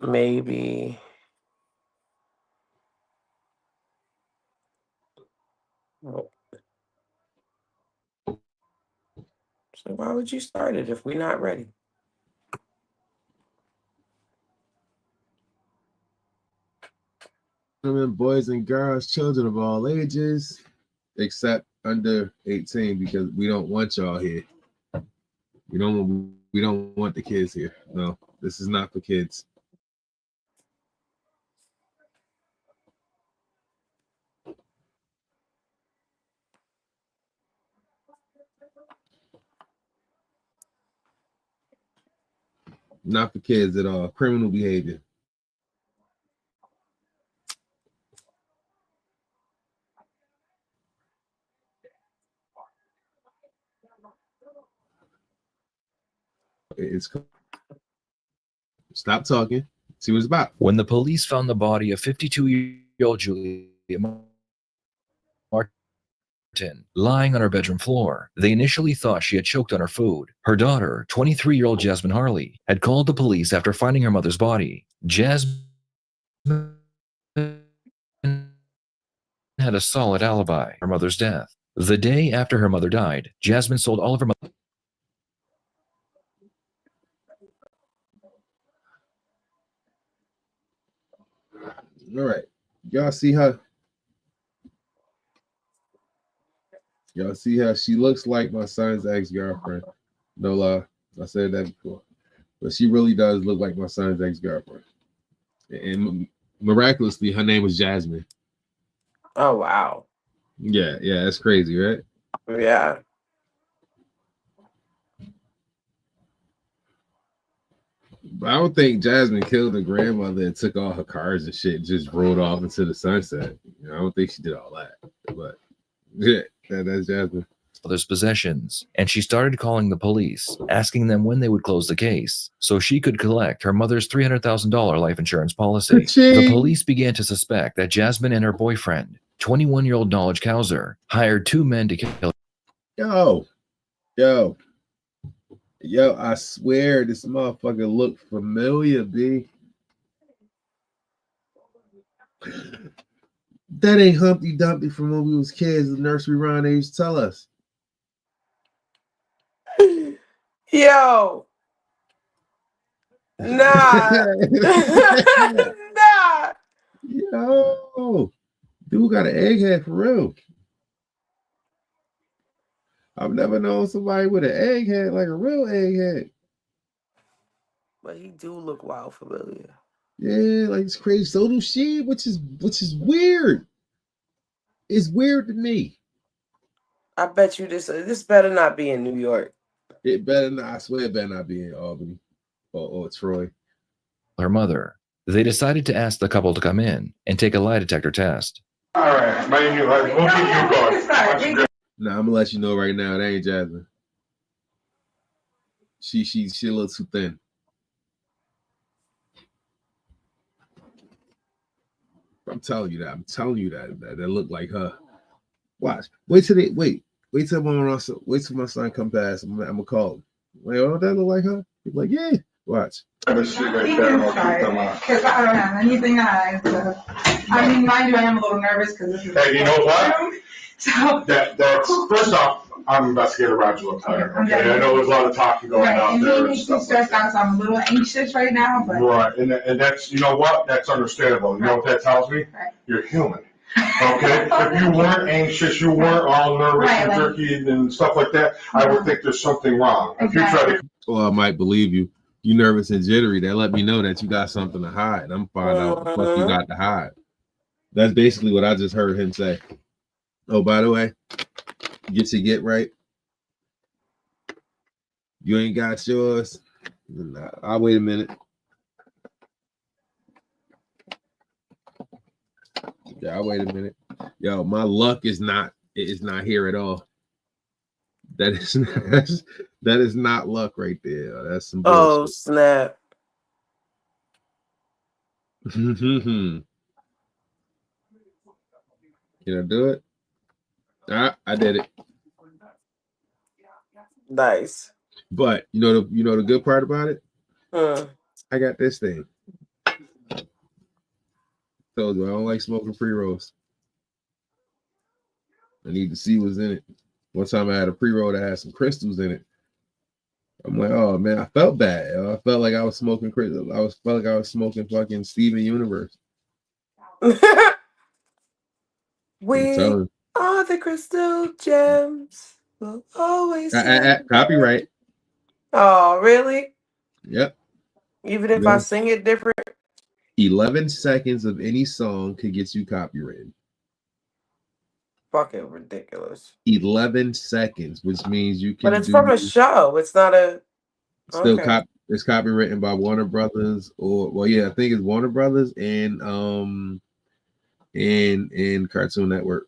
maybe. Oh, so why would you start it if we're not ready? Boys and girls, children of all ages, except under 18, because we don't want y'all here. We don't want the kids here. No, this is not for kids. Not for kids at all. Criminal behavior. It's stop talking. See what it's about. When the police found the body of 52-year-old Julia Martin lying on her bedroom floor, they initially thought she had choked on her food. Her daughter, 23-year-old Jasmine Harley, had called the police after finding her mother's body. Jasmine had a solid alibi for her mother's death. The day after her mother died, Jasmine sold all of her mother's. All right. Y'all see her? Y'all see how she looks like my son's ex-girlfriend. No lie. I said that before. But she really does look like my son's ex-girlfriend. And miraculously, her name was Jasmine. Oh, wow. Yeah, that's crazy, right? Yeah. But I don't think Jasmine killed her grandmother and took all her cars and shit and just rode off into the sunset. I don't think she did all that. But yeah, that's Jasmine. Mother's possessions, and she started calling the police, asking them when they would close the case so she could collect her mother's $300,000 life insurance policy. The police began to suspect that Jasmine and her boyfriend, 21-year-old Knowledge Kauser, hired two men to kill. Yo, I swear this motherfucker look familiar, B. That ain't Humpty Dumpty from when we was kids, the nursery rhyme they used to tell us. Yo. Nah. Nah. Yo. Dude got an egghead for real. I've never known somebody with an egghead, like a real egghead. But he do look wild familiar. Yeah, like it's crazy. So do she, which is weird. It's weird to me. I bet you this better not be in New York. It better not. I swear it better not be in Albany or Troy. Her mother. They decided to ask the couple to come in and take a lie detector test. All right, we'll get you going. Nah, I'm gonna let you know right now. That ain't Jasmine. She a little too thin. I'm telling you that look like her. Watch. Wait till my son come past. I'm gonna call him. Wait, don't that look like her? He's like, yeah. Watch. Because I don't have anything to hide. So. I mean, mind you, I am a little nervous because this is. Hey, you know what? So that's first off, I'm investigator Roger Leclerc. Okay, I know there's a lot of talking going on there. And he makes me stressed out, so I'm a little anxious right now. But. Right, and that's that's understandable. You know what that tells me? Right. You're human. Okay, if you weren't anxious, you weren't all nervous and jerky and stuff like that, I would think there's something wrong. If you try to. Well, I might believe you. You nervous and jittery. That let me know that you got something to hide. I'm finding out what the fuck you got to hide. That's basically what I just heard him say. Oh, by the way, get your get right. You ain't got yours. Nah, I'll wait a minute. Yeah, I'll wait a minute. Yo, my luck is not here at all. That is not luck right there. That's some bullshit. Oh, snap. Can I do it? I did it. Nice. But you know the good part about it? I got this thing. Told you I don't like smoking pre-rolls. I need to see what's in it. One time I had a pre-roll that had some crystals in it. I'm like, oh man, I felt bad. I felt like I was smoking crystals. Felt like I was smoking fucking Steven Universe. We are the crystal gems. We'll always copyright. Oh, really? Yep. Even if I sing it different? 11 seconds of any song could get you copyrighted. Fucking ridiculous. 11 seconds, which means you can. But it's from a show. It's not a. Still, it's copywritten by Warner Brothers, or I think it's Warner Brothers and Cartoon Network.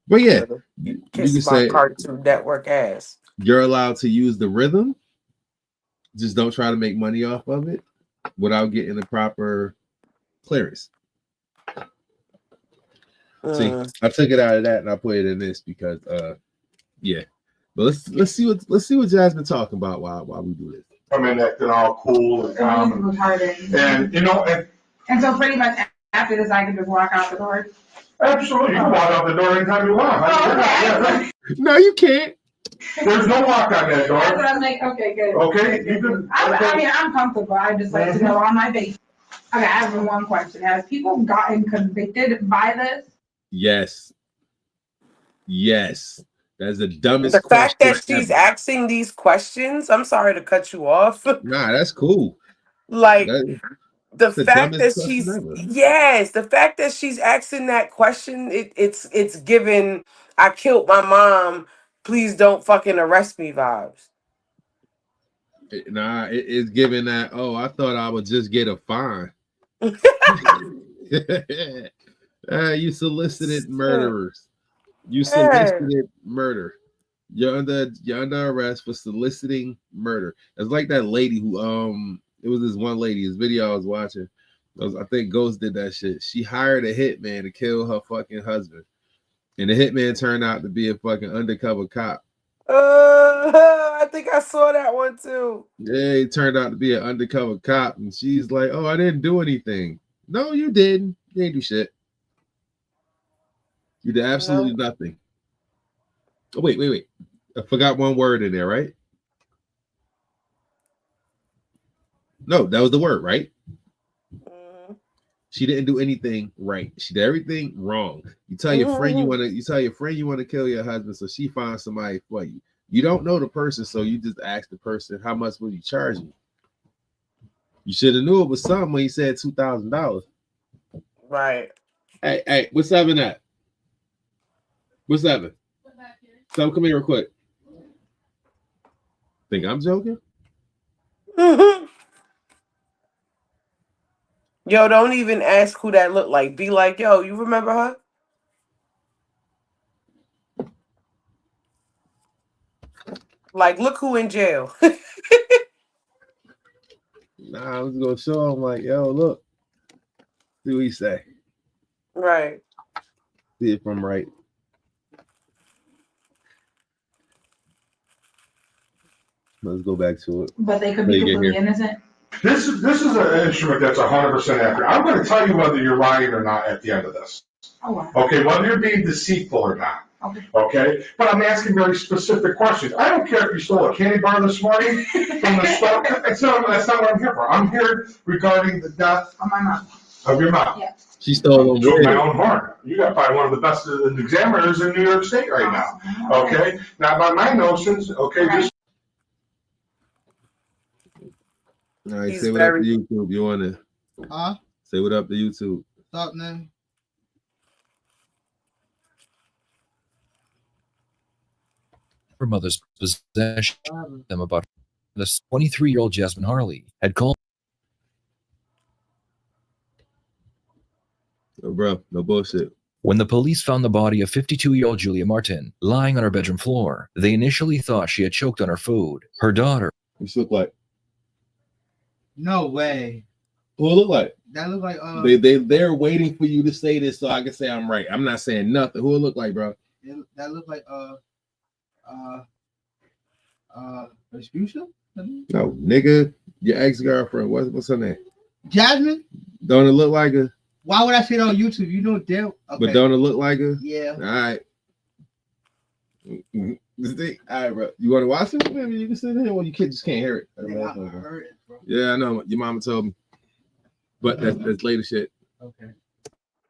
But yeah, you can say Cartoon Network ass. You're allowed to use the rhythm. Just don't try to make money off of it without getting the proper clearance. See, I took it out of that and I put it in this because yeah. But let's see what Jasmine talking about while we do this. I mean, acting all cool and calm. And you know, and so pretty much after this I can just walk out the door. Absolutely, you can walk out the door anytime you want. Okay. No, you can't. There's no lock on that door. That's what I'm like, okay, good. Okay, you can. I mean, I'm comfortable. I just like to know on my base. Okay, I have one question. Has people gotten convicted by this? Yes. That's the dumbest The fact that question she's ever. asking these questions, I'm sorry to cut you off. Nah, that's cool. Like the the fact that the fact that she's asking that question, it's given I killed my mom, please don't fucking arrest me vibes. Nah, it's giving that, oh, I thought I would just get a fine. You solicited murderers. You solicited murder. You're under arrest for soliciting murder. It's like that lady who it was this one lady, his video I was watching. I think Ghost did that shit. She hired a hitman to kill her fucking husband. And the hitman turned out to be a fucking undercover cop. I think I saw that one too. Yeah, he turned out to be an undercover cop, and she's like, "Oh, I didn't do anything." No, you didn't. You didn't do shit. You did absolutely nothing. Oh, wait. I forgot one word in there, right? No, that was the word, right? She didn't do anything right. She did everything wrong. You tell your friend you want to kill your husband, so she finds somebody for you. You don't know the person, so you just ask the person, how much will you charge me? You should have knew it was something when you said $2,000. Right. Hey, what's up in that? What's up? So come here real quick. Think I'm joking? Yo, don't even ask who that looked like. Be like, yo, you remember her? Like, look who in jail. Nah, I was gonna show him like, yo, look. See what he say. Right. See if I'm right. Let's go back to it. But they could be completely innocent. This is an instrument that's 100% accurate. I'm going to tell you whether you're lying or not at the end of this. Oh, wow. Okay, whether you're being deceitful or not. Okay, but I'm asking very specific questions. I don't care if you stole a candy bar this morning from the store. That's not what I'm here for. I'm here regarding the death of my mom. Of your mom. Yeah. She stole my own horn. You got probably one of the best examiners in New York State right now. Okay, now by my notions, okay, just. All right, say what up to YouTube. You want to? Say what up to YouTube. What's up, man? Her mother's possession them about this 23-year-old Jasmine Harley had called. Oh, bro, no bullshit. When the police found the body of 52-year-old Julia Martin lying on her bedroom floor, they initially thought she had choked on her food. Her daughter. What she look like? No way. Who it look like? That look like they're waiting for you to say this so I can say I'm right. I'm not saying nothing. Who it look like, bro? That look like Respucia? No, nigga, your ex-girlfriend. What's her name? Jasmine? Don't it look like her? Why would I see it on YouTube? You know damn. Okay. But don't it look like her? Yeah. All right. All right, bro. You want to watch it? Maybe you can sit here. Well, you just can't hear it. I heard it, bro. Yeah, I know. Your mama told me. But that's later shit. Okay.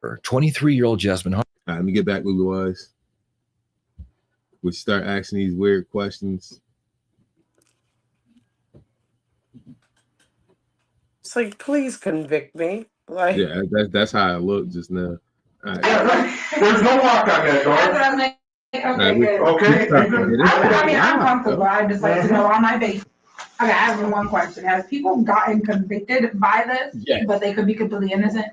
23-year-old Jasmine. All right, let me get back where we was. We start asking these weird questions. It's like, please convict me. Like, Yeah, that's how I look just now. All right. There's no lock on that door. That's what I'm like, okay, good. Okay. I mean, I'm comfortable. I just like to know on my base. Okay, I have one question. Has people gotten convicted by this, Yes. but they could be completely innocent?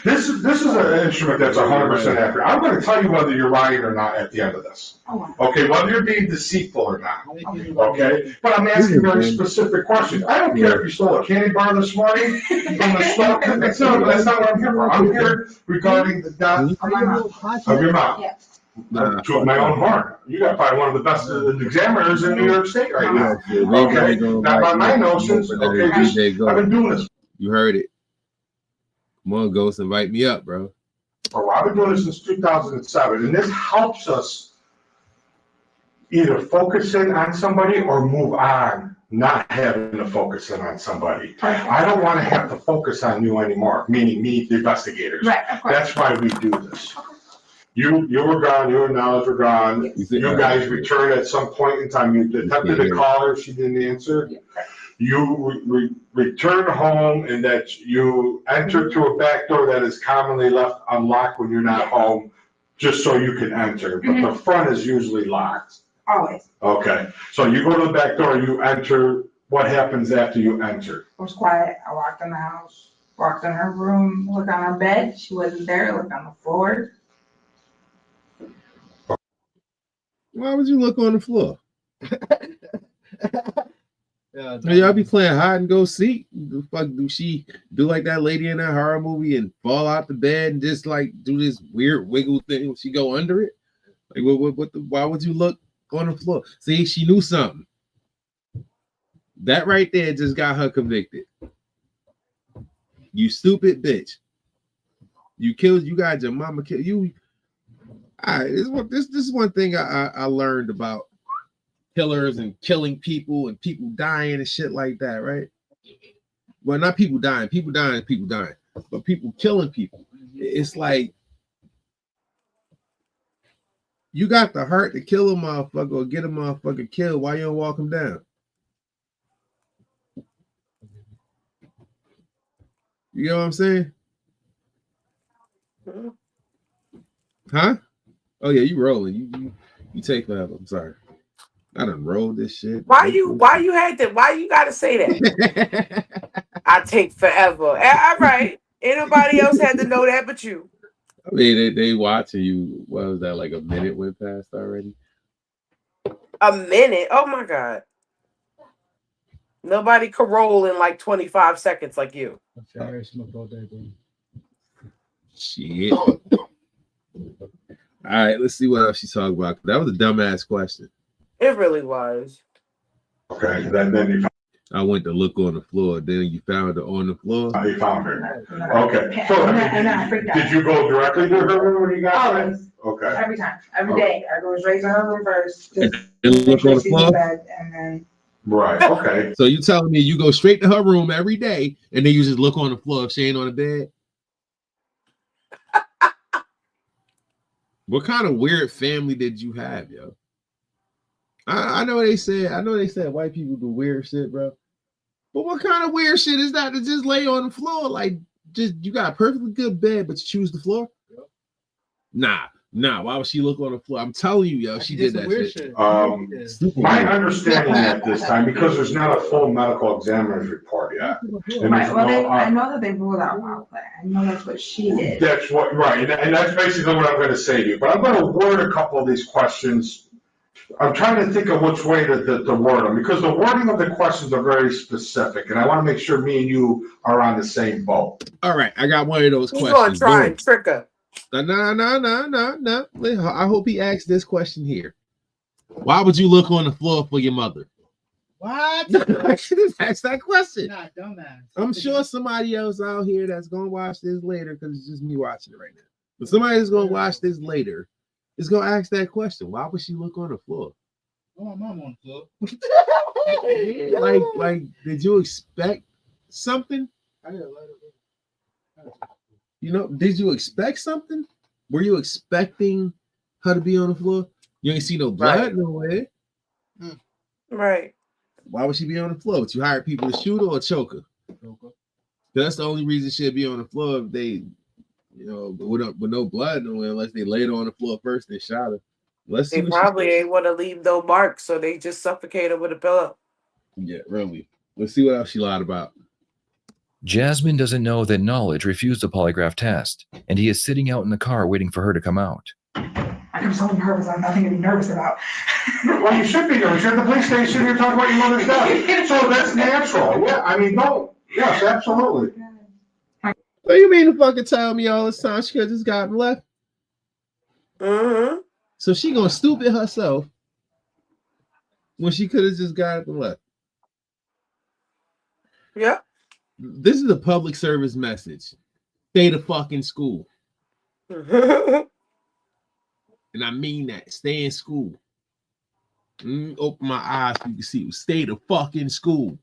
This is an instrument that's 100% accurate. I'm going to tell you whether you're lying or not at the end of this. Oh, wow. Okay, whether you're being deceitful or not. Okay, but I'm asking very specific questions. I don't care if you stole a candy bar this morning from the store. That's not what I'm here for. I'm here regarding the death of your mom. Yes. To my own horn. You got probably one of the best examiners in New York State right now. Okay, now by my notions, okay, I've been doing this. You heard it. Come on, Ghost, invite me up, bro. Oh, I've been doing this since 2007, and this helps us either focus in on somebody or move on, not having to focus in on somebody. I don't want to have to focus on you anymore, meaning me, the investigators. Right, of course. That's why we do this. You were gone, you and Knowledge were gone. You guys returned at some point in time. You attempted to call her, she didn't answer. You return home and that you enter through a back door that is commonly left unlocked when you're not home, just so you can enter, but the front is usually locked. Always. Okay, so you go to the back door, you enter, what happens after you enter? It was quiet. I walked in the house, walked in her room, looked on her bed. She wasn't there. Looked on the floor. Why would you look on the floor? Y'all be playing hide and go seek. The fuck do she do like that lady in that horror movie and fall out the bed and just like do this weird wiggle thing when she go under it? Like why would you look on the floor? See, she knew something. That right there just got her convicted. You stupid bitch. You got your mama killed you. All right, this is one thing I learned about killers and killing people and people dying and shit like that, right? Well, not people dying, but people killing people. It's like you got the heart to kill a motherfucker or get a motherfucker killed. Why you don't walk him down? You know what I'm saying? Huh? Oh yeah, you rolling. You take forever. I'm sorry. I done rolled this shit. Why you gotta say that? I take forever. All right. Ain't nobody else had to know that but you. I mean, they watching you. What was that? Like a minute went past already? A minute? Oh my God. Nobody could roll in like 25 seconds like you. Shit. All right, let's see what else she's talking about. That was a dumbass question. It really was. Okay, then you I went to look on the floor. Then you found her on the floor. you found her. Okay, so did you go directly to her room when you got there? Always. Okay. Every time. Every day. I go straight to her room first. Just And look on the floor. bed, and then. Right, okay. So you telling me you go straight to her room every day, and then you just look on the floor if she ain't on the bed? What kind of weird family did you have, yo? I know they said white people do weird shit, bro. But what kind of weird shit is that to just lay on the floor? Like, just you got a perfectly good bed, but you choose the floor? Nah. Why would she look on the floor? I'm telling you, yo, she did that shit. My understanding at this time, because there's not a full medical examiner's report yet. Right. Well, I know that they ruled out foul play. I know that's what she did. That's what, right, and that's basically what I'm going to say to you. But I'm going to word a couple of these questions. I'm trying to think of which way to word them, because the wording of the questions are very specific, and I want to make sure me and you are on the same boat. All right, I got one of those questions. He's gonna try and trick her. No. I hope he asks this question here. Why would you look on the floor for your mother? What? Just ask that question. Nah, dumbass. I'm sure somebody else out here that's gonna watch this later because it's just me watching it right now. But somebody that's gonna watch this later is gonna ask that question. Why would she look on the floor? Oh, my mom on the floor. like, did you expect something? You know, did you expect something? Were you expecting her to be on the floor? You ain't see no blood nowhere. Right. Why would she be on the floor? Would you hire people to shoot her or choke her? That's the only reason she'd be on the floor if they, you know, with no blood nowhere, unless they laid her on the floor first and shot her. Let's see. They probably ain't want to leave no mark, so they just suffocate her with a pillow. Yeah, really. Let's see what else she lied about. Jasmine doesn't know that Knowledge refused the polygraph test, and he is sitting out in the car waiting for her to come out. I'm so nervous. I have nothing to be nervous about. Well, you should be nervous. You're at the police station. You're talking about your mother's death. So that's natural. Yeah, I mean, no. Yes, absolutely. What do you mean to fucking tell me all this time she could have just gotten left? Mm-hmm. So she gonna stupid herself when she could have just gotten left. Yeah. This is a public service message. Stay to fucking school. And I mean that. Stay in school. Open my eyes so you can see. Stay to fucking school.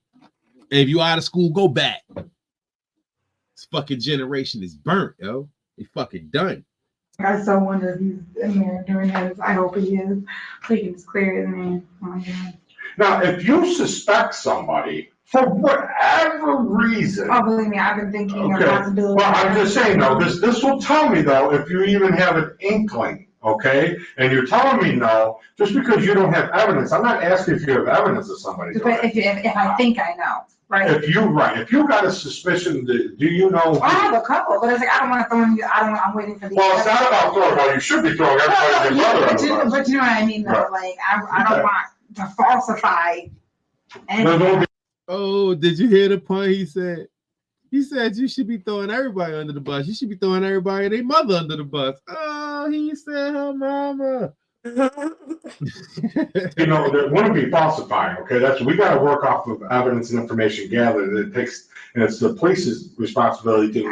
And if you out of school, go back. This fucking generation is burnt, yo. They fucking done. I so wonder if he's in there doing this. I hope he is. Please just clear his name. Oh my God. Now, if you suspect somebody for whatever reason. Oh, believe me, I've been thinking of Okay. possibilities. Well, I'm just saying though, this will tell me though, if you even have an inkling, okay? And you're telling me no, just because you don't have evidence. I'm not asking if you have evidence of somebody. But if I think I know, right? If you got a suspicion, do you know? I have a couple, but it's like, I don't want to throw you, I'm waiting for the. Well, it's not about throwing, well, you should be throwing everybody but you know what I mean, though, right. Like, I don't want to falsify anything. Oh, did you hear the pun he said? He said you should be throwing everybody under the bus. You should be throwing everybody and their mother under the bus. Oh, he said her mama. You know, that wouldn't be falsifying, okay? We got to work off of evidence and information gathered. And it's the police's responsibility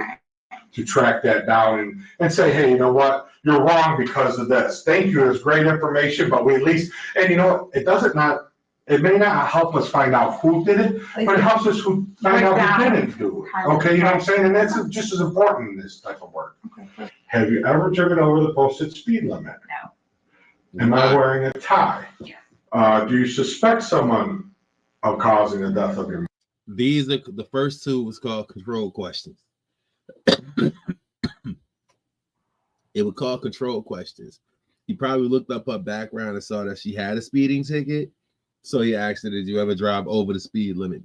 to track that down and say, hey, you know what? You're wrong because of this. Thank you. It's great information, but we at least, and you know, it may not help us find out who did it, but it helps us find out who didn't do it. Okay, you know what I'm saying? And that's just as important in this type of work. Okay. Have you ever driven over the posted speed limit? No. Am I wearing a tie? Yes. Do you suspect someone of causing the death of your mother? These are the first two was called control questions. It would call control questions. He probably looked up her background and saw that she had a speeding ticket. So he asked her, did you ever drive over the speed limit?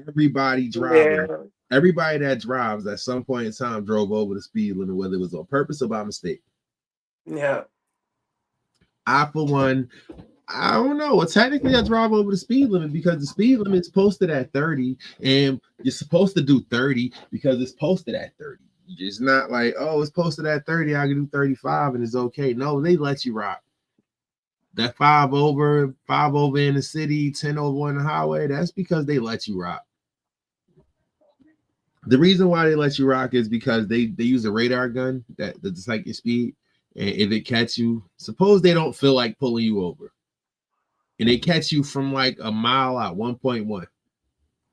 Everybody driving, everybody that drives at some point in time drove over the speed limit, whether it was on purpose or by mistake. Yeah. I, for one, I don't know. Well, technically, I drive over the speed limit because the speed limit is posted at 30, and you're supposed to do 30 because it's posted at 30. It's not like, oh, it's posted at 30, I can do 35 and it's okay. No, they let you rock. That 5 over in the city, 10 over on the highway, that's because they let you rock. The reason why they let you rock is because they use a radar gun that detects your speed. And if it catch you, suppose they don't feel like pulling you over. And they catch you from like a mile out, 1.1,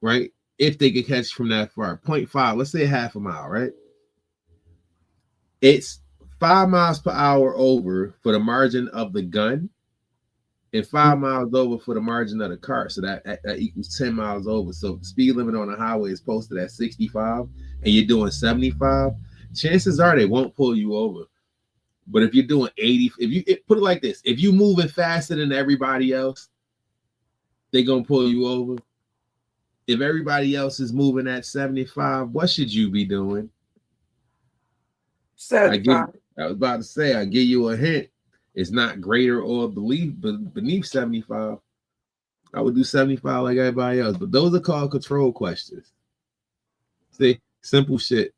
right? If they could catch you from that far, 0.5, let's say half a mile, right? It's 5 miles per hour over for the margin of the gun and 5 miles over for the margin of the car. So that equals 10 miles over. So the speed limit on the highway is posted at 65 and you're doing 75. Chances are they won't pull you over. But if you're doing 80, put it like this, if you're moving faster than everybody else, they're going to pull you over. If everybody else is moving at 75, what should you be doing? 75. I was about to say, I give you a hint. It's not greater or beneath 75. I would do 75 like everybody else. But those are called control questions. See, simple shit.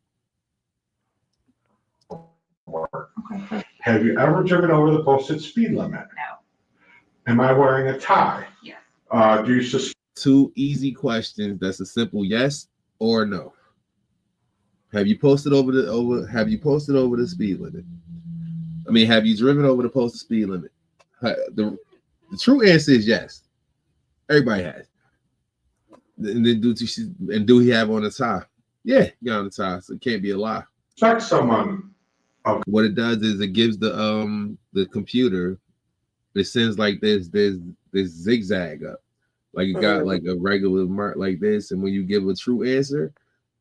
Okay. Have you ever driven over the posted speed limit? No. Am I wearing a tie? Yes. Do you suspect? 2 easy questions. That's a simple yes or no. Have you posted over the speed limit? I mean, have you driven over the posted speed limit? The true answer is yes. Everybody has. And then do he have on a tie? Yeah, he got on a tie, so it can't be a lie. Check someone. Okay. What it does is it gives the computer, it sends like this zigzag up, like it got like a regular mark like this, and when you give a true answer,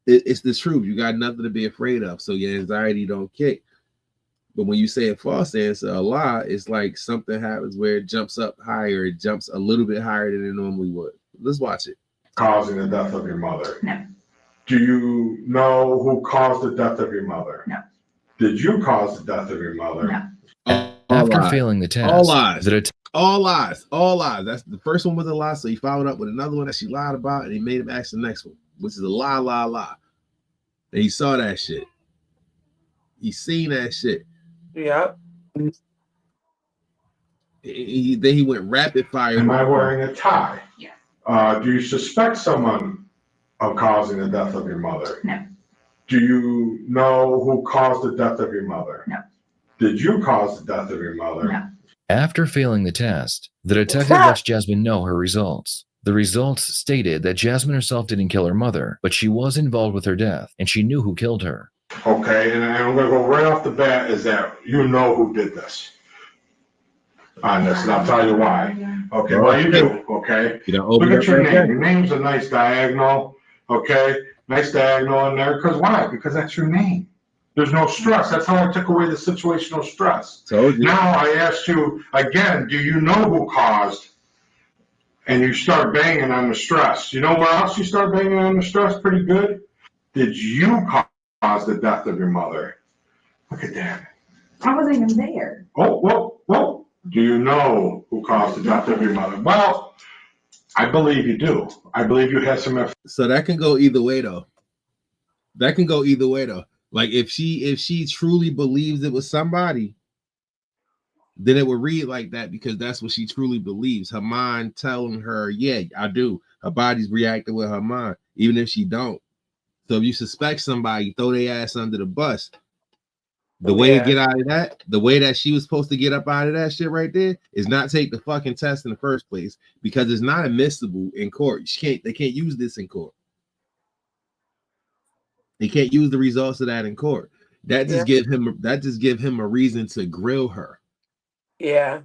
it's the truth. You got nothing to be afraid of, so your anxiety don't kick. But when you say a false answer, a lie, it's like something happens where it jumps up higher. It jumps a little bit higher than it normally would. Let's watch it. Causing the death of your mother. No. Do you know who caused the death of your mother? No. Did you cause the death of your mother? No. After failing the test, all lies. All lies. That's the first one was a lie, so he followed up with another one that she lied about, and he made him ask the next one, which is a lie. And he saw that shit. He seen that shit. Yeah. Then he went rapid fire. Am I wearing a tie? Yeah. Do you suspect someone of causing the death of your mother? No. Do you know who caused the death of your mother? No. Did you cause the death of your mother? No. After failing the test, the detective lets Jasmine know her results. The results stated that Jasmine herself didn't kill her mother, but she was involved with her death, and she knew who killed her. Okay, and I'm going to go right off the bat is that you know who did this on this, and I'll tell you why. Okay, well, you do, okay? Look at your name. Your name's a nice diagonal, okay? Nice diagonal in there, because why? Because that's your name. There's no stress. That's how I took away the situational stress. Now I asked you again, do you know who caused? And you start banging on the stress. You know where else you start banging on the stress pretty good? Did you cause the death of your mother? Look at that. I wasn't even there. Whoa. Do you know who caused the death of your mother? Well, I believe you do. I believe you have some. So that can go either way, though. Like if she truly believes it was somebody, then it would read like that because that's what she truly believes. Her mind telling her, yeah, I do. Her body's reacting with her mind, even if she don't. So if you suspect somebody, throw their ass under the bus. The way to get out of that, the way that she was supposed to get up out of that shit right there is not take the fucking test in the first place because it's not admissible in court. They can't use this in court. They can't use the results of that in court. That just give him a reason to grill her. Yeah.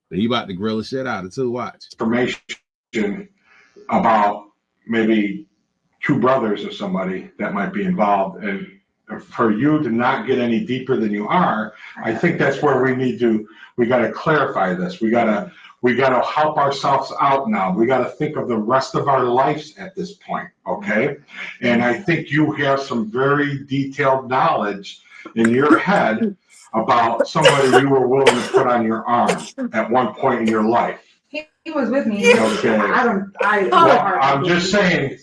But he about to grill the shit out of too. Watch. Information about maybe 2 brothers or somebody that might be involved, and for you to not get any deeper than you are, I think that's where we got to clarify this. We got to help ourselves out now. We got to think of the rest of our lives at this point, okay? And I think you have some very detailed knowledge in your head about somebody you were willing to put on your arm at one point in your life. He was with me. Okay. I'm just saying.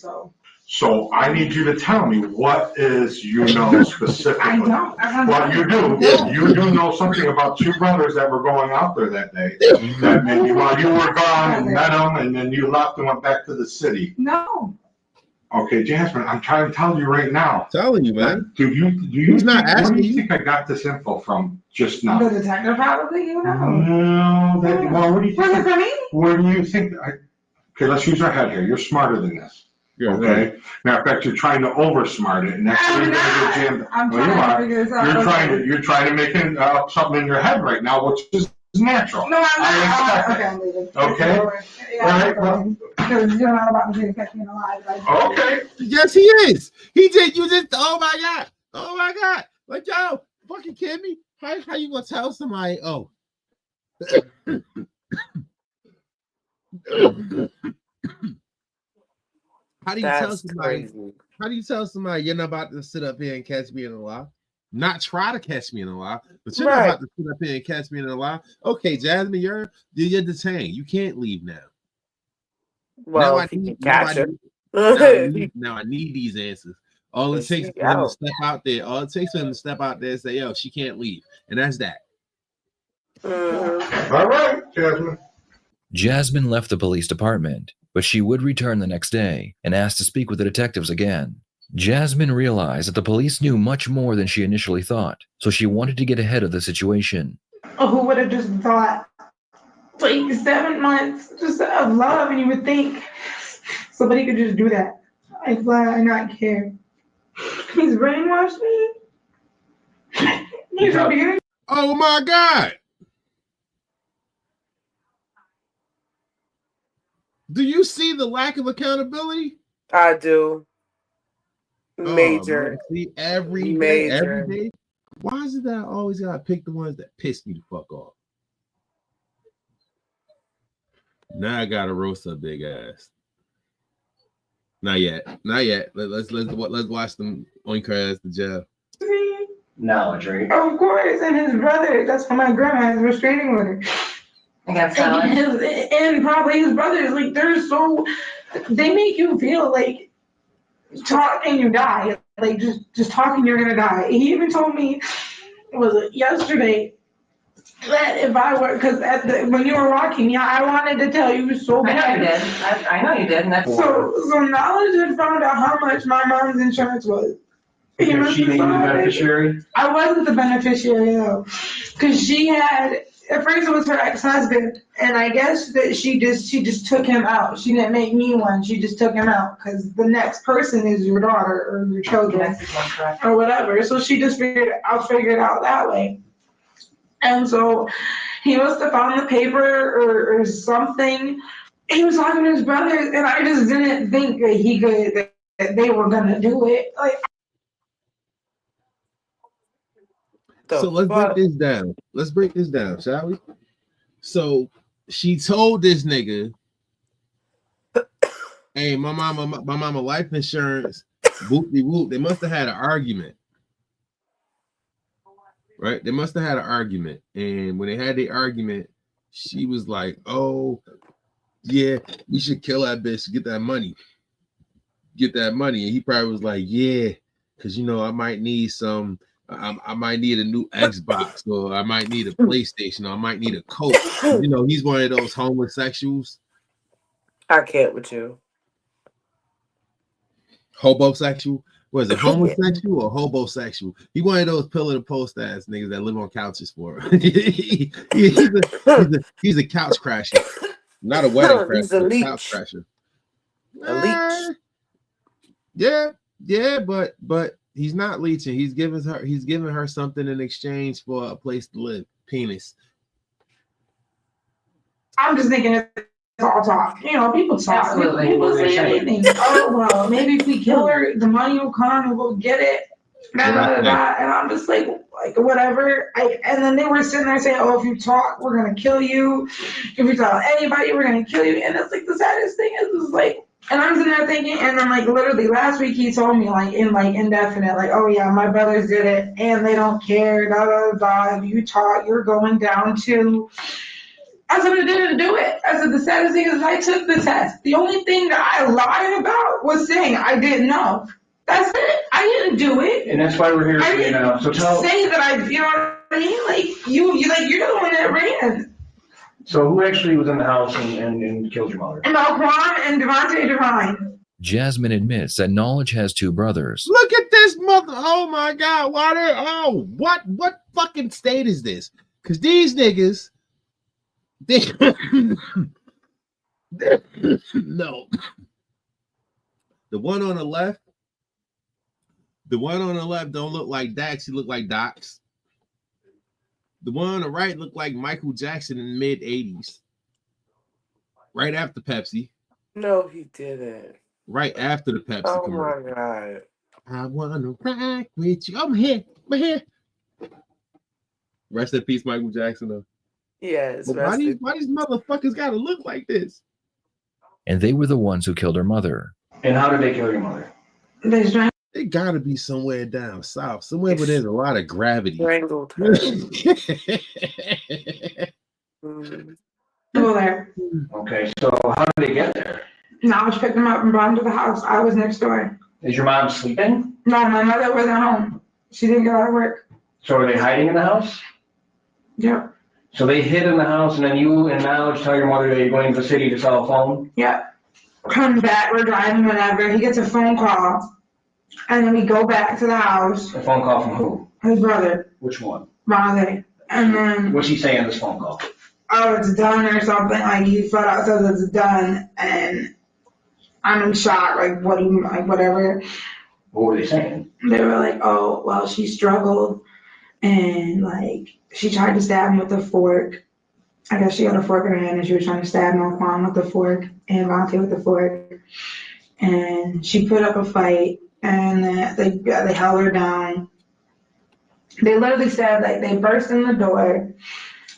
So I need you to tell me what is specifically. I don't. Well, you do. You do know something about 2 brothers that were going out there that day. That maybe while you were gone and met them, and then you left and went back to the city. No. Okay, Jasmine, I'm trying to tell you right now. Telling you, man. Do you not asking where do you you? think I got this info from just now? The detective probably, you know. No. Well, what do you think? Was it for me? Where do you think? Okay, let's use our head here. You're smarter than this. Yeah, Okay. right. Matter of fact, you're trying to oversmart it, and that's where you're gonna get jammed. I'm trying to figure this out. You're trying to make up something in your head right now, which is natural. No, I'm not. Okay, I'm leaving. Okay. Yeah, All right. Well, because you're not about to catch me in a lie. Like, okay. Yes, he is. He did. You just. Oh my god. Like, yo, fucking kidding me? How you gonna tell somebody? Oh. How do you tell somebody? Crazy. How do you tell somebody you're not about to sit up here and catch me in a lie? Not try to catch me in a lie, but you're not about to sit up here and catch me in a lie. Okay, Jasmine, you're detained. You can't leave now. Well, now I need these answers. All it takes for him to step out there. All it takes for him to step out there and say, "Yo, she can't leave," and that's that. All right, Jasmine. Jasmine left the police department, but she would return the next day and asked to speak with the detectives again. Jasmine realized that the police knew much more than she initially thought, so she wanted to get ahead of the situation. Who would have just thought, like 7 months just of love, and you would think somebody could just do that? Like, why not care? He's brainwashed me. He's abused. Oh my God. Do you see the lack of accountability? I do. Major. See, every day. Why is it that I always gotta pick the ones that piss me the fuck off? Now I gotta roast her big ass. Not yet. Let's watch them oink her ass to jail. Knowledge, right? Of course, and his brother. That's why my grandma has a restraining order. Against and probably his brothers. Like they make you feel like talk and you die. Like just talking, you're gonna die. He even told me, was it yesterday, that if I were, because when you were walking, yeah, I wanted to tell you so bad. I know you did. I know you did. And that's so Knowledge had found out how much my mom's insurance was. Because she made you the beneficiary? I wasn't the beneficiary though, because she had. At first, it was her ex-husband, and I guess that she just took him out. She didn't make me one. She just took him out because the next person is your daughter or your children or whatever. So she just figured it out that way. And so he must have found the paper or something. He was talking to his brothers, and I just didn't think that that they were gonna do it. Like. So let's break this down. Shall we? So she told this nigga, "Hey, my mama life insurance, whoop-de whoop." They must have had an argument, right? They must have had an argument, and when they had the argument, she was like, "Oh, yeah, we should kill that bitch to get that money." And he probably was like, "Yeah, because I might need some." I might need a new Xbox, or I might need a PlayStation, or I might need a coat. He's one of those homosexuals. I can't with you. Hobosexual? Was it homosexual or hobosexual? He one of those pillar to post ass niggas that live on couches for him. he's a couch crasher, not a wedding crasher. He's a leech. Couch crasher. A leech. Yeah, but. He's not leeching. He's giving her something in exchange for a place to live. Penis. I'm just thinking it's all talk. People talk. Absolutely. People say anything. Oh well, maybe if we kill her, the money will come and we'll get it. And I'm just like whatever. And then they were sitting there saying, "Oh, if you talk, we're gonna kill you. If you tell anybody, we're gonna kill you." And it's like the saddest thing is like. And I'm sitting there thinking, and then literally last week he told me indefinite, "Oh yeah, my brothers did it and they don't care, da da da. If you talk, you're going down too." I said, I didn't do it. I said, the saddest thing is I took the test. The only thing that I lied about was saying I didn't know. That's it. I didn't do it. And that's why we're here today now. So say that you know what I mean? You're the one that ran. So who actually was in the house and killed your mother? Malquan and Devontae Devine. Jasmine admits that Knowledge has two brothers. Look at this mother! Oh my God! What fucking state is this? Because these niggas, no. The one on the left don't look like Dax. He look like Docs. The one on the right looked like Michael Jackson in the mid-'80s. Right after Pepsi. No, he didn't. Right after the Pepsi commercial. My God. I want to rock with you. I'm here. Rest in peace, Michael Jackson, though. Yes. Why these motherfuckers got to look like this? And they were the ones who killed her mother. And how did they kill your mother? They gotta be somewhere down south, somewhere where there's a lot of gravity. Strangled her. Okay, so how did they get there? Knowledge picked them up and brought them to the house. I was next door. Is your mom sleeping? No, my mother wasn't home. She didn't get out of work. So are they hiding in the house? Yep. So they hid in the house, and then you and Knowledge tell your mother that you're going to the city to sell a phone? Yeah. Come back, we're driving, whatever. He gets a phone call, and then we go back to the house. A phone call from who? His brother. Which one? Brother. And then. What's he saying on this phone call? Oh, it's done or something. Like, he flat out says it's done, and I'm in shock. Like, what do you, like, whatever. What were they saying? They were like, oh, well, she struggled, and, like, she tried to stab him with a fork. I guess she had a fork in her hand, and she was trying to stab Marquand with the fork, and Vontae with the fork. And she put up a fight, and they held her down. They literally said, like, they burst in the door,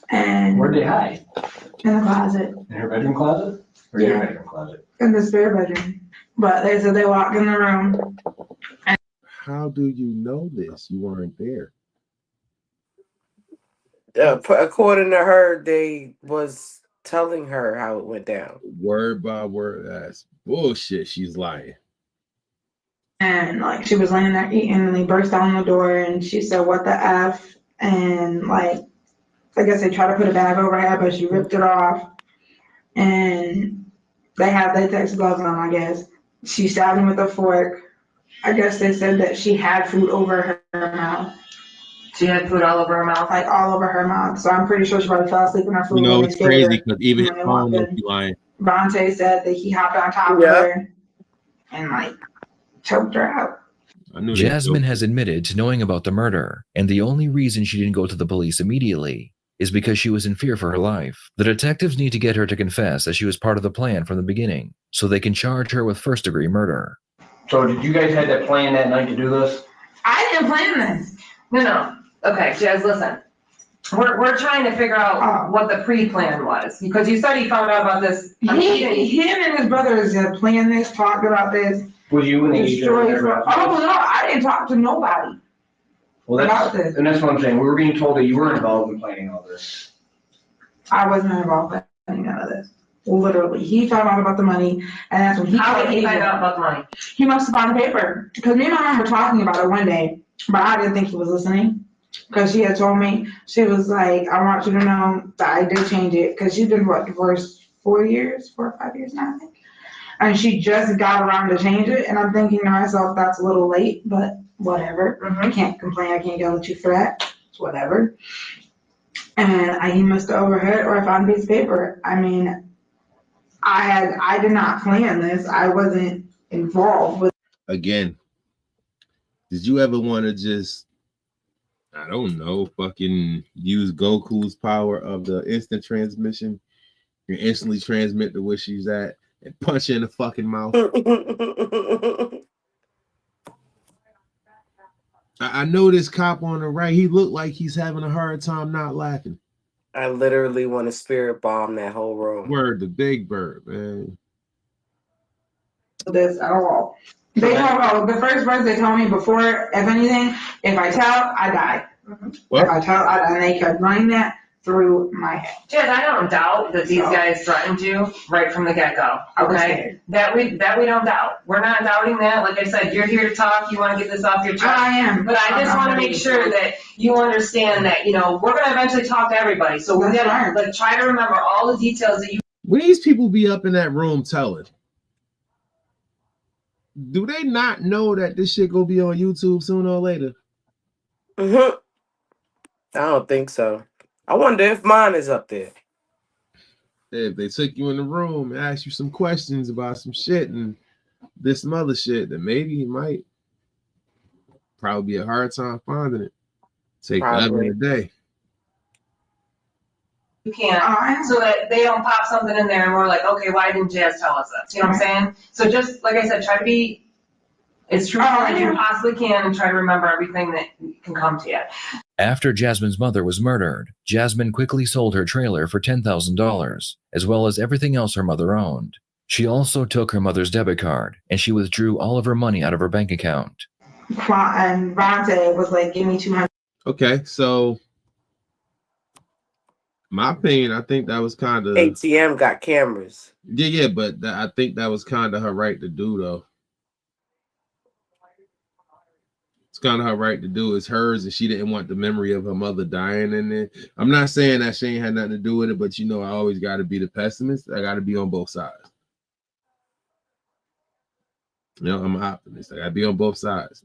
and. Where'd they hide? In the closet. In her bedroom closet? Or Yeah. your bedroom closet? In the spare bedroom. But they said they walked in the room. How do you know this? You weren't there. According to her, they was telling her how it went down. Word by word. That's bullshit. She's lying. And, like, she was laying there eating, and they burst down the door, and she said, what the F? And, like, I guess they tried to put a bag over her head, but she ripped it off. And they had latex gloves on, I guess. She stabbed him with a fork. I guess they said that she had food over her mouth. She had food all over her mouth? Like, all over her mouth. So I'm pretty sure she probably fell asleep in her food. You know, it's crazy because even his mom knows she's lying. Vontae said that he hopped on top of her and, like, choked her out. Jasmine has admitted to knowing about the murder, and the only reason she didn't go to the police immediately is because she was in fear for her life. The detectives need to get her to confess that she was part of the plan from the beginning, so they can charge her with first-degree murder. So did you guys have that plan that night to do this? I didn't plan this. No. Okay, Jazz, listen. We're trying to figure out what the pre-plan was, because you said he found out about this. Him and his brothers had planned this, talked about this. Was you and the agent? Oh no, I didn't talk to nobody. Well, about this. And that's what I'm saying. We were being told that you were involved in planning all this. I wasn't involved in any of this. Literally, he found out about the money, and that's when he. How did he find out about the money? He must have found the paper, because me and my mom were talking about it one day, but I didn't think he was listening. Because she had told me, she was like, I want you to know that I did change it, because she's been, divorced 4 or 5 years now, I think. And she just got around to change it, and I'm thinking to myself, that's a little late, but whatever. I can't complain, I can't go to threat, it's whatever. And he must have overheard, or I found a piece of paper. I mean, I did not plan this. I wasn't involved with. Again, did you ever want to just, I don't know, fucking use Goku's power of the instant transmission and instantly transmit to where she's at and punch her in the fucking mouth? I know this cop on the right, he looked like he's having a hard time not laughing. I literally want to spirit bomb that whole room. Word, the Big Bird, man. This at all. They told, the first words they told me before, if anything, if I tell, I die. What? If I tell, I die. And they kept running that through my head. Jazz, I don't doubt that these guys threatened you right from the get-go. Okay, that we don't doubt. We're not doubting that. Like I said, you're here to talk. You want to get this off your chest. I am. But I just want to make sure that you understand that, you know, we're going to eventually talk to everybody. So we're going to like try to remember all the details that you. When these people be up in that room telling, do they not know that this shit gonna be on YouTube sooner or later? I don't think so. I wonder if mine is up there. If they took you in the room and asked you some questions about some shit and this some other shit, then maybe it might probably be a hard time finding it. Take 11 a day. You can't, so that they don't pop something in there and we're like, okay, why didn't Jazz tell us this? You know what I'm saying? So just, like I said, try to be as truthful as you possibly can and try to remember everything that can come to you. After Jasmine's mother was murdered, Jasmine quickly sold her trailer for $10,000, as well as everything else her mother owned. She also took her mother's debit card, and she withdrew all of her money out of her bank account. And Vontae was like, give me $200. Okay, so my opinion, I think that was kind of ATM got cameras. Yeah, but I think that was kind of her right to do, though. It's kind of her right to do. It's hers, and she didn't want the memory of her mother dying in there. I'm not saying that she ain't had nothing to do with it, but you know, I always got to be the pessimist. I got to be on both sides. You know, I'm an optimist. I got to be on both sides.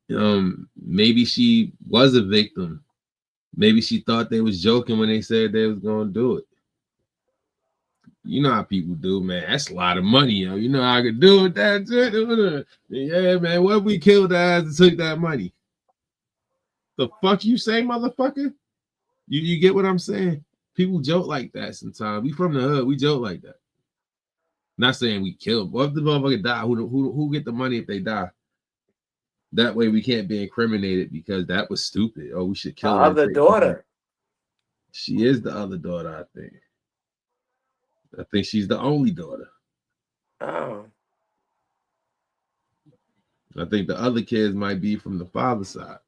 Maybe she was a victim. Maybe she thought they was joking when they said they was gonna do it. You know how people do, man. That's a lot of money, yo. You know how I could do with that. Yeah, man. What if we killed their ass and took that money? The fuck you say, motherfucker? You get what I'm saying? People joke like that sometimes. We from the hood, we joke like that. Not saying we killed. What if the motherfucker die? Who get the money if they die? That way we can't be incriminated because that was stupid. Oh, we should kill her. Other daughter. She is the other daughter, I think. I think she's the only daughter. Oh. I think the other kids might be from the father's side.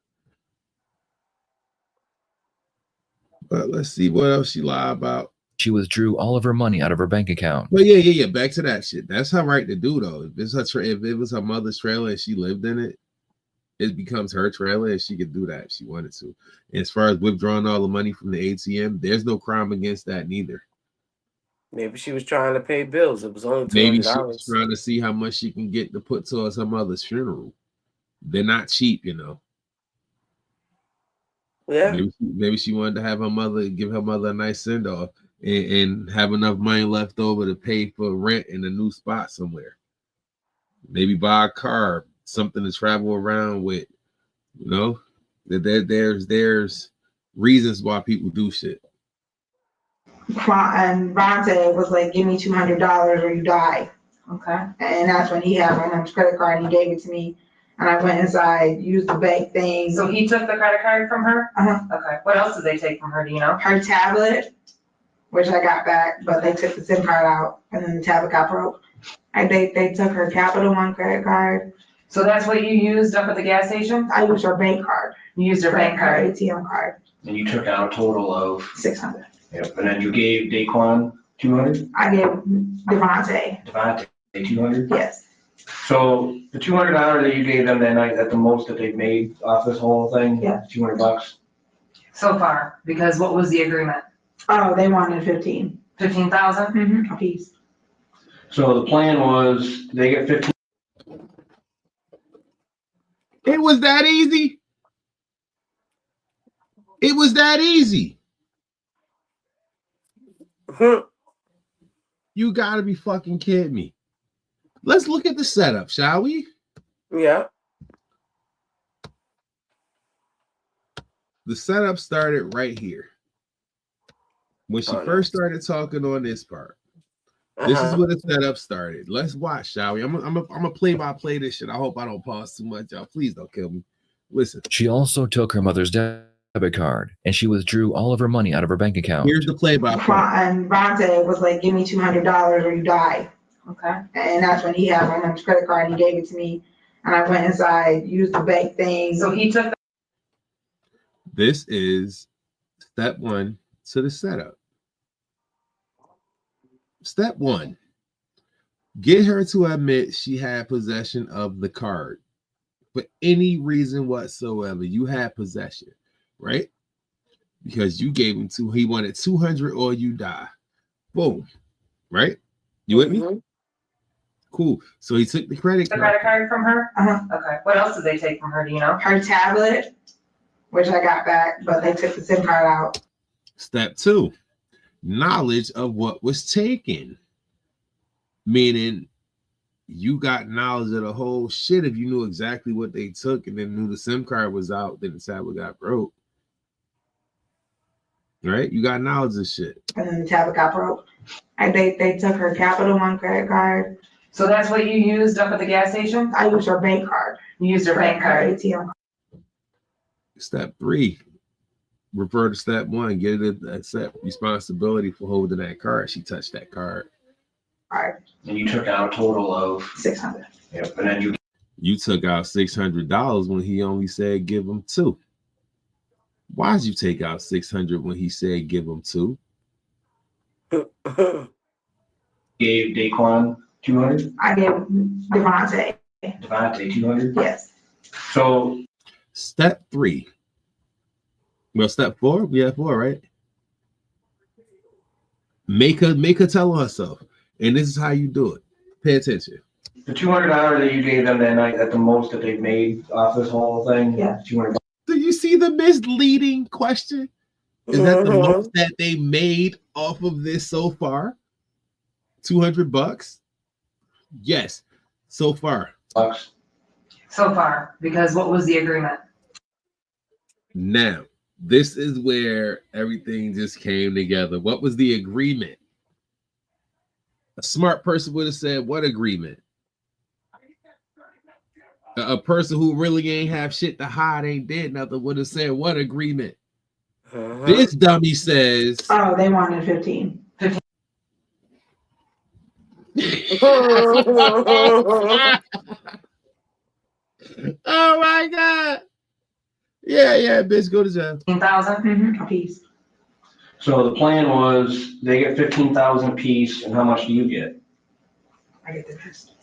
But let's see what else she lied about. She withdrew all of her money out of her bank account. But yeah. Back to that shit. That's her right to do, though. If it was her mother's trailer and she lived in it, it becomes her trailer and she could do that if she wanted to. And as far as withdrawing all the money from the ATM, there's no crime against that neither. Maybe she was trying to pay bills. It was only $200. Maybe she was trying to see how much she can get to put towards her mother's funeral. They're not cheap, you know. Yeah. Maybe she wanted to have her mother, give her mother a nice send off and have enough money left over to pay for rent in a new spot somewhere. Maybe buy a car, something to travel around with. You know, there's reasons why people do shit. And Vontae was like, "Give me $200 or you die." Okay. And that's when he had my mom's credit card and he gave it to me. And I went inside, used the bank thing. So he took the credit card from her? Uh-huh. Okay. What else did they take from her, do you know? Her tablet, which I got back, but they took the SIM card out and then the tablet got broke. And they took her Capital One credit card. So that's what you used up at the gas station? I used her bank card. You used her bank card? ATM card. And you took out a total of? $600. Yep, and then you gave Daquan 200? I gave Devontae. Devontae 200? Yes. So the $200 that you gave them that night, is that the most that they've made off this whole thing? Yeah. $200? So far, because what was the agreement? Oh, they wanted 15. 15,000? Mm-hmm. A piece. So the plan was they get 15. It was that easy. It was that easy. You gotta be fucking kidding me. Let's look at the setup, shall we? Yeah. The setup started right here. When she first started talking on this part. This is where the setup started. Let's watch, shall we? I'm gonna play by play this shit. I hope I don't pause too much, y'all. Please don't kill me. Listen. She also took her mother's debit card and she withdrew all of her money out of her bank account. Here's the play by play. And Vontae was like, "Give me $200 or you die." Okay. And that's when he had my mom's credit card and he gave it to me. And I went inside, used the bank thing. So he took. This is step one to the setup. Step one, get her to admit she had possession of the card. For any reason whatsoever, you had possession, right? Because you gave him he wanted 200 or you die. Boom, right? You with me? Cool. So he took the credit card. The credit card from her? Uh-huh. Okay. What else did they take from her, do you know? Her tablet, which I got back, but they took the SIM card out. Step two, knowledge of what was taken. Meaning you got knowledge of the whole shit. If you knew exactly what they took and then knew the SIM card was out, then the tablet got broke. Right? You got knowledge of shit. And then the tablet got broke. And they took her Capital One credit card. So that's what you used up at the gas station? I used her bank card. You used her bank card? ATM card. Step three, refer to step one, get it accept responsibility for holding that card. She touched that card. All right. And you took out a total of? $600. Yep, and then you took out $600 when he only said give him $2. Why'd you take out $600 when he said give him $2? Gave Daquan 200? I gave Devontae. Devontae 200? Yes. So step 3. Well, step 4. We have 4, right? Make her tell herself, and this is how you do it. Pay attention. the $200 that you gave them that night, that's the most that they've made off this whole thing? Yeah. $200. Do you see the misleading question? Is that the most that they made off of this so far? $200? Yes, so far. So far, because what was the agreement? Now, this is where everything just came together. What was the agreement? A smart person would have said, what agreement? A person who really ain't have shit to hide, ain't did nothing, would have said, what agreement? This dummy says, oh, they wanted 15. Oh my God. Yeah, bitch, go to jail. 15,000 a piece. So the plan was they get 15,000 apiece, and how much do you get? I get the rest.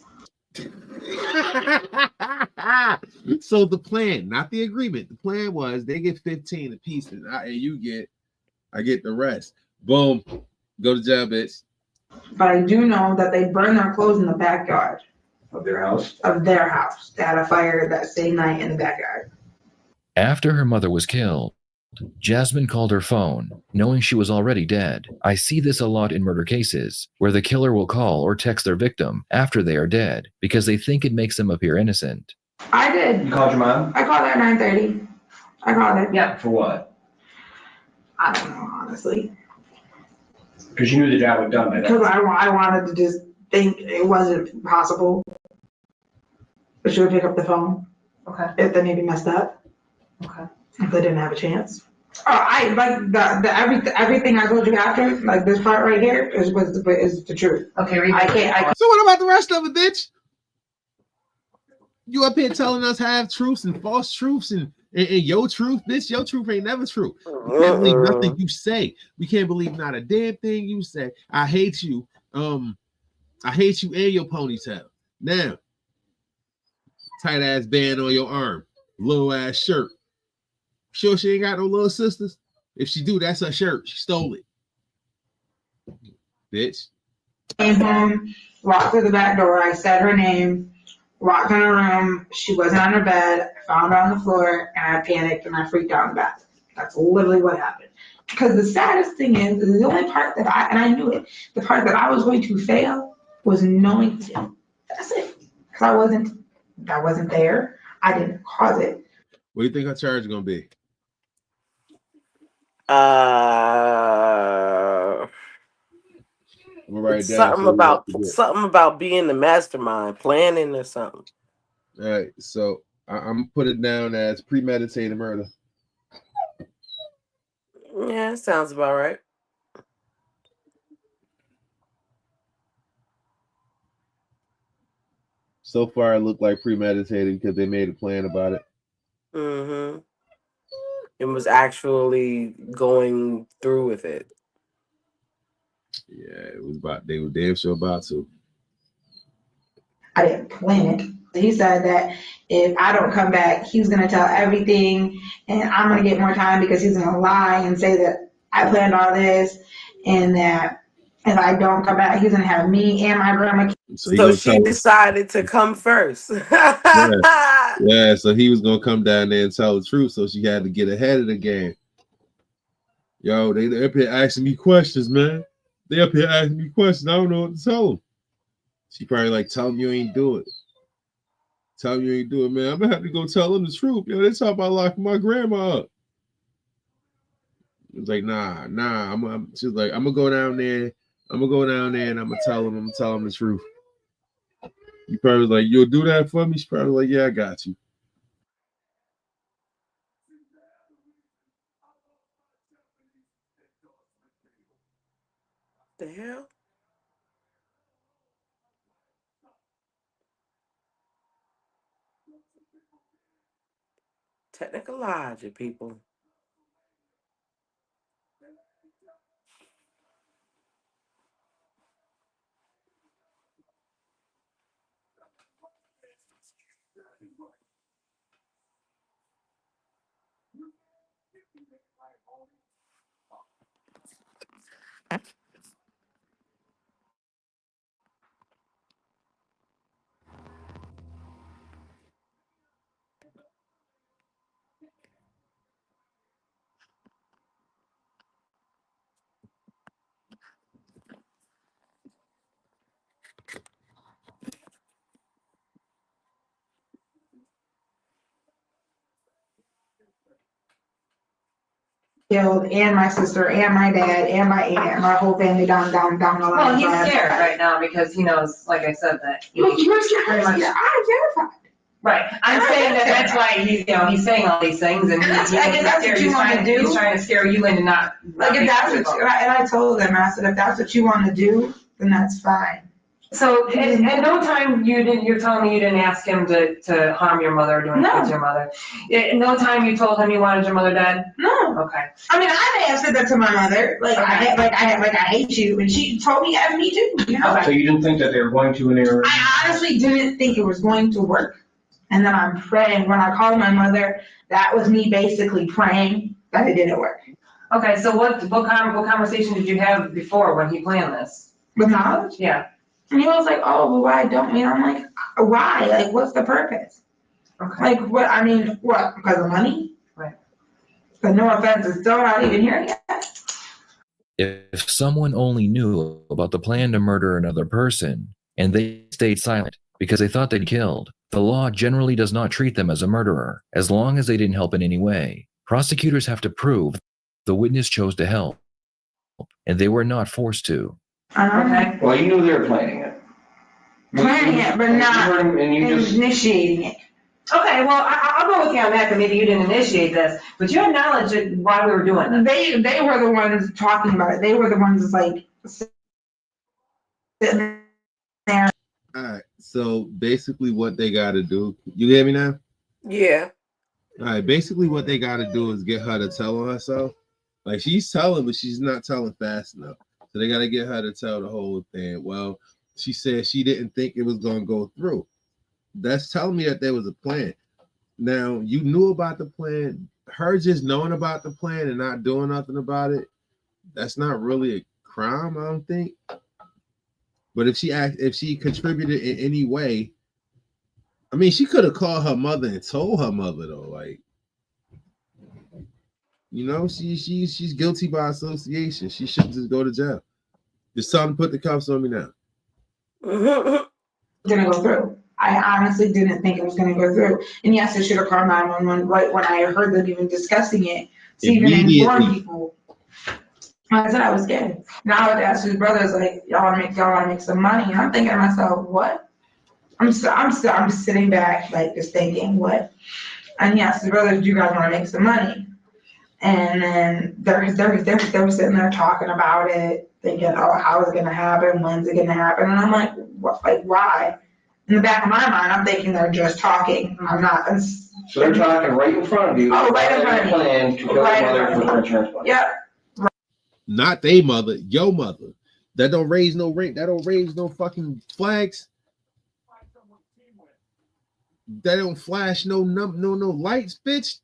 So the plan, not the agreement. The plan was they get 15 a piece, and I get the rest. Boom. Go to jail, bitch. But I do know that they burned their clothes in the backyard Of their house? of their house. They had a fire that same night in the backyard. After her mother was killed, Jasmine called her phone, knowing she was already dead. I see this a lot in murder cases, where the killer will call or text their victim after they are dead because they think it makes them appear innocent. I did. You called your mom? I called her at 9:30. I called her. Yeah. For what? I don't know, honestly. Because you knew the job was done by then. Because I wanted to just think it wasn't possible. But she would pick up the phone. Okay. If they maybe messed up. Okay. If they didn't have a chance. I like the everything I told you after, like this part right here, is the truth. Okay, read. So what about the rest of it, bitch? You up here telling us half truths and false truths and your truth, bitch. Your truth ain't never true. We can't believe nothing you say. We can't believe not a damn thing you say. I hate you. I hate you and your ponytail. Now, tight ass band on your arm, little ass shirt. Sure she ain't got no little sisters? If she do, that's her shirt. She stole it. Bitch. Came home, walked through the back door. I said her name, walked in her room. She wasn't on her bed. I found her on the floor, and I panicked and I freaked out in the bathroom. That's literally what happened. Because the saddest thing is the only part that I knew it, the part that I was going to fail was knowing him. That's it. Because I wasn't there. I didn't cause it. What do you think her charge is gonna be? Something about being the mastermind, planning or something. All right, so I'm put it down as premeditated murder. Yeah, sounds about right. So far, it looked like premeditated because they made a plan about it. Mm-hmm. It was actually going through with it. Yeah, it was about. They were damn sure about to. I didn't plan it. He said that if I don't come back, he's going to tell everything and I'm going to get more time because he's going to lie and say that I planned all this and that if I don't come back, he's going to have me and my grandma. So she decided to come first. Yeah, so he was going to come down there and tell the truth, so she had to get ahead of the game. Yo, they up here asking me questions, man. They up here asking me questions. I don't know what to tell them. She probably like, tell them you ain't do it. Tell them you ain't do it, man. I'm gonna have to go tell them the truth. Yo, they talk about locking my grandma up. It was like, nah. She's like, I'm gonna go down there. And I'm gonna tell them the truth. You probably was like, you'll do that for me? She's probably like, yeah, I got you. The hell? Technical logic, people. Killed, and my sister, and my dad, and my aunt, and my whole family down the line. Well, he's scared right now because he knows, like I said, that. Look, you're scared. I'm terrified. Right, I'm saying that's why he's saying all these things, and that's what you want to do. He's trying to scare you into not. Like if that's what you, and I told them, I said, if that's what you want to do, then that's fine. So at no time you're telling me you didn't ask him to harm your mother or do anything to your mother. At no time you told him you wanted your mother dead? No. Okay. I mean, I may have said that to my mother, like I hate you, and she told me as me too. You know. Okay. So you didn't think that they were going to, and they were. I honestly didn't think it was going to work, and then I'm praying. When I called my mother, that was me basically praying that it didn't work. Okay. So what conversation did you have before when he planned this? With knowledge? Yeah. And he was like, oh, well, why don't we? I'm like, why? Like, what's the purpose? Okay. Like, what? I mean, what? Because of money? Right. But no offense, it's still not even here yet. If someone only knew about the plan to murder another person and they stayed silent because they thought they'd killed, the law generally does not treat them as a murderer as long as they didn't help in any way. Prosecutors have to prove the witness chose to help, and they were not forced to. Okay. Well, you knew they were planning it. Planning it, but not initiating it. Okay, well, I'll go with you on that, that maybe you didn't initiate this, but you had knowledge of why we were doing this. They were the ones talking about it. They were the ones like sitting there. All right, so basically what they got to do, you hear me now? Yeah. All right, basically what they got to do is get her to tell on herself. Like she's telling, but she's not telling fast enough. So they got to get her to tell the whole thing. Well, she said she didn't think it was going to go through. That's telling me that there was a plan. Now, you knew about the plan. Her just knowing about the plan and not doing nothing about it, that's not really a crime, I don't think. But if she contributed in any way, I mean, she could have called her mother and told her mother, though. Like, you know, she's guilty by association. She should just go to jail. Just tell them to put the cuffs on me now. Gonna go through. I honestly didn't think it was gonna go through. And yes, I should have called 911 right when I heard them even discussing it to even inform people. I said I was scared. Now I would ask his brothers like, y'all wanna make some money. And I'm thinking to myself, what? I'm sitting back like just thinking, what? And yes, his brothers, you guys wanna make some money. And then they're sitting there talking about it, thinking, oh, how is it gonna happen? When's it gonna happen? And I'm like, what, like why? In the back of my mind, I'm thinking they're just talking. I'm not. So they're talking right in front of you. Oh, right in front of me. Plan to kill your mother for her insurance money. Yep. Not they mother, your mother. That don't raise no rank. That don't raise no fucking flags. That don't flash no lights, bitch.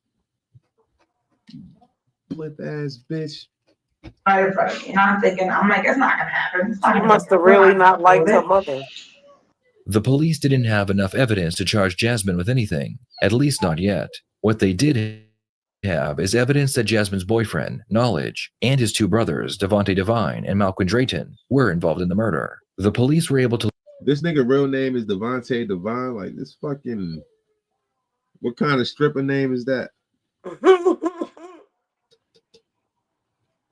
Flip ass bitch. Right in front of me. And I'm thinking, I'm like, it's not gonna happen. She must have really not liked her mother. The police didn't have enough evidence to charge Jasmine with anything, at least not yet. What they did have is evidence that Jasmine's boyfriend, Knowledge, and his two brothers, Devontae Devine and Malcolm Drayton, were involved in the murder. The police were able to... This nigga real name is Devontae Devine? Like, this fucking... What kind of stripper name is that?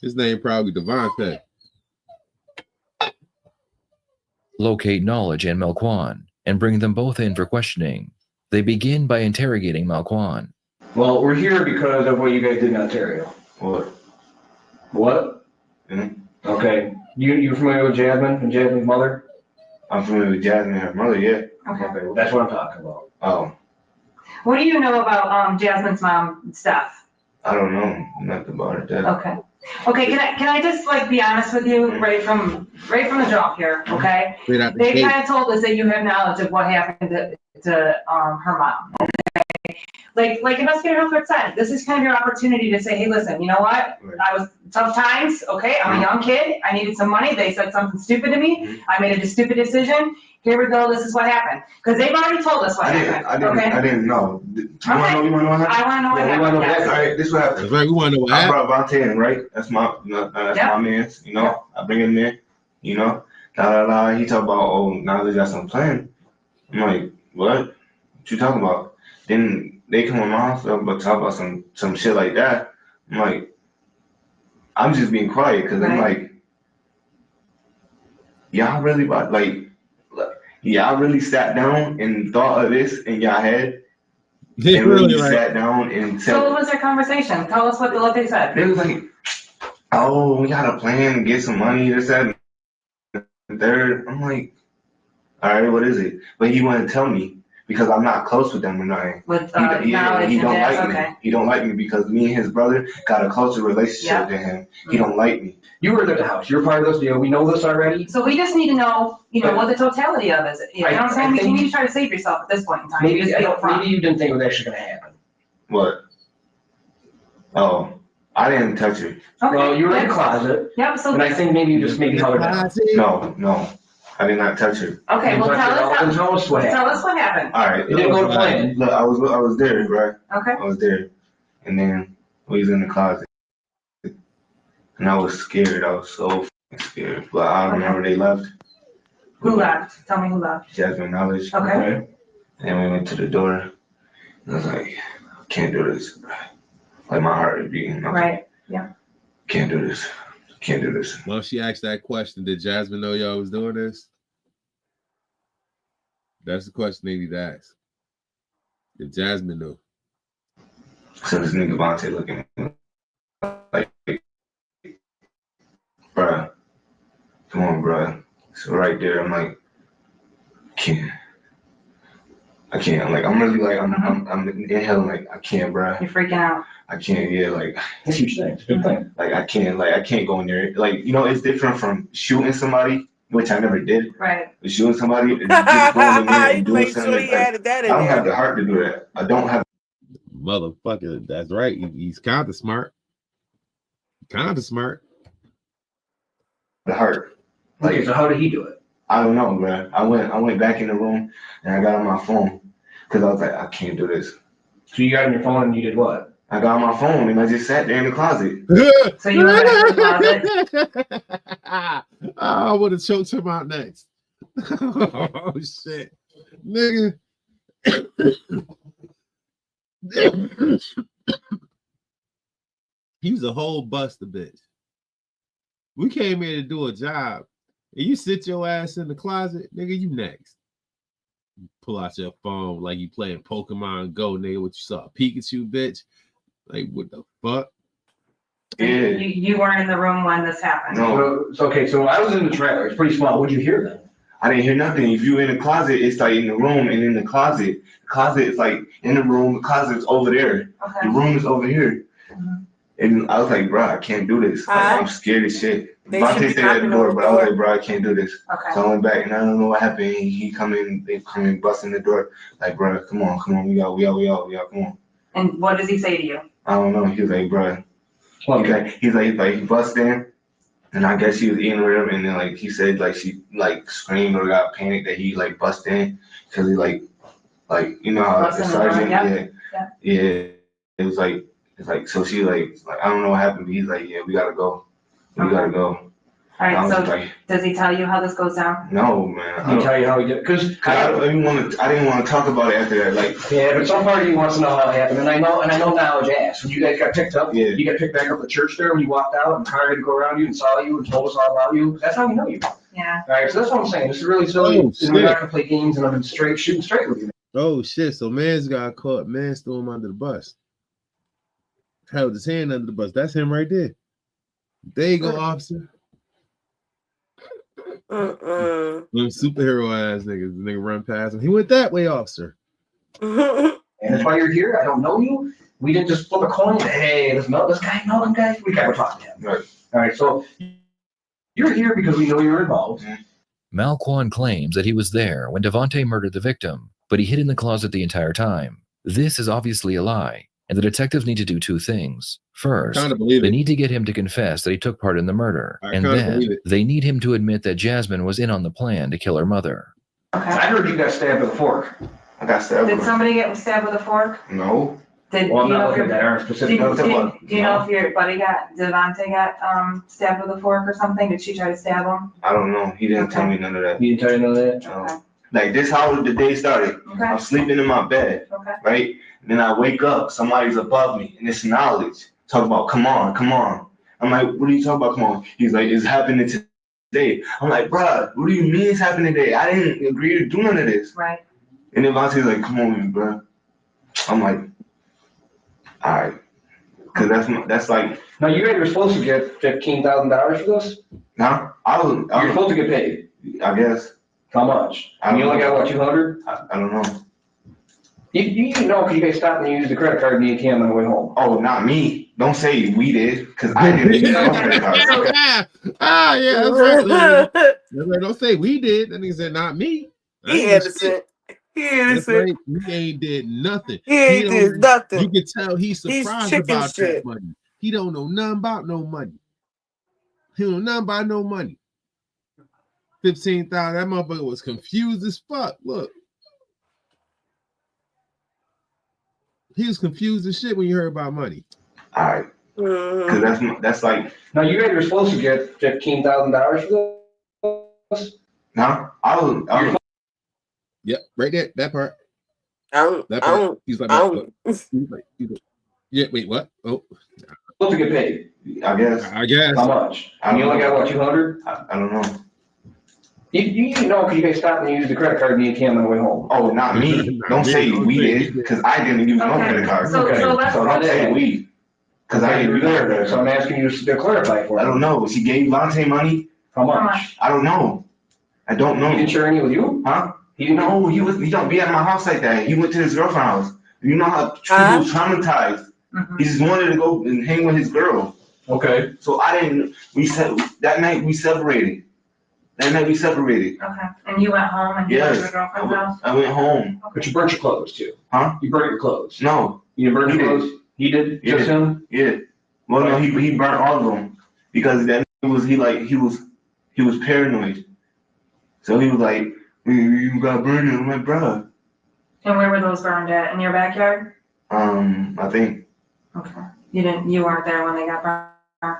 His name probably Devontae. Locate Knowledge and Malquan and bring them both in for questioning. They begin by interrogating Malquan. Well, we're here because of what you guys did in Ontario. What? Mm-hmm. Okay. You familiar with Jasmine and Jasmine's mother? I'm familiar with Jasmine and her mother, yeah. Okay, well, that's what I'm talking about. Oh. What do you know about Jasmine's mom, Steph? I don't know nothing about it. Okay. Okay, can I just like be honest with you right from the jump here, okay? They kind of told us that you have knowledge of what happened to her mom, okay? like Investigator Hufford said, this is kind of your opportunity to say, hey, listen, you know what? I was tough times, okay, I'm a young kid, I needed some money, they said something stupid to me, I made a stupid decision, here we go, this is what happened. Because they've already told us what happened, okay? I didn't know. You wanna know what happened? I wanna know what happened, yes. All right, this is what happened. That's right. We want to know what I happened. brought Vontae in, right? That's my man's, you know. I bring him in, you know. He talk about, oh, now they got some plan. I'm like, what you talking about? Then they come on my house but talk about some shit like that. I'm like, I'm just being quiet because I'm like, y'all really y'all really sat down and thought of this in y'all head. They and really sat down and said. So what was their conversation? Tell us what they said. They was like, oh, we got a plan to get some money, this, that, and third. I'm like, all right, what is it? But he wouldn't tell me because I'm not close with them or nothing. He don't like me. He don't like me because me and his brother got a closer relationship than him. He don't like me. You were at the house. You're part of this deal. We know this already. So we just need to know, what the totality of is. You know what I'm saying? You need to try to save yourself at this point in time. Maybe you didn't think it was actually going to happen. What? Oh, I didn't touch her. Okay. Well, you were in the closet. Yep. So. And I think maybe you just held her down. No. I did not touch her. Okay, well tell us what happened. All right. It didn't go to plan. Look, I was there, right? Okay. I was there. And then we was in the closet. And I was scared. I was so scared. But I remember they left. Who left? Tell me who left. Jasmine Knowledge. Okay. And we went to the door. And I was like, I can't do this. Like my heart is beating. Right. Yeah. Can't do this. Can't do this. Well, she asked that question. Did Jasmine know y'all was doing this? That's the question they need to ask. If Jasmine knew. So this nigga Vontae looking at me like, bruh, come on, bruh. So right there, I'm like, I can't. Like, I'm really like, I'm inhaling, like, I can't, bruh. You're freaking out. I can't, like. That's huge thing. It's a good thing. Like, I can't go in there. Like, it's different from shooting somebody, which I never did. Right. Shooting somebody, and just going in there and doing something. Sure he added that in I don't there. have the heart to do that. I don't have. Motherfucker, that's right. He's kind of smart. The heart. Like, okay, so how did he do it? I don't know, bro. I went back in the room and I got on my phone because I was like, I can't do this. So you got on your phone and you did what? I got on my phone and I just sat there in the closet. So you went in the closet? I would have choked him out next. Oh shit, nigga. He was a whole buster bitch. We came here to do a job, and you sit your ass in the closet, nigga. You next. You pull out your phone like you playing Pokemon Go, nigga. What you saw, Pikachu, bitch? Like what the fuck? Yeah. You weren't in the room when this happened. No. So I was in the trailer. It's pretty small. What'd you hear then? I didn't hear nothing. If you in the closet, it's like in the room and in the closet. The closet is like in the room. The closet is over there. Okay. The room is over here. Mm-hmm. And I was like, bro, I can't do this. Like, I'm scared as shit. Vontae stayed at the door, but I was like, bro, I can't do this. Okay. So I went back and I don't know what happened. They come in, busting the door. Like, bro, come on, we out, come on. And what does he say to you? I don't know. He was like, bro. Okay. He's like he bust in, and I guess she was eating with him, and then like he said like she like screamed or got panicked that he like bust in because he like you know how the sergeant yeah. It's like so she like I don't know what happened, but he's like, yeah, we gotta go. Gotta go. All right, so does he tell you how this goes down? No, man. He tell you how he did it? Because I didn't want to talk about it after that. Like, yeah, but some part of you wants to know how it happened, and I know knowledge asked. When you guys got picked up, you got picked back up at the church there when you walked out, and Tyler had to go around you and saw you and told us all about you. That's how we know you. Yeah. All right, so that's what I'm saying. This is really silly. We're not gonna play games, and I'm gonna shooting straight with you. Oh shit! So man's got caught. Man threw him under the bus. Held his hand under the bus. That's him right there. There you go, officer. Them superhero ass niggas. The nigga run past him. He went that way, officer. And that's why you're here. I don't know you. We didn't just flip a coin. Hey, this guy, Malcolm guy. We got to talk to him. Right. All right. So you're here because we know you're involved. Malquan claims that he was there when Devontae murdered the victim, but he hid in the closet the entire time. This is obviously a lie, and the detectives need to do two things. First, they need to get him to confess that he took part in the murder, and then they need him to admit that Jasmine was in on the plan to kill her mother. Okay. I heard you got stabbed with a fork. I got stabbed. Did somebody get stabbed with a fork? No. Well, I'm not looking at that. Aren't specific. Do you know if your buddy Devontae got stabbed with a fork or something? Did she try to stab him? I don't know. He didn't tell me none of that. He didn't tell you none of that? Okay. Like, this how the day started. Okay. I'm sleeping in my bed, right? And then I wake up, somebody's above me, and it's knowledge. Talk about, come on, come on. I'm like, what are you talking about, come on? He's like, it's happening today. I'm like, bruh, what do you mean it's happening today? I didn't agree to do none of this. Right. And then Vontae's like, come on, bruh. I'm like, all right. Because that's like. Now, you guys were supposed to get $15,000 for this? Huh? You're supposed to get paid. I guess. How much? You only got, what, 200? I don't know. You know, because you guys stopped and used the credit card in the ATM on the way home. Oh, not me. Don't say we did, because I didn't use my credit card. Yeah, that's right. Don't say we did. That nigga said not me. He innocent. He innocent. Right. He ain't did nothing. He ain't did nothing. You can tell he's surprised about shit. that money. He don't know nothing about no money. He don't know nothing about no money. 15,000. That motherfucker was confused as fuck. Look. He was confused as shit when you heard about money. All right. Because that's like. Now, you guys were supposed to get $15,000 for this? No, I was. Yep, right there, that part. He's like, yeah, wait, what? Oh. Supposed to get paid. I guess. How much? You only got, what, 200? I don't know. You know, because you guys stopped and used the credit card in the ATM on the way home. Oh, not me. Don't say we did, because I didn't use my credit card. So don't say we, because I didn't use my credit card. So I'm asking you to clarify for me. I don't know. She gave Vontae money. How much? I don't know. I don't know. He didn't share any with you? Huh? He don't be at my house like that. He went to his girlfriend's house. You know how people traumatized. He just wanted to go and hang with his girl. Okay. So that night we separated. Okay. And you went home and you went to your girlfriend's house? I went home. Okay. But you burnt your clothes too. Huh? You burnt your clothes. No. You didn't burn your clothes? He did? Just him? Yeah. Well, no, he burnt all of them because he was paranoid. So he was like, you got burned. I'm like, bruh. And where were those burned at? In your backyard? I think. Okay. You weren't there when they got burned?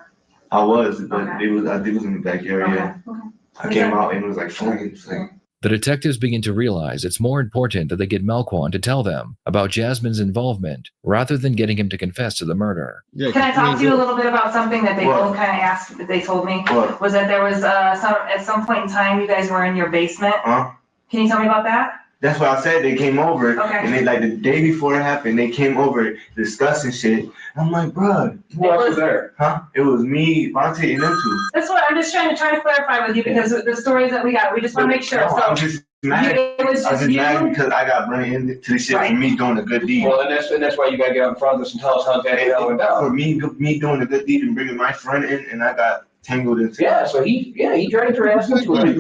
I was, but I think it was in the backyard, okay. yeah. Okay. I came out and it was like flames. The detectives begin to realize it's more important that they get Malquan to tell them about Jasmine's involvement rather than getting him to confess to the murder. Yeah, can I talk to you a little bit about something that they both kind of asked, that they told me? What? Was that there was at some point in time you guys were in your basement? Huh? Can you tell me about that? That's what I said. They came over, and they the day before it happened, they came over discussing shit. I'm like, bro, who else was there? Huh? It was me, Vontae, and them two. That's what I'm just trying to clarify with you because the stories that we got, we just want to make sure. No, I'm just mad. I'm just mad because I got brought into this shit for me doing a good deed. Well, and that's why you gotta get out in front of us and tell us how exactly that went down. For me doing a good deed and bringing my friend in, and I got tangled into. Yeah, so he dragged your ass into it.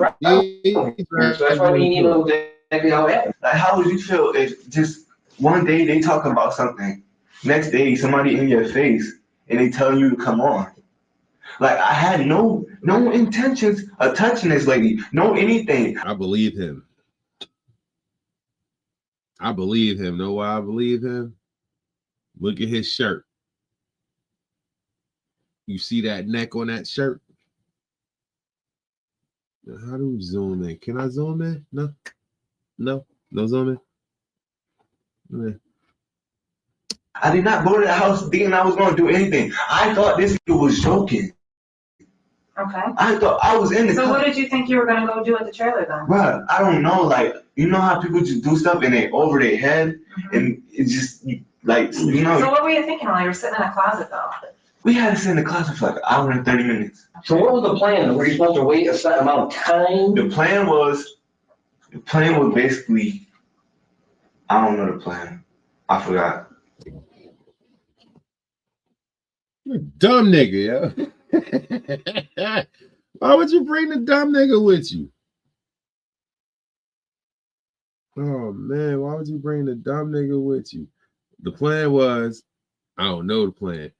So that's why we need to know exactly how it happened. Like, how would you feel if just one day they talk about something, next day somebody in your face and they tell you to come on? Like, I had no intentions of touching this lady, no anything. I believe him. Know why I believe him? Look at his shirt. You see that neck on that shirt? Now, how do we zoom in? Can I zoom in? No zoom in. Yeah. I did not go to the house thinking I was going to do anything. I thought this nigga was joking. Okay. I thought I was in the So what did you think you were going to go do at the trailer then? Bruh, I don't know. Like, you know how people just do stuff and they over their head? And it's just, like, you know. So what were you thinking while you were sitting in a closet though? We had to sit in the closet for like an hour and 30 minutes. So what was the plan? Were you supposed to wait a certain amount of time? The plan was basically, I don't know the plan. I forgot. You're a dumb nigga, yo. Why would you bring the dumb nigga with you? Oh man, why would you bring the dumb nigga with you? The plan was, I don't know the plan.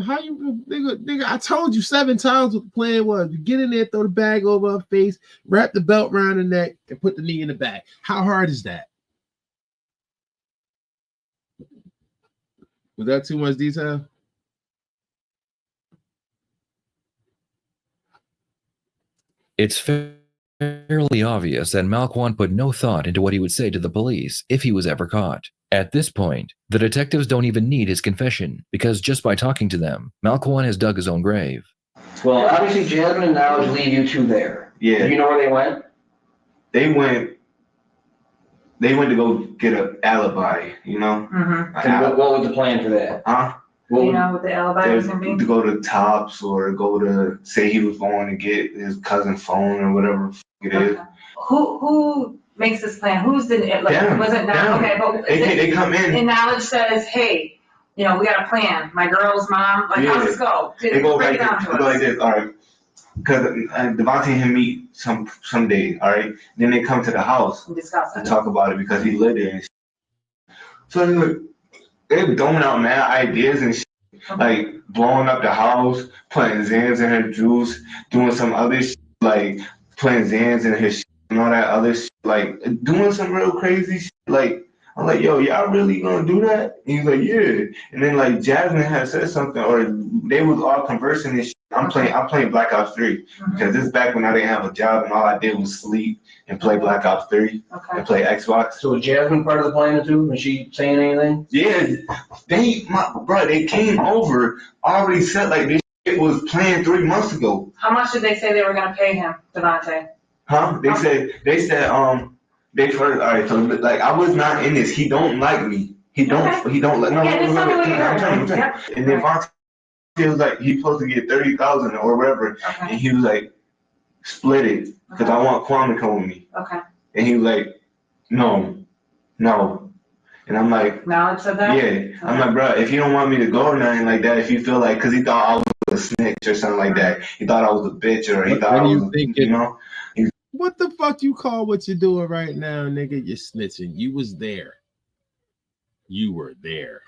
How you nigga? I told you 7 times what the plan was. You get in there, throw the bag over her face, wrap the belt around her neck, and put the knee in the back. How hard is that? Was that too much detail? It's fairly obvious that Malquan put no thought into what he would say to the police if he was ever caught. At this point, the detectives don't even need his confession, because just by talking to them, Malquan has dug his own grave. Well, obviously Jasmine and Knowledge leave you two there. Yeah. Do you know where they went? They went to go get an alibi, you know? Mm-hmm. And what was the plan for that? Huh? Do you know what the alibi was gonna be? To go to Tops or go to say he was going to get his cousin's phone or whatever it is. Who makes this plan? Who's the, like, Them, was it not, okay, but they come in. and Knowledge says, hey, you know, we got a plan, my girl's mom, like, how's this go? They go Break like it down this, to us. go like this, all right. Because Devontae and him meet some day, all right? Then they come to the house and talk about it because he lived there and shit. So look, they're throwing out mad ideas and shit. Like blowing up the house, putting Zans in her juice, doing some other shit, like putting Zans in his shit and all that other shit, like doing some real crazy shit. Like, I'm like, yo, y'all really gonna do that? And he's like, yeah. And then like Jasmine had said something, or they was all conversing and shit. I'm playing Black Ops 3 because this is back when I didn't have a job and all I did was sleep and play Black Ops 3 and play Xbox. So was Jasmine part of the plan too? Was she saying anything? Yeah, they came over already said like this shit was planned 3 months ago. How much did they say they were gonna pay him, Devontae? Huh? They said they first, all right, so like I was not in this. He don't like me. He don't like no. Yeah, just tell me what you heard. Yep. And then Vontae was like he's supposed to get 30,000 or whatever, and he was like split it because I want Kwame to come with me. Okay. And he was like, no. And I'm like, Knowledge said that? Yeah. I'm like, bro, if you don't want me to go or nothing like that, if you feel like, because he thought I was a snitch or something like that. He thought I was a bitch or he thought I was, you know. What the fuck you call what you're doing right now, nigga? You're snitching. You was there. You were there.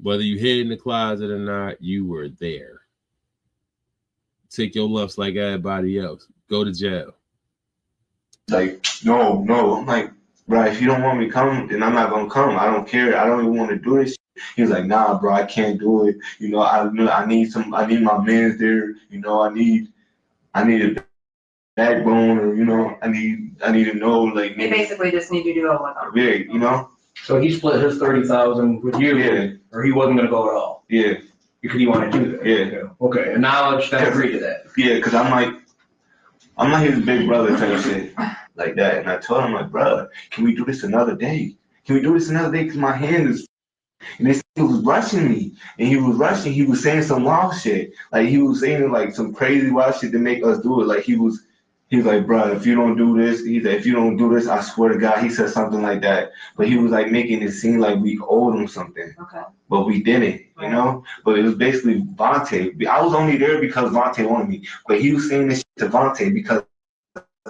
Whether you hid in the closet or not, you were there. Take your lumps like everybody else. Go to jail. Like, no. I'm like, bro, if you don't want me to come, then I'm not gonna come. I don't care. I don't even want to do this. He was like, nah, bro, I can't do it. You know, I need my mans there. You know, I need a backbone, or you know, I need to know, like. They basically just need you to go with them. Yeah, you know. So he split his 30,000 with you, or he wasn't gonna go at all. Yeah. Because he wanted to do that. Yeah. Okay, and Knowledge that agreed to that. Yeah, because I'm like his big brother type shit like that, and I told him like, bro, can we do this another day? Because my hand is. And he was rushing me, and he was saying some wild shit. Like he was saying like some crazy wild shit to make us do it. Like he was like, bro, if you don't do this, I swear to God, he said something like that. But he was like making it seem like we owed him something. Okay. But we didn't, you know? But it was basically Vontae. I was only there because Vontae wanted me. But he was saying this shit to Vontae because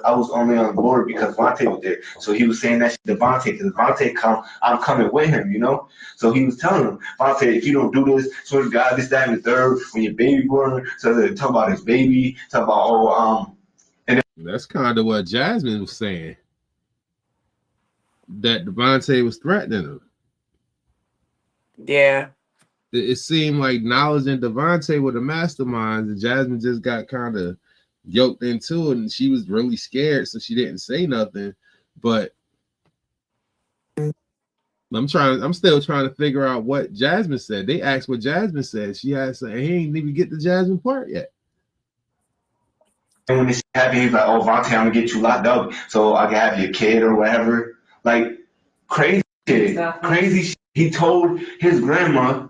I was only on board because Vontae was there. So he was saying that shit to Vontae because Vontae come, I'm coming with him, you know? So he was telling him, Vontae, if you don't do this, swear to God, this, that, and the third, when your baby born, so they talk about his baby, talk about, that's kind of what Jasmine was saying. That Devontae was threatening him. Yeah. It seemed like Knowledge and Devontae were the masterminds, and Jasmine just got kind of yoked into it, and she was really scared, so she didn't say nothing. But I'm still trying to figure out what Jasmine said. They asked what Jasmine said. She had said he ain't even get the Jasmine part yet. And when this happened, he's like, oh, Vontae, I'm gonna get you locked up so I can have your kid or whatever. Like, crazy shit. Exactly. Crazy shit. He told his grandma,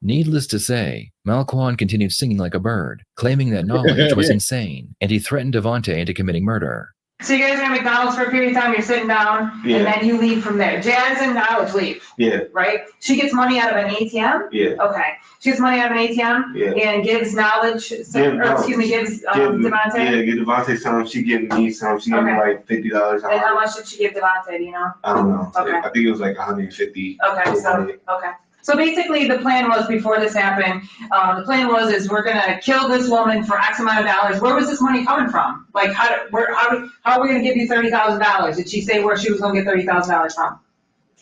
Needless to say, Malquan continued singing like a bird, claiming that Knowledge was insane, and he threatened Devontae into committing murder. So you guys are at McDonald's for a period of time, you're sitting down, Yeah. and then you leave from there. Jazz and Knowledge leave. Yeah. Right? She gets money out of an ATM? Yeah. Okay. She gets money out of an ATM? Yeah. And gives Knowledge, gives Devontae? Yeah, give Devontae some, she give me some, she gave me like $50. And how much did she give Devontae, do you know? I don't know. Okay. I think it was like 150. Okay. So basically, the plan was, before this happened, the plan is we're gonna kill this woman for X amount of dollars. Where was this money coming from? Like, how are we gonna give you $30,000? Did she say where she was gonna get $30,000 from?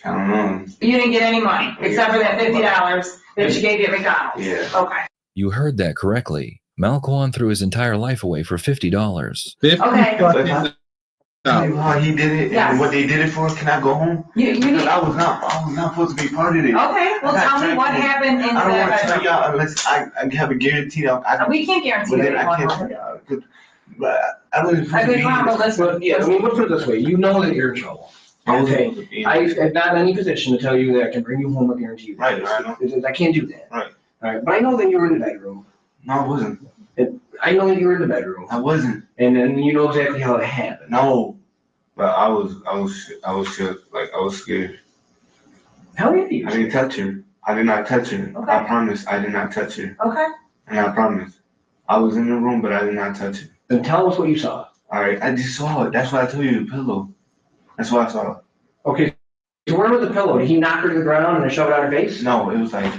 I don't know. You didn't get any money, except for that $50 that she gave you at McDonald's? Yeah. Okay. You heard that correctly. Malquan threw his entire life away for $50. Okay. Why he did it and what they did it for? Can I go home? I was not supposed to be part of it. Okay, well, tell me what happened in I don't want to that tell y'all unless I have a guarantee. We can't guarantee that. I can't tell y'all. But I was supposed to be here. Yeah, I mean, let's put it this way. You know that you're in trouble. Okay. I am not in any position to tell you that I can bring you home or guarantee you. Right, I know. I can't do that. Right. All right. But I know that you were in the bedroom. No, I wasn't. I know that you were in the bedroom. I wasn't. And then you know exactly how it happened. No. But I was shook. Like, I was scared. How did you? I didn't touch her. I did not touch her. Okay. I promise I did not touch her. Okay. And I promise. I was in the room, but I did not touch her. Then tell us what you saw. All right, I just saw it. That's why I told you the pillow. That's what I saw. Okay. So where was the pillow? Did he knock her to the ground and then shove it on her face? No, it was like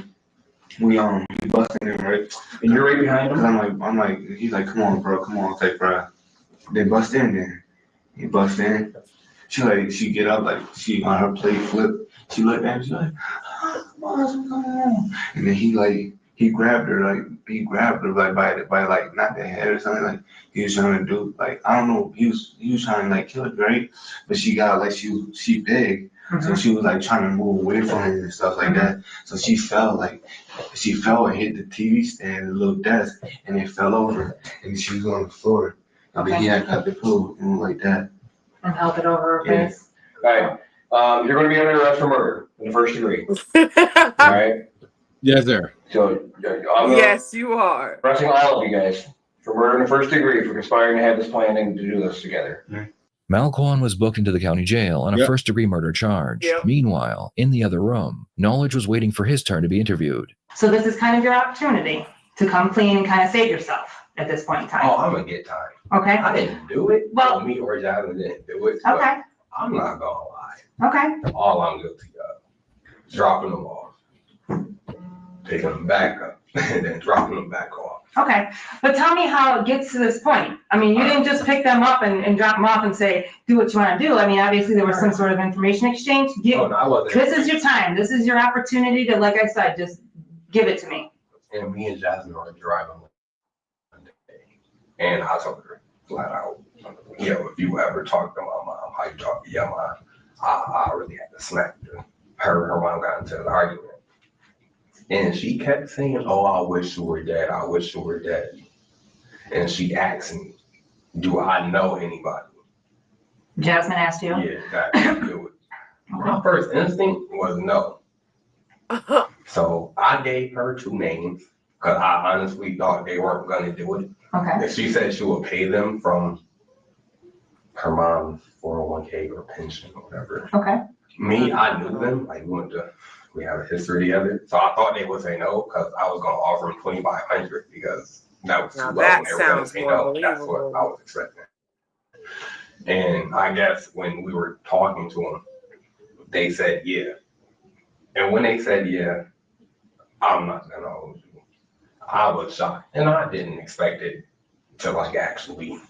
we busted in, right? And you're right behind him? Cause I'm like, he's like, come on, bro, come on. I was like, bro. They bust in there. He bust in. She get up, like, she on her plate flip. She looked at me, she's like, what's going on? And then he grabbed her like by like not the head or something, like he was trying to do, like, I don't know, he was trying to like kill her, right? But she got like she big. So she was like trying to move away from him and stuff like that. So she fell and hit the TV stand, the little desk, and it fell over and she was on the floor. And then he had got the pillow and like that. And held it over her face. All right. You're going to be under arrest for murder in the first degree. All right. Yes, sir. So Yes, you are. arresting all of you guys for murder in the first degree for conspiring to have this plan and to do this together. Malquan was booked into the county jail on a first-degree murder charge. Meanwhile, in the other room, Knowledge was waiting for his turn to be interviewed. So this is kind of your opportunity to come clean and kind of save yourself at this point in time. Oh, I'm gonna get time. Okay. I didn't do it. Well, me or Jasmine didn't do it. Okay. I'm not gonna lie. Okay. All I'm guilty of is dropping them off, picking them back up, and then dropping them back off. Okay, but tell me how it gets to this point. I mean, you didn't just pick them up and drop them off and say, do what you want to do. I mean, obviously there was some sort of information exchange. Oh, no, I wasn't. This is your time. This is your opportunity to, like I said, just give it to me. And me and Jasmine were driving one day, and I told her flat out, if you ever talk to my mom, how you talk to your mom, I really had to smack her. Her mom got into an argument. And she kept saying, oh, I wish you were dead. I wish you were dead. And she asked me, do I know anybody? Jasmine asked you? Yeah, that do it. My first instinct was no. So I gave her two names because I honestly thought they weren't going to do it. Okay. And she said she would pay them from her mom's 401k or pension or whatever. Okay. Me, I knew them. Like, we have a history together. So I thought they would say no because I was going to offer them $2,500 because that was too low. That and they were going to sounds say more no. That's what I was expecting. And I guess when we were talking to them, they said yeah. And when they said yeah, I'm not going to hold you. I was shocked. And I didn't expect it to like actually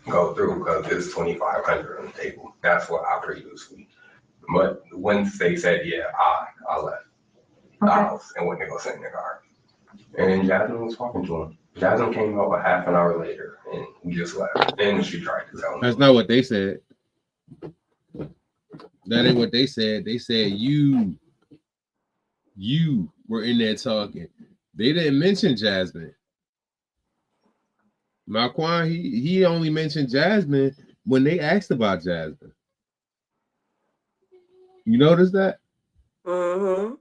go through because it's $2,500 on the table. That's what I previously. But once they said yeah, I left the house and went to go sit in the car. And then Jasmine was talking to him. Jasmine came up a half an hour later and we just left. And she tried to tell me. That's not what they said. That ain't what they said. They said you were in there talking. They didn't mention Jasmine. Malquan, he only mentioned Jasmine when they asked about Jasmine. You notice that? Mm-hmm.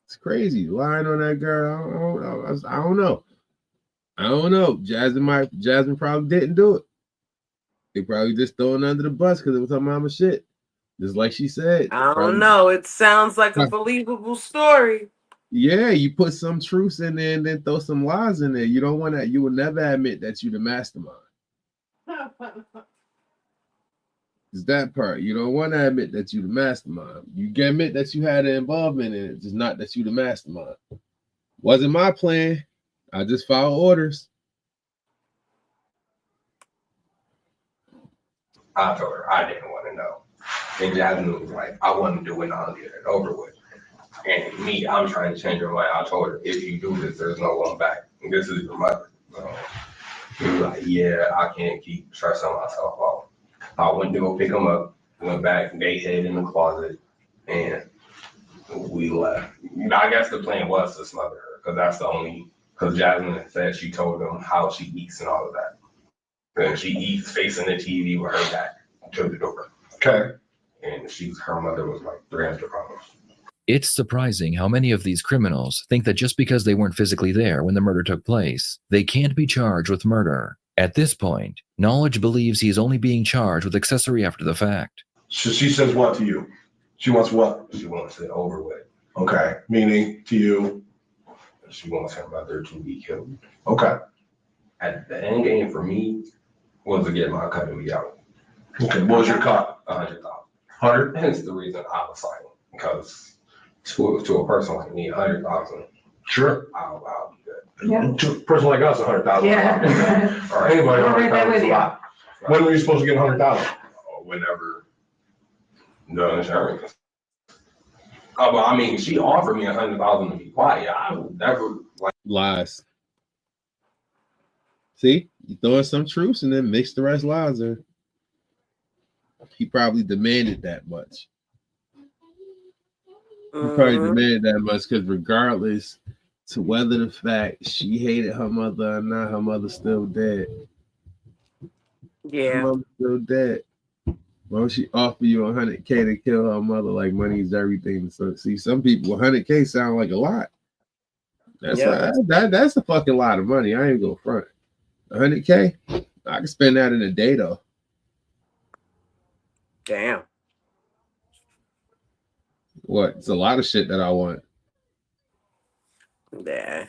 It's crazy. Lying on that girl. I don't know. Jasmine probably didn't do it. They probably just throwing under the bus because it was her mama shit. Just like she said. I don't know. It sounds like a believable story. Yeah, you put some truths in there and then throw some lies in there. You don't want that. You will never admit that you're the mastermind. It's that part. You don't want to admit that you're the mastermind. You can admit that you had an involvement in it, just not that you're the mastermind. Wasn't my plan. I just followed orders. I told her I didn't want to know. And Jasmine was like, I want to do it, I'll get it over with. And me, I'm trying to change her mind. I told her, if you do this, there's no going back. And this is your mother. So she was like, yeah, I can't keep stressing myself out. I went to go pick them up, went back, they hid in the closet, and we left. I guess the plan was to smother her, because that's the only, because Jasmine said she told them how she eats and all of that. And she eats facing the TV with her back to the door. Okay. And her mother was like 300 pounds. It's surprising how many of these criminals think that just because they weren't physically there when the murder took place, they can't be charged with murder. At this point, Knowledge believes he is only being charged with accessory after the fact. So she says what to you? She wants what? She wants it over with. Okay. Meaning to you? She wants her mother to be killed. Okay. At the end game for me was to get my cut of me out. Okay. What was your cut? 100,000. 100? Hence the reason I was silent, because to a person like me, 100,000. Sure. I'll be good. Yeah. To a person like us, 100,000. Yeah. Or anybody, We're right there 100,000 is with a you. lot. When were you supposed to get 100,000? Whenever the insurance. But I mean, she offered me 100,000 to be quiet. I would never like lies. See, you throwing some truths and then mix the rest lies in. He probably demanded that much. He probably demanded that much because regardless to whether the fact she hated her mother or not, her mother's still dead. Yeah. Her mother's still dead. Why would she offer you 100K to kill her mother like money is everything? So see, some people 100K sound like a lot. That's that's a fucking lot of money. I ain't gonna front. 100K, I can spend that in a day though. Damn. What? It's a lot of shit that I want. Yeah.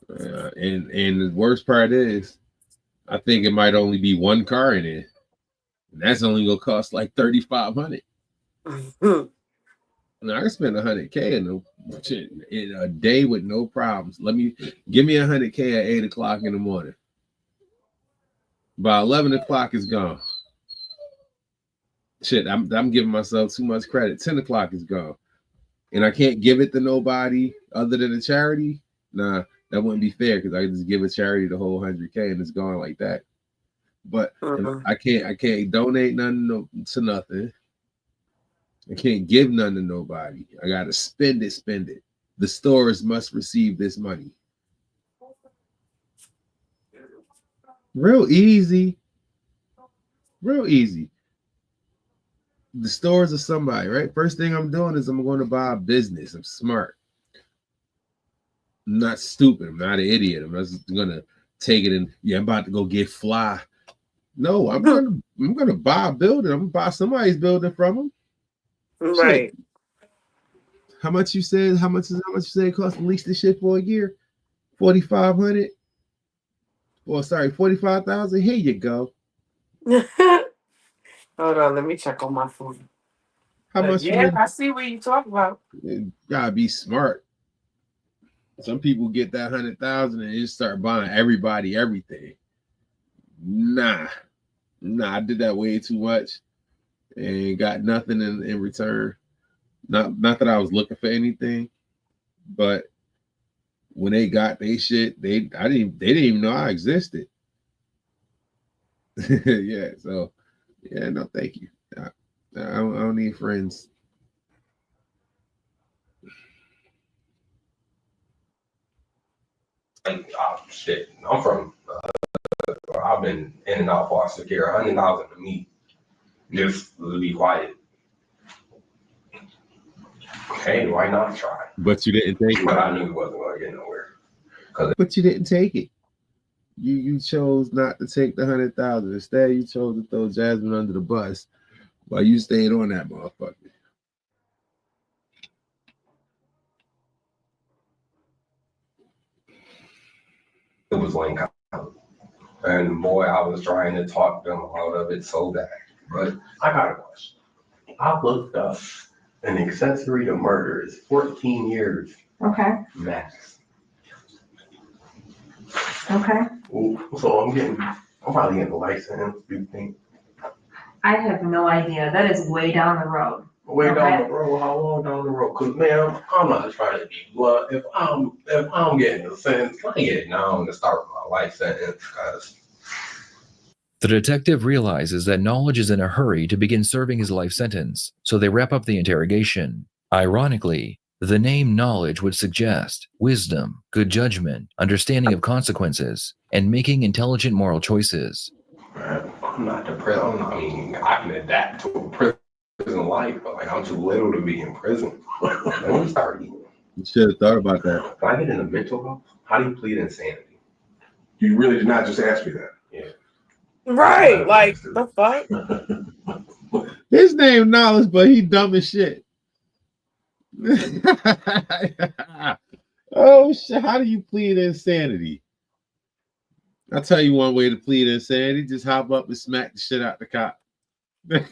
And the worst part is, I think it might only be one car in it. And that's only gonna cost like $3,500. And I can spend 100K in a day with no problems. Give me 100K at 8 o'clock in the morning. By 11 o'clock is gone. Shit, I'm giving myself too much credit. 10 o'clock is gone. And I can't give it to nobody other than a charity. Nah, that wouldn't be fair because I can just give a charity the whole 100K and it's gone like that. But I can't donate nothing to nothing. I can't give none to nobody. I gotta spend it. The stores must receive this money. Real easy. The stores are somebody, right? First thing I'm doing is I'm going to buy a business. I'm smart. I'm not stupid. I'm not an idiot. I'm not just gonna take it and I'm about to go get fly. No, I'm gonna buy a building. I'm gonna buy somebody's building from them. Right. Shit. How much you said it cost to lease this shit for a year? 4,500. Well, sorry, 45,000. Here you go. Hold on, let me check on my phone. How much? Yeah, I see what you talk about. You gotta be smart. Some people get that 100,000 and just start buying everybody everything. Nah, I did that way too much and got nothing in return. Not that I was looking for anything, but when they got their shit, they didn't even know I existed. Yeah, so yeah, no, thank you. I don't need friends. Shit, I'm from. I've been in and out foster care. 100,000 to me, just to be quiet. Hey, why not try? But you didn't take it. But I knew it wasn't going to get nowhere. But you didn't take it. You chose not to take the 100,000. Instead, you chose to throw Jasmine under the bus while you stayed on that motherfucker. It was Lane County. And boy, I was trying to talk them out of it so bad. But I got a question. I looked up an accessory to murder is 14 years Okay. max. Okay. So I'm probably getting a license, do you think? I have no idea. That is way down the road. Way down the road, how long down the road? Cause man, I'm not trying to be blunt. If I'm getting a sentence, I get down to start my life sentence, cause The detective realizes that Knowledge is in a hurry to begin serving his life sentence, so they wrap up the interrogation. Ironically, the name Knowledge would suggest wisdom, good judgment, understanding of consequences, and making intelligent moral choices. I'm not depressed. I mean, I can adapt to a prison life, but like I'm too little to be in prison. Let me start eating. You should have thought about that. When I get into mental health, how do you plead insanity? You really did not just ask me that. Yeah. Right, like the fuck? His name Knowledge, but he dumb as shit. Oh shit! How do you plead insanity? I'll tell you one way to plead insanity: just hop up and smack the shit out the cop. That's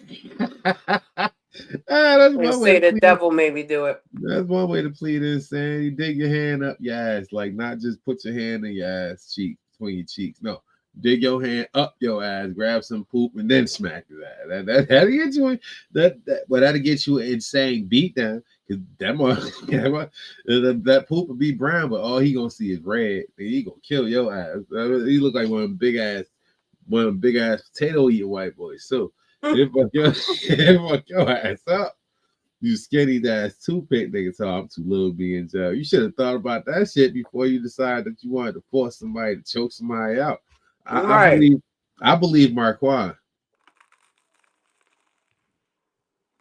They one say way. the devil made me do it. That's one way to plead insanity. Dig your hand up your ass, like not just put your hand in your ass cheek between your cheeks. No, dig your hand up your ass, grab some poop, and then smack his ass. That'll get you that'll get you an insane beat down. Cause that poop will be brown, but all he gonna see is red. And he gonna kill your ass. He look like one of them big ass potato eating white boys. So if fuck your ass up. You skinny ass toothpick nigga, so I'm too little to be in jail. You should have thought about that shit before you decided that you wanted to force somebody to choke somebody out. I believe Marquand.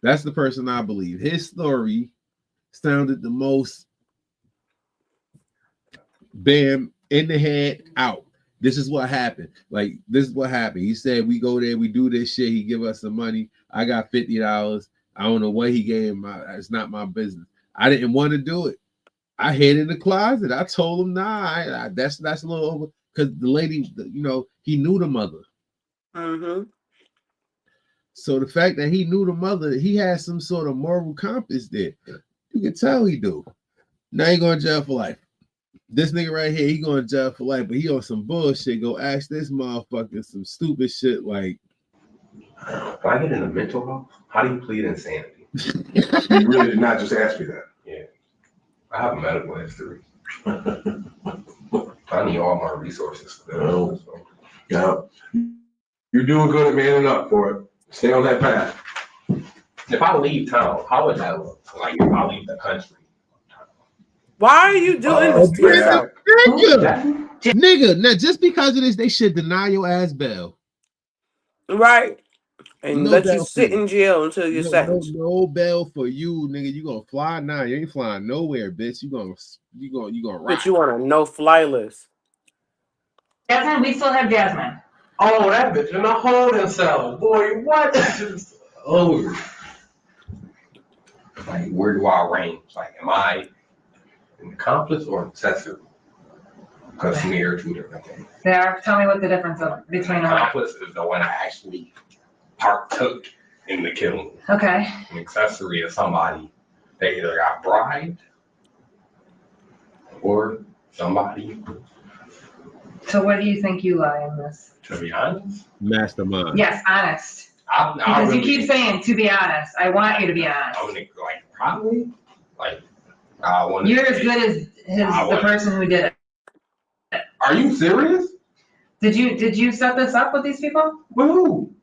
That's the person I believe. His story sounded the most bam in the head out. This is what happened. Like, this is what happened. He said, we go there, we do this shit. He give us some money. I got $50. I don't know what he gave me. It's not my business. I didn't want to do it. I hid in the closet. I told him, nah, that's a little over. Because the lady, he knew the mother. Mm-hmm. So the fact that he knew the mother, he had some sort of moral compass there. You can tell he do. Now he going to jail for life. This nigga right here, he going to jail for life, but he on some bullshit. Go ask this motherfucker some stupid shit like, if I get into mental health, how do you plead insanity? You really did not just ask me that. Yeah. I have a medical history. I need all my resources. Yeah. You're doing good at manning up for it. Stay on that path. If I leave town, how would that look? Like if I leave the country. Why are you doing this to yourself? Nigga, now just because of this, they should deny your ass bail. Right. And No let you bail sit for you. in jail until you're sentenced. No bail for you, nigga. You gonna fly now? You ain't flying nowhere, bitch. You gonna ride. But you on a no-fly list. Jasmine, we still have Jasmine. Oh, that bitch in a holding cell. Boy, what? Oh. Like, where do I range? Like, am I an accomplice or an accessory? Because to me, are two different things. Tell me what the difference is between An them. accomplice is the one that actually partook in the killing. Okay. An accessory is somebody that either got bribed or somebody. So where do you think you lie in this? To be honest, mastermind. Yes, honest. Because you keep saying to be honest. I want you to be honest. I would like probably You're as good as the person who did it. Are you serious? Did you set this up with these people? With who?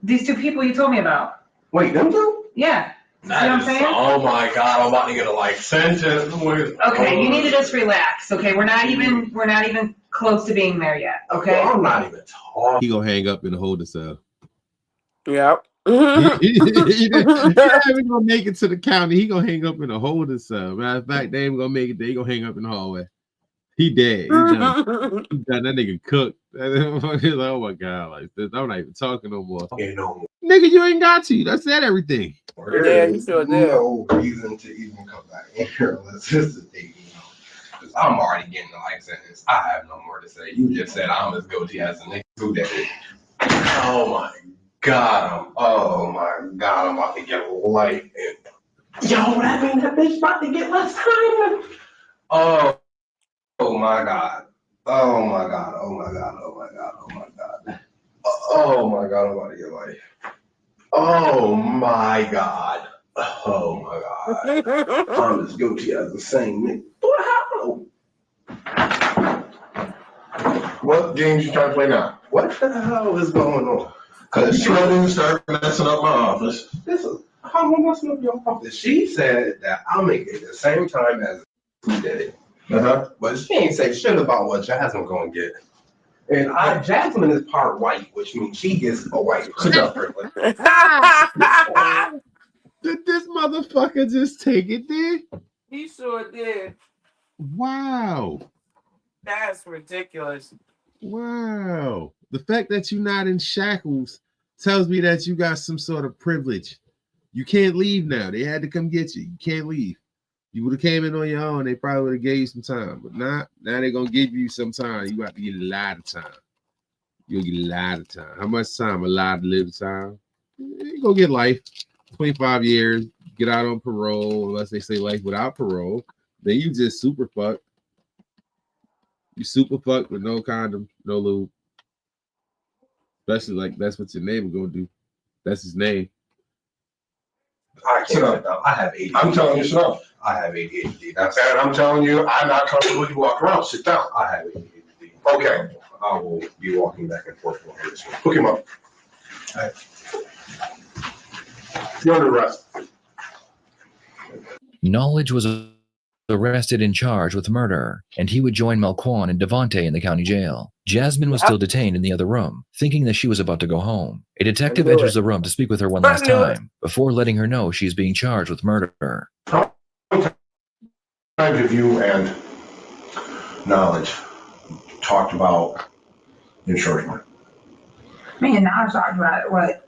These two people you told me about. Wait, them two? Yeah. See what I'm saying? Oh my god, I'm about to get a life sentence. Okay, you need to just relax. Okay, we're not even close to being there yet. Okay. I'm not even talking. He gonna hang up in the holding cell. Yep. He not even gonna make it to the county. He gonna hang up in the holding cell. Matter of fact, they ain't gonna make it. They gonna hang up in the hallway. He dead. He done. That nigga cooked. Oh my god, like this. I'm not even talking no more. Nigga, you ain't got to. That said everything. Yeah, you sure did. No reason to even come back in here unless it's a date, because I'm already getting the life sentence. I have no more to say. You just said I'm as guilty as the nigga who did it. Oh my god, I'm about to get life in. Yo, that means that bitch about to get less time. Oh my god. Oh my god. Oh my god. Oh my god. Oh my god. Oh my god, I'm about to get life. Oh my god. Oh my god. I'm as guilty as the same nigga. What happened? What games you trying to play now? What the hell is going on? Because she didn't start messing up my office. How am I messing up your office? She said that I'll make it the same time as who did it. But she ain't say shit about what Jasmine gonna get. And Jasmine is part white, which means she gets a white privilege. Did this motherfucker just take it there? He sure did. Wow. That's ridiculous. Wow. The fact that you're not in shackles tells me that you got some sort of privilege. You can't leave now. They had to come get you. You can't leave. You would have came in on your own. They probably would have gave you some time. But now they're going to give you some time. You have to get a lot of time. You'll get a lot of time. How much time? A lot of live time. You're going to get life. 25 years. Get out on parole. Unless they say life without parole. Then you just super fucked. You super fucked with no condom, no lube. Especially like that's what your neighbor gonna do. That's his name. I can't. I have ADHD. I'm telling you, shut up. I have ADHD. And I'm telling you, I'm not comfortable you walk around. Sit down. I have ADHD. Okay. I will be walking back and forth from here. Hook him up. All right. You're under arrest. Knowledge was arrested and charged with murder, and he would join Melquan and Devontae in the county jail. Jasmine was still detained in the other room, thinking that she was about to go home. A detective enters the room to speak with her one last time, before letting her know she's being charged with murder. How many times have you and Knowledge talked about insurance money? Me and Nash talked about it, what?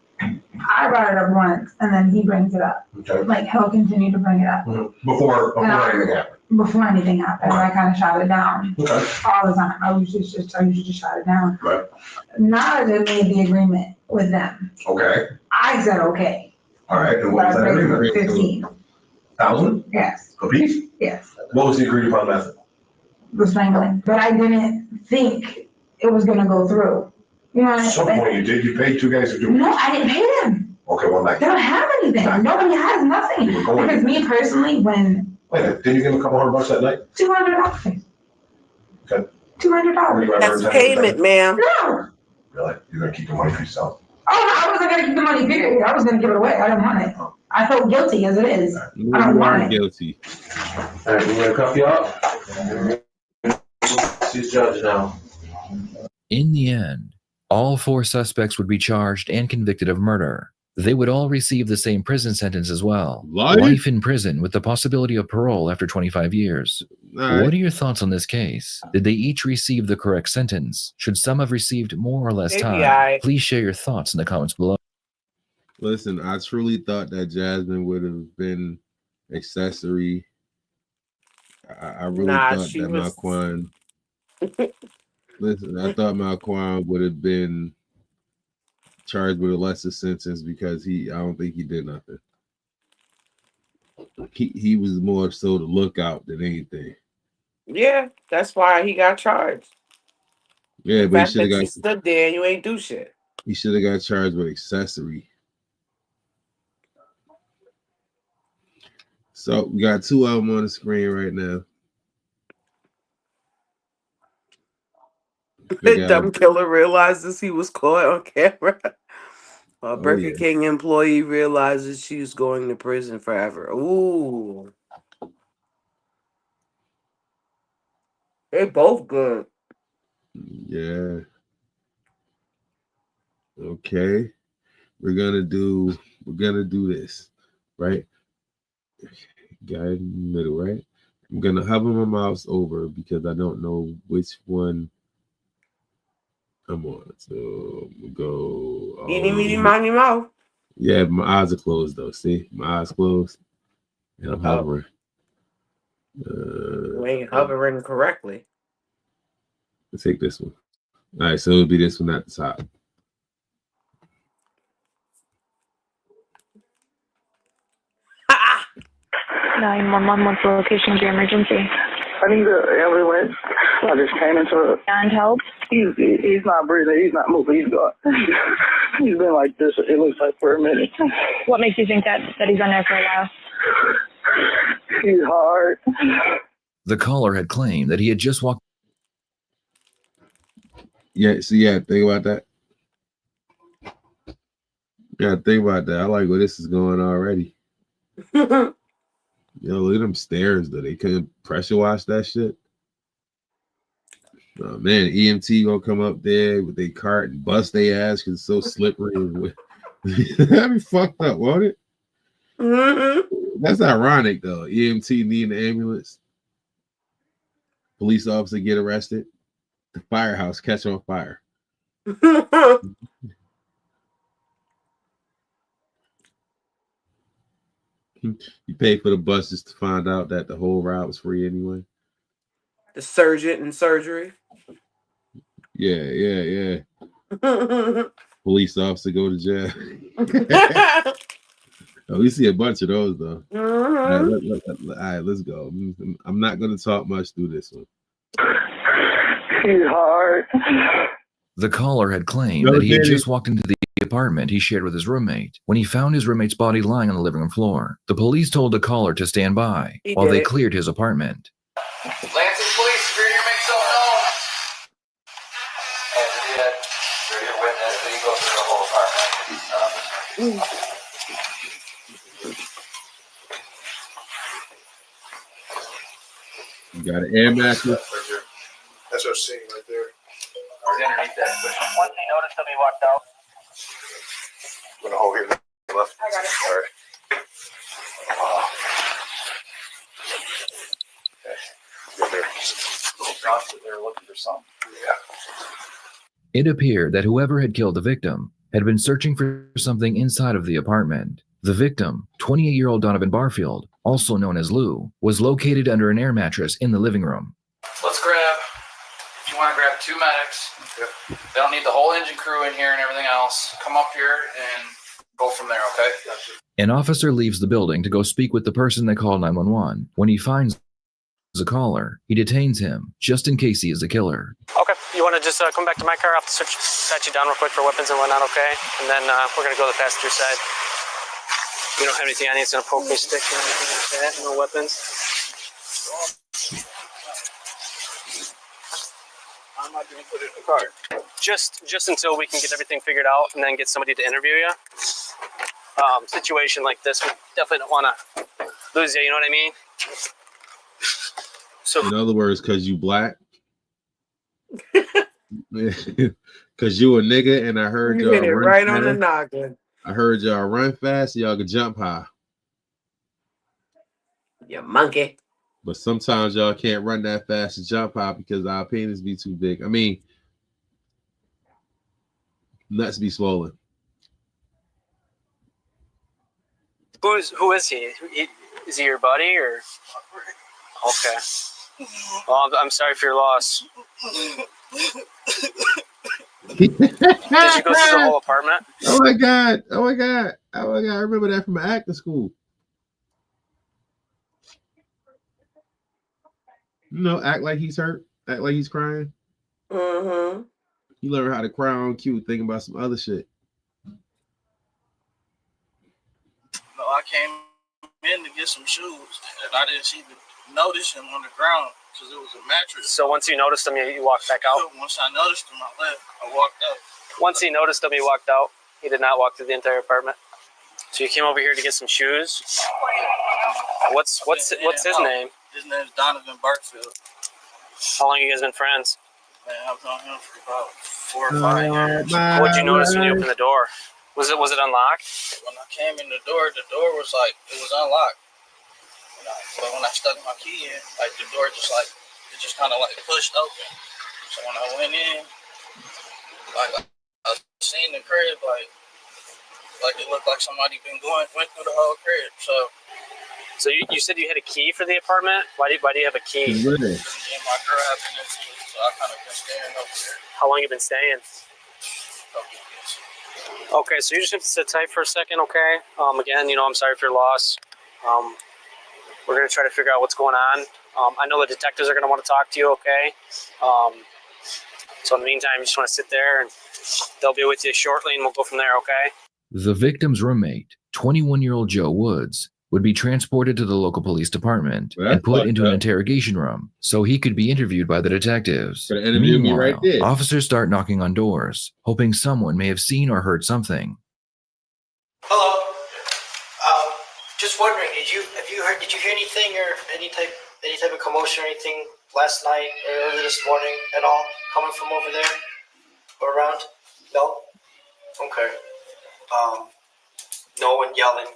I brought it up once, and then he brings it up. Okay. Like, he'll continue to bring it up. Before anything happened? Before anything happened, I kind of shot it down. Okay. All the time. I usually just shot it down. Right. Nash had made the agreement with them. Okay. I said okay. All right. And what was that agreement? 15,000? Yes. A piece? Yes. What was the agreed upon method? The strangling. But I didn't think it was gonna go through. You know what I mean? At some point you did. You paid two guys to do it. No, I didn't pay them. Okay, well, like. They don't have anything. Nobody has nothing. Because me personally, when. Wait a minute, didn't you give him a couple $100 that night? $200. Okay. $200. That's payment, ma'am. No. Really? You're gonna keep the money for yourself? Oh, no, I wasn't gonna keep the money, period. I was gonna give it away. I didn't want it. I felt guilty as it is. I don't want it. Guilty. All right, we're gonna cuff you up. She's judged now. In the end, all 4 suspects would be charged and convicted of murder. They would all receive the same prison sentence as well. Life in prison with the possibility of parole after 25 years. Right. What are your thoughts on this case? Did they each receive the correct sentence? Should some have received more or less time? Please share your thoughts in the comments below. Listen, I truly thought that Jasmine would have been accessory. I really thought that Melquan. Listen, I thought Melquan would have been charged with a lesser sentence because I don't think he did nothing. He was more so the lookout than anything. Yeah, that's why he got charged. Yeah, but he should have got. You stood there and you ain't do shit. He should have got charged with accessory. So we got 2 of them on the screen right now. The dumb killer realizes he was caught on camera. A Burger King employee realizes she's going to prison forever. Ooh. They both good. Yeah. Okay. We're gonna do this, right? Guy in the middle, right? I'm gonna hover my mouse over because I don't know which one I'm on. So we'll go. Eeny, meeny, miny, mo. Yeah, my eyes are closed though. See, my eyes closed, and I'm hovering. You ain't hovering correctly. Let's take this one. All right, so it'll be this one at the top. 911, what's the location of your emergency? I need an ambulance. I just came into And help? He's not breathing. He's not moving. He's gone. He's been like this, it looks like, for a minute. What makes you think that he's been there for a while? He's hard. The caller had claimed that he had just walked. Yeah, see, yeah, think about that. Yeah, think about that. I like where this is going already. Yo, look at them stairs though. They couldn't pressure wash that shit. Oh man, EMT gonna come up there with their cart and bust their ass because it's so slippery. That'd be fucked up, won't it? That's ironic though. EMT needing an ambulance. Police officer get arrested. The firehouse catch on fire. You pay for the bus just to find out that the whole ride was free anyway. The surgeon and surgery. Yeah. Police officer go to jail. Oh, we see a bunch of those though. All right, let's go. I'm not going to talk much through this one. He's hard. The caller had claimed that he had just walked into the apartment he shared with his roommate when he found his roommate's body lying on the living room floor. The police told the caller to stand by while they cleared his apartment. Lansing Police, security make so known. And we did. You're your witness, so you go through the whole apartment. You got an air mattress. That's what I'm seeing right there. Underneath that cushion. Once he noticed him, he walked out. I'm gonna hold here left. I got it. All right. They're looking for something. Yeah. It appeared that whoever had killed the victim had been searching for something inside of the apartment. The victim, 28-year-old Donovan Barfield, also known as Lou, was located under an air mattress in the living room. Let's grab. If you want to grab 2 medics, they don't need the whole engine crew in here and everything else. Come up here and go from there, okay? An officer leaves the building to go speak with the person that called 911. When he finds the caller, he detains him just in case he is the killer. Okay, you want to just come back to my car? I'll have to pat you down real quick for weapons and whatnot, okay? And then we're going to go to the passenger side. You don't have anything on you that's going to poke me, stick or anything like that? No weapons? I'm not going to put it in the car. Just until we can get everything figured out and then get somebody to interview you. Situation like this, we definitely don't want to lose you, you know what I mean? So, in other words, because you black. Because you a nigga, and I heard you hit it right fast. on the noggin. I heard y'all run fast, so y'all can jump high. You monkey. But sometimes y'all can't run that fast and jump high because our penis be too big. I mean, nuts be swollen. who is he? Is he your buddy or? Okay. Well, I'm sorry for your loss. Did you go through the whole apartment? Oh my god! Oh my god! Oh my god! I remember that from acting school. You know, act like he's hurt, act like he's crying. Mm-hmm. You learn how to cry on cue, thinking about some other shit. No, I came in to get some shoes, and I didn't notice him on the ground because it was a mattress. So once you noticed him, you walked back out? Once I noticed him, I left. I walked out. Once he noticed him, he walked out. He did not walk through the entire apartment. So you came over here to get some shoes. What's his name? His name is Donovan Barfield. How long have you guys been friends? Man, I've known him for about 4 or 5 years. What did you notice when you opened the door? Was it unlocked? When I came in the door was like, it was unlocked. But when I stuck my key in, like the door just like, it just kind of like pushed open. So when I went in, like I seen the crib, like it looked like somebody went through the whole crib. So you said you had a key for the apartment? Why do you have a key? And my girl had been into it, so I kind of been staying over there. How long you been staying? Couple years. Okay, so you just have to sit tight for a second, okay? Again, I'm sorry for your loss. We're gonna try to figure out what's going on. I know the detectives are gonna want to talk to you, okay? So in the meantime, you just want to sit there, and they'll be with you shortly, and we'll go from there, okay? The victim's roommate, 21-year-old Joe Woods, would be transported to the local police department and put into an interrogation room so he could be interviewed by the detectives. Meanwhile, officers start knocking on doors, hoping someone may have seen or heard something. Hello. Just wondering, did you hear anything or any type of commotion or anything last night or early this morning at all coming from over there or around? No. Okay. No one yelling,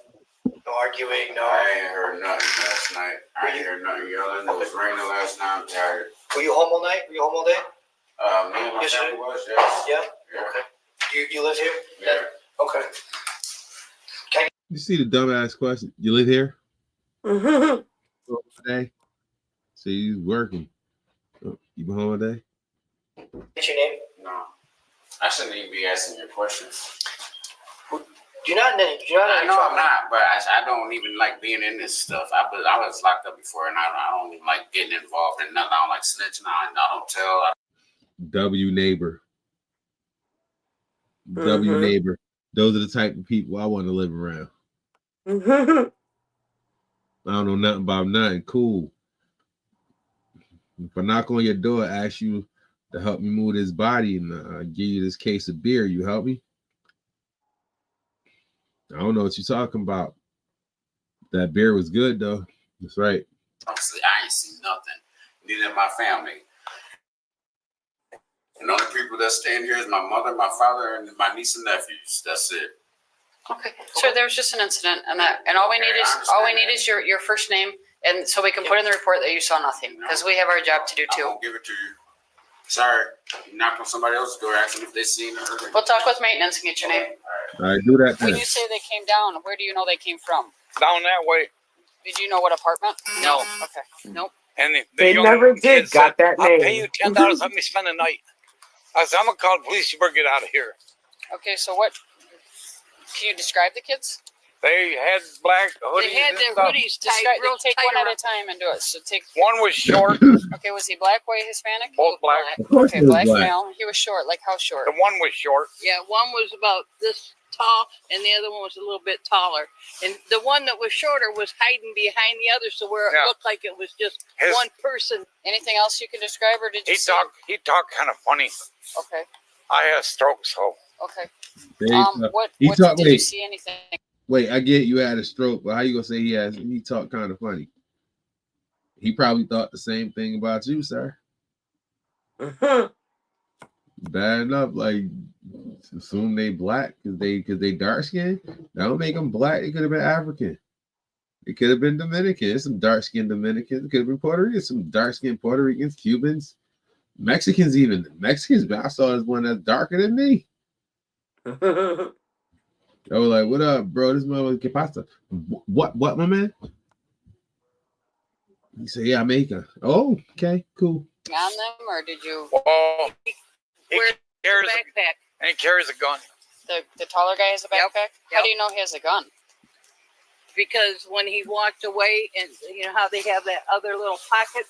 no arguing, no. I ain't heard nothing last night. I ain't heard nothing yelling. It was raining last night. I'm tired. Were you home all night? Were you home all day? Me and my family was, yes. Yeah? Okay. You live here? Yeah. Okay. You see the dumbass question? You live here? Today? So you working? You been home all day? What's your name? No. I shouldn't even be asking you questions. You're not in any trouble. I know I'm not, but I don't even like being in this stuff. I was locked up before, and I don't even like getting involved in nothing. I don't like snitching. I don't tell. W neighbor. W neighbor. Those are the type of people I want to live around. I don't know nothing about nothing. Cool. If I knock on your door, ask you to help me move this body, and give you this case of beer, you help me? I don't know what you're talking about. That beer was good, though. That's right. Honestly, I ain't seen nothing. Neither my family. And the only people that stand here is my mother, my father, and my niece and nephews. That's it. Okay, so there was just an incident, and all we need is your first name, and so we can put in the report that you saw nothing, because we have our job to do too. I won't give it to you. Sorry, you knocked on somebody else's door, asking if they seen it or heard it. We'll talk with maintenance and get your name. All right, do that then. When you say they came down, where do you know they came from? Down that way. Did you know what apartment? No. Okay. Nope. And They never did. Got that name. I'll pay you $10. Let me spend the night. I said, I'm gonna call the police. You better get out of here. Okay, so what? Can you describe the kids? They had black hoodies. They had their hoodies tied real tight. Take one at a time and do it. So take. One was short. Okay, was he black, white, Hispanic? Both black. Okay, black male. He was short. Like how short? The one was short. Yeah, one was about this tall, and the other one was a little bit taller. And the one that was shorter was hiding behind the other, so where it looked like it was just one person. Anything else you can describe, or did you? He talked kind of funny. Okay. I had a stroke, so. Okay. What did you see anything? Wait, I get you had a stroke, but how you gonna say he talked kind of funny? He probably thought the same thing about you, sir. Bad enough, like assume they black because they dark skinned. That don't make them black. It could have been African. It could have been Dominican. There's some dark skinned Dominicans. It could have been Puerto Ricans. Some dark skinned Puerto Ricans, Cubans, Mexicans. Even Mexicans. I saw this one that's darker than me. I was like, "What up, bro? This motherfucker que pasa? What, my man?" He said, "Yeah, Jamaica." Oh, okay, cool. On them, or did you? Oh, he carries a backpack. And he carries a gun. The taller guy has a backpack. How do you know he has a gun? Because when he walked away, and you know how they have that other little pocket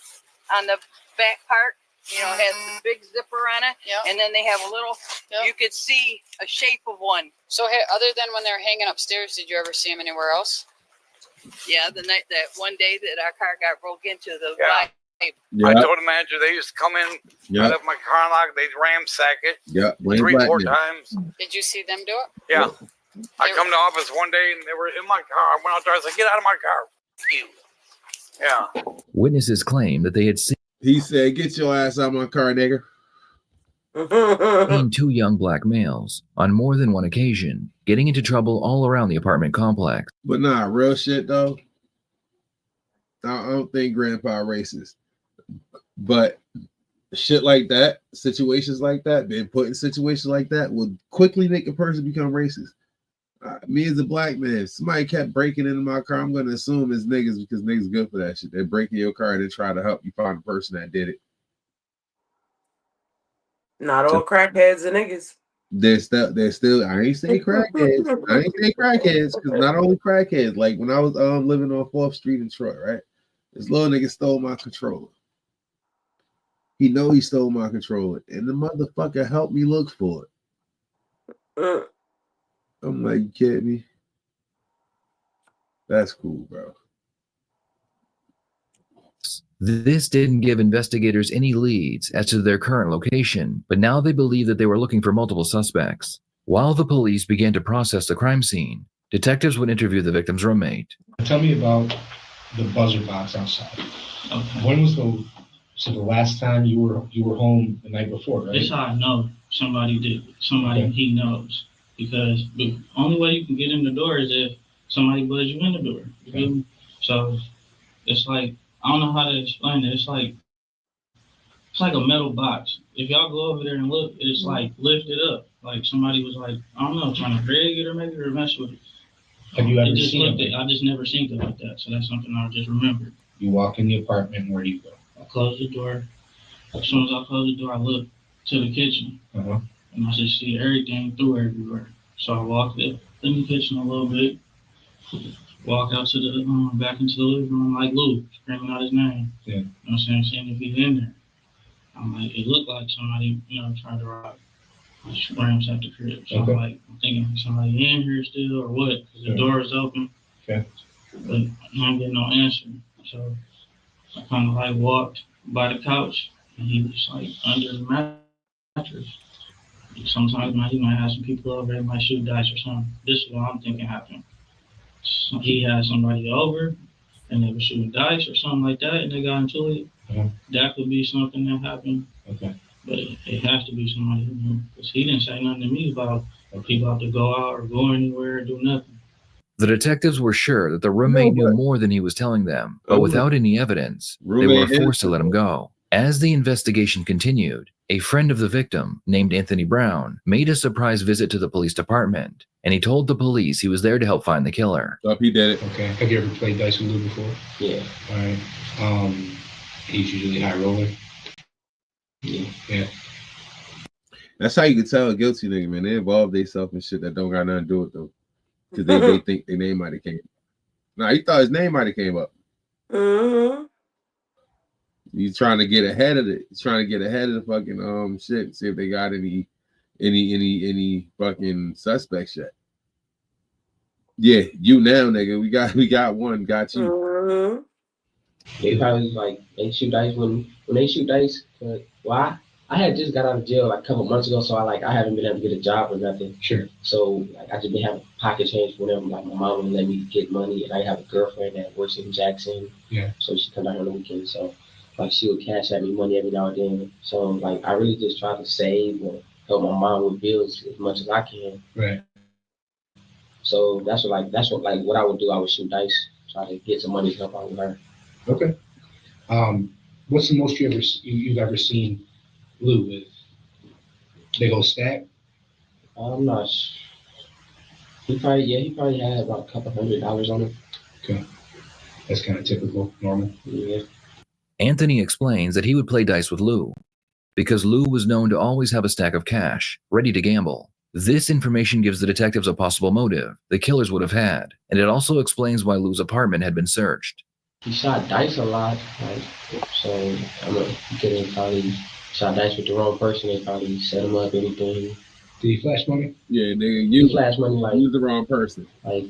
on the back part. You know, it has the big zipper on it, and then they have a little. You could see a shape of one. So, other than when they're hanging upstairs, did you ever see him anywhere else? Yeah, that one day that our car got broke into, the I told the manager they used to come in. I left my car unlocked. They'd ramsack it. Yeah, 3-4 times. Did you see them do it? Yeah. I come to office one day and they were in my car. I went out there. I said, "Get out of my car." Yeah. Witnesses claim that they had seen. He said, "Get your ass out of my car, nigga." Two young black males on more than one occasion getting into trouble all around the apartment complex. But nah, real shit though. I don't think grandpa racist, but shit like that, situations like that, being put in situations like that will quickly make a person become racist. Me as a black man, if somebody kept breaking into my car, I'm gonna assume it's niggas because niggas good for that shit. They're breaking your car and they try to help you find the person that did it. Not all crackheads are niggas. They're still. I ain't say crackheads. I ain't say crackheads because not only crackheads. Like when I was living on 4th Street in Detroit, right? This little nigga stole my controller. He know he stole my controller, and the motherfucker helped me look for it. I'm like, you kidding me? That's cool, bro. This didn't give investigators any leads as to their current location, but now they believe that they were looking for multiple suspects. While the police began to process the crime scene, detectives would interview the victim's roommate. Tell me about the buzzer box outside. When was the last time you were home the night before, right? That's how I know somebody did. Somebody he knows, because the only way you can get in the door is if somebody buzz you in the door. You feel me? So it's like, I don't know how to explain it. It's like a metal box. If y'all go over there and look, it's like lifted up. Like somebody was like, I don't know, trying to drag it or maybe or mess with it. Have you ever seen it? I just never seen it like that. So that's something I just remembered. You walk in the apartment, where do you go? I close the door. As soon as I close the door, I look to the kitchen. And I just see everything through everywhere. So I walked up in the kitchen a little bit, walk out to the back into the living room like Lou, screaming out his name. Yeah. You know what I'm saying? Seeing if he's in there. I'm like, it looked like somebody, tried to rob. Screams at the crib. So I'm thinking somebody in here still or what? Because the door is open. Okay. But I ain't getting no answer. So I kind of like walked by the couch and he was like under the mattress. Sometimes he might have some people over, they might shoot dice or something. This is what I'm thinking happened. So he had somebody over and they were shooting dice or something like that and they got into it. That could be something that happened. Okay. But it has to be somebody who knew. Because he didn't say nothing to me about people have to go out or go anywhere or do nothing. The detectives were sure that the roommate knew more than he was telling them, but without any evidence, they were forced to let him go. As the investigation continued, a friend of the victim, named Anthony Brown, made a surprise visit to the police department, and he told the police he was there to help find the killer. He did it. Okay. Have you ever played dice with Lou before? Yeah. All right. He's usually high roller. Yeah. That's how you can tell a guilty nigga, man. They involve themselves in shit that don't got nothing to do with them. Because they think their name might have came up. Nah, he thought his name might have came up. He's trying to get ahead of it. He's trying to get ahead of the fucking shit. See if they got any fucking suspects yet. Yeah, you now, nigga. We got one. Got you. They probably like they shoot dice when they shoot dice. Well, I had just got out of jail like a couple months ago, so I haven't been able to get a job or nothing. Sure. So like I just been having pocket change whenever like my mom would let me get money, and I have a girlfriend that works in Jackson. Yeah. So she comes out here on the weekends. So like she would cash at me money every now and then. So like I really just try to save and help my mom with bills as much as I can. Right. So that's what I would do. I would shoot dice, try to get some money to help out with her. Okay. What's the most you've ever seen Lou with? Big old stack? I'm not sure. He probably had about a couple $100 on him. Okay. That's kind of typical, normal. Yeah. Anthony explains that he would play dice with Lou because Lou was known to always have a stack of cash, ready to gamble. This information gives the detectives a possible motive the killers would have had, and it also explains why Lou's apartment had been searched. He shot dice a lot, so he could have probably shot dice with the wrong person. They probably set him up, anything. Did he flash money? Yeah, nigga, he flash money like you the wrong person. Like,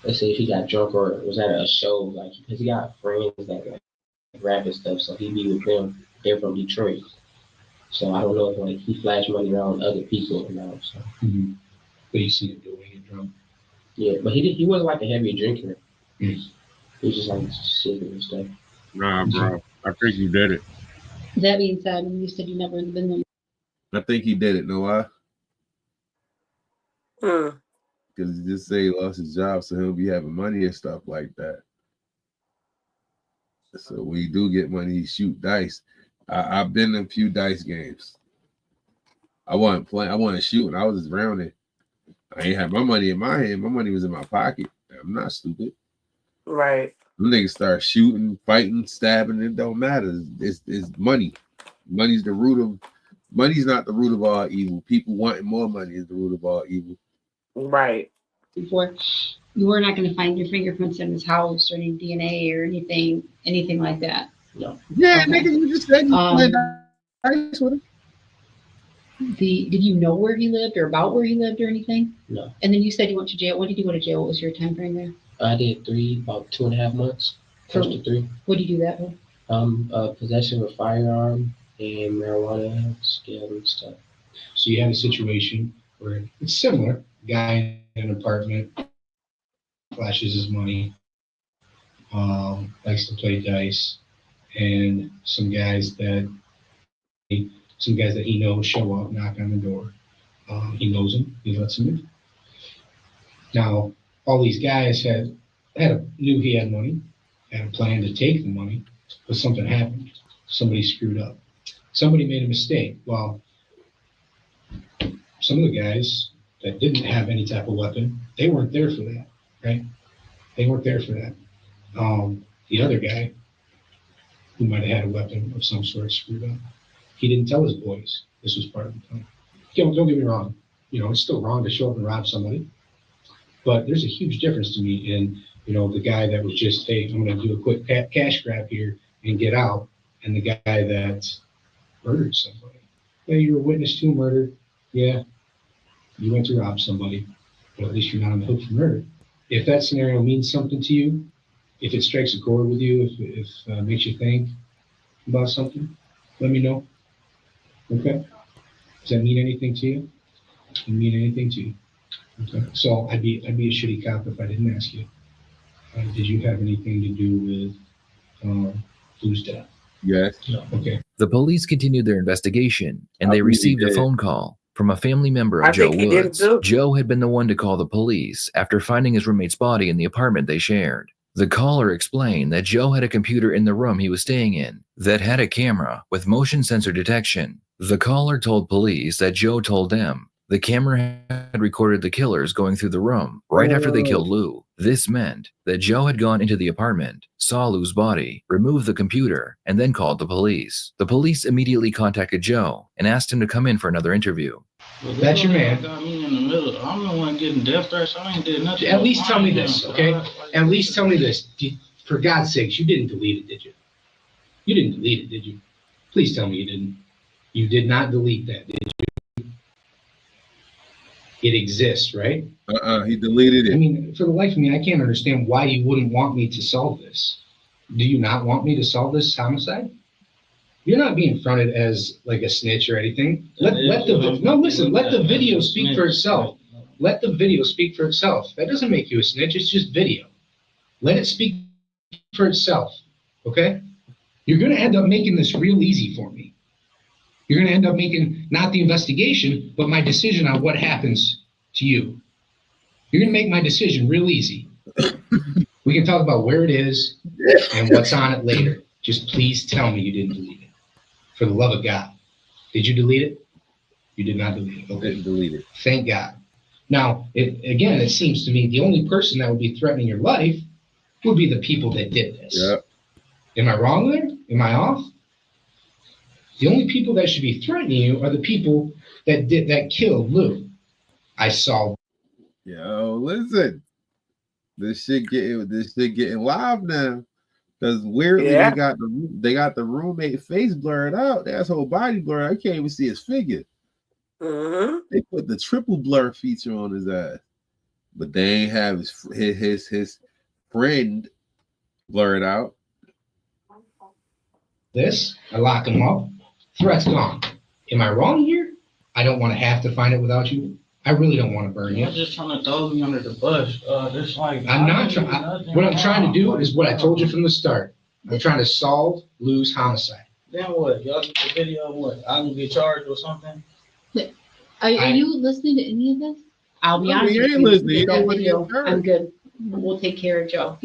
let's say if he got drunk or was at a show, like because he got friends that like rap and stuff, so he be with them. They're from Detroit, so I don't know if like he flashed money around other people or not. So. But you see him doing it drunk. Yeah, but he wasn't like a heavy drinker. He was just like sipping and stuff. Nah, bro. I think he did it. That being said, you said you never been there. I think he did it. Know why? Because he just say he lost his job, so he'll be having money and stuff like that. So when you do get money, you shoot dice. I've been in a few dice games. I wasn't playing. I wasn't shooting. I was just rounding. I ain't had my money in my hand. My money was in my pocket. I'm not stupid. Right. Them niggas start shooting, fighting, stabbing. It don't matter. It's money. Money's the root of. Money's not the root of all evil. People wanting more money is the root of all evil. Right. Before, you were not going to find your fingerprints in his house or any DNA or anything like that. No. Yeah, Okay. nigga, you just said you played dice with him. Did you know where he lived or about where he lived or anything? No. And then you said you went to jail. When did you go to jail? What was your time frame there? I did about 2.5 months. Close to 3. What did you do that for? Possession of a firearm and marijuana scale and stuff. So you had a situation where it's similar. Guy in an apartment flashes his money, likes to play dice, and some guys that he knows show up, knock on the door. He knows them. He lets them in. Now, all these guys knew he had money, had a plan to take the money, but something happened. Somebody screwed up. Somebody made a mistake. Well, some of the guys that didn't have any type of weapon, they weren't there for that, right? They weren't there for that. The other guy, who might have had a weapon of some sort, screwed up. He didn't tell his boys this was part of the plan. Don't get me wrong. It's still wrong to show up and rob somebody. But there's a huge difference to me in, the guy that was just, hey, I'm going to do a quick cash grab here and get out, and the guy that murdered somebody. Yeah, you were witness to a murder. Yeah, you went to rob somebody, but at least you're not on the hook for murder. If that scenario means something to you, if it strikes a chord with you, if it makes you think about something, let me know. Okay? Does that mean anything to you? Does it mean anything to you? Okay. So I'd be a shitty cop if I didn't ask you. Did you have anything to do with Lou's death? Yes. No. Okay. The police continued their investigation, and they received a phone call from a family member of Joe Woods. Joe had been the one to call the police after finding his roommate's body in the apartment they shared. The caller explained that Joe had a computer in the room he was staying in that had a camera with motion sensor detection. The caller told police that Joe told them the camera had recorded the killers going through the room right after they killed Lou. This meant that Joe had gone into the apartment, saw Lou's body, removed the computer, and then called the police. The police immediately contacted Joe and asked him to come in for another interview. That's your man. Got me in the middle. I'm the one getting death threats. I ain't did nothing. At least tell me this, okay? At least tell me this. For God's sakes, you didn't delete it, did you? You didn't delete it, did you? Please tell me you didn't. You did not delete that, did you? It exists, right? He deleted it. I mean, for the life of me, I can't understand why you wouldn't want me to solve this. Do you not want me to solve this homicide? You're not being fronted as like a snitch or anything. Let the video speak for itself. Let the video speak for itself. That doesn't make you a snitch. It's just video. Let it speak for itself. Okay? You're going to end up making this real easy for me. You're going to end up making not the investigation, but my decision on what happens to you. You're going to make my decision real easy. We can talk about where it is and what's on it later. Just please tell me you didn't delete it. For the love of God. Did you delete it? You did not delete it. Okay. Didn't delete it. Thank God. Now, it seems to me the only person that would be threatening your life would be the people that did this. Yep. Am I wrong there? Am I off? The only people that should be threatening you are the people that killed Lou. I saw. Yo, listen. This shit getting live now. Because weirdly they got the roommate face blurred out. That's whole body blurred. I can't even see his figure. They put the triple blur feature on his ass, but they ain't have his friend blurred out. I lock him up. Threat's gone. Am I wrong here? I don't want to have to find it without you. I really don't want to burn you. You're just trying to throw me under the bus. I'm not trying. What I'm trying to do is what I told you from the start. I'm trying to solve Lou's homicide. Then what? Y'all get the video of what? I'm gonna get charged or something? Are you listening to any of this? I'll be honest with you. Listening. That video, I'm good. We'll take care of Joe.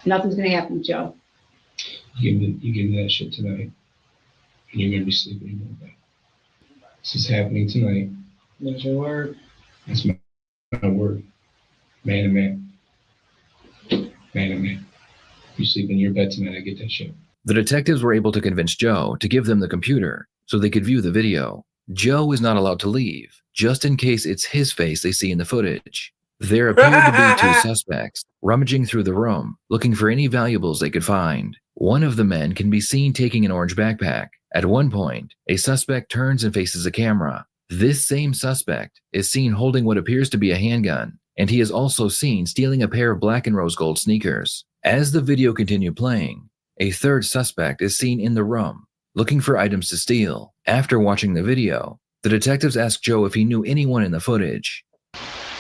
Nothing's gonna happen, Joe. You give me that shit tonight, and you're gonna be sleeping in your bed. This is happening tonight. That's your word. That's my word. Man to man. Man to man. You sleep in your bed tonight, I get that shit. The detectives were able to convince Joe to give them the computer so they could view the video. Joe is not allowed to leave, just in case it's his face they see in the footage. There appeared to be two suspects rummaging through the room, looking for any valuables they could find. One of the men can be seen taking an orange backpack. At one point, a suspect turns and faces the camera. This same suspect is seen holding what appears to be a handgun, and he is also seen stealing a pair of black and rose gold sneakers. As the video continued playing, a third suspect is seen in the room, looking for items to steal. After watching the video, the detectives asked Joe if he knew anyone in the footage.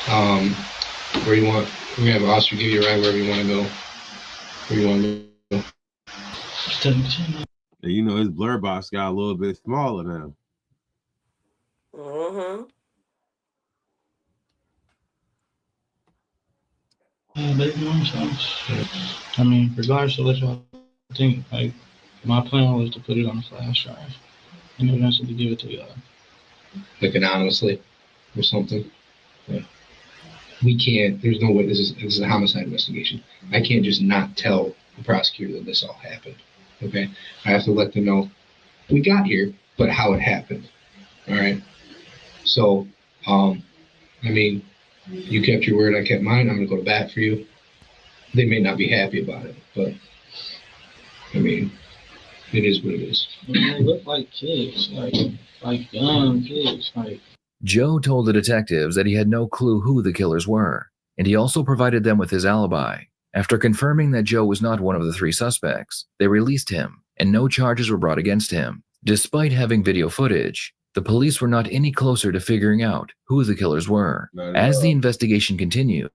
Where you want, we have an officer give you a ride wherever you want to go. Where you want to go. You know, his blur box got a little bit smaller now. But you know what I'm saying? I mean, regardless of what y'all think, like, my plan was to put it on a flash drive and eventually give it to y'all. Like anonymously or something. Yeah. We can't, there's no way, this is a homicide investigation. I can't just not tell the prosecutor that this all happened. Okay? I have to let them know we got here, but how it happened. All right? So, I mean, you kept your word, I kept mine. I'm going to go to bat for you. They may not be happy about it, but I mean, it is what it is. They look like kids, like young kids. Joe told the detectives that he had no clue who the killers were, and he also provided them with his alibi. After confirming that Joe was not one of the three suspects, they released him, and no charges were brought against him. Despite having video footage, the police were not any closer to figuring out who the killers were. As the investigation continued,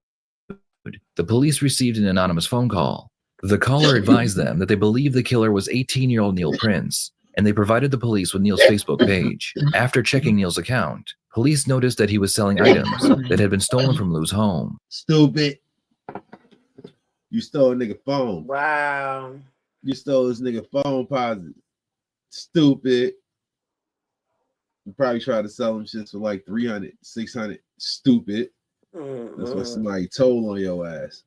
the police received an anonymous phone call. The caller advised them that they believed the killer was 18-year-old Neil Prince, and they provided the police with Neil's Facebook page. After checking Neil's account, police noticed that he was selling items that had been stolen from Lou's home. Stupid. You stole a nigga phone. Wow. You stole this nigga phone positive. Stupid. You probably tried to sell them shit for like 300, 600. Stupid. That's what somebody told on your ass.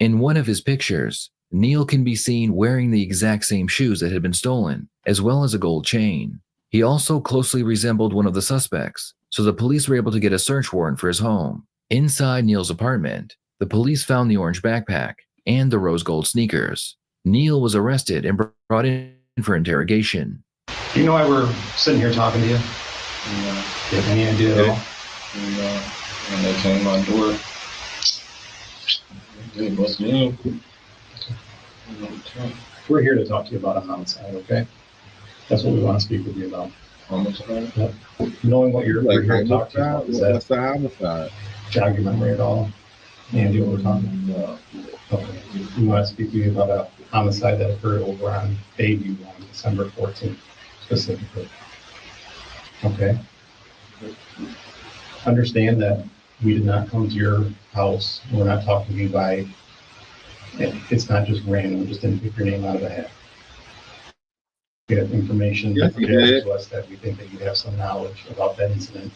In one of his pictures, Neil can be seen wearing the exact same shoes that had been stolen, as well as a gold chain. He also closely resembled one of the suspects, so the police were able to get a search warrant for his home. Inside Neil's apartment, the police found the orange backpack and the rose gold sneakers. Neil was arrested and brought in for interrogation. Do you know why we're sitting here talking to you? Yeah. Do you have any idea at all? And they came my door. They busted me in. We're here to talk to you about a homicide, okay? That's what we want to speak with you about. Homicide? Yep. Knowing what we're here to talk to you about, is What's the homicide? jog your memory at all? Andy, what we're talking about? Okay. We want to speak to you about a homicide that occurred over on Bayview on December 14th, specifically. Okay? Understand that we did not come to your house. We're not talking to you by, it's not just random. We just didn't pick your name out of a hat. We have information that prepared to us that we think that you have some knowledge about that incident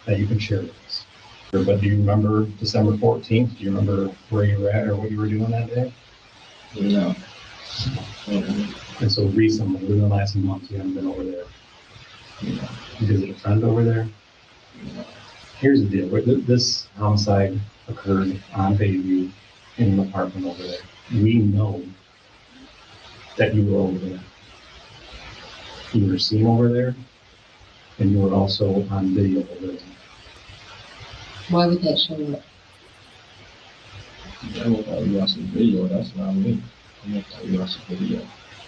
that you can share with us. But do you remember December 14th? Do you remember where you were at or what you were doing that day? No. And so recently, within the last month, you haven't been over there. You visit a friend over there? Here's the deal. This homicide occurred on Bayview in an apartment over there. We know that you were over there. You were seen over there, and you were also on video over there. Why would that show up? I will tell you watch the video. That's not me. I'm going to tell you watch the video.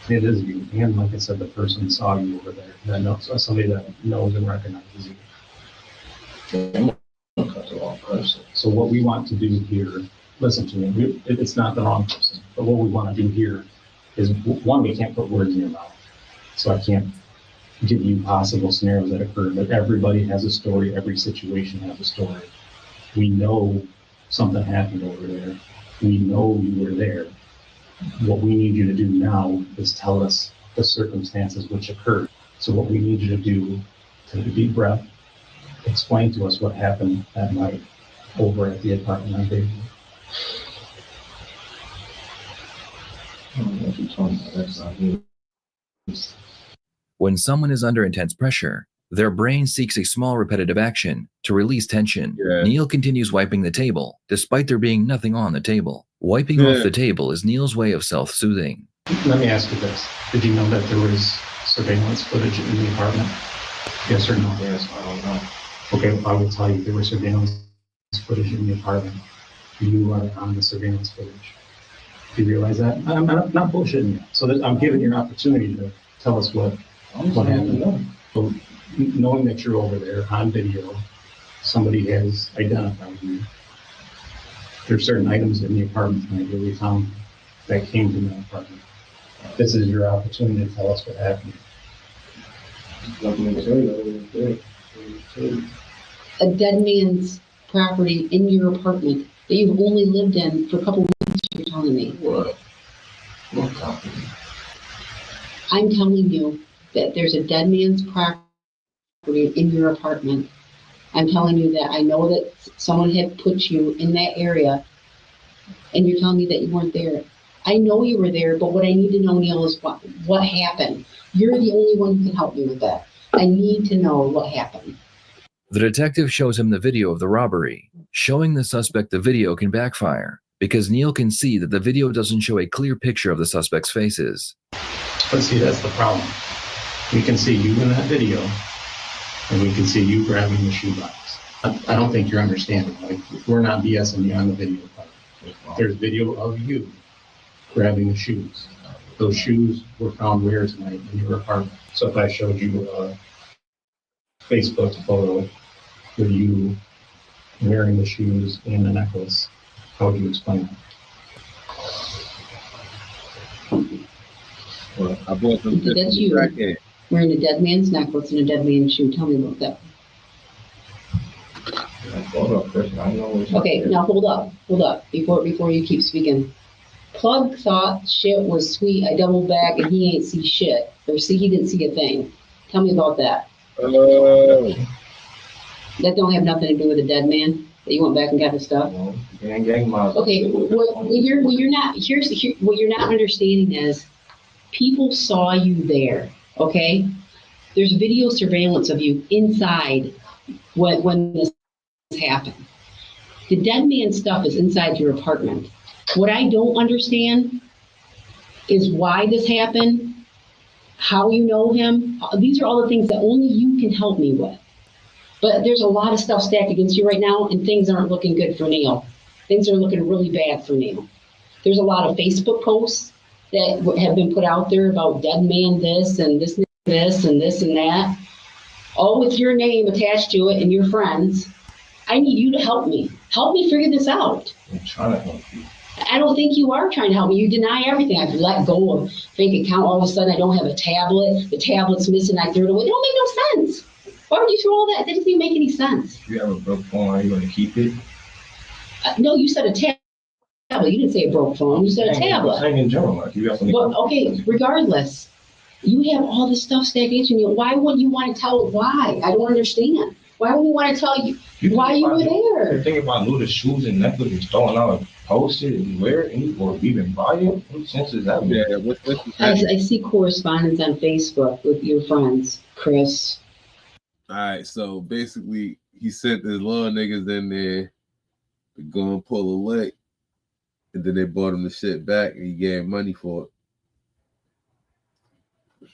It is you. And like I said, the person saw you over there. That knows, somebody that knows and recognizes you. So what we want to do here, listen to me, it's not the wrong person, but what we want to do here is, one, we can't put words in your mouth. So I can't give you possible scenarios that occur, but everybody has a story, every situation has a story. We know something happened over there. We know you were there. What we need you to do now is tell us the circumstances which occurred. So what we need you to do, take a deep breath, explain to us what happened that night over at the apartment on Bayview. When someone is under intense pressure, their brain seeks a small repetitive action to release tension. Neil continues wiping the table, despite there being nothing on the table. Wiping off the table is Neil's way of self-soothing. Let me ask you this. Did you know that there was surveillance footage in the apartment? Yes or no? Yes, I don't know. Okay, I will tell you, there was surveillance footage in the apartment. You are on the surveillance footage. Do you realize that? I'm not bullshitting you. So I'm giving you an opportunity to tell us what happened. So knowing that you're over there on video, somebody has identified you. There's certain items in the apartment tonight that we found that came from the apartment. This is your opportunity to tell us what happened. A dead man's property in your apartment that you've only lived in for a couple of weeks, you're telling me. What property? I'm telling you that there's a dead man's property in your apartment. I'm telling you that I know that someone had put you in that area, and you're telling me that you weren't there. I know you were there, but what I need to know, Neil, is what happened. You're the only one who can help me with that. I need to know what happened. The detective shows him the video of the robbery. Showing the suspect the video can backfire, because Neil can see that the video doesn't show a clear picture of the suspect's faces. But see, that's the problem. We can see you in that video, and we can see you grabbing the shoebox. I don't think you're understanding. Like, we're not BSing you on the video part. There's video of you grabbing the shoes. Those shoes were found where tonight? In your apartment. So if I showed you a Facebook photo with you wearing the shoes and the necklace, how would you explain that? Well, I bought them. That's you wearing a dead man's necklace and a dead man's shoe. Tell me about that. Okay, now hold up, before you keep speaking. Plug thought shit was sweet. I doubled back and he ain't see shit. He didn't see a thing. Tell me about that. That don't have nothing to do with a dead man. That you went back and got the stuff. Okay, what you're not understanding is people saw you there. Okay, there's video surveillance of you inside when this happened. The dead man stuff is inside your apartment. What I don't understand is why this happened, how you know him. These are all the things that only you can help me with. But there's a lot of stuff stacked against you right now, and things aren't looking good for Neil. Things are looking really bad for Neil. There's a lot of Facebook posts that have been put out there about dead man this and this and this and this and that, all with your name attached to it and your friends. I need you to help me. Help me figure this out. I'm trying to help you. I don't think you are trying to help me. You deny everything. I've let go of fake account. All of a sudden, I don't have a tablet. The tablet's missing. I threw it away. It don't make no sense. Why would you throw all that? That doesn't even make any sense. If you have a broke phone, are you going to keep it? No, you said a tablet. You didn't say a broke phone. You said a tablet. I'm in general. Like, you have something. Well, okay, regardless, you have all this stuff stacked against you. Why wouldn't you want to tell why? I don't understand. Why would we want to tell you why you were there? You're thinking about looting shoes and necklaces and throwing out and post it and wear it or even buy it? What sense is that? Yeah, I see correspondence on Facebook with your friends, Chris. All right, so basically, he sent his little niggas in there to go and pull a lick, and then they bought him the shit back, and he gave money for it.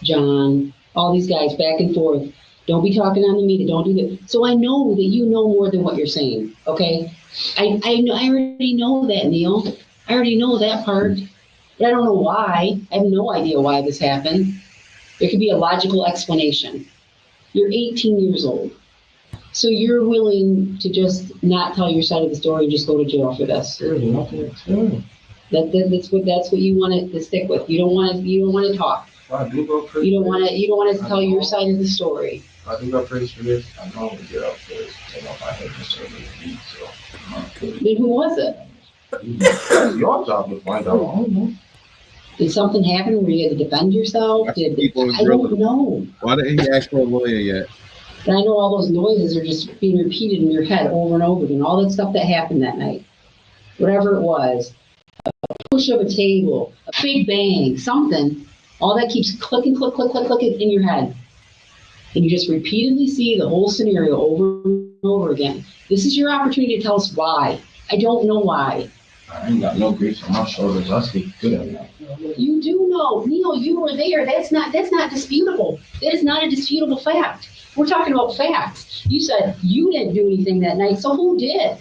John, all these guys back and forth. Don't be talking on the media. Don't do that. So I know that you know more than what you're saying. Okay, I already know that, Neil. I already know that part, but I don't know why. I have no idea why this happened. There could be a logical explanation. You're 18 years old, so you're willing to just not tell your side of the story and just go to jail for this. There's nothing to tell. That's what you want to stick with. You don't want to talk. Well, I do go crazy. You don't want to tell your side of the story. I do go crazy for this. I normally get up for this. You know, my head just so beat. So Then who was it? That's your job to find out. I don't know. Did something happen where you had to defend yourself? I don't know. Why didn't he ask for a lawyer yet? But I know all those noises are just being repeated in your head over and over again. All that stuff that happened that night, whatever it was, a push of a table, a big bang, something. All that keeps clicking, click, click, click, click in your head. And you just repeatedly see the whole scenario over and over again. This is your opportunity to tell us why. I don't know why. I ain't got no grief on my shoulders. I speak good at that. You do know, Neil, you were there. That's not disputable. That is not a disputable fact. We're talking about facts. You said you didn't do anything that night, so who did?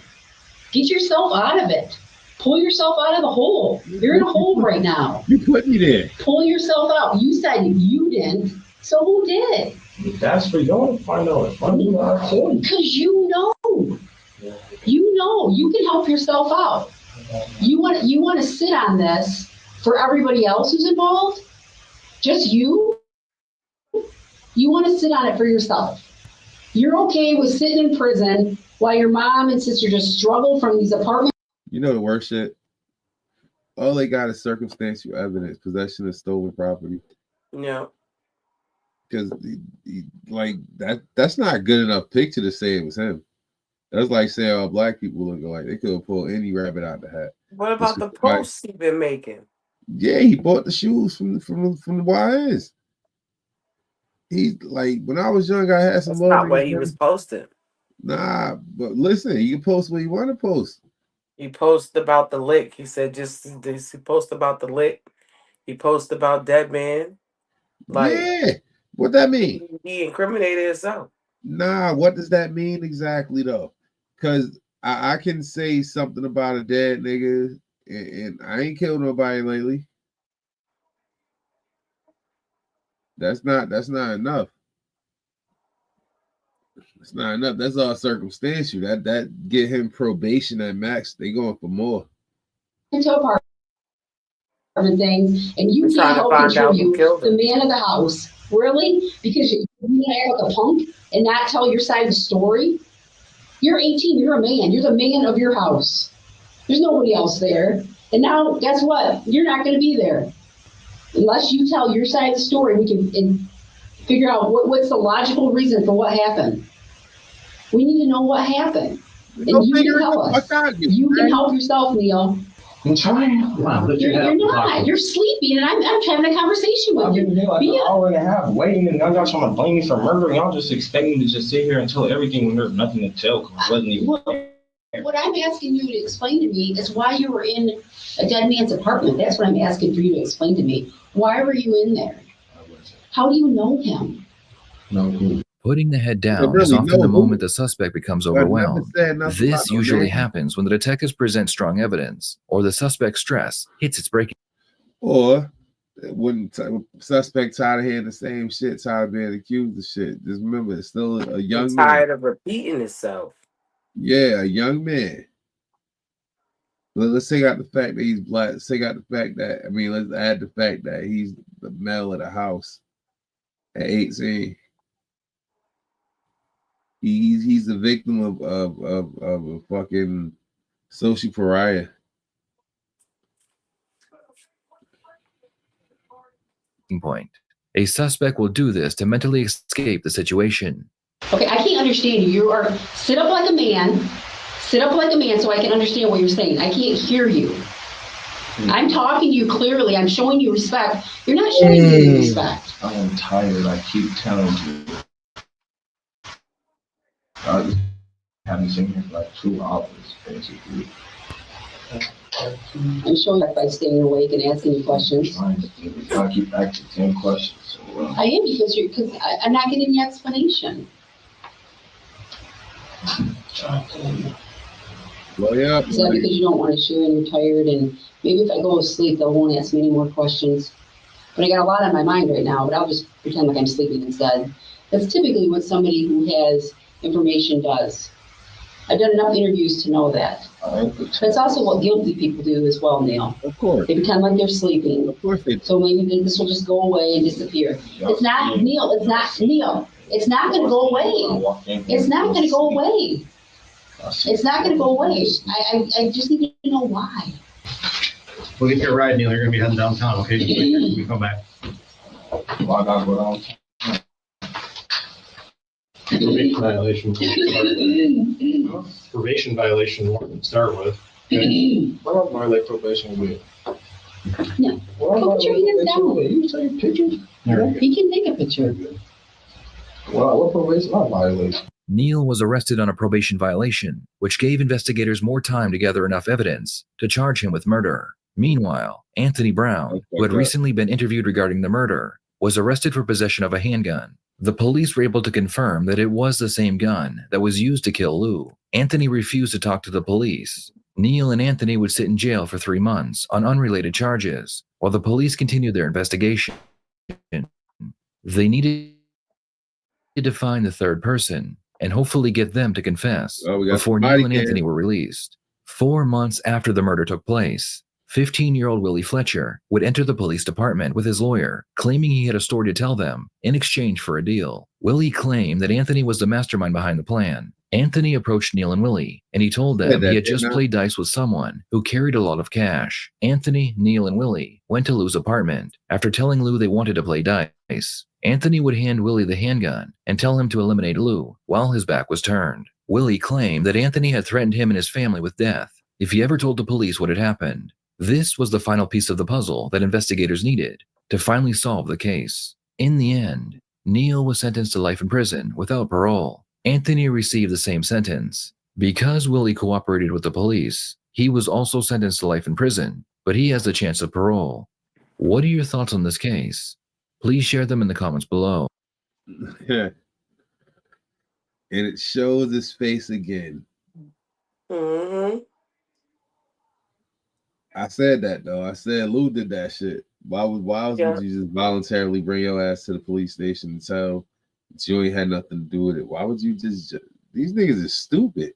Get yourself out of it. Pull yourself out of the hole. You're in a hole right now. You put me there. Pull yourself out. You said you didn't, so who did? That's for y'all to find out. If I do, I'll tell you. Because you know. You know. You can help yourself out. You want to sit on this for everybody else who's involved? Just you? You want to sit on it for yourself. You're okay with sitting in prison while your mom and sister just struggle from these apartments. You know the worst shit? All they got is circumstantial evidence, possession of stolen property. Yeah. Because like that's not a good enough picture to say it was him. That's like saying all black people look alike. They could have pulled any rabbit out the hat. What about the posts he been making? Yeah, he bought the shoes from the YNs. He's like, when I was young, I had some. That's not what he was posting. Nah, but listen, you can post what you want to post. He posted about the lick. He said he posted about the lick. He posted about Dead Man. Like, yeah, what that mean? He incriminated himself. Nah, what does that mean exactly though? Because I can say something about a dead nigga, and I ain't killed nobody lately. That's not enough. It's not enough. That's all circumstantial. That get him probation at max. They going for more. Into apartment things, and you can't help contribute the man of the house. Really? Because you act like a punk and not tell your side of the story? You're 18. You're a man. You're the man of your house. There's nobody else there. And now, guess what? You're not going to be there. Unless you tell your side of the story, we can figure out what's the logical reason for what happened. We need to know what happened. And you can tell us. You can help yourself, Neil. I'm trying. You're not. You're sleeping, and I'm having a conversation with you. Like an hour and a half waiting, and now y'all trying to blame me for murder. Y'all just expect me to just sit here and tell everything when there's nothing to tell. Cause I wasn't even. What I'm asking you to explain to me is why you were in a dead man's apartment. That's what I'm asking for you to explain to me. Why were you in there? How do you know him? No. Putting the head down is often the moment the suspect becomes overwhelmed. This usually happens when the detectives present strong evidence, or the suspect's stress hits its breaking. Or when suspect tired of hearing the same shit, tired of being accused of shit. Just remember, it's still a young man. Tired of repeating itself. Yeah, a young man. Let's take out the fact that he's black. Let's take out the fact that, let's add the fact that he's the male of the house at 18. He's a victim of a fucking social pariah. Point. A suspect will do this to mentally escape the situation. Okay, I can't understand you. You are sit up like a man. Sit up like a man so I can understand what you're saying. I can't hear you. I'm talking to you clearly. I'm showing you respect. You're not showing me any respect. I am tired. I keep telling you. I haven't seen him for like 2 hours, basically. I'm showing up by staying awake and asking you questions. I keep asking the same questions. So, I am because I'm not getting the explanation. Well, yeah. Is that because you don't want to share and you're tired? And maybe if I go to sleep, they won't ask me any more questions. But I got a lot on my mind right now, but I'll just pretend like I'm sleeping instead. That's typically what somebody who has information does. I've done enough interviews to know that. That's also what guilty people do as well, Neil. Of course. They pretend like they're sleeping. Of course they do. So maybe this will just go away and disappear. It's not, Neil, it's not, Neil. It's not going to go away. It's not going to go away. It's not going to go away. I just need to know why. We'll get your ride, Neil. You're gonna be heading downtown, okay? We come back. Why not go down? Probation violation. Probation violation to start with. Okay. What else violate probation with? No. Go put your hands down. You take pictures? He can take a picture. What probation I violate? Neil was arrested on a probation violation, which gave investigators more time to gather enough evidence to charge him with murder. Meanwhile, Anthony Brown, who had recently been interviewed regarding the murder, was arrested for possession of a handgun. The police were able to confirm that it was the same gun that was used to kill Lou. Anthony refused to talk to the police. Neil and Anthony would sit in jail for 3 months on unrelated charges, while the police continued their investigation. They needed to find the third person and hopefully get them to confess before Neil and Anthony were released. 4 months after the murder took place, 15-year-old Willie Fletcher would enter the police department with his lawyer, claiming he had a story to tell them in exchange for a deal. Willie claimed that Anthony was the mastermind behind the plan. Anthony approached Neil and Willie, and he told them he had just played dice with someone who carried a lot of cash. Anthony, Neil, and Willie went to Lou's apartment. After telling Lou they wanted to play dice, Anthony would hand Willie the handgun and tell him to eliminate Lou while his back was turned. Willie claimed that Anthony had threatened him and his family with death if he ever told the police what had happened. This was the final piece of the puzzle that investigators needed to finally solve the case. In the end, Neil was sentenced to life in prison without parole. Anthony received the same sentence. Because Willie cooperated with the police, he was also sentenced to life in prison, but he has the chance of parole. What are your thoughts on this case? Please share them in the comments below. And it shows his face again. Mm-hmm. I said that though. I said Lou did that shit. Why would you just voluntarily bring your ass to the police station and tell that you ain't had nothing to do with it? Why would you just these niggas is stupid.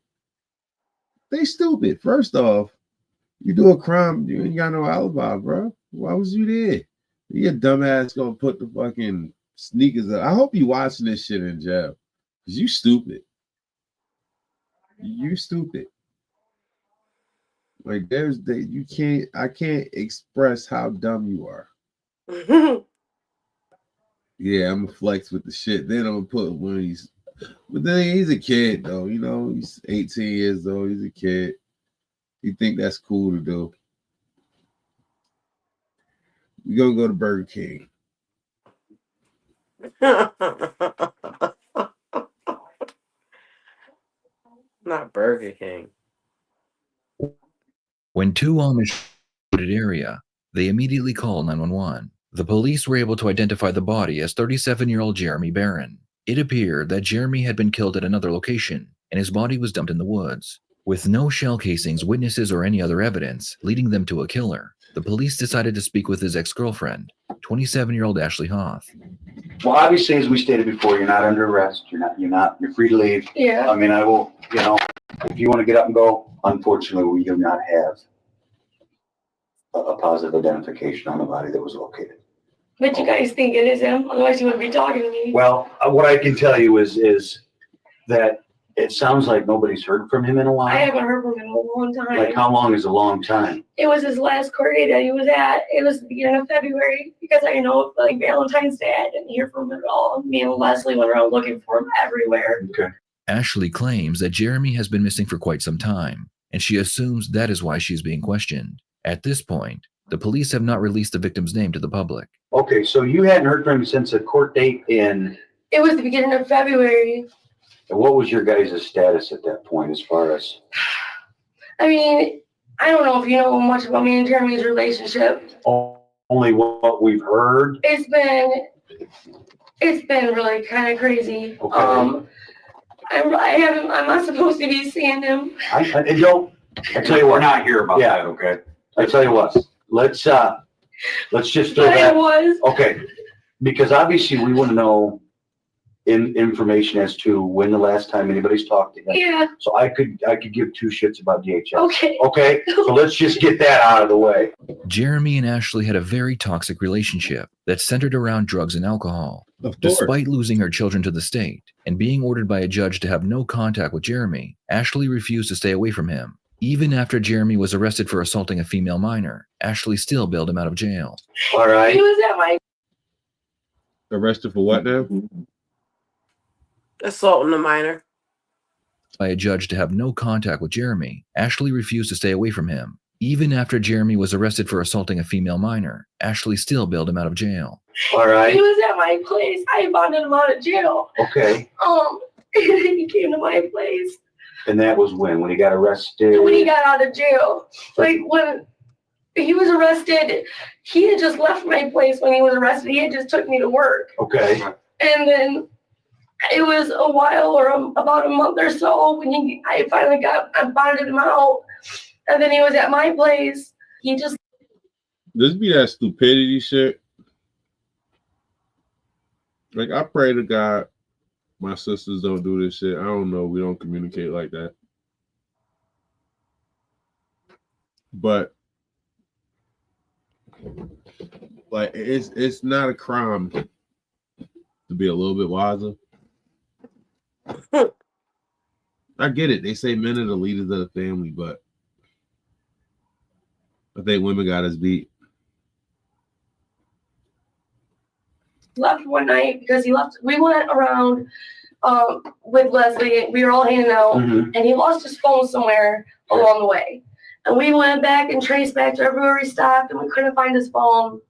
They stupid. First off, you do a crime, you ain't got no alibi, bro. Why was you there? Your dumbass gonna put the fucking sneakers up. I hope you watching this shit in jail. Cause you stupid. You stupid. Like I can't express how dumb you are. Yeah, I'm gonna flex with the shit. Then I'm gonna put one of these. But then he's a kid though, you know, he's 18 years old, he's a kid. You think that's cool to do. We're gonna go to Burger King. Not Burger King. When two Amish area, they immediately called 911. The police were able to identify the body as 37-year-old Jeremy Barron. It appeared that Jeremy had been killed at another location, and his body was dumped in the woods. With no shell casings, witnesses, or any other evidence leading them to a killer, the police decided to speak with his ex-girlfriend, 27-year-old Ashley Hoth. Well, obviously, as we stated before, you're not under arrest. You're free to leave. Yeah. I mean, I will, if you want to get up and go, unfortunately, we do not have a positive identification on the body that was located. But you guys think it is him, otherwise you wouldn't be talking to me. Well, what I can tell you is that it sounds like nobody's heard from him in a while. I haven't heard from him in a long time. Like, how long is a long time? It was his last court date that he was at. It was the beginning of February, because I know, like, Valentine's Day, I didn't hear from him at all. Me and Leslie went around looking for him everywhere. Okay. Ashley claims that Jeremy has been missing for quite some time, and she assumes that is why she's being questioned. At this point, the police have not released the victim's name to the public. Okay, so you hadn't heard from him since a court date in... It was the beginning of February. And what was your guys' status at that point as far as... I mean, I don't know if you know much about me and Jeremy's relationship. Only what we've heard? It's been really kind of crazy. Okay. I'm not supposed to be seeing him. I tell you what. We're not here about that, okay? I tell you what. Let's just throw that. It was. Okay. Because obviously we want to know information as to when the last time anybody's talked to him. Yeah. So I could give two shits about DHS. Okay. Okay. So let's just get that out of the way. Jeremy and Ashley had a very toxic relationship that centered around drugs and alcohol. Despite losing her children to the state and being ordered by a judge to have no contact with Jeremy, Ashley refused to stay away from him. Even after Jeremy was arrested for assaulting a female minor, Ashley still bailed him out of jail. All right. He was at my Arrested for what now? Assaulting a minor. By a judge to have no contact with Jeremy, Ashley refused to stay away from him. Even after Jeremy was arrested for assaulting a female minor, Ashley still bailed him out of jail. All right. He was at my place. I bonded him out of jail. Okay. He came to my place. And that was when he got arrested? When he got out of jail. Like when he was arrested, he had just left my place when he was arrested. He had just took me to work. Okay. And then it was a while or about a month or so when I finally I bonded him out. And then he was at my place. He just. This be that stupidity shit. Like, I pray to God my sisters don't do this shit. I don't know. We don't communicate like that. But like, it's not a crime to be a little bit wiser. I get it. They say men are the leaders of the family, but I think women got us beat. Left one night because he left. We went around with Leslie. We were all hanging out, and he lost his phone somewhere along the way. And we went back and traced back to everywhere he stopped, and we couldn't find his phone.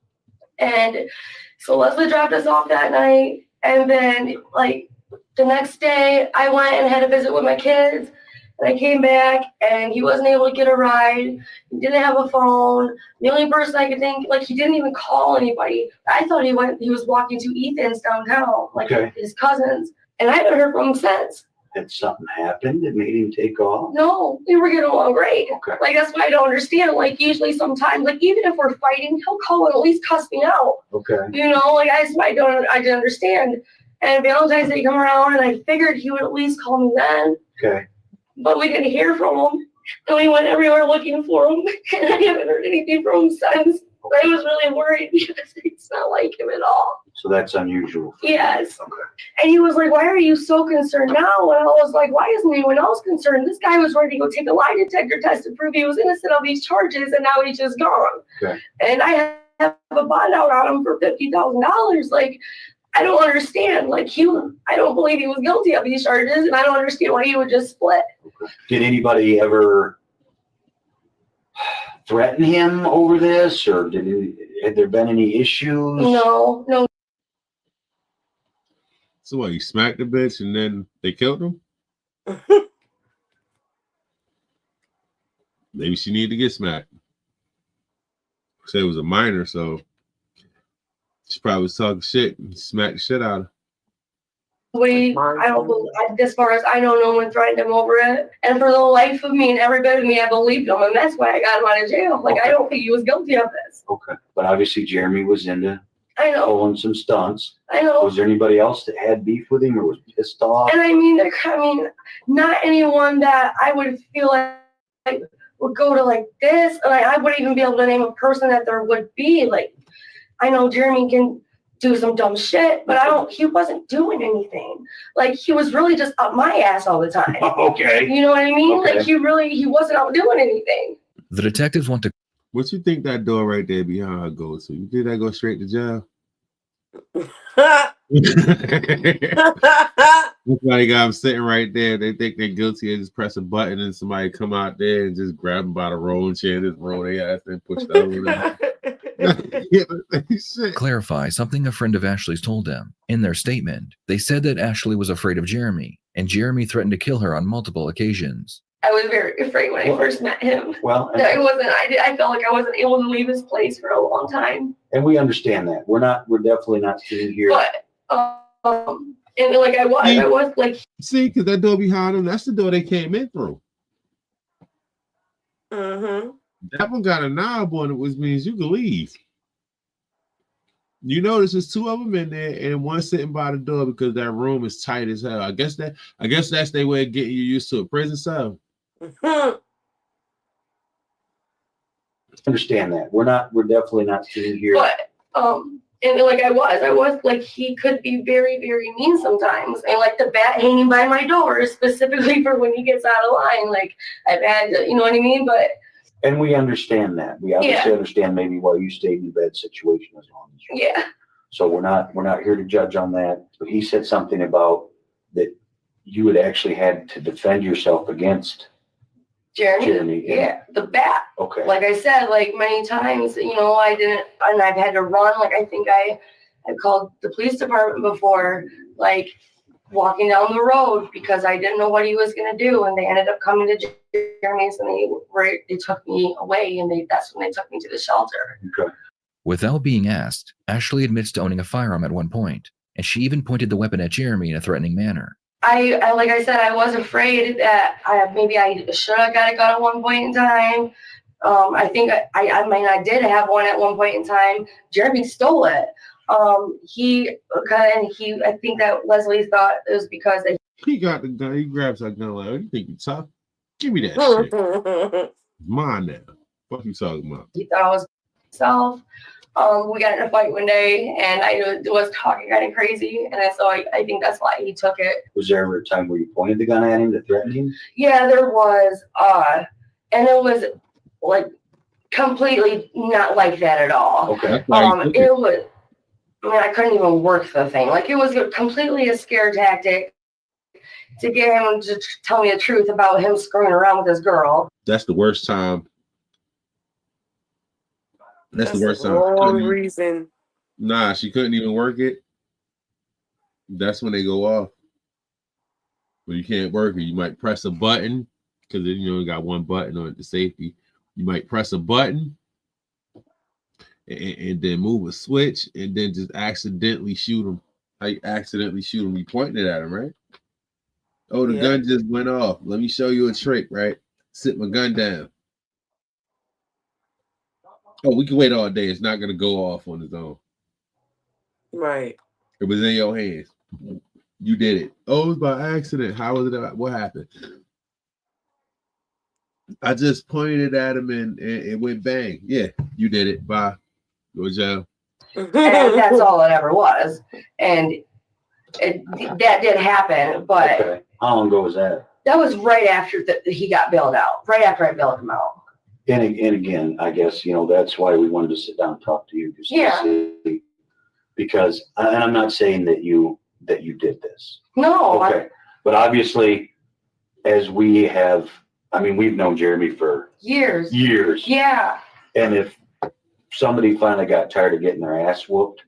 And so Leslie dropped us off that night, and then like the next day, I went and had a visit with my kids. And I came back, and he wasn't able to get a ride. He didn't have a phone. The only person I could think, like, he didn't even call anybody. I thought he was walking to Ethan's downtown, like his cousins. And I haven't heard from him since. Had something happened that made him take off? No, we were getting along great. Okay. Like, that's why I don't understand. Like, usually sometimes, like, even if we're fighting, he'll call and at least cuss me out. Okay. You know, like, I didn't understand. And Valentine's Day come around, and I figured he would at least call me then. Okay. But we didn't hear from him, and we went everywhere looking for him, and I haven't heard anything from him since. I was really worried because it's not like him at all. So that's unusual. Yes. Okay. And he was like, "Why are you so concerned now?" And I was like, "Why isn't anyone else concerned? This guy was ready to go take a lie detector test to prove he was innocent of these charges, and now he's just gone." Okay. And I have a bond out on him for $50,000. Like, I don't understand. Like, I don't believe he was guilty of these charges, and I don't understand why he would just split. Okay. Did anybody ever threaten him over this, or had there been any issues? No. So what, you smacked the bitch and then they killed him? Maybe she needed to get smacked. Say it was a minor, so she probably was talking shit and smacked the shit out of her. I don't believe, as far as I know, no one threatened him over it. And for the life of me and every bit of me, I believed him, and that's why I got him out of jail. Like, I don't think he was guilty of this. Okay. But obviously Jeremy was into pulling some stunts. I know. Was there anybody else that had beef with him or was pissed off? And I mean, not anyone that I would feel like would go to like this. And I wouldn't even be able to name a person that there would be. Like, I know Jeremy can do some dumb shit, but he wasn't doing anything. Like, he was really just up my ass all the time. Okay. You know what I mean? Okay. Like, he wasn't out doing anything. The detectives want to. What you think that door right there behind her goes to? You think that goes straight to jail? Somebody got him sitting right there. They think they're guilty. They just press a button and somebody come out there and just grab them by the rolling chair, just roll their ass and push it over them. Clarify something a friend of Ashley's told them. In their statement, they said that Ashley was afraid of Jeremy, and Jeremy threatened to kill her on multiple occasions. I was very afraid when I first met him. Well, I felt like I wasn't able to leave his place for a long time. And we understand that. We're definitely not sitting here. But, and like I was like. See, because that door behind them, that's the door they came in through. Mm-hmm. That one got a knob on it, which means you can leave. You notice there's two of them in there and one sitting by the door because that room is tight as hell. I guess that's their way of getting you used to a prison cell. Understand that. We're definitely not sitting here. But And like I was like, he could be very, very mean sometimes. And like the bat hanging by my door is specifically for when he gets out of line. Like I've had, you know what I mean? But. And we understand that. We obviously understand maybe why you stayed in a bad situation as long as you did. So we're not here to judge on that. But he said something about that you had actually had to defend yourself against Jeremy. Yeah, the bat. Okay. Like I said, like many times, you know, I didn't, and I've had to run. Like I think I called the police department before, like walking down the road because I didn't know what he was going to do, and they ended up coming to Jeremy's, and they took me away, and that's when they took me to the shelter. Okay. Without being asked, Ashley admits to owning a firearm at one point, and she even pointed the weapon at Jeremy in a threatening manner. I like I said, I was afraid that maybe I should have got a gun at one point in time. I think I did have one at one point in time. Jeremy stole it. I think that Leslie thought it was because he got the gun. He grabs that gun like, oh, you think you tough? Give me that shit. Mine now. What you talking about? He thought I was myself. We got in a fight one day, and I was talking kind of crazy, and so I think that's why he took it. Was there ever a time where you pointed the gun at him to threaten him? Yeah, there was. And it was like completely not like that at all. Okay. It was. I mean, I couldn't even work the thing. Like it was completely a scare tactic to get him to tell me the truth about him screwing around with this girl. That's the worst time. That's the worst time. Wrong reason. Nah, she couldn't even work it. That's when they go off. When you can't work it, you might press a button because you got one button on it, the safety. You might press a button and then move a switch and then just accidentally shoot him. How you accidentally shoot him? You pointing it at him, right? Oh, the gun just went off. Let me show you a trick, right? Sit my gun down. Oh, we can wait all day. It's not going to go off on its own. Right. It was in your hands. You did it. Oh, it was by accident. How was it? What happened? I just pointed at him and it went bang. Yeah, you did it. Bye. Go to jail. And that's all it ever was. And that did happen, but... Okay. How long ago was that? That was right after he got bailed out. Right after I bailed him out. And again, I guess, that's why we wanted to sit down and talk to you. Just to see, because, and I'm not saying that you did this. No. Okay. But obviously, as we have, we've known Jeremy for years. Yeah. And if somebody finally got tired of getting their ass whooped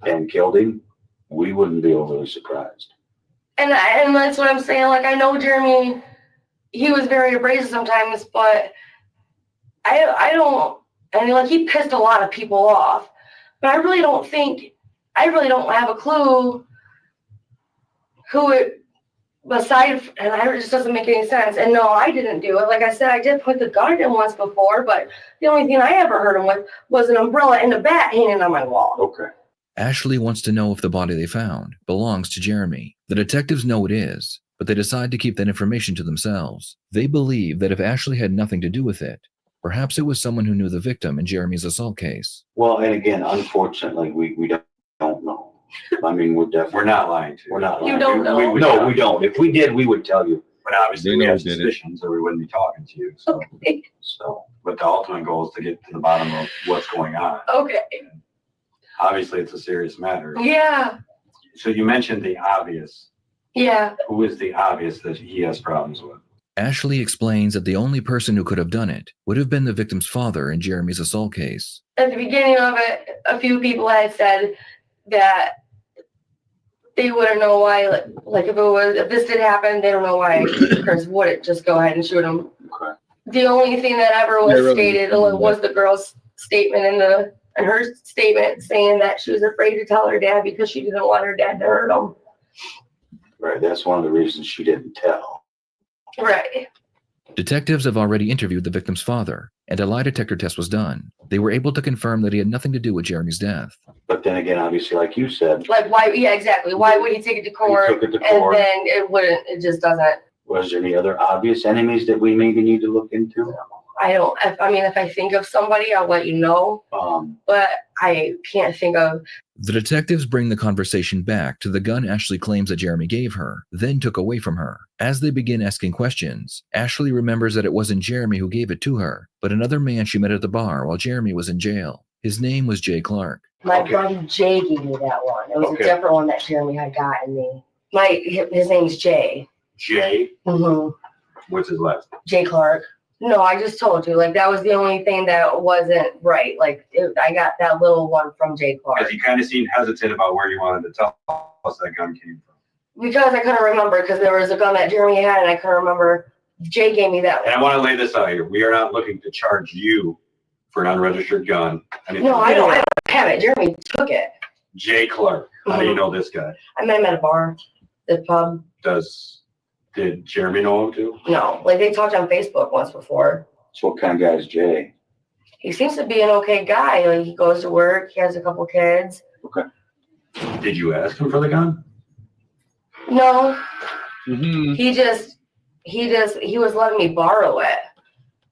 and killed him, we wouldn't be overly surprised. And that's what I'm saying. Like, I know Jeremy, he was very abrasive sometimes, but I don't, he pissed a lot of people off, but I really don't have a clue who it, and it just doesn't make any sense. And no, I didn't do it. Like I said, I did put the gun in once before, but the only thing I ever hurt him with was an umbrella and a bat hanging on my wall. Okay. Ashley wants to know if the body they found belongs to Jeremy. The detectives know it is, but they decide to keep that information to themselves. They believe that if Ashley had nothing to do with it, perhaps it was someone who knew the victim in Jeremy's assault case. Well, and again, unfortunately, we don't know. We're not lying to you. We're not lying. You don't know? No, we don't. If we did, we would tell you. But obviously, we have suspicions, or we wouldn't be talking to you. So, but the ultimate goal is to get to the bottom of what's going on. Okay. Obviously, it's a serious matter. Yeah. So you mentioned the obvious. Yeah. Who is the obvious that he has problems with? Ashley explains that the only person who could have done it would have been the victim's father in Jeremy's assault case. At the beginning of it, a few people had said that they wouldn't know why, like if this did happen, they don't know why Chris wouldn't just go ahead and shoot him. Okay. The only thing that ever was stated was the girl's statement and her statement saying that she was afraid to tell her dad because she didn't want her dad to hurt him. Right, that's one of the reasons she didn't tell. Right. Detectives have already interviewed the victim's father, and a lie detector test was done. They were able to confirm that he had nothing to do with Jeremy's death. But then again, obviously, like you said. Like, why? Yeah, exactly. Why would he take it to court? He took it to court. And then it just doesn't. Was there any other obvious enemies that we maybe need to look into? If I think of somebody, I'll let you know. But I can't think of. The detectives bring the conversation back to the gun Ashley claims that Jeremy gave her, then took away from her. As they begin asking questions, Ashley remembers that it wasn't Jeremy who gave it to her, but another man she met at the bar while Jeremy was in jail. His name was Jay Clark. My buddy Jay gave me that one. It was a different one that Jeremy had gotten me. His name's Jay. Jay? Mm-hmm. What's his last name? Jay Clark. No, I just told you. Like, that was the only thing that wasn't right. Like, I got that little one from Jay Clark. Because you kind of seemed hesitant about where you wanted to tell us that gun came from. Because I couldn't remember, because there was a gun that Jeremy had, and I couldn't remember. Jay gave me that one. And I want to lay this out here. We are not looking to charge you for an unregistered gun. No, I don't have it. Jeremy took it. Jay Clark. How do you know this guy? I met him at a bar, the pub. Did Jeremy know him too? No, like they talked on Facebook once before. So what kind of guy is Jay? He seems to be an okay guy. Like, he goes to work. He has a couple kids. Okay. Did you ask him for the gun? No. Mm-hmm. He was letting me borrow it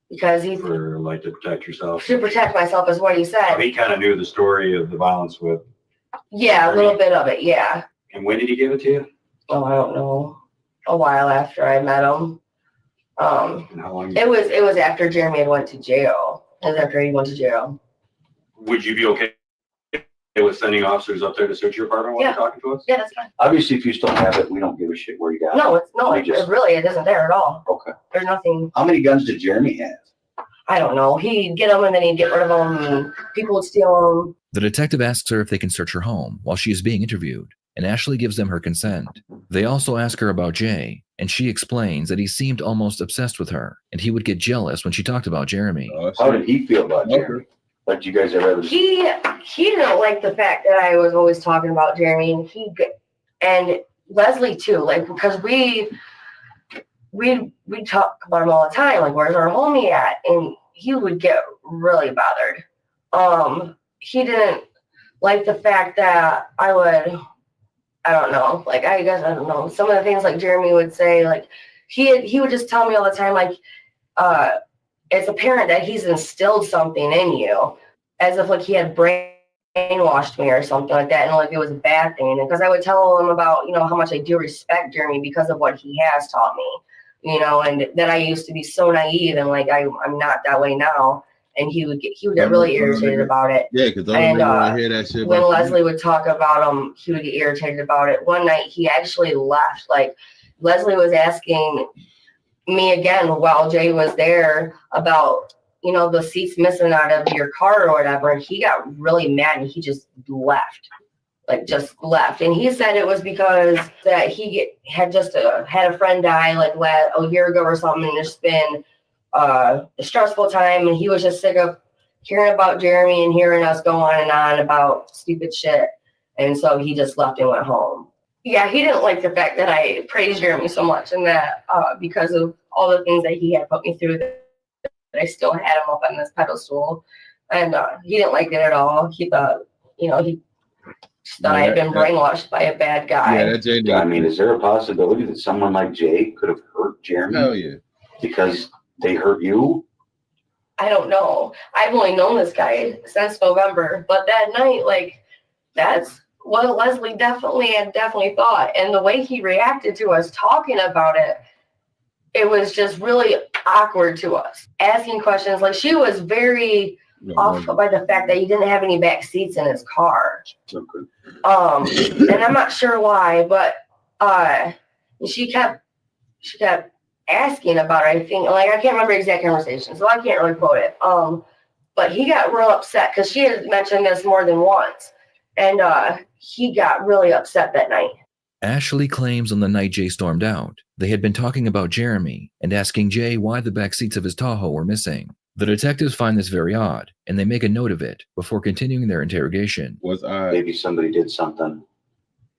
because he for like to protect yourself. To protect myself is what he said. So he kind of knew the story of the violence with. Yeah, a little bit of it. Yeah. And when did he give it to you? Oh, I don't know. A while after I met him. And how long? It was after Jeremy had went to jail. It was after he went to jail. Would you be okay with sending officers up there to search your apartment while you're talking to us? Yeah, that's fine. Obviously, if you still have it, we don't give a shit where you got it. It isn't there at all. Okay. There's nothing. How many guns did Jeremy have? I don't know. He'd get them and then he'd get rid of them and people would steal them. The detective asks her if they can search her home while she is being interviewed, and Ashley gives them her consent. They also ask her about Jay, and she explains that he seemed almost obsessed with her, and he would get jealous when she talked about Jeremy. How did he feel about Jeremy? Like, you guys ever? He didn't like the fact that I was always talking about Jeremy, and Leslie too. Like, because we talk about him all the time. Like, where's our homie at? And he would get really bothered. He didn't like the fact that I don't know. Like, I guess I don't know. Some of the things like Jeremy would say, like he would just tell me all the time, like, it's apparent that he's instilled something in you, as if like he had brainwashed me or something like that, and like it was a bad thing. And because I would tell him about, how much I do respect Jeremy because of what he has taught me, and that I used to be so naive and like I'm not that way now. And he would get really irritated about it. Yeah, because I hear that shit. When Leslie would talk about him, he would get irritated about it. One night he actually left. Like, Leslie was asking me again while Jay was there about, the seats missing out of your car or whatever. And he got really mad and he just left. Just left. And he said it was because that he had just had a friend die like a year ago or something. And it's been a stressful time, and he was just sick of hearing about Jeremy and hearing us go on and on about stupid shit. And so he just left and went home. Yeah, he didn't like the fact that I praised Jeremy so much, and that because of all the things that he had put me through, that I still had him up on this pedestal. And he didn't like it at all. He thought, he thought I had been brainwashed by a bad guy. Yeah, I mean, is there a possibility that someone like Jay could have hurt Jeremy? Hell yeah. Because they hurt you? I don't know. I've only known this guy since November, but that night, that's what Leslie definitely thought. And the way he reacted to us talking about it, it was just really awkward to us. Asking questions, like, she was very off by the fact that he didn't have any back seats in his car. Okay. And I'm not sure why, but she kept asking about it. I think, I can't remember the exact conversation, so I can't really quote it. But he got real upset because she had mentioned this more than once, and he got really upset that night. Ashley claims on the night Jay stormed out, they had been talking about Jeremy and asking Jay why the back seats of his Tahoe were missing. The detectives find this very odd, and they make a note of it before continuing their interrogation. Maybe somebody did something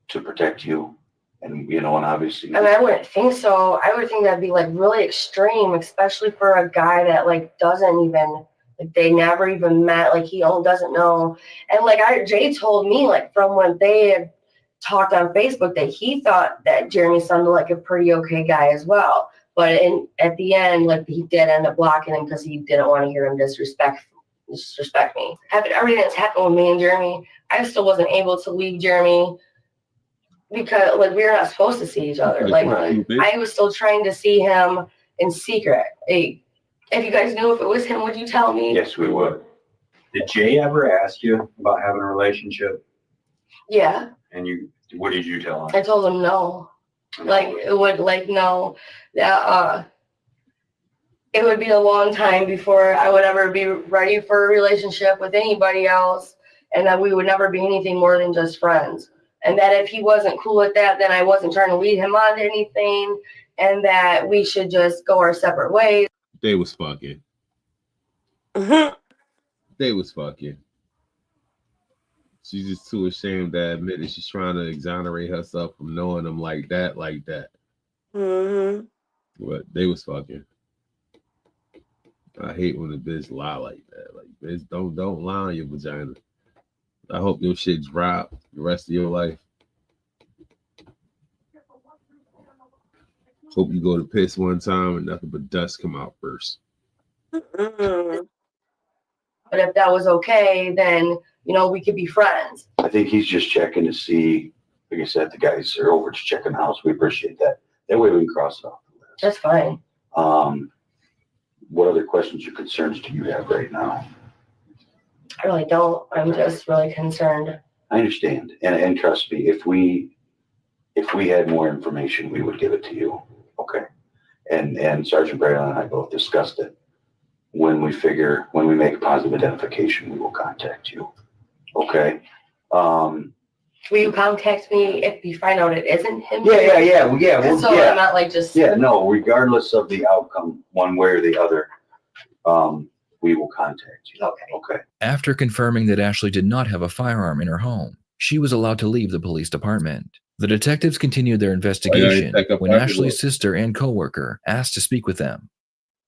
to protect you. And, and obviously. I mean, I wouldn't think so. I would think that'd be really extreme, especially for a guy that doesn't even, they never even met, he doesn't know. And Jay told me from when they had talked on Facebook that he thought that Jeremy sounded like a pretty okay guy as well. But at the end, he did end up blocking him because he didn't want to hear him disrespect disrespect me. After everything that's happened with me and Jeremy, I still wasn't able to leave Jeremy because like we were not supposed to see each other. Like I was still trying to see him in secret. Hey, if you guys knew if it was him, would you tell me? Yes, we would. Did Jay ever ask you about having a relationship? Yeah. And what did you tell him? I told him no. Like it would no. That it would be a long time before I would ever be ready for a relationship with anybody else, and that we would never be anything more than just friends. And that if he wasn't cool with that, then I wasn't trying to lead him on to anything, and that we should just go our separate ways. They was fucking. They was fucking. She's just too ashamed to admit it. She's trying to exonerate herself from knowing him like that. But they was fucking. I hate when a bitch lie like that. Like, bitch, don't lie on your vagina. I hope your shit drop the rest of your life. Hope you go to piss one time and nothing but dust come out first. But if that was okay, then we could be friends. I think he's just checking to see. Like I said, the guys are over to checking the house. We appreciate that. That way we can cross it off the list. That's fine. What other questions or concerns do you have right now? I really don't. I'm just really concerned. I understand, and trust me, if we had more information, we would give it to you. Okay, and Sergeant Braylon and I both discussed it. When we make a positive identification, we will contact you. Okay. Will you contact me if you find out it isn't him? Yeah. I'm not like just. Yeah, no. Regardless of the outcome, one way or the other, we will contact you. Okay. After confirming that Ashley did not have a firearm in her home, she was allowed to leave the police department. The detectives continued their investigation when Ashley's sister and coworker asked to speak with them.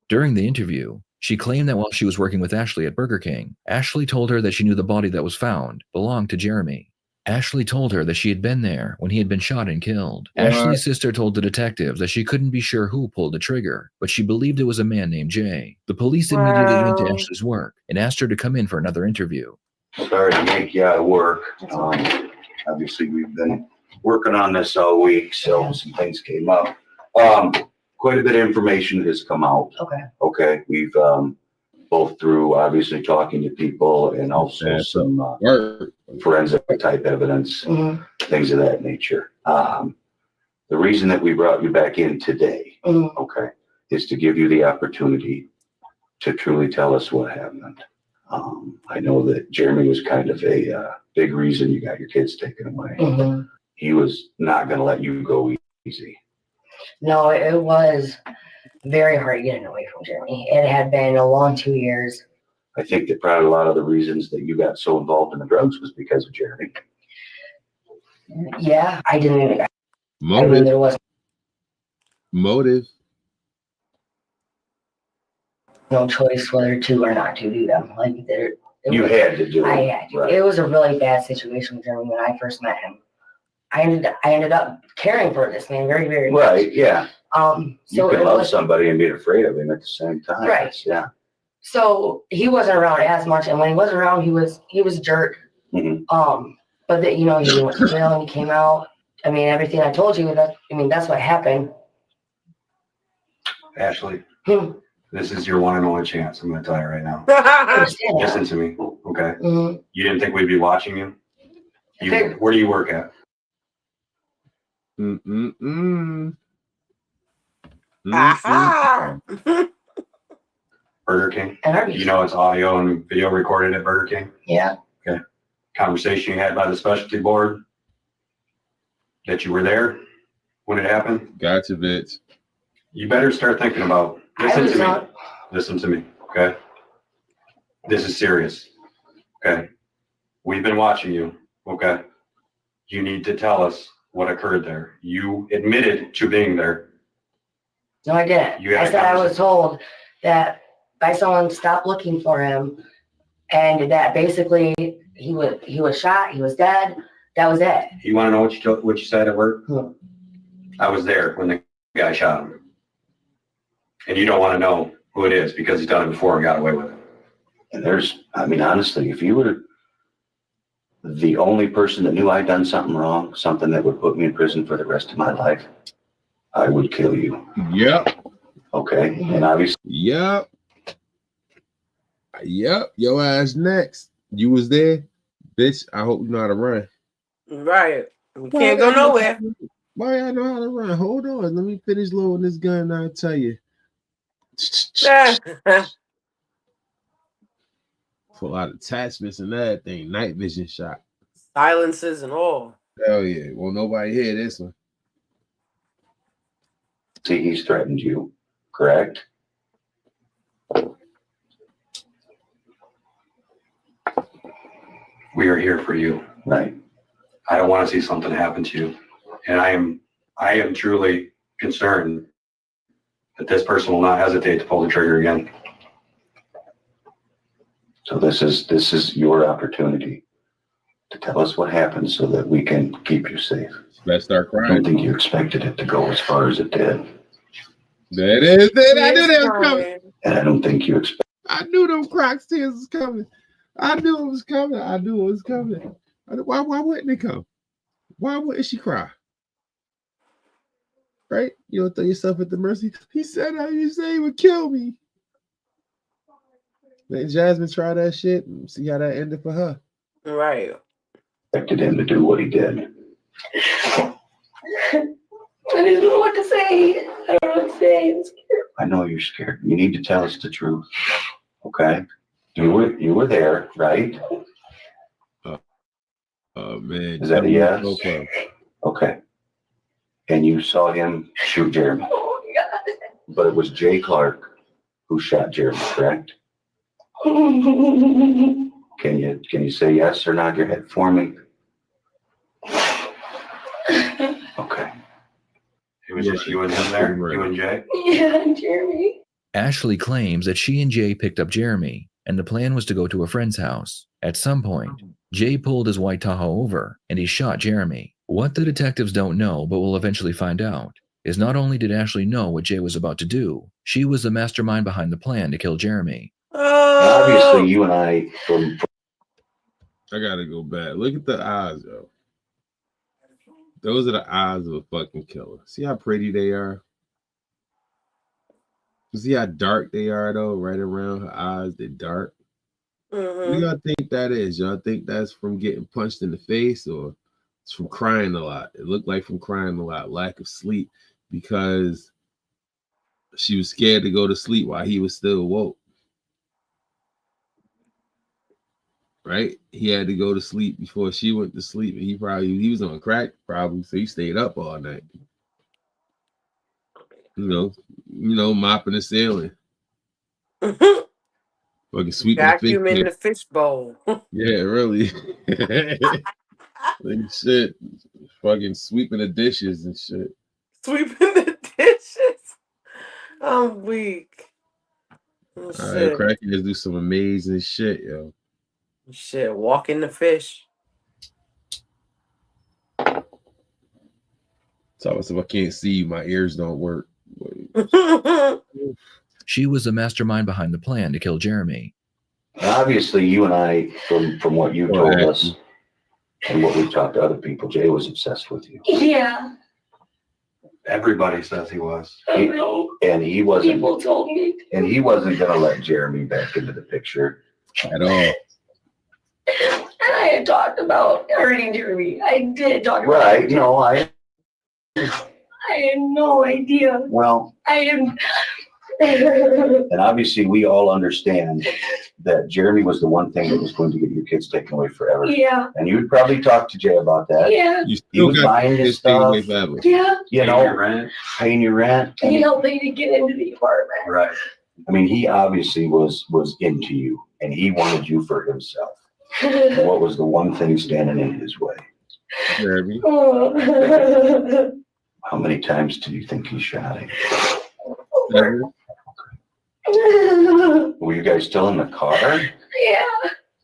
During the interview, she claimed that while she was working with Ashley at Burger King, Ashley told her that she knew the body that was found belonged to Jeremy. Ashley told her that she had been there when he had been shot and killed. Ashley's sister told the detective that she couldn't be sure who pulled the trigger, but she believed it was a man named Jay. The police immediately went to Ashley's work and asked her to come in for another interview. Sorry to make you out of work. Obviously, we've been working on this all week, so some things came up. Quite a bit of information has come out. Okay. We've both through obviously talking to people and also some forensic type evidence, things of that nature. The reason that we brought you back in today, okay, is to give you the opportunity to truly tell us what happened. I know that Jeremy was kind of a big reason you got your kids taken away. He was not going to let you go easy. No, it was very hard getting away from Jeremy. It had been a long 2 years. I think that probably a lot of the reasons that you got so involved in the drugs was because of Jeremy. Yeah, I didn't. Motive. I mean, there was motive. No choice whether to or not to do them. Like you had to do it. I had to. Right. It was a really bad situation with Jeremy when I first met him. I ended up caring for this man very, very much. Right. Yeah. So you can love somebody and be afraid of him at the same time. Right. Yeah. So he wasn't around as much, and when he was around, he was a jerk. But that he went to jail and he came out. I mean, everything I told you, that's what happened. Ashley, this is your one and only chance. I'm going to tell you right now. Listen to me, okay? You didn't think we'd be watching you? Where do you work at? Burger King? You know it's audio and video recorded at Burger King? Yeah. Okay. Conversation you had by the specialty board that you were there when it happened? Gotcha, bitch. You better start thinking about, listen to me, okay? This is serious, okay? We've been watching you, okay? You need to tell us what occurred there. You admitted to being there. No, I didn't. I said I was told that by someone stopped looking for him, and that basically he was shot, he was dead. That was it. You want to know what you said at work? I was there when the guy shot him. And you don't want to know who it is because he's done it before and got away with it. And I mean, honestly, if you were the only person that knew I'd done something wrong, something that would put me in prison for the rest of my life, I would kill you. Yep. Okay. And obviously. Yep. Your ass next. You was there, bitch. I hope you know how to run. Right. We can't go nowhere. Why I know how to run? Hold on. Let me finish loading this gun and I'll tell you. Full lot of attachments and that thing. Night vision shot. Silences and all. Hell yeah. Well, nobody hear this one. See, he's threatened you, correct? We are here for you. Right. I don't want to see something happen to you. And I am truly concerned that this person will not hesitate to pull the trigger again. So this is your opportunity to tell us what happened so that we can keep you safe. Let's start crying. I don't think you expected it to go as far as it did. That is it. I knew that was coming. And I don't think you expect. I knew them Crocs tears was coming. I knew it was coming. Why wouldn't it come? Why wouldn't she cry? Right? You don't throw yourself at the mercy. He said how you say he would kill me. Let Jasmine try that shit and see how that ended for her. Right. Expected him to do what he did. I didn't know what to say. I don't know what to say. I'm scared. I know you're scared. You need to tell us the truth. Okay? You were there, right? Oh man. Is that a yes? Okay. And you saw him shoot Jeremy. Oh God. But it was Jay Clark who shot Jeremy, correct? Oh, Can you say yes or nod your head for me? Okay. It was just you and him there? You and Jay? yeah, Jeremy. Ashley claims that she and Jay picked up Jeremy, and the plan was to go to a friend's house. At some point, Jay pulled his white Tahoe over, and he shot Jeremy. What the detectives don't know, but will eventually find out, is not only did Ashley know what Jay was about to do, she was the mastermind behind the plan to kill Jeremy. Obviously, you and I. I gotta go back. Look at the eyes, yo. Those are the eyes of a fucking killer. See how pretty they are? See how dark they are, though? Right around her eyes, they're dark. What do y'all think that is? Y'all think that's from getting punched in the face, or it's from crying a lot? It looked like from crying a lot, lack of sleep, because she was scared to go to sleep while he was still woke. Right? He had to go to sleep before she went to sleep, and he was on crack probably, so he stayed up all night. You know, mopping the ceiling. Fucking sweeping vacuuming the fish bowl. Yeah, really. Like shit. Fucking sweeping the dishes and shit. Sweeping the dishes. I'm weak. All right, crackheads do some amazing shit, yo. Shit, walking the fish. So if I can't see you, my ears don't work. She was the mastermind behind the plan to kill Jeremy. Obviously, you and I, from what you told us and what we've talked to other people, Jay was obsessed with you. Yeah. Everybody says he was. I know. And he wasn't. People told me. And he wasn't going to let Jeremy back into the picture at all. And I had talked about hurting Jeremy. I did talk about right. No, I had no idea. Well, I am. And obviously, we all understand that Jeremy was the one thing that was going to get your kids taken away forever. Yeah. And you would probably talk to Jay about that. Yeah. He was buying his stuff. Yeah. You know, paying your rent. And he helped me to get into the apartment. Right. I mean, he obviously was into you, and he wanted you for himself. And what was the one thing standing in his way? Jeremy. How many times do you think he shot him? Were you guys still in the car? Yeah.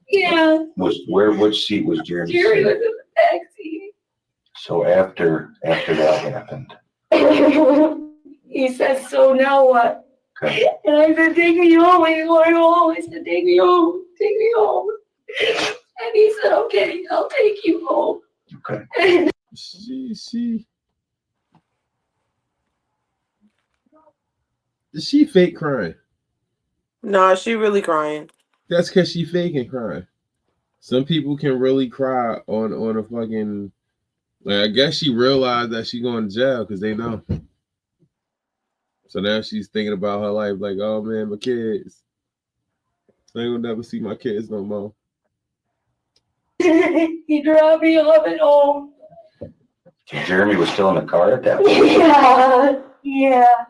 Yeah. Which seat was Jeremy? Jeremy was in the back seat. So after that happened. He says, so now what? Okay. And I said, take me home. I just want to go home. I said, take me home. Take me home. And he said, okay, I'll take you home. Okay. Is she fake crying? Nah, she really crying. That's because she faking crying. Some people can really cry on a fucking. Like, I guess she realized that she going to jail because they know. So now she's thinking about her life, like, oh man, my kids. I ain't gonna never see my kids no more. He dropped me off at home. So Jeremy was still in the car at that point? Yeah. Yeah.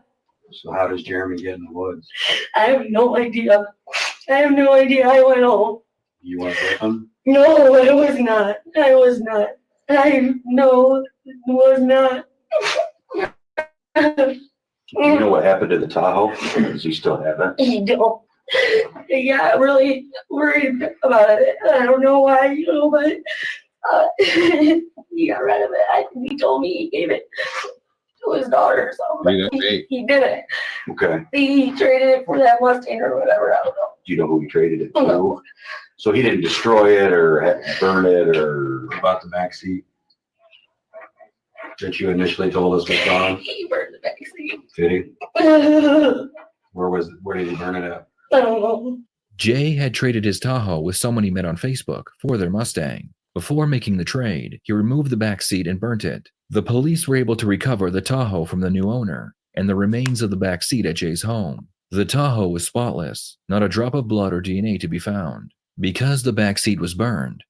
So how does Jeremy get in the woods? I have no idea. I went home. You went with him? No, I was not. I was not. Was not. Do you know what happened to the Tahoe? Does he still have it? He don't. He got really worried about it. I don't know why, but he got rid of it. He told me he gave it to his daughter or something. He did it. Okay. He traded it for that Mustang or whatever. I don't know. Do you know who he traded it to? No. So he didn't destroy it or burn it or about the back seat that you initially told us was gone? He burned the back seat. Did he? Where did he burn it at? I don't know. Jay had traded his Tahoe with someone he met on Facebook for their Mustang. Before making the trade, he removed the back seat and burnt it. The police were able to recover the Tahoe from the new owner and the remains of the back seat at Jay's home. The Tahoe was spotless, not a drop of blood or DNA to be found. Because the back seat was burned,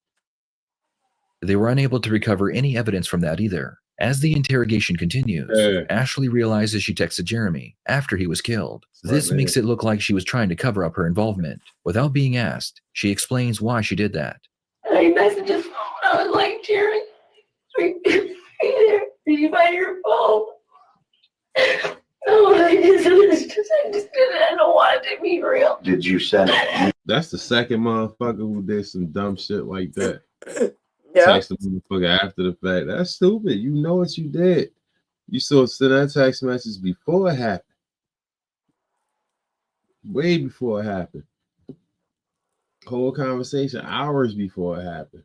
they were unable to recover any evidence from that either. As the interrogation continues, Ashley realizes she texted Jeremy after he was killed. This makes it look like she was trying to cover up her involvement. Without being asked, she explains why she did that. I messaged his phone. I was like, Jerry, did you find your phone? No, I just didn't. I don't want it to be real. Did you send it? That's the second motherfucker who did some dumb shit like that. Yeah. Text the motherfucker after the fact. That's stupid. You know what you did. You saw send that text message before it happened. Way before it happened. Whole conversation hours before it happened.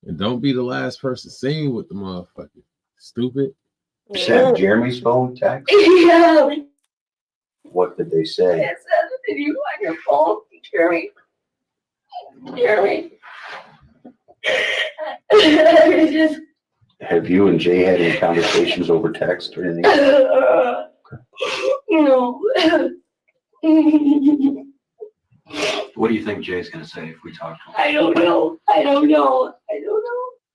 And don't be the last person seen with the motherfucker. Stupid. You sent Jeremy's phone text? Yeah. What did they say? It said, did you find your phone, Jeremy? Jeremy. Just, Have you and Jay had any conversations over text or anything? What do you think Jay's going to say if we talk to him? I don't know.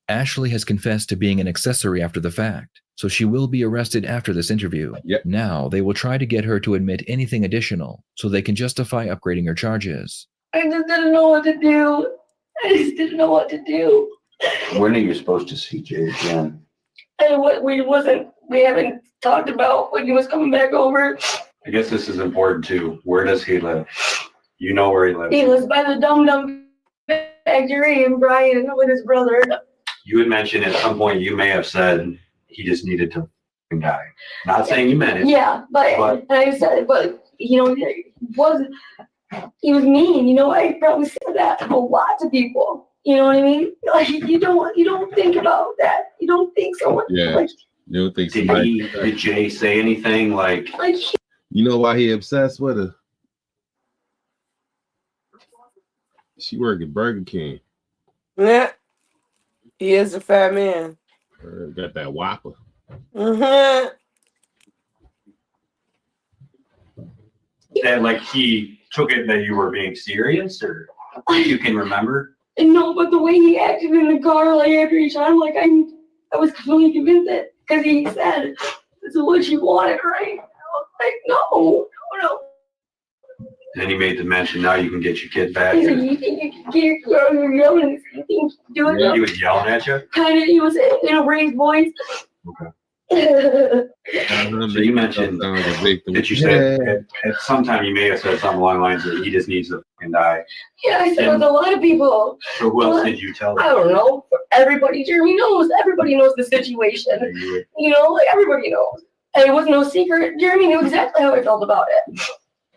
Ashley has confessed to being an accessory after the fact, so she will be arrested after this interview. Now, they will try to get her to admit anything additional so they can justify upgrading her charges. I just didn't know what to do. When are you supposed to see Jay again? And what we haven't talked about when he was coming back over. I guess this is important too. Where does he live? You know where he lives. He lives by the Dum Factory in Bryan with his brother. You had mentioned at some point you may have said he just needed to die. Not saying you meant it. Yeah, but I said, but he was mean. I probably said that to lots of people. You know what I mean? Like you don't think about that. You don't think someone. Yeah. Like, You don't think Did Jay say anything like? You know why he obsessed with her? She worked at Burger King. Yeah. He is a fat man. Got that Whopper. Mm-hmm. And like he took it that you were being serious, or you can remember? No, but the way he acted in the car, like after he shot him, like I was completely convinced that because he said, "This is what you wanted, right?" I was like, no. And then he made the mention, now you can get your kid back. He said, "You think you can get your girl? You're yelling. You think you can do it?" He was yelling at you? Kind of. He was in a raised voice. Okay. So you mentioned that you said at some time you may have said something along the lines that he just needs to fucking die. Yeah, I said it with a lot of people. So who else did you tell them? I don't know. Everybody, Jeremy knows. Everybody knows the situation. Like everybody knows. And it was no secret. Jeremy knew exactly how I felt about it.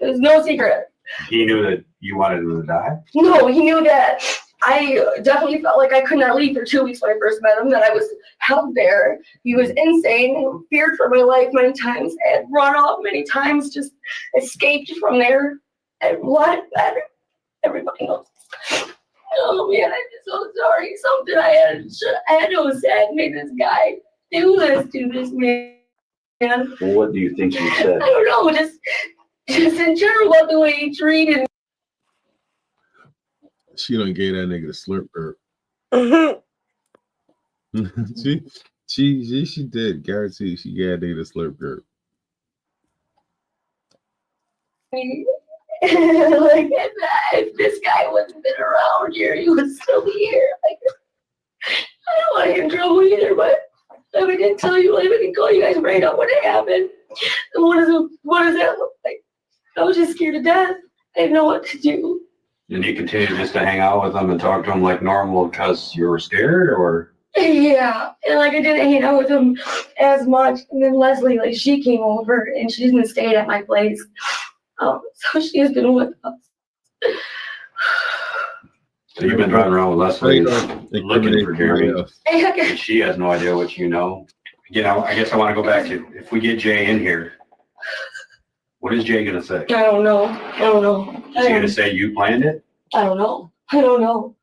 It was no secret. He knew that you wanted him to die? No, he knew that I definitely felt like I could not leave for 2 weeks when I first met him, that I was held there. He was insane, feared for my life many times, I had run off many times, just escaped from there. And what? Everybody knows. Oh man, I'm just so sorry. Something I had to have said made this guy do this to this man. Well, what do you think you said? I don't know, just in general about the way he treated. She done gave that nigga the slurp herb. she did. Guarantee she gave that nigga the slurp herb. Like if this guy wasn't been around here, he would still be here. Like, I don't want to get in trouble either, but if I didn't tell you, if I didn't call you guys right up when it happened, then what does that look like? I was just scared to death. I didn't know what to do. And you continued just to hang out with him and talk to him like normal because you were scared, or? Yeah, and like I didn't hang out with him as much. And then Leslie, like she came over and she didn't stay at my place. So she has been with us. So you've been driving around with Leslie looking for Jeremy. And she has no idea what you know. You know, I guess I want to go back to, if we get Jay in here, what is Jay going to say? I don't know. Is he going to say you planned it? I don't know.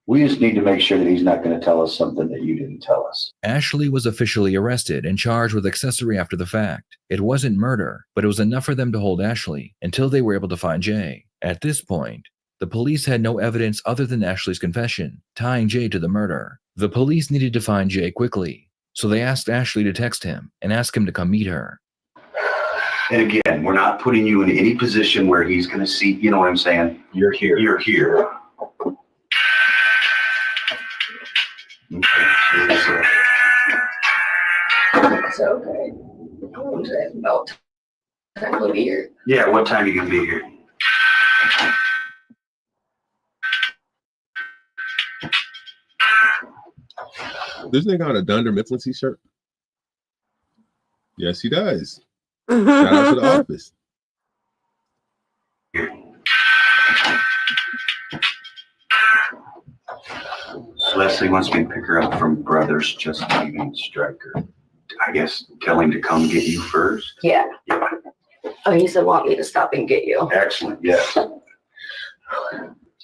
We just need to make sure that he's not going to tell us something that you didn't tell us. Ashley was officially arrested and charged with accessory after the fact. It wasn't murder, but it was enough for them to hold Ashley until they were able to find Jay. At this point, the police had no evidence other than Ashley's confession, tying Jay to the murder. The police needed to find Jay quickly, so they asked Ashley to text him and ask him to come meet her. And again, we're not putting you in any position where he's going to see, you know what I'm saying? You're here. You're here. Okay. So, okay. About time to be here. Yeah, what time are you going to be here? This nigga got a Dunder Mifflin t-shirt? Yes, he does. Shout out to the office. Leslie wants me to pick her up from Brothers Just Leaving Stryker. I guess tell him to come get you first. Yeah. Oh, he said want me to stop and get you. Excellent, yes.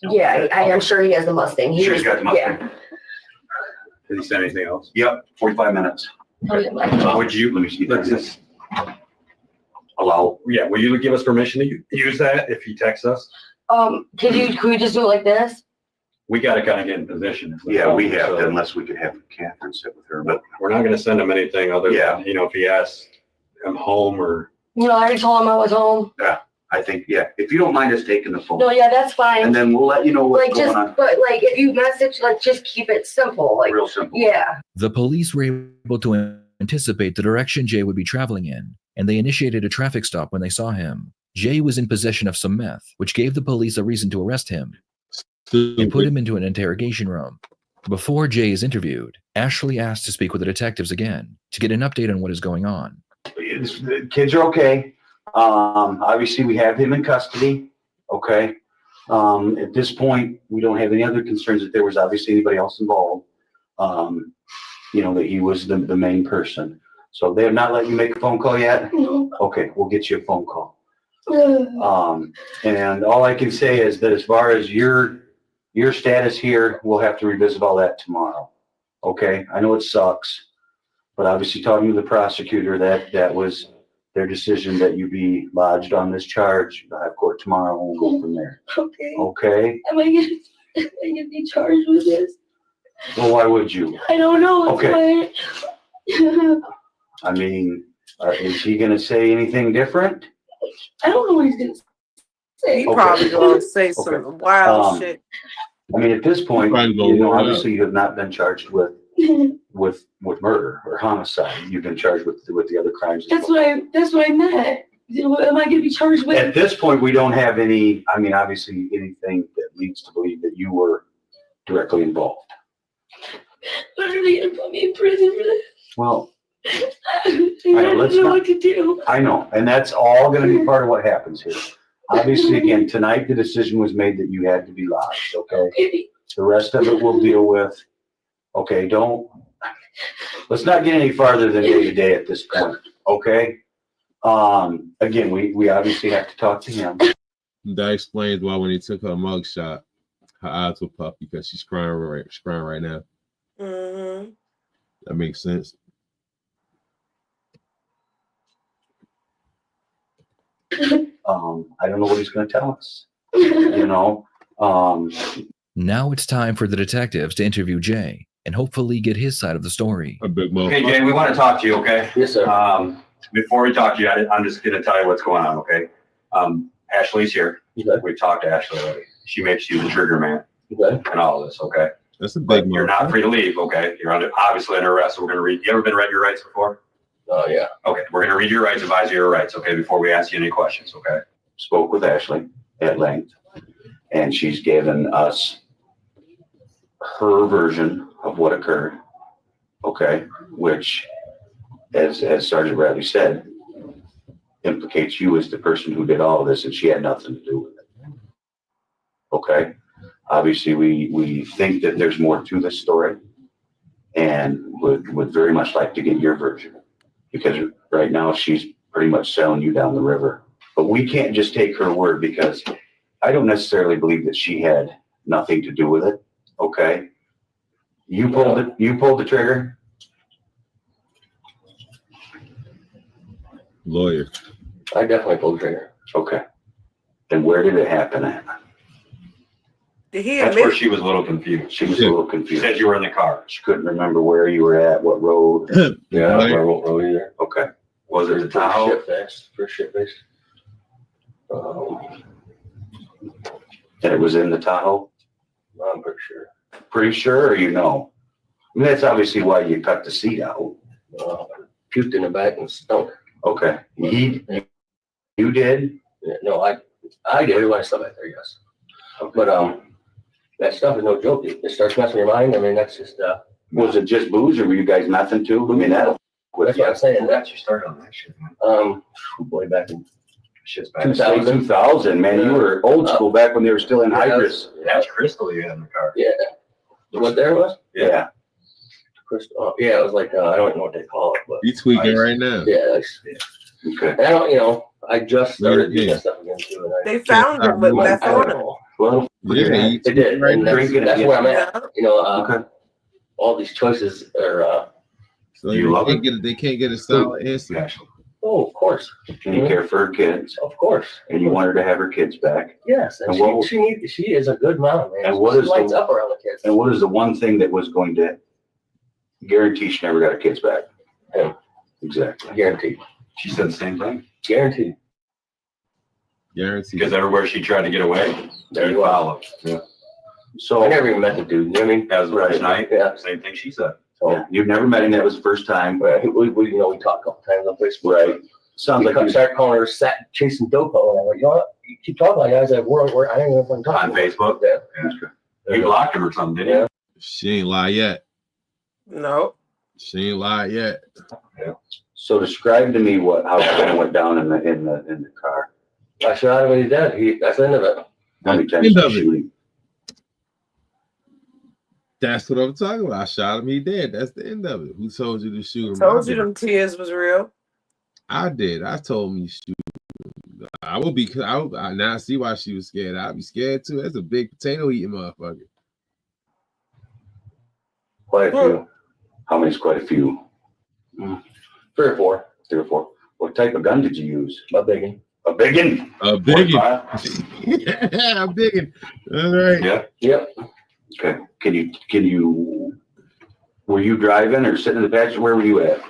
Yeah, I am sure he has the Mustang. Sure he's got the Mustang. Yeah. Did he say anything else? Yep, 45 minutes. Would you, let me see, let's just allow, yeah, will you give us permission to use that if he texts us? Could we just do it like this? We got to kind of get in position. Yeah, we have to, unless we could have Catherine sit with her, but we're not going to send him anything other than, you know, if he asks him home or. You know, I already told him I was home. Yeah, I think, yeah, if you don't mind us taking the phone. No, yeah, that's fine. And then we'll let you know what's going on. But like, if you message, like, just keep it simple. Like, real simple. Yeah. The police were able to anticipate the direction Jay would be traveling in, and they initiated a traffic stop when they saw him. Jay was in possession of some meth, which gave the police a reason to arrest him and put him into an interrogation room. Before Jay is interviewed, Ashley asked to speak with the detectives again to get an update on what is going on. The kids are okay. Obviously, we have him in custody. Okay. At this point, we don't have any other concerns that there was obviously anybody else involved. You know, that he was the main person. So they have not let you make a phone call yet? No. Okay, we'll get you a phone call. And all I can say is that as far as your status here, we'll have to revisit all that tomorrow. Okay, I know it sucks, but obviously talking to the prosecutor, that was their decision that you be lodged on this charge. They'll have court tomorrow and we'll go from there. Okay. Okay? Am I gonna be charged with this? Well, why would you? I don't know. Okay. I mean, is he gonna say anything different? I don't know what he's gonna say. He probably gonna say some wild shit. I mean, at this point, you know, obviously you have not been charged with murder or homicide. You've been charged with the other crimes. That's what I meant. Am I gonna be charged with? At this point, we don't have any. I mean, obviously, anything that leads to believe that you were directly involved. But are they gonna put me in prison for this? Well, I don't know what to do. I know, and that's all going to be part of what happens here. Obviously, again, tonight, the decision was made that you had to be lodged, okay? The rest of it we'll deal with. Okay, let's not get any farther than day to day at this point, okay? Again, we obviously have to talk to him. That explains why when he took her mugshot, her eyes were puffed because she's crying right now. Mm-hmm. That makes sense. I don't know what he's going to tell us. You know. Now it's time for the detectives to interview Jay and hopefully get his side of the story. Okay, Jay, we want to talk to you, okay? Yes, sir. Before we talk to you, I'm just going to tell you what's going on, okay? Ashley's here. Okay. We talked to Ashley already. She makes you the trigger man and all this, okay? That's a big You're not free to leave, okay? You're obviously under arrest. So we're going to read. You ever been read your rights before? Oh, yeah. Okay, we're going to read your rights, advise you your rights, okay, before we ask you any questions, okay? Spoke with Ashley at length, and she's given us her version of what occurred, okay, which, as Sergeant Bradley said, implicates you as the person who did all of this, and she had nothing to do with it. Okay, obviously we think that there's more to this story, and would very much like to get your version, because right now she's pretty much selling you down the river. But we can't just take her word, because I don't necessarily believe that she had nothing to do with it. Okay, you pulled it. You pulled the trigger. Lawyer. I definitely pulled the trigger. Okay. And where did it happen at? That's where she was a little confused. She was a little confused. Said you were in the car. She couldn't remember where you were at, what road. Yeah, I don't remember what road either. Okay. Was it the Tahoe? First ship base. And it was in the Tahoe? I'm pretty sure. Pretty sure, or you know? I mean, that's obviously why you cut the seat out. Puked in the back and stunk. Okay. You did? Yeah, no, I did. Everybody stuff back there, yes. Okay. But that stuff is no joke. It starts messing your mind. I mean, that's just. Was it just booze, or were you guys nothing too? I mean, that's what I'm saying. That's you started on that shit, man. Way back in. Shit's back 2000, man. You were old school back when they were still in hydrous. That's Crystal you had in the car. Yeah. What there was? Yeah. Crystal. Yeah, it was like I don't even know what they call it, but you tweaking right now. Yeah. Okay. And I don't, I just started doing that stuff again too. And They found him with methanol. Well, yeah, they did. Right, and that's where I'm at. You know, all these choices are. So they can't get a solid answer. Oh, of course. And you care for her kids. Of course. And you want her to have her kids back. Yes. And she is a good mom, man. And what is lights up around the kids. And what is the one thing that was going to guarantee she never got her kids back? Yeah. Exactly. Guaranteed. She said the same thing. Guaranteed. Guaranteed. Because everywhere she tried to get away, there you follow. Yeah. So I never even met the dude. You know what I mean? That was the first night. Yeah. Same thing she said. So yeah. You've never met him. That was the first time. Right. We talked a couple times on Facebook. Right. Sounds like you start calling her chasing Dopo. And I'm like, you know what? You keep talking like that. I was like, I don't even know what I'm talking on Facebook. Yeah. You blocked him or something, didn't you? She ain't lie yet. No. She ain't lied yet. Yeah. So describe to me how it went down in the car. I shot him and he's dead. That's the end of it. How many times did you shoot him? That's what I'm talking about. I shot him, he dead. That's the end of it. Who told you to shoot him? Told you them tears was real. I did. I told me shoot him. I now see why she was scared. I'd be scared too. That's a big potato eating motherfucker. Quite a few. How many's quite a few? 3 or 4. 3 or 4. What type of gun did you use? A biggin. A biggin? A biggin. Yeah, a biggin. All right. Yeah. Yep. Okay. Can you? Were you driving or sitting in the passenger? Where were you at?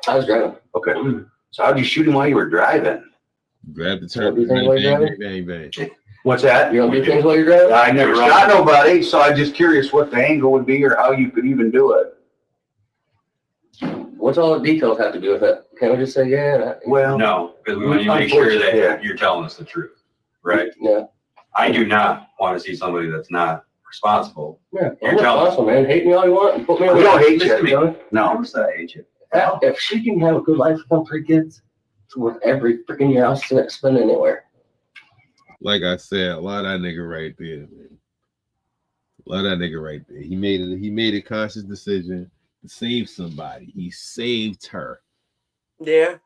I was driving. Okay. So how'd you shoot him while you were driving? Grab the turn. Bang, bang. What's that? You don't do things while you're driving? I never shot nobody, so I'm just curious what the angle would be or how you could even do it. What's all the details have to do with it? Can't we just say, yeah? Well, no, because we want to make sure that you're telling us the truth, right? Yeah. I do not want to see somebody that's not responsible. Yeah, I'm responsible, man. Hate me all you want and put me on. We don't hate Listen to you. me. No. I never said I hate you. If she can have a good life with 3 kids, with every freaking year I was spending anywhere. Like I said, a lot of that nigga right there, man. A lot of that nigga right there. He made a conscious decision to save somebody. He saved her. Yeah.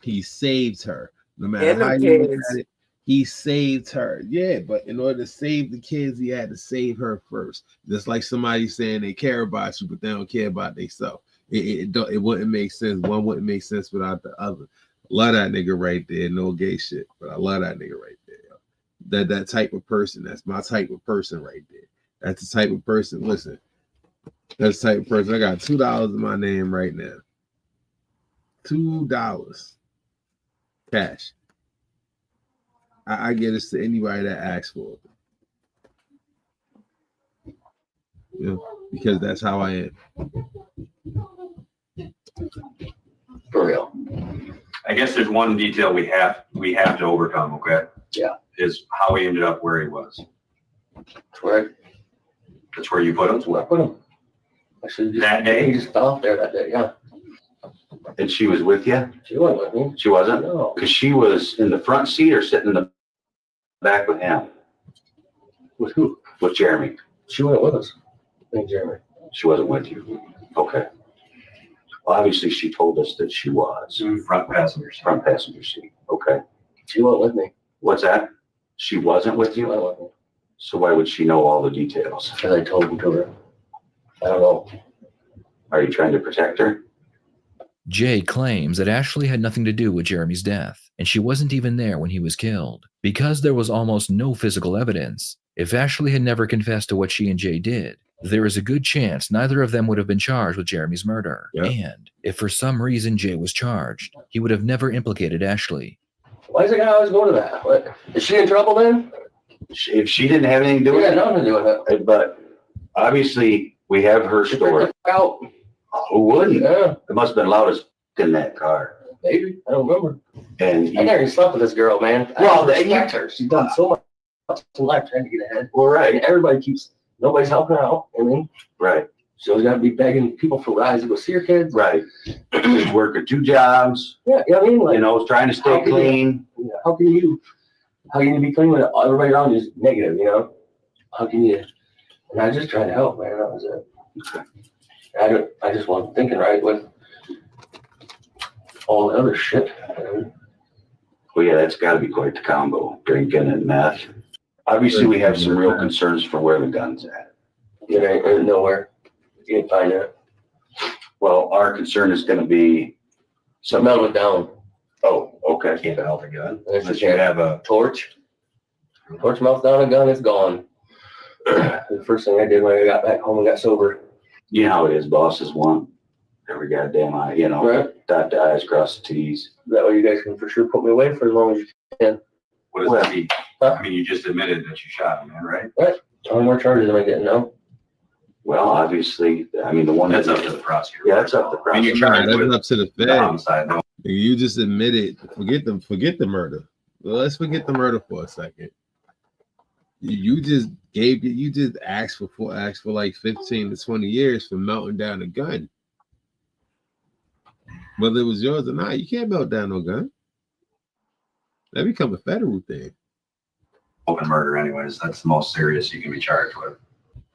He saved her. No matter And how them you look kids. at it, he saved her. Yeah, but in order to save the kids, he had to save her first. Just like somebody saying they care about you, but they don't care about themselves. It wouldn't make sense. One wouldn't make sense without the other. I love that nigga right there. No gay shit, but I love that nigga right there. That type of person. That's my type of person right there. That's the type of person. Listen, that's the type of person. I got $2 in my name right now. $2 cash. I get this to anybody that asks for it. You know, because that's how I am. For real. I guess there's one detail we have to overcome, okay? Yeah. Is how he ended up where he was. That's where you put him? That's where I put him. That day? He just fell off there that day, yeah. And she was with you? She wasn't with me. She wasn't? No. Because she was in the front seat or sitting in the back with him? With who? With Jeremy. She wasn't with us. Jeremy. She wasn't with you. Okay. Well, obviously she told us that she was. Front passenger seat. Front passenger seat. Okay. She wasn't with me. What's that? She wasn't with you? She wasn't with me. So why would she know all the details? Because I told them to her. I don't know. Are you trying to protect her? Jay claims that Ashley had nothing to do with Jeremy's death, and she wasn't even there when he was killed. Because there was almost no physical evidence, if Ashley had never confessed to what she and Jay did, there is a good chance neither of them would have been charged with Jeremy's murder. Yep. And if for some reason Jay was charged, he would have never implicated Ashley. Why does the guy always go to that? What? Is she in trouble then? If she didn't have anything to do with it? Yeah, nothing to do with it. But obviously we have her story. Out. Who wouldn't? Yeah. It must have been loud as in that car. Maybe. I don't remember. And I never even slept with this girl, man. Well, I respect her. She's done so much in life trying to get ahead. Well, right. And everybody nobody's helping her out. I mean, right. She always got to be begging people for rides to go see her kids. Right. She's working 2 jobs. Yeah, I mean, like, trying to stay clean. How can you be clean when everybody around you is negative, How can you? And I just tried to help, man. That was it. I just wasn't thinking right with all the other shit. Well, yeah, that's got to be quite the combo, drinking and meth. Obviously, we have some real concerns for where the gun's at. It ain't nowhere. You can't find it. Well, our concern is going to be some melt it down. Oh, okay. Can't melt the gun. Unless you have a torch. Torch melts down a gun, it's gone. The first thing I did when I got back home and got sober. You know how it is, bosses want every goddamn eye, right. Dot the I's, cross the T's. That way you guys can for sure put me away for as long as you can. What does that mean? I mean, you just admitted that you shot a man, right? Right. How many more charges am I getting now? Well, obviously, I mean, the one that's up to the prosecutor. Yeah, that's up to the prosecutor. That's up to the Fed. Homicide, no. You just admitted. Forget the murder. Well, let's forget the murder for a second. You just asked for like 15 to 20 years for melting down a gun. Whether it was yours or not, you can't melt down no gun. That become a federal thing. Open murder, anyways. That's the most serious you can be charged with.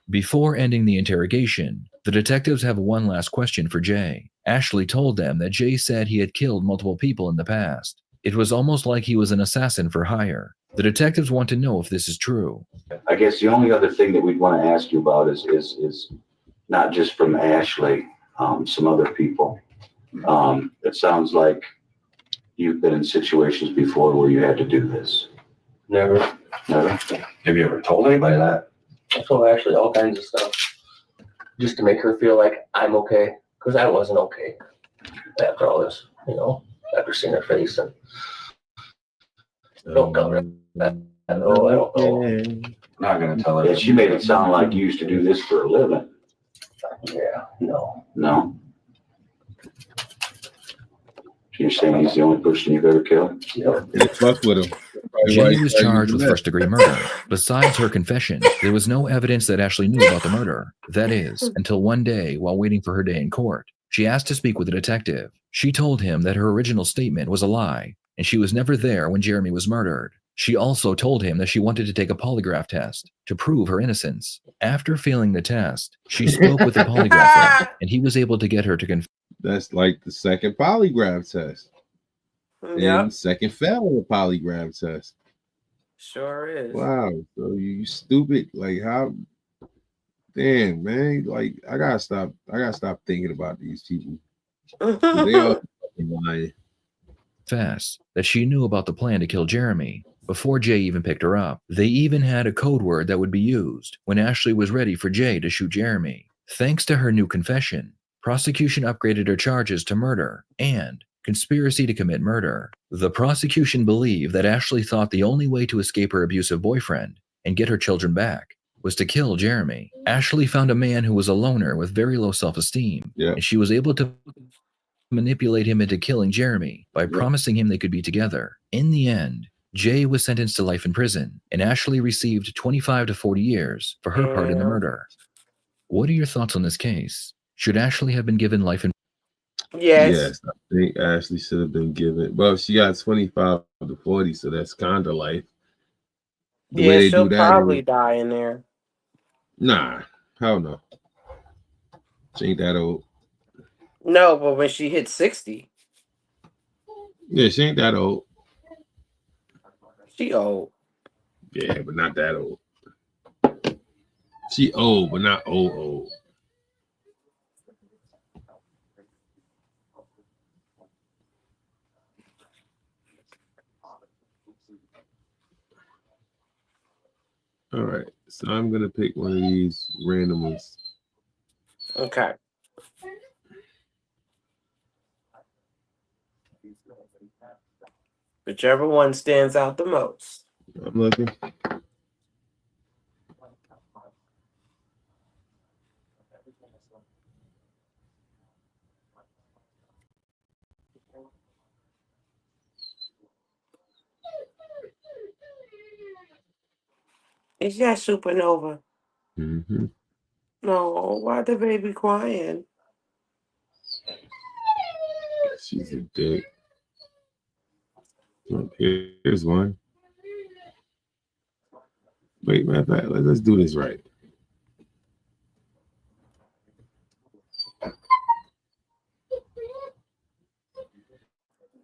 Before ending the interrogation, the detectives have one last question for Jay. Ashley told them that Jay said he had killed multiple people in the past. It was almost like he was an assassin for hire. The detectives want to know if this is true. I guess the only other thing that we'd want to ask you about is not just from Ashley, some other people. It sounds like you've been in situations before where you had to do this. Never. Have you ever told anybody that? I told Ashley all kinds of stuff just to make her feel like I'm okay, because I wasn't okay after all this, after seeing her face. And don't tell her that. I don't know. Not gonna tell her. Yeah, she made it sound like you used to do this for a living. Yeah, no. No. You're saying he's the only person you've ever killed? Yep. Fuck with him. Jenny was charged with first-degree murder. Besides her confession, there was no evidence that Ashley knew about the murder. That is, until one day, while waiting for her day in court, She asked to speak with a detective. She told him that her original statement was a lie, and she was never there when Jeremy was murdered. She also told him that she wanted to take a polygraph test to prove her innocence. After failing the test, she spoke with the polygrapher, and he was able to get her to confess. That's like the second polygraph test. Yep. And second fail on the polygraph test. Sure is. Wow. So you stupid. Like how damn, man. Like I gotta stop thinking about these people. They are fucking lying. Confess that she knew about the plan to kill Jeremy before Jay even picked her up. They even had a code word that would be used when Ashley was ready for Jay to shoot Jeremy. Thanks to her new confession, prosecution upgraded her charges to murder and conspiracy to commit murder. The prosecution believed that Ashley thought the only way to escape her abusive boyfriend and get her children back was to kill Jeremy. Ashley found a man who was a loner with very low self-esteem, and she was able to manipulate him into killing Jeremy by promising him they could be together. In the end, Jay was sentenced to life in prison, and Ashley received 25 to 40 years for her part in the murder. What are your thoughts on this case? Should Ashley have been given life in prison? Yes, I think Ashley should have been given. Well, she got 25 to 40, so that's kind of life. The way they she'll do that probably is, die in there. nah, hell no. She ain't that old. No, but when she hits 60. Yeah, she ain't that old. She old. Yeah, but not that old. She old, but not old. All right, so I'm gonna pick one of these random ones. Okay. Whichever one stands out the most. I'm looking. Is that Supernova? Mm-hmm. No, why the baby crying? She's a dick. Here's one. Wait, matter of fact, let's do this right.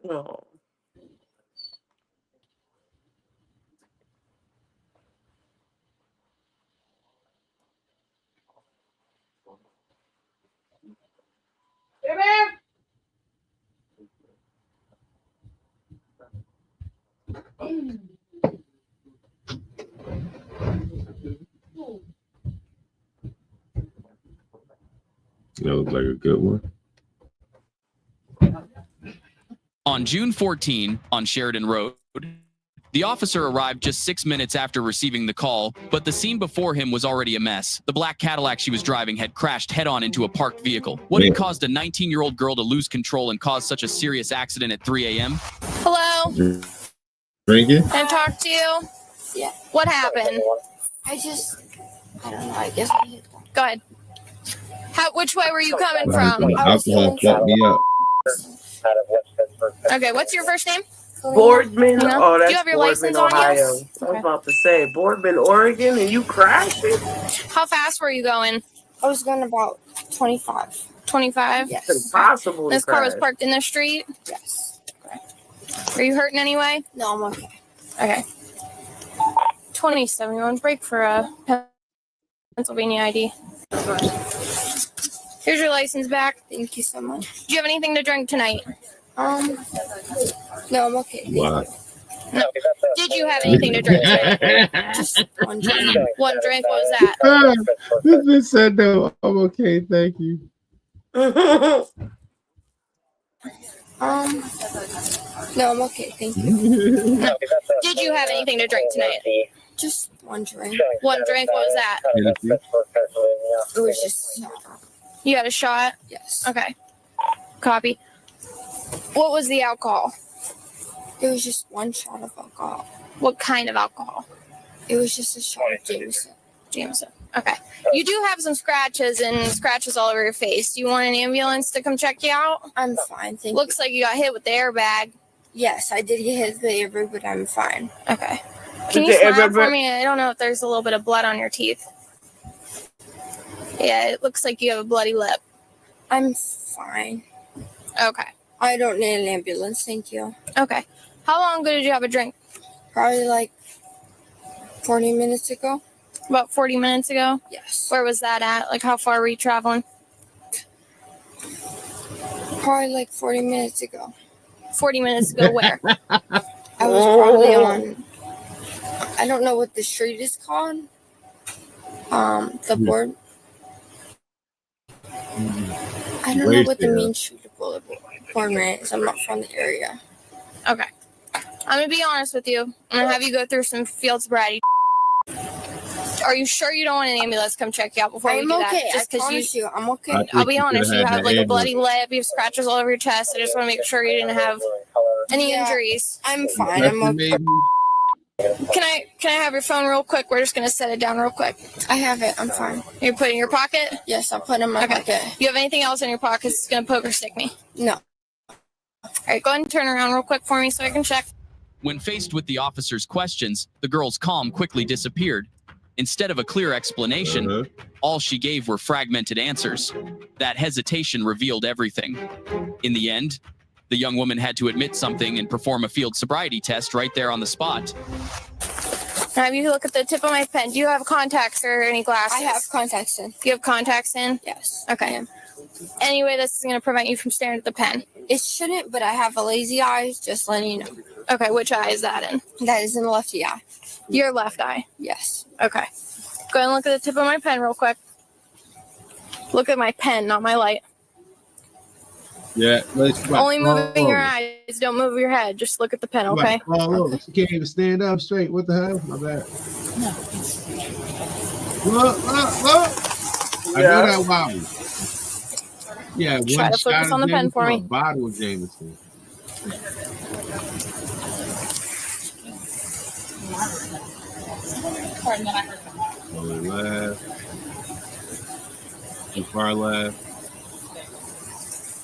No. Hey, man. That looks like a good one. On June 14, on Sheridan Road, the officer arrived just 6 minutes after receiving the call, but the scene before him was already a mess. The black Cadillac she was driving had crashed head-on into a parked vehicle. What had caused a 19-year-old girl to lose control and cause such a serious accident at 3 a.m.? Hello? Drinking? Can I talk to you? Yeah. What happened? I don't know, I guess. Go ahead. Which way were you coming Alcohol fucked me up. Okay, what's your first name? Boardman. No. Oh, Do that's you have your Boardman, license on Ohio. you? I was about to say Boardman, Oregon, and you crashing? How fast were you going? I was going about 25. 25? Yes. It's impossible This to car was crash. parked in the street? Yes. Are you hurting anyway? No, I'm okay. Okay. 27. You want to break for a Pennsylvania ID? Here's your license back. Thank you so much. Do you have anything to drink tonight? No, I'm okay. Wow. No. Did you have anything to drink tonight? Just one drink. One drink, what was that? This bitch said no. I'm okay, thank you. No, I'm okay. Thank you. No. Did you have anything to drink tonight? Just one drink. One drink, what was that? It was just. You had a shot? Yes. Okay. Copy. What was the alcohol? It was just one shot of alcohol. What kind of alcohol? It was just a shot of Jameson. Jameson. Okay. You do have some scratches all over your face. Do you want an ambulance to come check you out? I'm fine, thank Looks like you got hit with the airbag. Yes, I did get hit with the airbag, but I'm fine. Okay. Can you smile for me? I don't know if there's a little bit of blood on your teeth. Yeah, it looks like you have a bloody lip. I'm fine. Okay. I don't need an ambulance, thank you. Okay. How long ago did you have a drink? Probably like 40 minutes ago. About 40 minutes ago? Yes. Where was that at? Like, how far were you traveling? Probably like 40 minutes ago. 40 minutes ago where? I was probably on, I don't know what the street is called. The board. I don't know what the main street of Boardman is. I'm not from the area. Okay. I'm going to be honest with you. I'm going to have you go through some field sobriety. Are you sure you don't want an ambulance to come check you out before we do that? Okay. Just I promise you, I'm okay. I'll be honest, you have like a bloody lip, you have scratches all over your chest. I just want to make sure you didn't have any injuries. I'm fine. I'm okay. Can I have your phone real quick? We're just going to set it down real quick. I have it. I'm fine. You put it in your pocket? Yes, I'll put it in my pocket. You have anything else in your pocket that's going to poke or stick me? No. All right, go ahead and turn around real quick for me so I can check. When faced with the officer's questions, the girl's calm quickly disappeared. Instead of a clear explanation, all she gave were fragmented answers. That hesitation revealed everything. In the end, the young woman had to admit something and perform a field sobriety test right there on the spot. Now, have you look at the tip of my pen? Do you have contacts or any glasses? I have contacts in. You have contacts in? Yes. Okay. Anyway, this is going to prevent you from staring at the pen. It shouldn't, but I have a lazy eye, just letting you know. Okay, which eye is that in? That is in the left eye. Your left eye? Yes. Okay. Go ahead and look at the tip of my pen real quick. Look at my pen, not my light. Yeah. Only moving your eyes. Don't move your head. Just look at the pen, okay? Okay. She can't even stand up straight. What the hell? My bad. Look. I know that wobble. Yeah, try to focus on the pen for me. A bottle of Jameson. Left. And far left.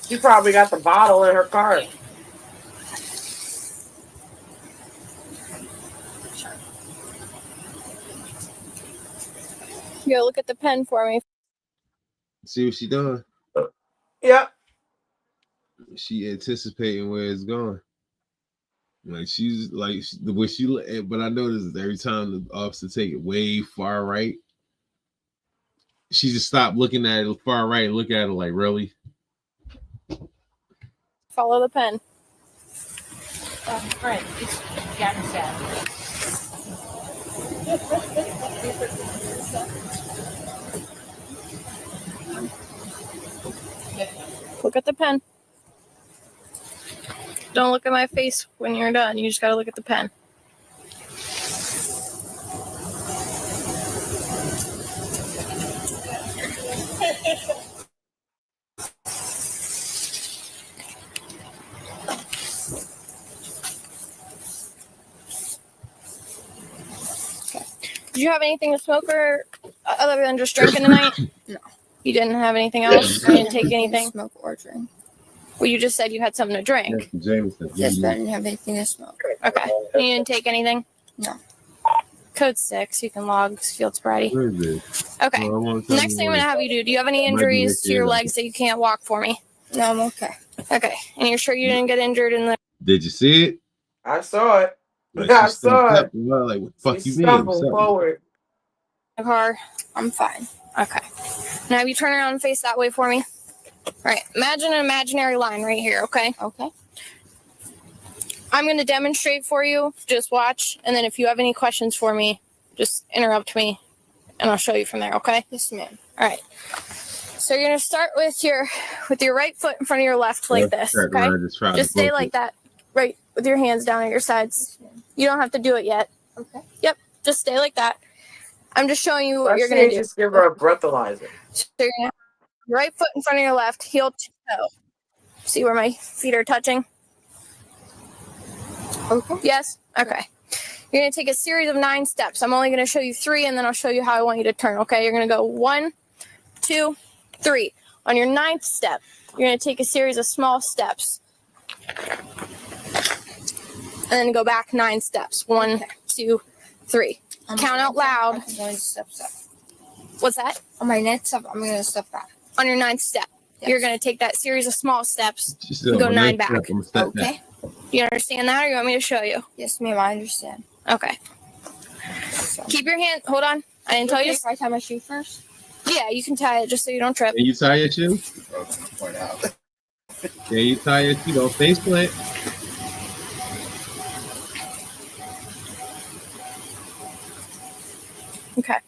She probably got the bottle in her car. Here, look at the pen for me. See what she doing? Yep. She anticipating where it's going. Like she's like the way she, but I noticed every time the officer take it way far right, she just stopped looking at it far right and look at it like, really? Follow the pen. Right, it's gotten sad. Look at the pen. Don't look at my face when you're done. You just got to look at the pen. Did you have anything to smoke or other than just drinking tonight? No. You didn't have anything else? You didn't take anything? Smoke or drink. Well, you just said you had something to drink. Jameson. Yes, but I didn't have anything to smoke. Okay. You didn't take anything? No. Code 6. You can log field sobriety. Where is it? Okay. Next thing I'm going to have you do you have any injuries to your legs that you can't walk for me? No, I'm okay. Okay. And you're sure you didn't get injured in the... Did you see it? I saw it. Like, I saw it. Like, what the fuck She you mean? stumbled forward. The car? I'm fine. Okay. Now have you turn around and face that way for me? All right. Imagine an imaginary line right here, okay? Okay. I'm going to demonstrate for you. Just watch. And then if you have any questions for me, just interrupt me and I'll show you from there, okay? Yes, ma'am. All right. So you're going to start with your right foot in front of your left like this, okay? Just stay like that, right, with your hands down at your sides. You don't have to do it yet. Okay. Yep. Just stay like that. I'm just showing you what you're going to do. Just give her a breathalyzer. So you're going to have your right foot in front of your left, heel to toe. See where my feet are touching? Okay. Yes? Okay. You're going to take a series of 9 steps. I'm only going to show you 3, and then I'll show you how I want you to turn, okay? You're going to go 1, 2, 3. On your 9th step, you're going to take a series of small steps. And then go back 9 steps. 1, 2, 3. Count out loud. I'm going to step. What's that? On my next step, I'm going to step back. On your 9th step, you're going to take that series of small steps said, and go 9 back. Okay. You understand that, or you want me to show you? Yes, ma'am, I understand. Okay. Keep your hand. Hold on. I didn't tell you. If I tie my shoe first? Yeah, you can tie it just so you don't trip. Can you tie your shoe? Can you tie your shoe? Don't face plant. Okay.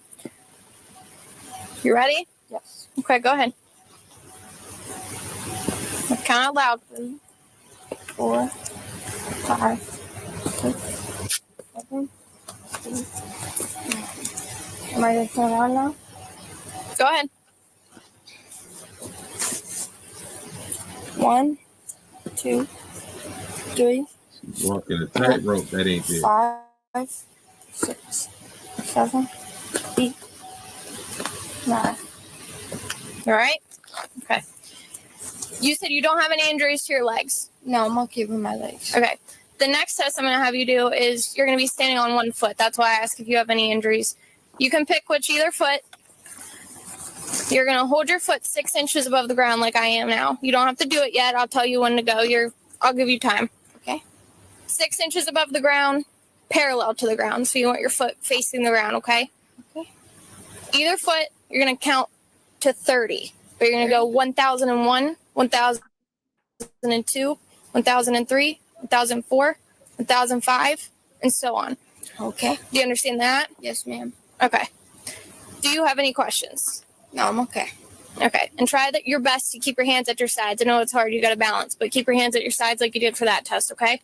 You ready? Yes. Okay, go ahead. Count out loud. 4, 5, 6, 7, 8, 9. Am I going to turn on now? Go ahead. 1, 2, 3. She's walking a tightrope. That ain't good. 5, 6, 7, 8, 9. All right? Okay. You said you don't have any injuries to your legs. No, I'm okay with my legs. Okay. The next test I'm going to have you do is you're going to be standing on one foot. That's why I ask if you have any injuries. You can pick either foot. You're going to hold your foot 6 inches above the ground like I am now. You don't have to do it yet. I'll tell you when to go. I'll give you time. Okay. 6 inches above the ground, parallel to the ground. So you want your foot facing the ground, okay? Okay. Either foot, you're going to count to 30. But you're going to go 1001, 1002, 1003, 1004, 1005, and so on. Okay. Do you understand that? Yes, ma'am. Okay. Do you have any questions? No, I'm okay. Okay. And try your best to keep your hands at your sides. I know it's hard. You got to balance, but keep your hands at your sides like you did for that test, okay?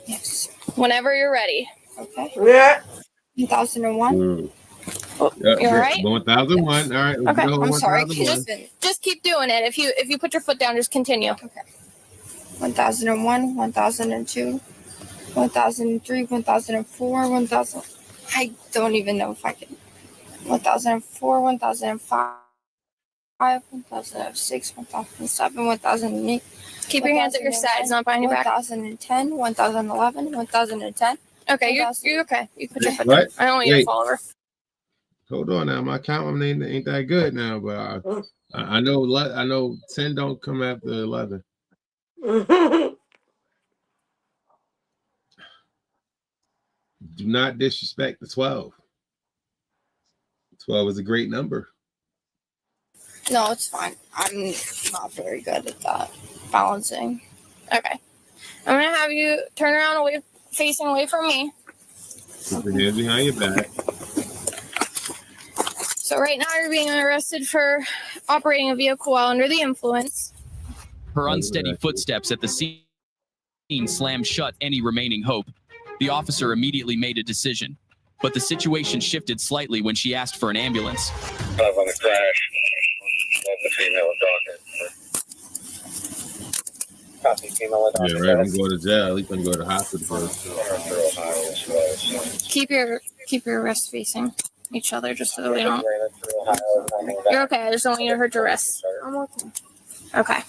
Yes. Whenever you're ready. Okay. Yeah. 1001. Oh, Yep, you all right? 1001. All right. Okay. I'm sorry. 1001. Just keep doing it. If you put your foot down, just continue. Okay. 1001, 1002, 1003, 1004, 1000. I don't even know if I can. 1004, 1005, 1006, 1007, 1008. Keep your hands at your sides, not behind your back. 1010, 1011, 1010. Okay, you're okay. You put your foot What? down. I don't want you to fall over. Hold on now. My count ain't that good now, but I know 10 don't come after 11. Do not disrespect the 12. 12 is a great number. No, it's fine. I'm not very good at that. Balancing. Okay. I'm going to have you turn around facing away from me. Put your hands behind your back. So right now you're being arrested for operating a vehicle while under the influence. Her unsteady footsteps at the scene slammed shut any remaining hope. The officer immediately made a decision, but the situation shifted slightly when she asked for an ambulance. On the crash of the female dog. Copy, female dog. Yeah, right. We go to jail. At least when you go to the hospital first. Keep your wrists facing each other just so we don't. You're okay. I just don't want you to hurt your wrists. I'm okay. Okay.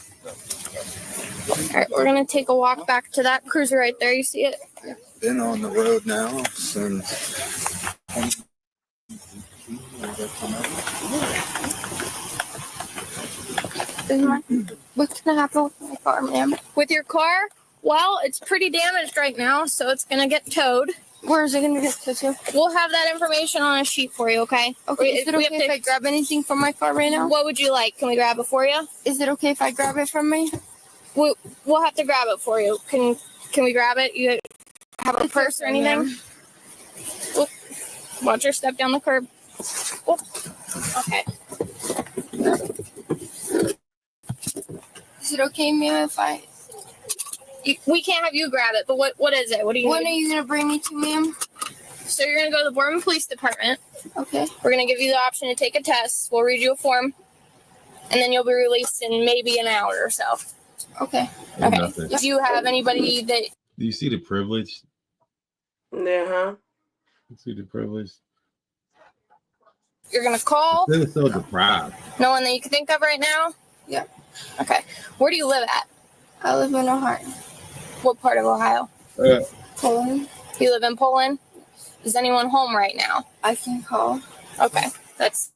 All right, we're gonna take a walk back to that cruiser right there. You see it? Been on the road now since. What's gonna happen with my car, ma'am? With your car? Well, it's pretty damaged right now, so it's gonna get towed. Where is it gonna get towed to? We'll have that information on a sheet for you, okay? Okay, is it okay if I grab anything from my car right now? What would you like? Can we grab it for you? Is it okay if I grab it from me? We'll have to grab it for you. Can we grab it? You have a purse or anything? Oop. Watch your step down the curb. Oop. Okay. Is it okay, ma'am, if I... We can't have you grab it, but what is it? What are you gonna bring me to, ma'am? So you're gonna go to the Boardman Police Department. Okay. We're gonna give you the option to take a test. We'll read you a form, and then you'll be released in maybe an hour or so. Okay. Okay. Do you have anybody that... Do you see the privilege? Yeah, huh? You see the privilege. You're gonna call. They're so deprived. No one that you can think of right now? Yeah. Okay. Where do you live at? I live in Ohio. What part of Ohio? Poland. You live in Poland? Is anyone home right now? I can call. Okay. That's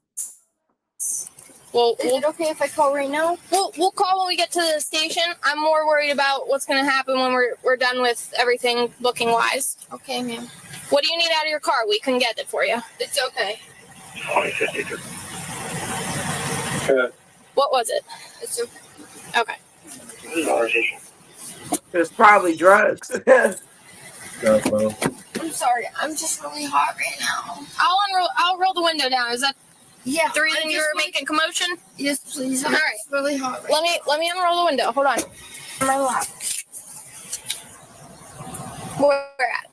well. Is it okay if I call right now? We'll call when we get to the station. I'm more worried about what's gonna happen when we're done with everything booking wise. Okay, ma'am. What do you need out of your car? We can get it for you. It's okay. What was it? It's okay. Okay. It's probably drugs. I'm sorry. I'm just really hot right now. I'll roll the window down. Is that the reason you were making commotion? Yes, please. All right. It's really hot. Right Let me unroll the window. Hold on. my lap. Where at?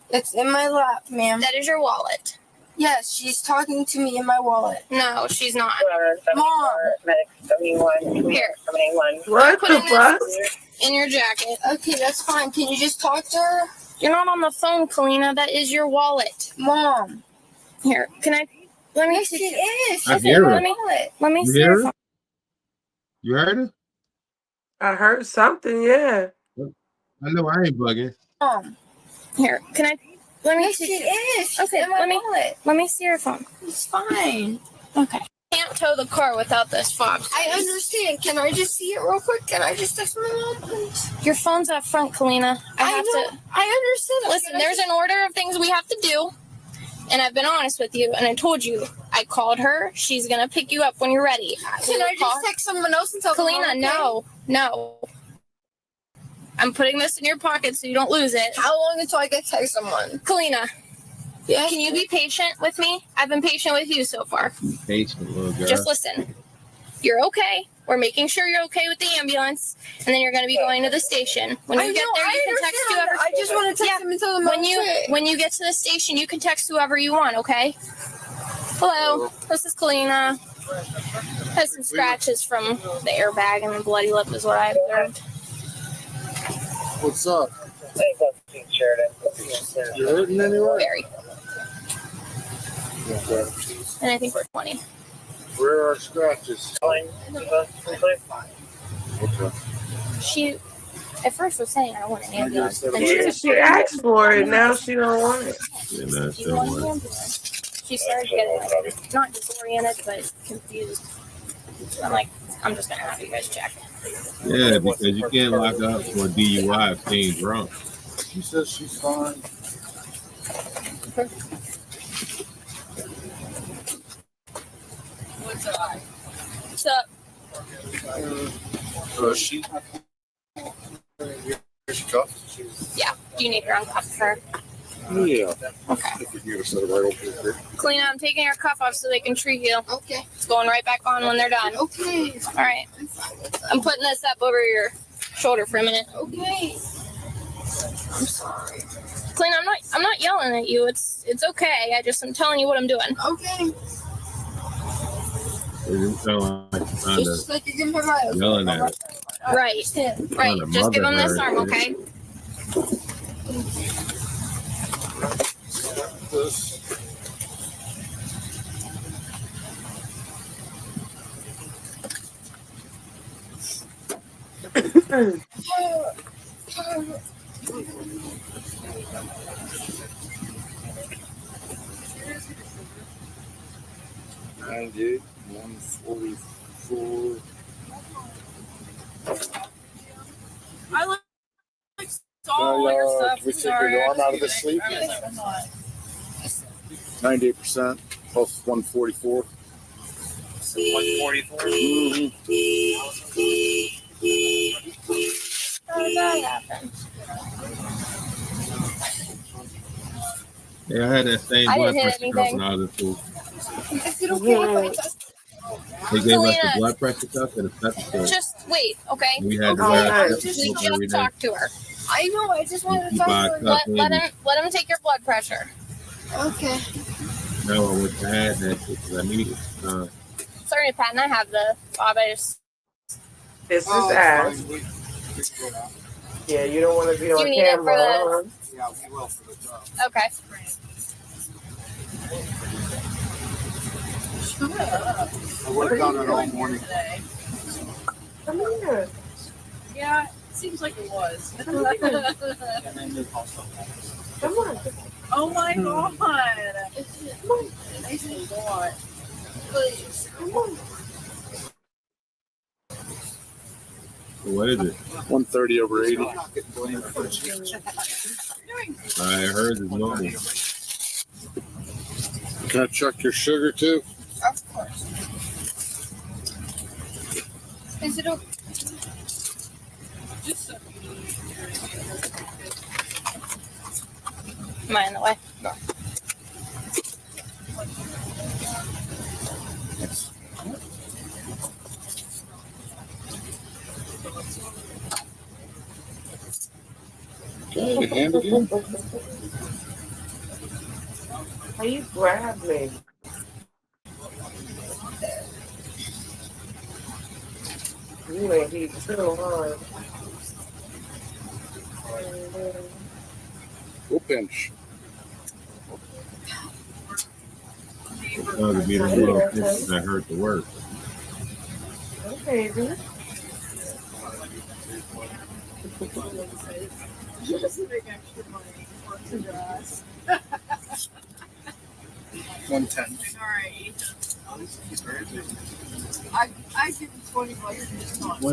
It's in my lap, ma'am. That is your wallet. Yes, she's talking to me in my wallet. No, she's not. Mom. Here. What Put the it fuck? in your jacket. Okay, that's fine. Can you just talk to her? You're not on the phone, Kalina. That is your wallet. Mom. Here, can I? Let me Yes, see. it is. I hear her. Let me You see hear your her? phone. You heard her? I heard something, yeah. I know I ain't bugging. Mom. Here, can I? Let me Yes, see. it is. She's Okay, in my wallet. let me see your phone. It's fine. Okay. Can't tow the car without this fob. I understand. Can I just see it real quick? Can I just text my mom, please? Your phone's up front, Kalina. I understand. Listen, there's an order of things we have to do, and I've been honest with you, and I told you. I called her. She's gonna pick you up when you're ready. Can I just text someone else and tell them? Kalina, no. I'm putting this in your pocket so you don't lose it. How long until I get to text someone? Kalina, Yes. can you be patient with me? I've been patient with you so far. Patient little girl. Just listen. You're okay. We're making sure you're okay with the ambulance, and then you're going to be going to the station. When you get there, you can text whoever. I just want to text them and tell them when you get to the station, you can text whoever you want. Okay. Hello, this is Kalina. Has some scratches from the airbag and the bloody lip is what I observed. What's up? You hurting anywhere? Very. And I think we're 20. Where are scratches? Okay. She at first was saying I want an ambulance. And She asked for it. Now she don't want it. Yeah, no, she don't want it. ambulance. She started getting not disoriented but confused. I'm like, I'm just gonna have you guys check. Yeah, because you can't lock up for a DUI if she ain't drunk. She says she's fine. What's up? She. Yeah. Do you need your own cuff for her? Yeah. Okay. If you can get a set of right over here. Kalina, I'm taking your cuff off so they can treat you. Okay. It's going right back on when they're done. Okay. All right. I'm putting this up over your shoulder for a minute. Okay. I'm sorry. Kalina, I'm not yelling at you. It's okay. I'm telling you what I'm doing. Okay. It didn't sound like kind Just of like you give her my. yelling at it. Right. Right. Kinda Just give mother him this her. arm, okay? This. $98, $144. I like all your stuff. We take your arm out of the sleeve. 98% plus 144. 144. How did that happen? Yeah, I had that same I blood didn't hit pressure cuff anything. when I was in school. Is it okay if I touch? They gave us the Kalina, blood pressure cuff and the stethoscope. just wait, okay? We had to We wear a just stethoscope every day. talk to her. I know. I just wanted to You talk buy to a her. cuff Let in. him take your blood pressure. Okay. No, I wish I had that shit because I need it. Sorry, Patton, I have the fob. I just This is ass. Yeah, you don't want to be on You need it camera. for huh? Yeah, we will for the job. okay. I worked on it all morning. Come here. Yeah, it seems like it was. Come on. Oh my god. Nice and God. Please. Come on. What is it? 130 over 80. I heard it's normal. Can I check your sugar too? Of course. Is it okay? Am I in the way? No. Okay, hand again. How you grab me? You ain't be too hard. We'll pinch. To be the little things that hurt the worst. Okay, dude. Just make extra money for grass. 110. Alright. I give him 20 bucks and just not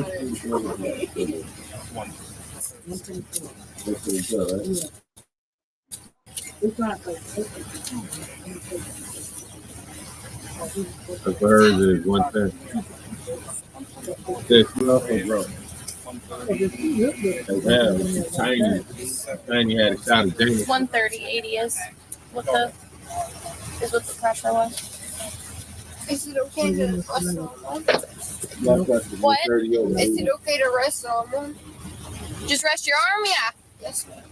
I've heard is 110. This also broke. Tiny had a shot of James. 130/80 is what the pressure was. Is it okay to rest on one? What? Is it okay to rest on one? Just rest your arm, yeah. Yes, ma'am.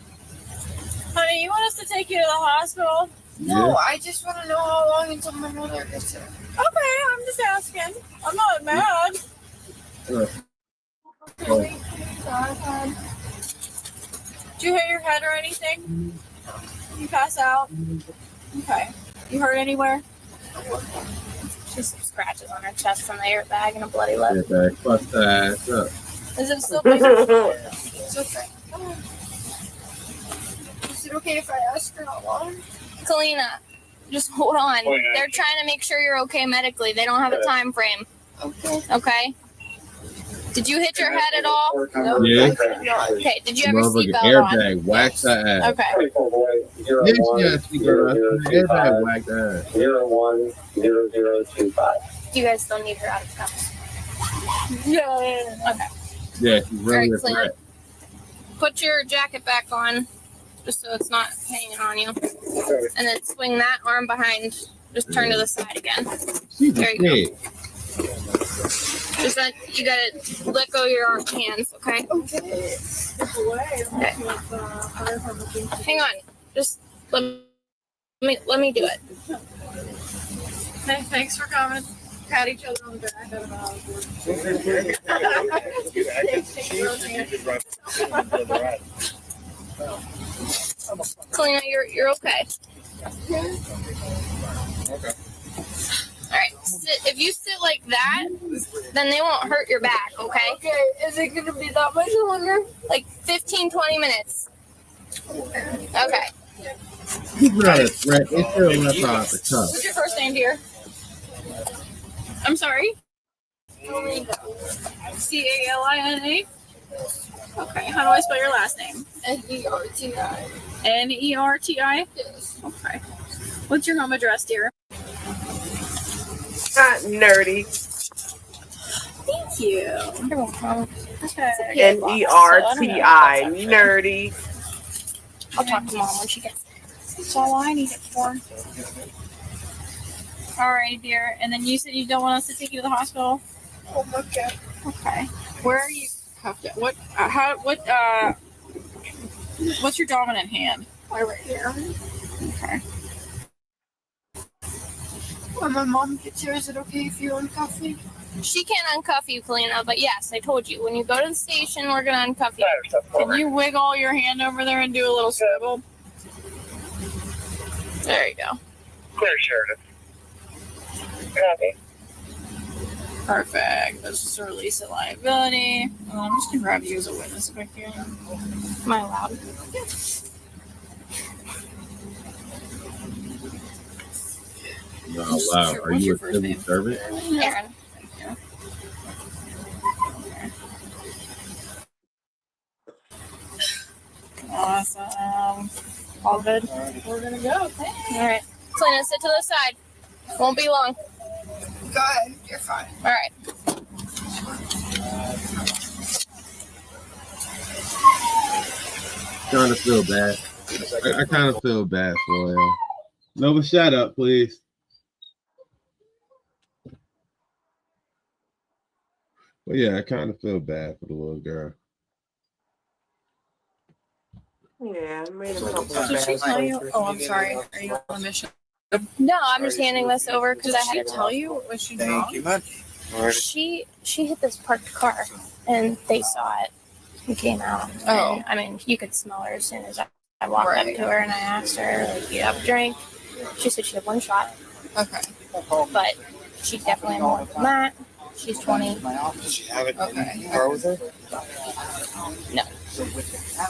Honey, you want us to take you to the hospital? No, Yeah. I just want to know how long until my mother gets here. Okay, I'm just asking. I'm not mad. Did you hit your head or anything? You pass out? Okay. You hurt anywhere? Just some scratches on her chest from the airbag and a bloody lip. Airbag, bust the ass up. Is it still It's okay. Is it okay if I ask her how long? Kalina, just hold on. They're trying to make sure you're okay medically. They don't have a time frame. Okay. Okay? Did you hit your head at all? No. Yeah. Okay, did you ever Motherfucking seatbelt on? airbag whacked her ass. Okay. Yes, yes, she got her airbag whacked her ass. 010025. You guys still need her out of cuffs. Yeah. Okay. Yeah, she's really a Alright, Clint. threat. Put your jacket back on, just so it's not hanging on you. And then swing that arm behind. Just turn to the side again. There you go. Just you gotta let go of your hands, okay? Okay. Hang on. Just let me do it. Hey, thanks for coming. Pat each other on the back. Kalina, you're okay. Okay. All right. If you sit like that, then they won't hurt your back, okay? Okay, is it going to be that much longer? Like 15, 20 minutes. Okay. He's not a threat. It's still left off the cuff. What's your first name, dear? I'm sorry? CALINA? Okay, how do I spell your last name? NERTI. NERTI? Yes. Okay. What's your home address, dear? Not nerdy. Thank you. You're welcome. Okay. NERTI. Nerdy. I'll talk to Mom when she gets there. That's all I need it for. All right, dear. And then you said you don't want us to take you to the hospital? Oh, okay. Okay. Where are you cuffed at? What's your dominant hand? Right here. Okay. When my mom gets here, is it okay if you uncuff me? She can't uncuff you, Kalina, but yes, I told you. When you go to the station, we're going to uncuff you. Can you wiggle your hand over there and do a little swivel? There you go. Clear, Sheridan. Copy. Perfect. Let's just release the liability. I'm just gonna grab you as a witness if I can. Am I allowed? Not allowed. Are you a civil servant? Aaron. Awesome. All good? We're gonna go. Thanks. All right. Selena, sit to the side. Won't be long. Go ahead. You're fine. All right. Kind of feel bad. I kind of feel bad for him. No, but shut up, please. But yeah, I kind of feel bad for the little girl. Yeah, I made a couple of Did bad she tell you? choices. Oh, I'm sorry. Are you on a mission? No, I'm just handing this over because I had to tell you what she did. Thank you much. She hit this parked car, and they saw it and came out. Oh. And, I mean, you could smell her as soon as I walked up to her and I asked her, like, "Do you have a drink?" She said she had one shot. Okay. But she definitely had more than that. She's 20. Does she have it in the car with her? No.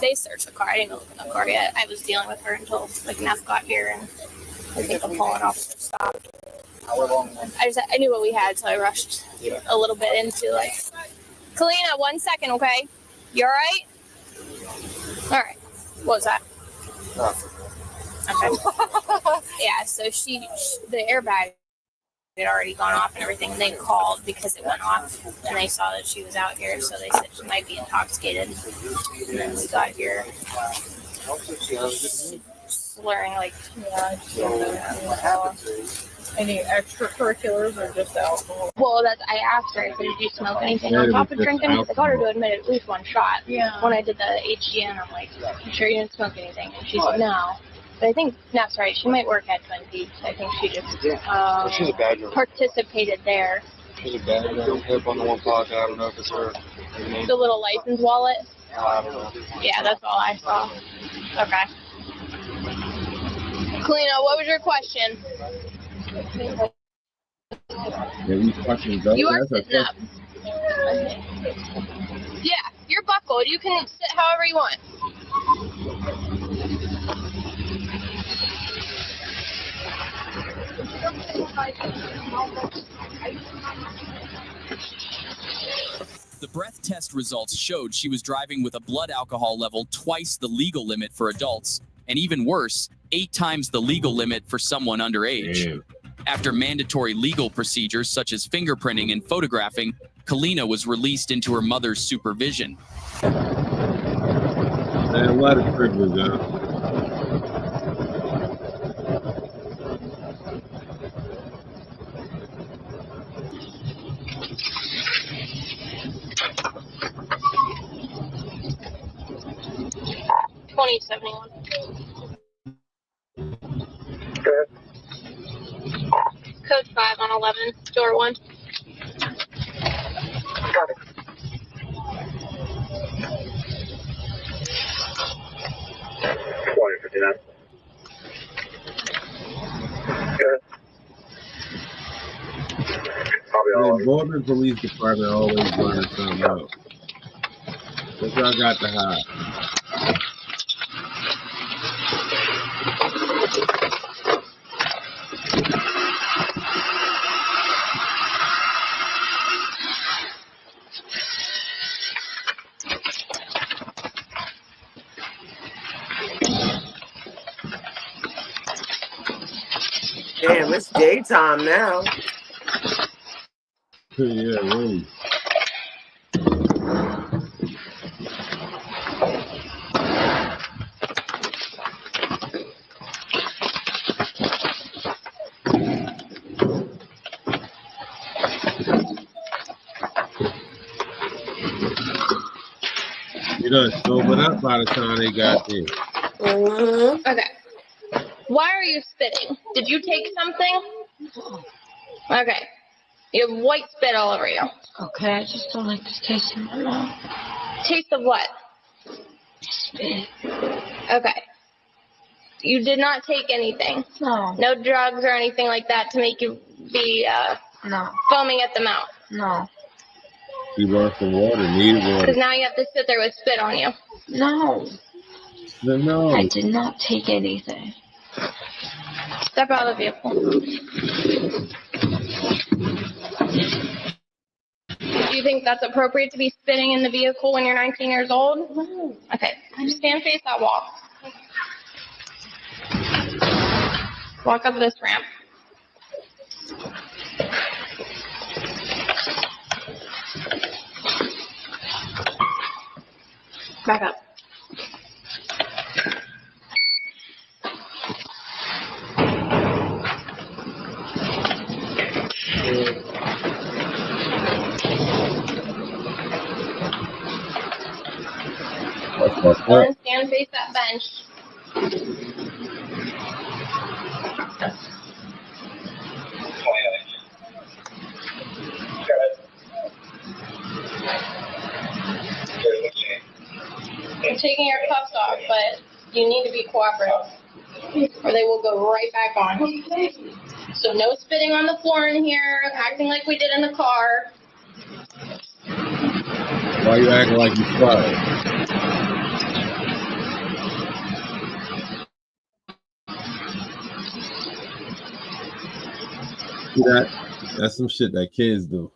They searched the car. I didn't open the car yet. I was dealing with her until like Neff got here, and I think the pulling officer stopped. I knew what we had, so I rushed a little bit into like. Kalina, 1 second, okay? You all right? All right. What was that? Okay. Yeah. So the airbag had already gone off and everything. And they called because it went off, and they saw that she was out here, so they said she might be intoxicated. And then we got here, slurring like. Any extracurriculars or just alcohol? Well, I asked her, I said, "Did you smoke anything on top of drinking?" Because I got her to admit at least one shot. Yeah. When I did the HGN, I'm like, "You sure you didn't smoke anything?" And she said, "No." But I think that's right. She might work at Twin Peaks. I think she just She's a bad girl. participated there. She's a bad girl. Hip on the one pocket. I don't know if it's her. The little license wallet. I don't know. Yeah, that's all I saw. Okay. Kalina, what was your question? Yeah, we fucking go. You are That's sitting up. Yeah, you're buckled. You can sit however you want. The breath test results showed she was driving with a blood alcohol level twice the legal limit for adults, and even worse, 8 times the legal limit for someone underage. Damn. After mandatory legal procedures such as fingerprinting and photographing, Kalina was released into her mother's supervision. Man, what a privilege, huh? $20.71. Code 5 on 11, door 1. Got it. 2059. Good. The Boardman Police Department always running something out. What y'all got to hide? Damn, it's daytime now. Yeah, really. You done sobered up by the time they got there. Okay. Why are you spitting? Did you take something? Okay. You have white spit all over you. Okay, I just don't like this taste in my mouth. Taste of what? Spit. Okay. You did not take anything. No. No drugs or anything like that to make you be No. foaming at the mouth. No. He wanted some water, needed water. Because now you have to sit there with spit on you. No. No. I did not take anything. Step out of the vehicle. Do you think that's appropriate to be spitting in the vehicle when you're 19 years old? No. Okay. Just stand face that wall. Walk up this ramp. Back up. Go and stand face that bench. You're taking your cuffs off, but you need to be cooperative, or they will go right back on. So no spitting on the floor in here, acting like we did in the car. Why you acting like you tried? See that? That's some shit that kids do.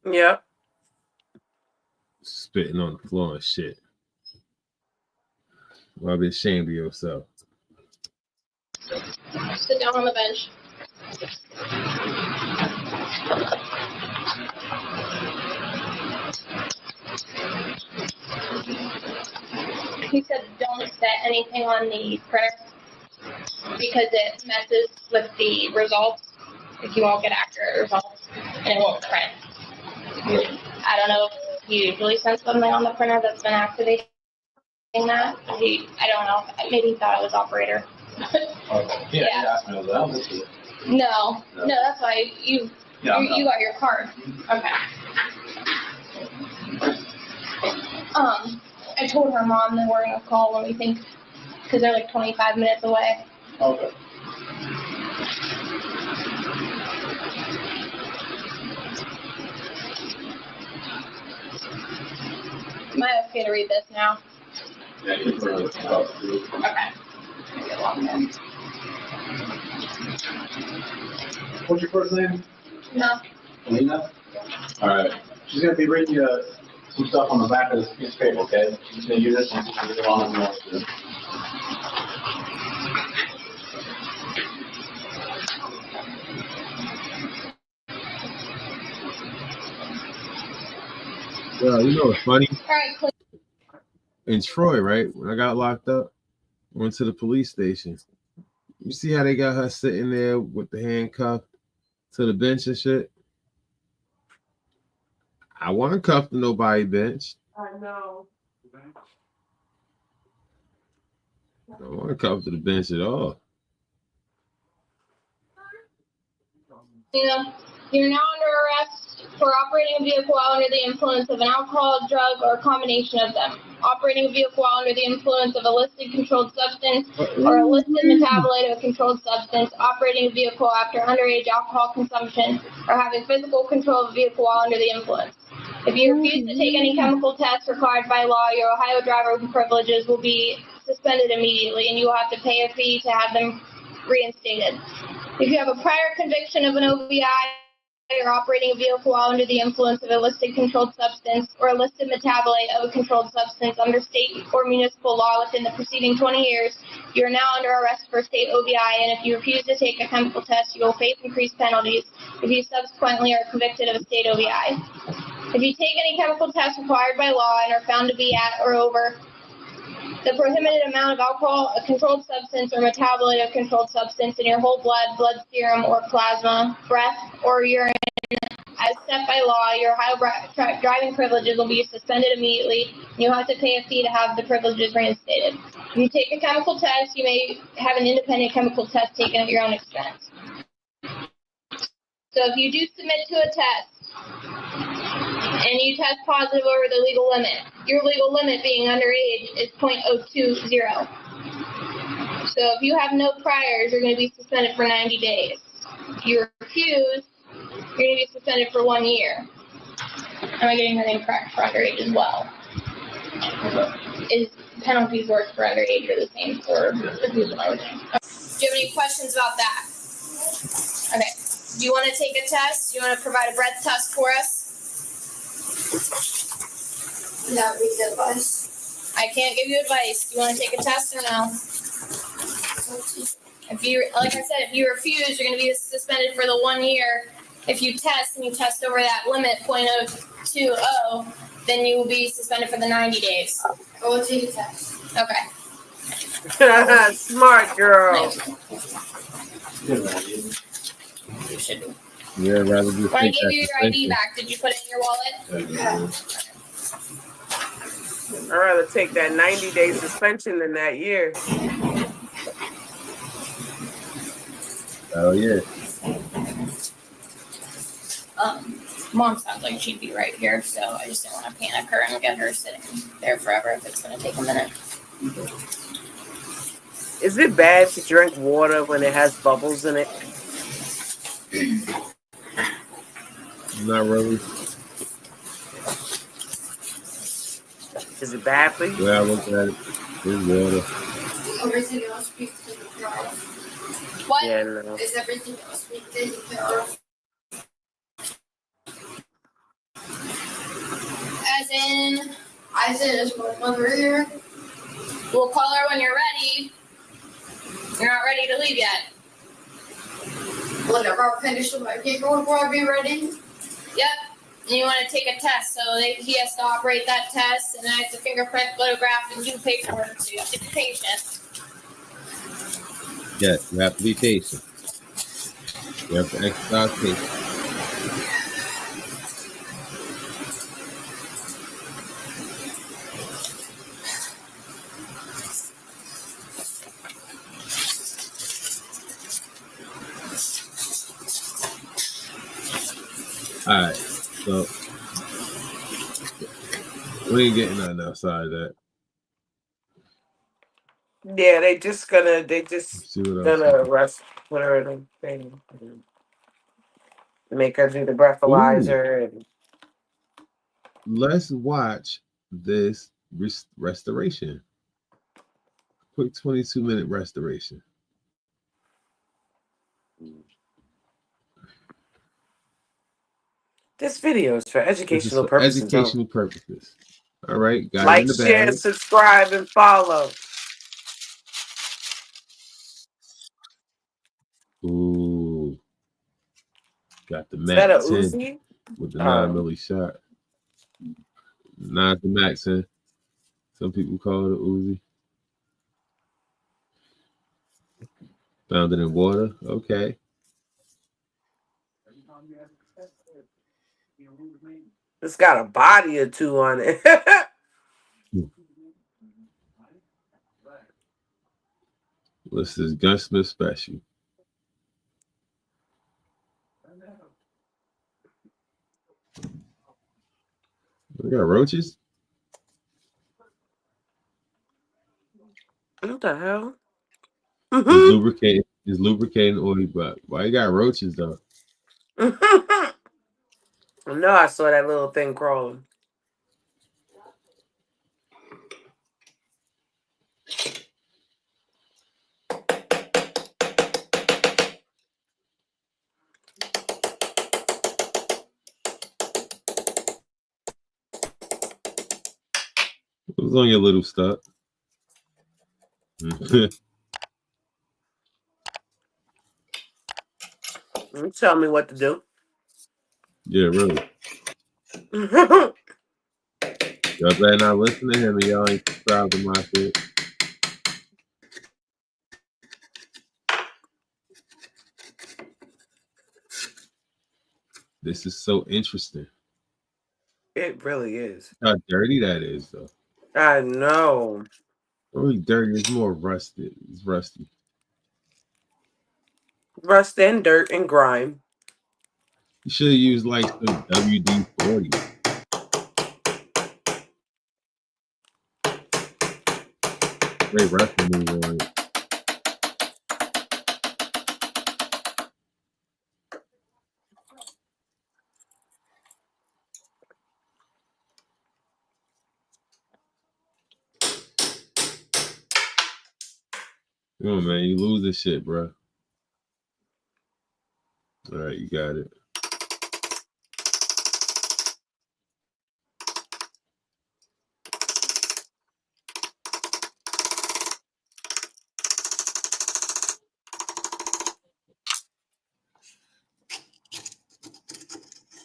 Yeah. Spitting on the floor and shit. Well, be ashamed of yourself. Sit down on the bench. He said don't set anything on the printer because it messes with the results. If you won't get accurate results, and it won't print. I don't know if you usually send something on the printer that's been activating that. I don't know. Maybe he thought it was operator. Yeah. No, that's why you got your card. Okay. I told her mom that we're gonna call when we think, because they're like 25 minutes away. Okay. Am I okay to read this now? Yeah, you can really talk through. Okay. Get locked in. What's your first name? No. Alina? All right. She's going to be reading you some stuff on the back of this piece of paper, okay? She's going to use this and read it on and on. Yeah, you know what's funny? All right, click. In Troy, right? When I got locked up, went to the police station. You see how they got her sitting there with the handcuff to the bench and shit? I wasn't cuffed to nobody bench. I know. I wasn't cuffed to the bench at all. You're now under arrest for operating a vehicle while under the influence of an alcohol, drug, or a combination of them. Operating a vehicle while under the influence of a listed controlled substance or a listed metabolite of a controlled substance. Operating a vehicle after underage alcohol consumption or having physical control of a vehicle while under the influence. If you refuse to take any chemical tests required by law, your Ohio driver privileges will be suspended immediately and you will have to pay a fee to have them reinstated. If you have a prior conviction of an OVI, you're operating a vehicle while under the influence of a listed controlled substance or a listed metabolite of a controlled substance under state or municipal law within the preceding 20 years, you are now under arrest for state OVI, and if you refuse to take a chemical test, you will face increased penalties if you subsequently are convicted of a state OVI. If you take any chemical test required by law and are found to be at or over the prohibited amount of alcohol, a controlled substance, or metabolite of controlled substance in your whole blood, blood serum, or plasma, breath, or urine, as set by law, your Ohio driving privileges will be suspended immediately, and you have to pay a fee to have the privileges reinstated. If you take a chemical test, you may have an independent chemical test taken at your own expense. So if you do submit to a test, and you test positive over the legal limit, your legal limit being underage is .020. So if you have no priors, you're going to be suspended for 90 days. If you refuse, you're going to be suspended for 1 year. Am I getting that incorrect for underage as well? Is penalties work for underage are the same for refusal and everything? Do you have any questions about that? Okay. Do you want to take a test? Do you want to provide a breath test for us? No, we give advice. I can't give you advice. Do you want to take a test or no? If you, like I said, if you refuse, you're going to be suspended for the 1 year. If you test and you test over that limit, 0.020, then you will be suspended for the 90 days. I will take a test. Okay. Smart girl. You should be. Yeah, rather just When I take gave that you your ID suspension. back, did you put it in your wallet? Yeah. I'd rather take that 90-day suspension than that year. Oh yeah. Mom sounds like she'd be right here, so I just didn't want to panic her and get her sitting there forever if it's going to take a minute. Is it bad to drink water when it has bubbles in it? Not really. Is it bad for you? Yeah, I look at it. It's water. Everything else we take care of. What? Yeah, no. Is everything else we take care of? As in, Is my mother here? we'll call her when you're ready. You're not ready to leave yet. Whenever I finish with my paperwork, will I be ready? Yep. And you want to take a test, so he has to operate that test, and then I have to fingerprint, photograph, and do paperwork, so you have to be patient. Yes, you have to be patient. You have to exercise patience. All right, so we ain't getting nothing outside of that. Yeah, they just gonna See what else? arrest whatever they make her do the Ooh, breathalyzer and let's watch this restoration. Quick 22-minute restoration. this video is for This is educational for purposes. educational purposes. All right, got it Like, in the share, bag. subscribe, and follow. Ooh, got the Is that a Mac 10 Uzi? with the 9mm shot. Not the Mac 10. Some people call it a Uzi. Found it in water. Okay. It's got a body or two on it. What's this Gunsmith special? We got roaches. What the hell? It's lubricating oil, but why you got roaches though? No, I saw that little thing crawling. It was on your little stuff. You tell me what to do. Yeah, really. Y'all better not listen to him and y'all ain't subscribed to my shit. This is so interesting. It really is. How dirty that is, though. I know. Really dirty. It's more rusted. It's rusty. Rust and dirt and grime. You should have used like some WD-40. Great rust remover on it. Come on, man. You lose this shit, bro. All right, you got it.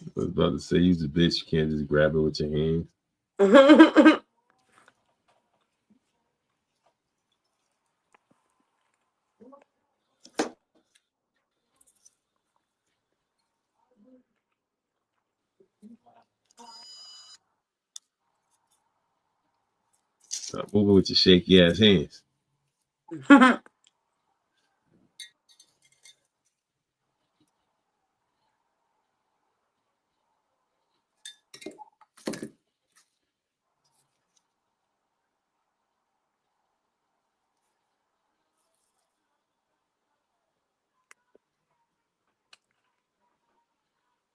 I was about to say, use a bitch. You can't just grab it with your hands. Stop moving with your shaky ass hands.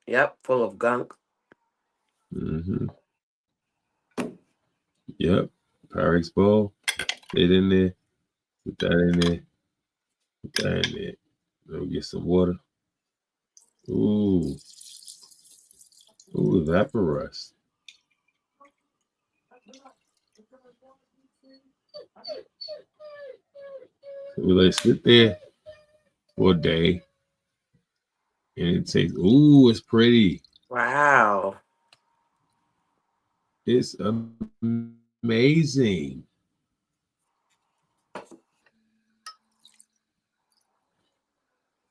Yep, full of gunk. Mm-hmm. Yep. Pyrex bowl. It in there. Put that in there. Put that in there. Go get some water. Ooh. Ooh, Vaporust. So we let it sit there for a day. And it takes, ooh, it's pretty. Wow. It's amazing.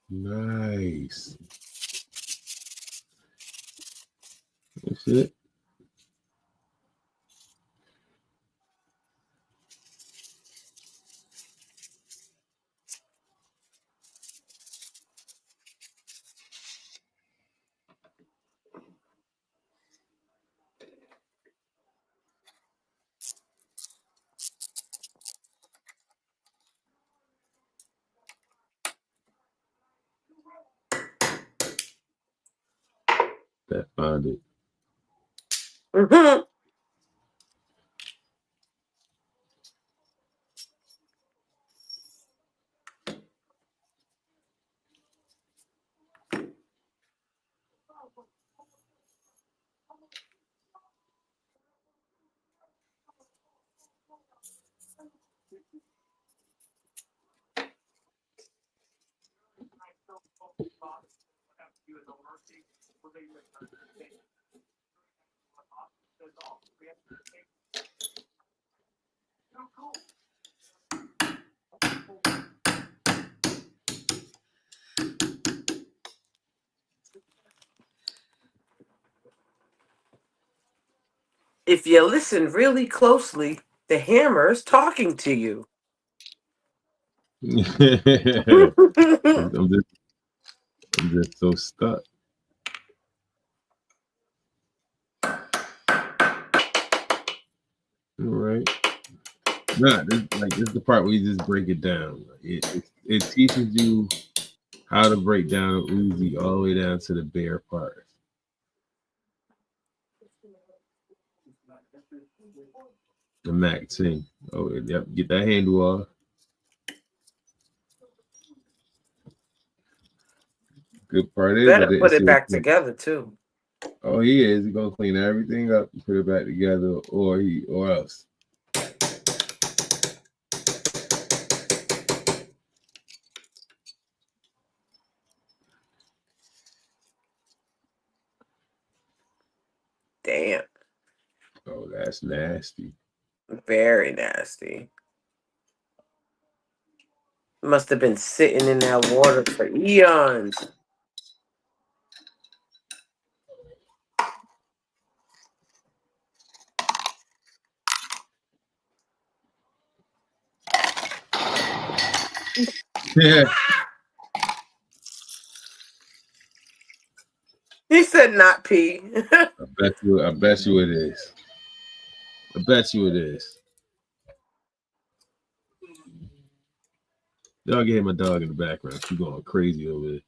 Nice. That's it. That found it. Mm-hmm. If you listen really closely, the hammer is talking to you. I'm just so stuck. All right. Nah, this is the part where you just break it down. It teaches you how to break down an Uzi all the way down to the bare part. The Mac 10. Oh, yep. Get that handle off. Good part is Better put it back together too. Oh, he is. He's gonna clean everything up and put it back together, or else. Damn. Oh, that's nasty. Very nasty. Must have been sitting in that water for eons. Yeah. He said not pee. I bet you it is. I bet you it is. Y'all get my dog in the background. She's going crazy over there.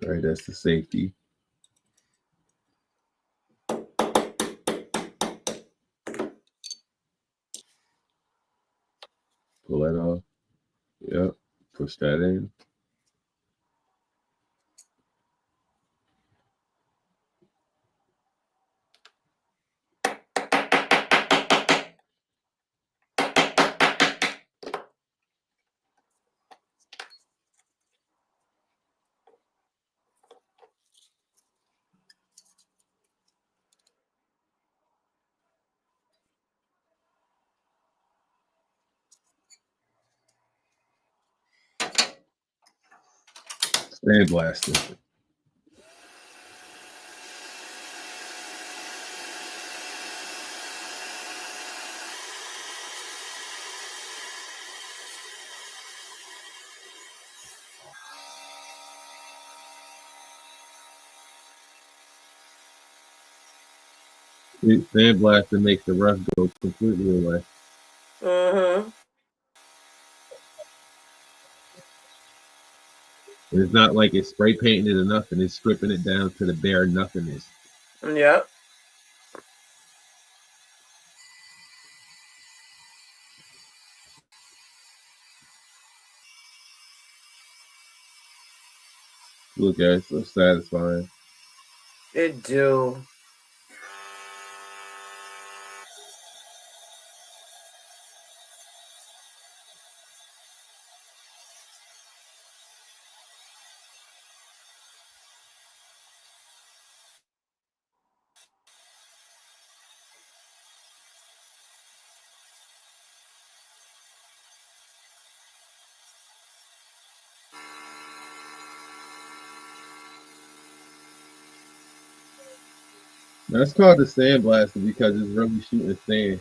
All right, that's the safety. Pull that off. Yep. Push that in. Sandblasting. Sandblasting makes the rust go completely away. Mm-hmm. And it's not like it's spray painting it or nothing. It's stripping it down to the bare nothingness. Yep. Look at it, so satisfying. It do. That's called the sandblaster because it's really shooting sand.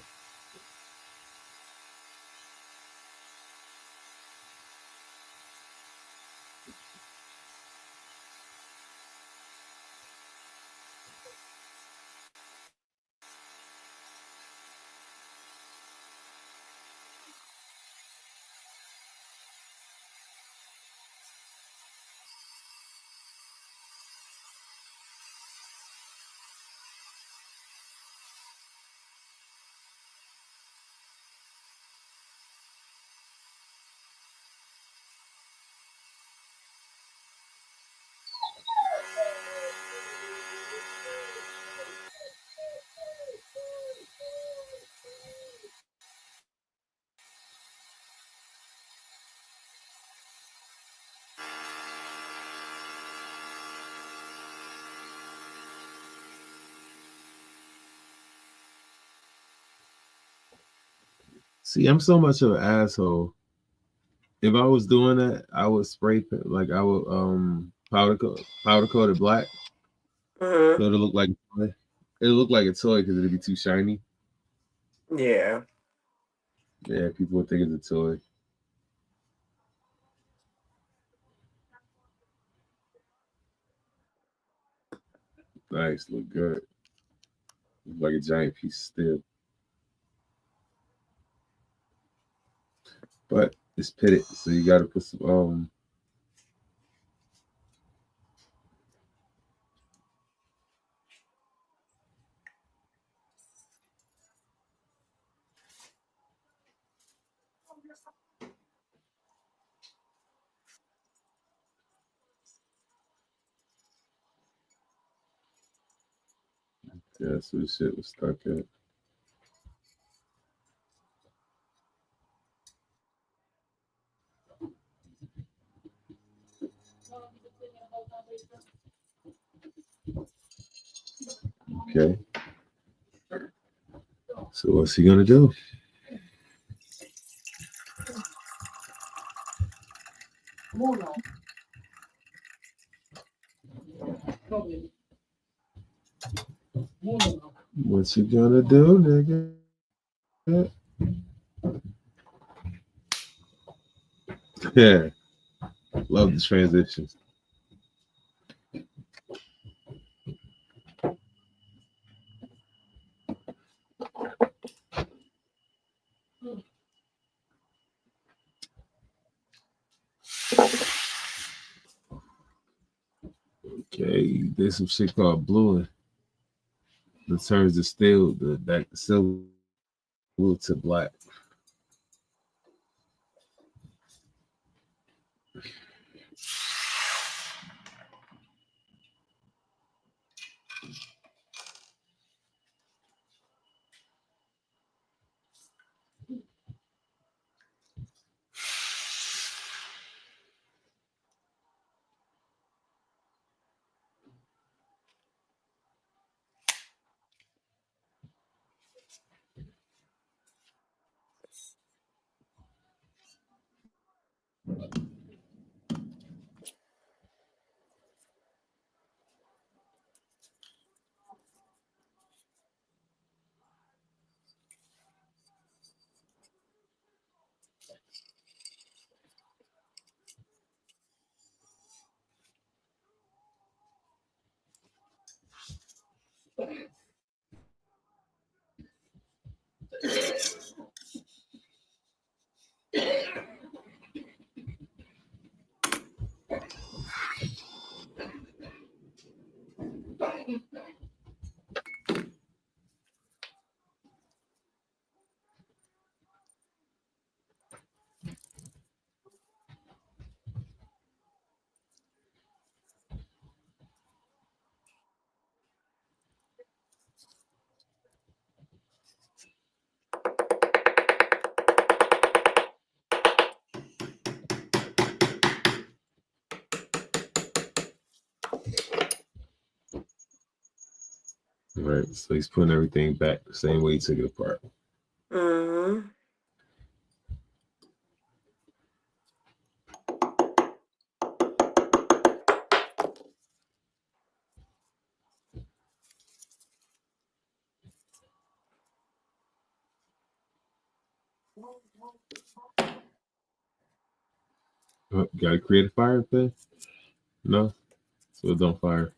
See, I'm so much of an asshole. If I was doing that, I would spray paint, like I would powder coat it black. Mm-hmm. So it'll look like a toy because it'd be too shiny. Yeah. Yeah, people would think it's a toy. Nice, look good. Look like a giant piece of steel. But it's pitted, so you gotta put some yeah, so this shit was stuck at. Okay. So what's he gonna do? What's he gonna do, nigga? Yeah. Love the transitions. Okay, there's some shit called bluing. That turns the steel, the silver to black. Right, so he's putting everything back the same way he took it apart. Mm-hmm. Oh, gotta create a fire thing? No, so it don't fire.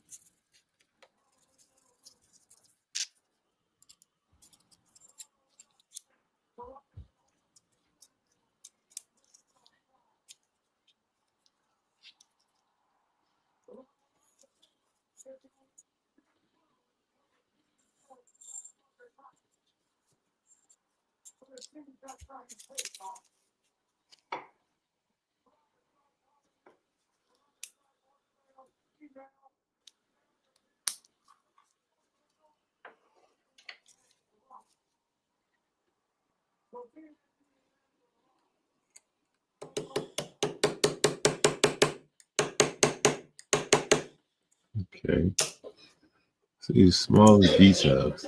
Okay, so these small details.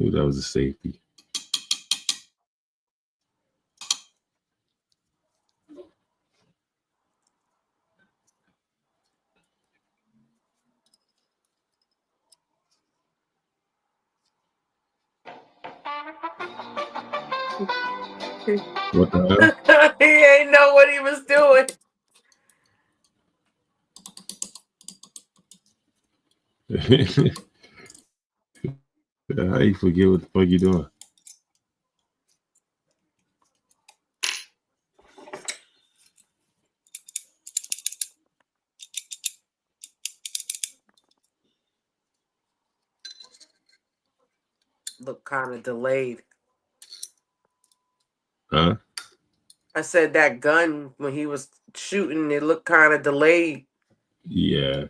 Ooh, that was a safety. What the hell? He ain't know what he was doing. How you forget what the fuck you doing? Look kind of delayed. Huh? I said that gun when he was shooting, it looked kind of delayed. Yeah.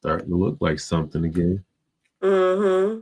Starting to look like something again. Mm-hmm.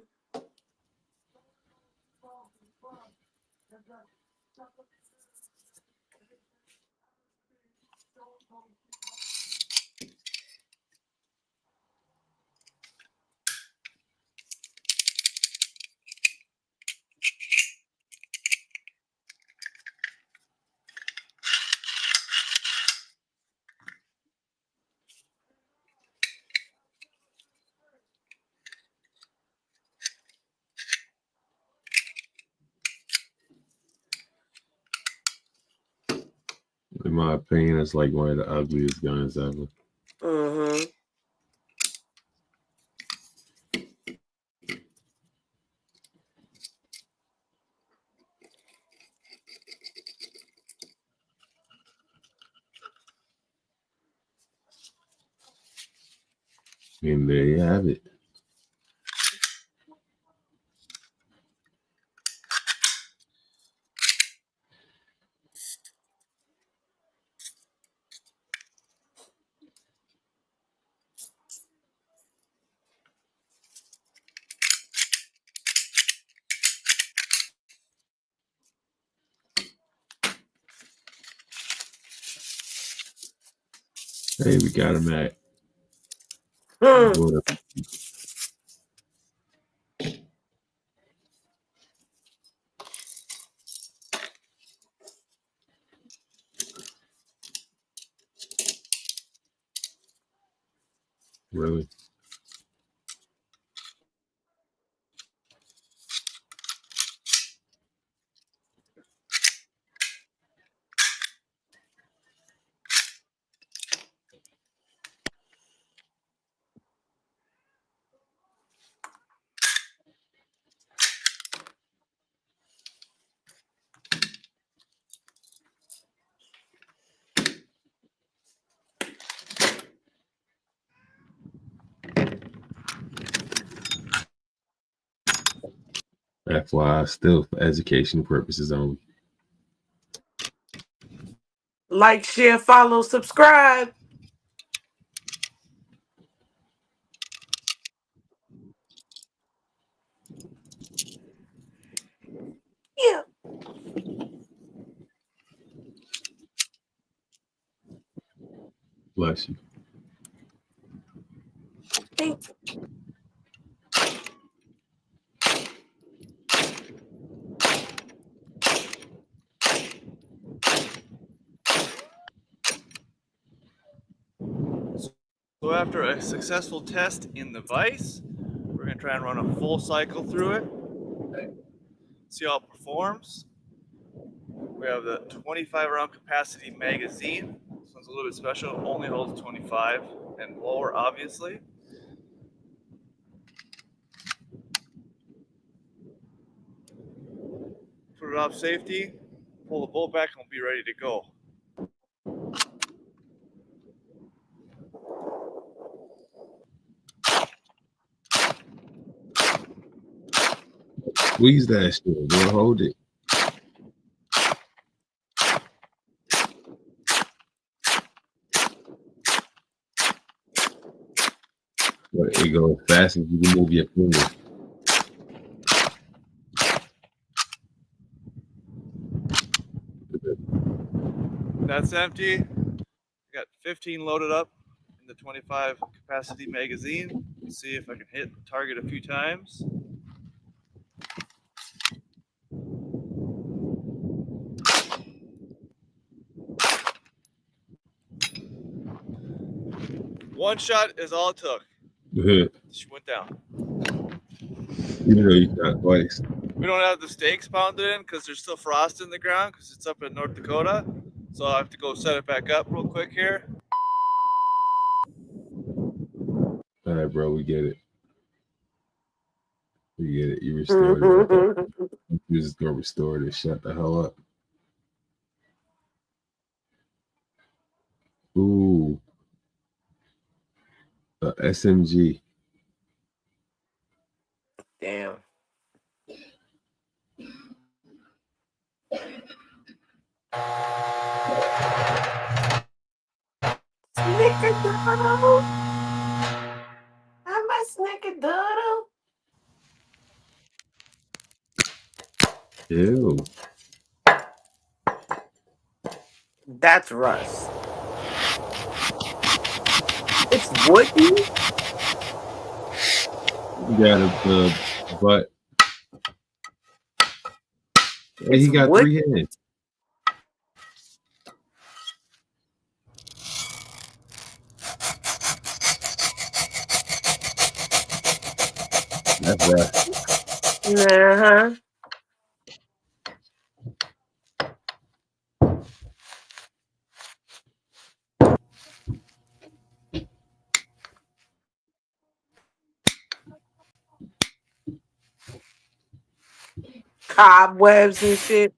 In my opinion, it's like one of the ugliest guns ever. Mm-hmm. And there you have it. Hey, we got him at. Really? FYI, still for educational purposes only. Like, share, follow, subscribe. Yeah. Bless you. Thanks. So after a successful test in the vise, we're going to try and run a full cycle through it, see how it performs. We have the 25 round capacity magazine. This one's a little bit special, it only holds 25 and lower, obviously. Put it off safety, pull the bolt back, and we'll be ready to go. Squeeze that shit. We'll hold it. But it goes fast as you can move your finger. That's empty. Got 15 loaded up in the 25 capacity magazine. Let's see if I can hit the target a few times. One shot is all it took. She went down. Even though you shot twice. We don't have the stakes pounded in because there's still frost in the ground because it's up in North Dakota. So I have to go set it back up real quick here. All right, bro, we get it. We get it. You restored it. You're just gonna restore it. Shut the hell up. Ooh. SMG. Damn. Ew. That's Russ. It's Woody. He got a butt. Hey, he got Woody. 3 hands. That's right. Uh-huh. Cobwebs and shit.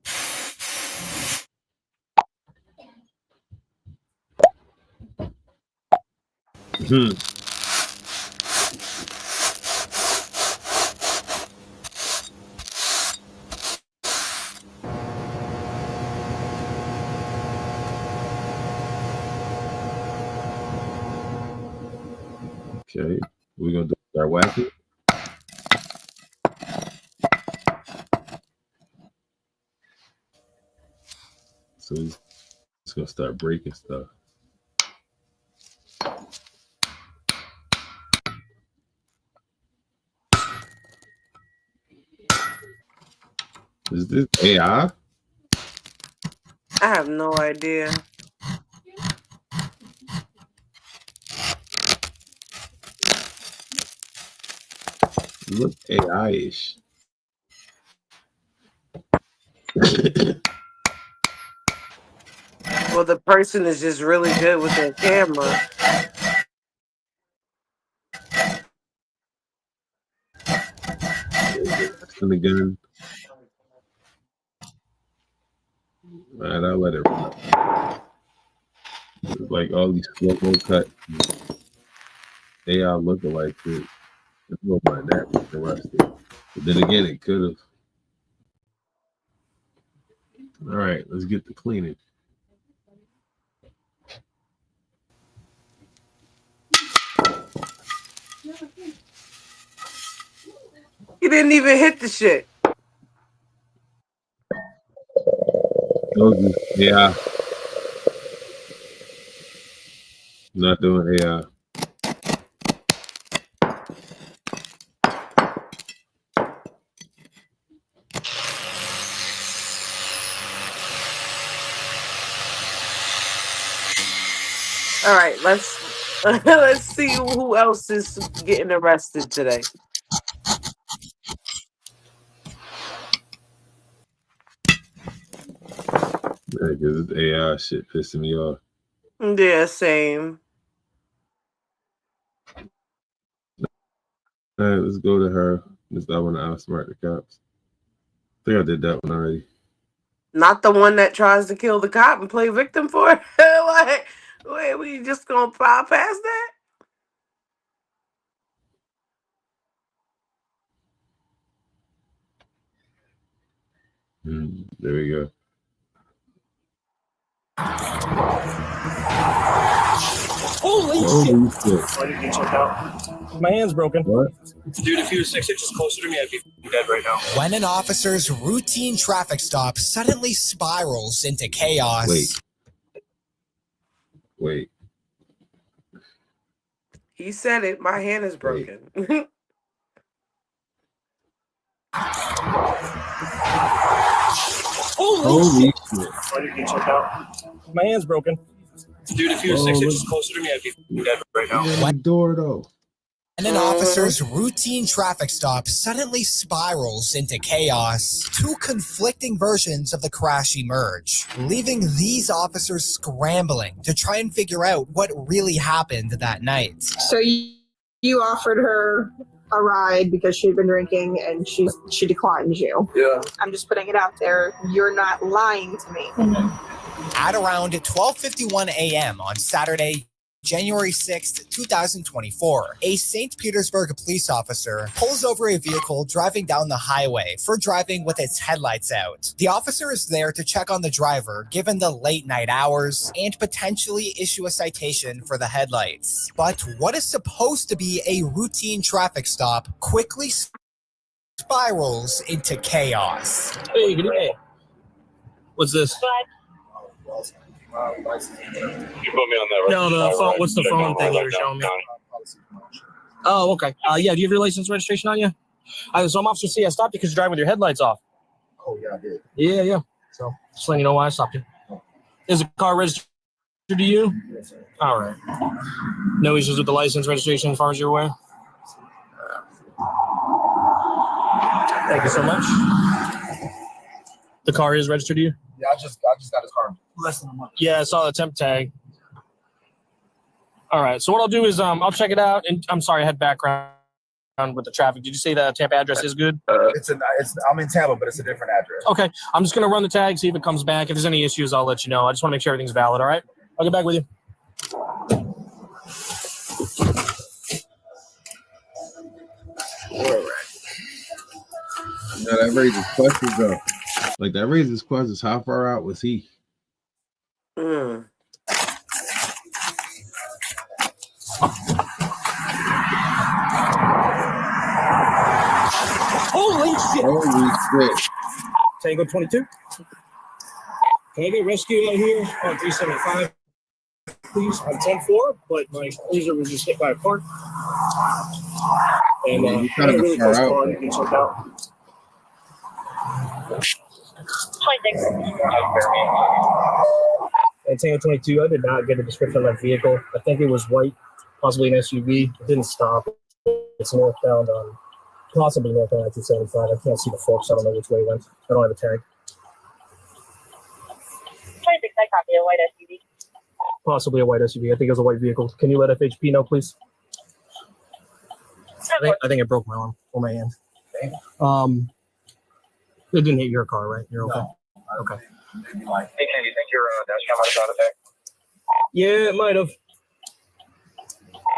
Okay, we're gonna start whacking. So he's gonna start breaking stuff. Is this AI? I have no idea. It looks AI-ish. Well, the person is just really good with their camera. And the gun. All right, I'll let it run. It's like all these slow-mo cuts. AI lookalike shit. I don't mind that with the rest of it. But then again, it could have. All right, let's get the cleaning. He didn't even hit the shit. Yeah. Not doing AI. All right, let's let's see who else is getting arrested today. Because this AI shit pissing me off. Yeah, same. All right, let's go to her. I want to outsmart the cops. I think I did that one already. Not the one that tries to kill the cop and play victim for it. Like, wait, we just gonna plow past that? There we go. Holy shit. Why did you check out? My hand's broken. What? Dude, if he was 6 inches closer to me, I'd be dead right now. When an officer's routine traffic stop suddenly spirals into chaos. Wait. He said it. My hand is broken. Holy shit. Why did you check out? My hand's broken. Dude, if he was 6 inches closer to me, I'd be dead right now. Yeah, door though. When an officer's routine traffic stop suddenly spirals into chaos, two conflicting versions of the crash emerge, leaving these officers scrambling to try and figure out what really happened that night. So you offered her a ride because she'd been drinking and she declined you. Yeah. I'm just putting it out there. You're not lying to me. At around 12:51 a.m. on Saturday, January 6th, 2024, a St. Petersburg police officer pulls over a vehicle driving down the highway for driving with its headlights out. The officer is there to check on the driver given the late night hours and potentially issue a citation for the headlights. But what is supposed to be a routine traffic stop quickly spirals into chaos. Hey, good day. What's this? You put me on that. No, the phone. What's the phone thing you were showing me? Oh, okay. Yeah, do you have your license registration on you? So I'm Officer C. I stopped you because you're driving with your headlights off. Oh, yeah, I did. Yeah. So just letting you know why I stopped you. Is the car registered to you? Yes, sir. All right. No issues with the license registration as far as you're aware? Thank you so much. The car is registered to you? Yeah, I just got his car less than a month. Yeah, I saw the temp tag. All right. So what I'll do is I'll check it out. And I'm sorry, I had background with the traffic. Did you say the Tampa address is good? I'm in Tampa, but it's a different address. Okay. I'm just going to run the tag, see if it comes back. If there's any issues, I'll let you know. I just want to make sure everything's valid. All right. I'll get back with you. All right. Now that raises questions though. Like that raises questions. How far out was he? Holy shit! Holy shit! Tango 22. Can I get rescue out here on 375, please? I'm 10-4, but my cruiser was just hit by a car. And you kind of really far out. You can check out. And Tango 22, I did not get a description of that vehicle. I think it was white, possibly an SUV. It didn't stop. It's northbound on, possibly northbound on 275. I can't see the forks. I don't know which way it went. I don't have a tag. 26, I copy a white SUV. Possibly a white SUV. I think it was a white vehicle. Can you let FHP know, please? I think it broke my arm or my hand. It didn't hit your car, right? You're okay. No. Okay. Hey, Ken, you think your dash cam might have got attacked? Yeah, it might have.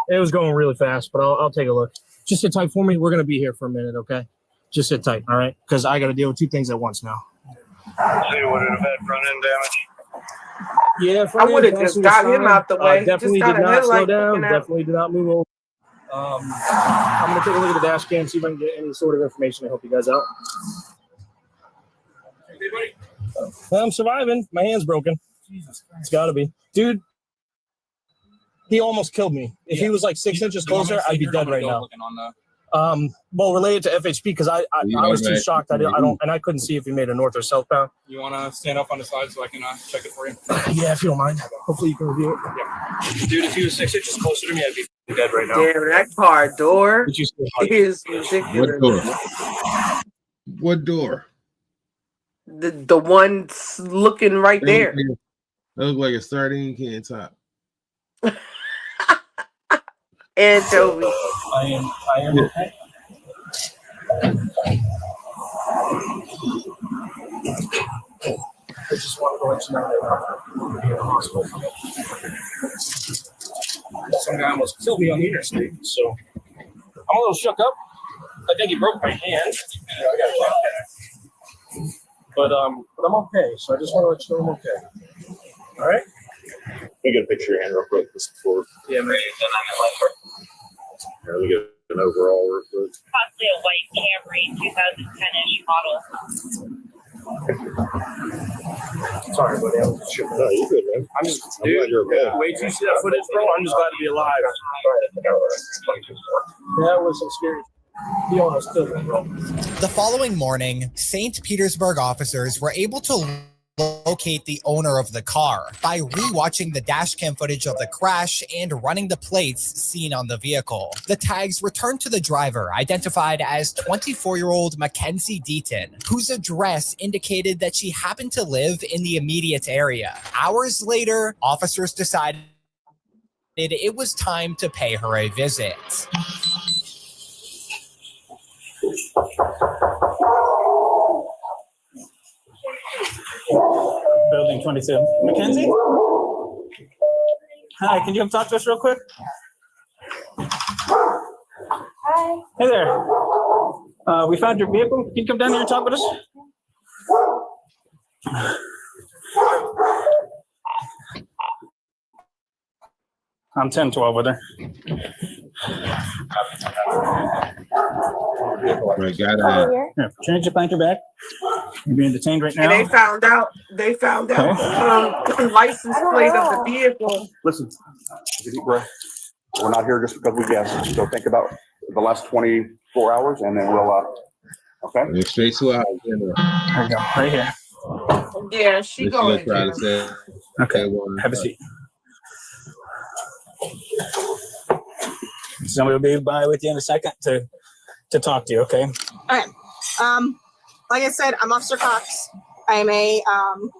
It was going really fast, but I'll take a look. Just sit tight for me. We're gonna be here for a minute, okay? Just sit tight, all right? Because I got to deal with two things at once now. See, would it have had front end damage? Yeah, I would have just got him out the way. Definitely Just did got a not slow headlight down. sticking out. Definitely did not move over. I'm gonna take a look at the dash cam, see if I can get any sort of information to help you guys out. I'm surviving. My hand's broken. It's got to be, dude. He almost killed me. If he was like 6 inches closer, I'd be dead right now. Well, related to FHP, because I was too shocked. I don't, and I couldn't see if he made a north or southbound. You want to stand up on the side so I can check it for you? Yeah, if you don't mind. Hopefully you can review it. Yeah. Dude, if he was 6 inches closer to me, I'd be dead right now. Damn, that car door is What ridiculous. door? What door? The one looking right there. That looked like a sardine can top. Anchovy. I am okay. I just want to let you know that I'm in the hospital. Some guy almost killed me on the interstate, so I'm a little shook up. I think he broke my hand. I got a cat back. But I'm okay, so I just want to let you know I'm okay. All right? Let me get a picture of your hand real quick before. Yeah, man. Here, let me get an overall real quick. Possibly a white Camry, 2010-ish model. Sorry, buddy. I was just shook up. No, you're good, man. I'm just, I'm glad you're okay. Wait till you see that footage, bro. I'm just glad to be alive. That was some scary. He almost killed me, bro. The following morning, St. Petersburg officers were able to locate the owner of the car by rewatching the dashcam footage of the crash and running the plates seen on the vehicle. The tags returned to the driver, identified as 24-year-old Mackenzie Deaton, whose address indicated that she happened to live in the immediate area. Hours later, officers decided it was time to pay her a visit. Building 22. Mackenzie? Hi, can you come talk to us real quick? Hi. Hey there. We found your vehicle. Can you come down here and talk with us? I'm 10-12 with her. vehicle. Right, got Over it. here. Yeah, change the planter back. You're being detained right And now. they found out the license plate of the vehicle. Listen, take a deep breath. We're not here just because we guessed. So think about the last 24 hours, and then we'll. Okay. And straight to our house. There you go. Right here. Yeah, she Then she going gonna to try to jail. say. Okay. Have a seat. Somebody will be by with you in a second to talk to you. Okay. Okay. Like I said, I'm Officer Cox. I'm a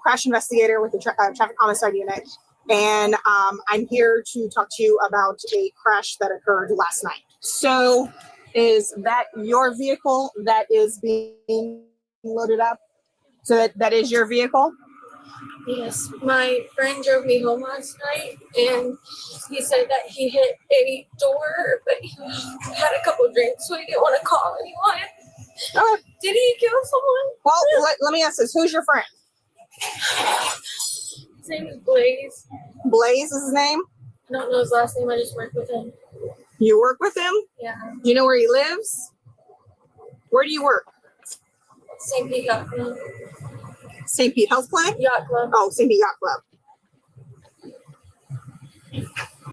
crash investigator with the traffic homicide unit, and I'm here to talk to you about a crash that occurred last night. So, is that your vehicle that is being loaded up? So that is your vehicle? Yes, my friend drove me home last night, and he said that he hit a door, but he had a couple drinks, so he didn't want to call anyone. Okay. Did he kill someone? Well, let me ask this: who's your friend? His name is Blaze. Blaze is his name. I don't know his last name. I just work with him. You work with him? Yeah. Do you know where he lives? Where do you work? St. Pete Yacht Club. St. Pete Health Club? Yacht Club. Oh, St. Pete Yacht Club.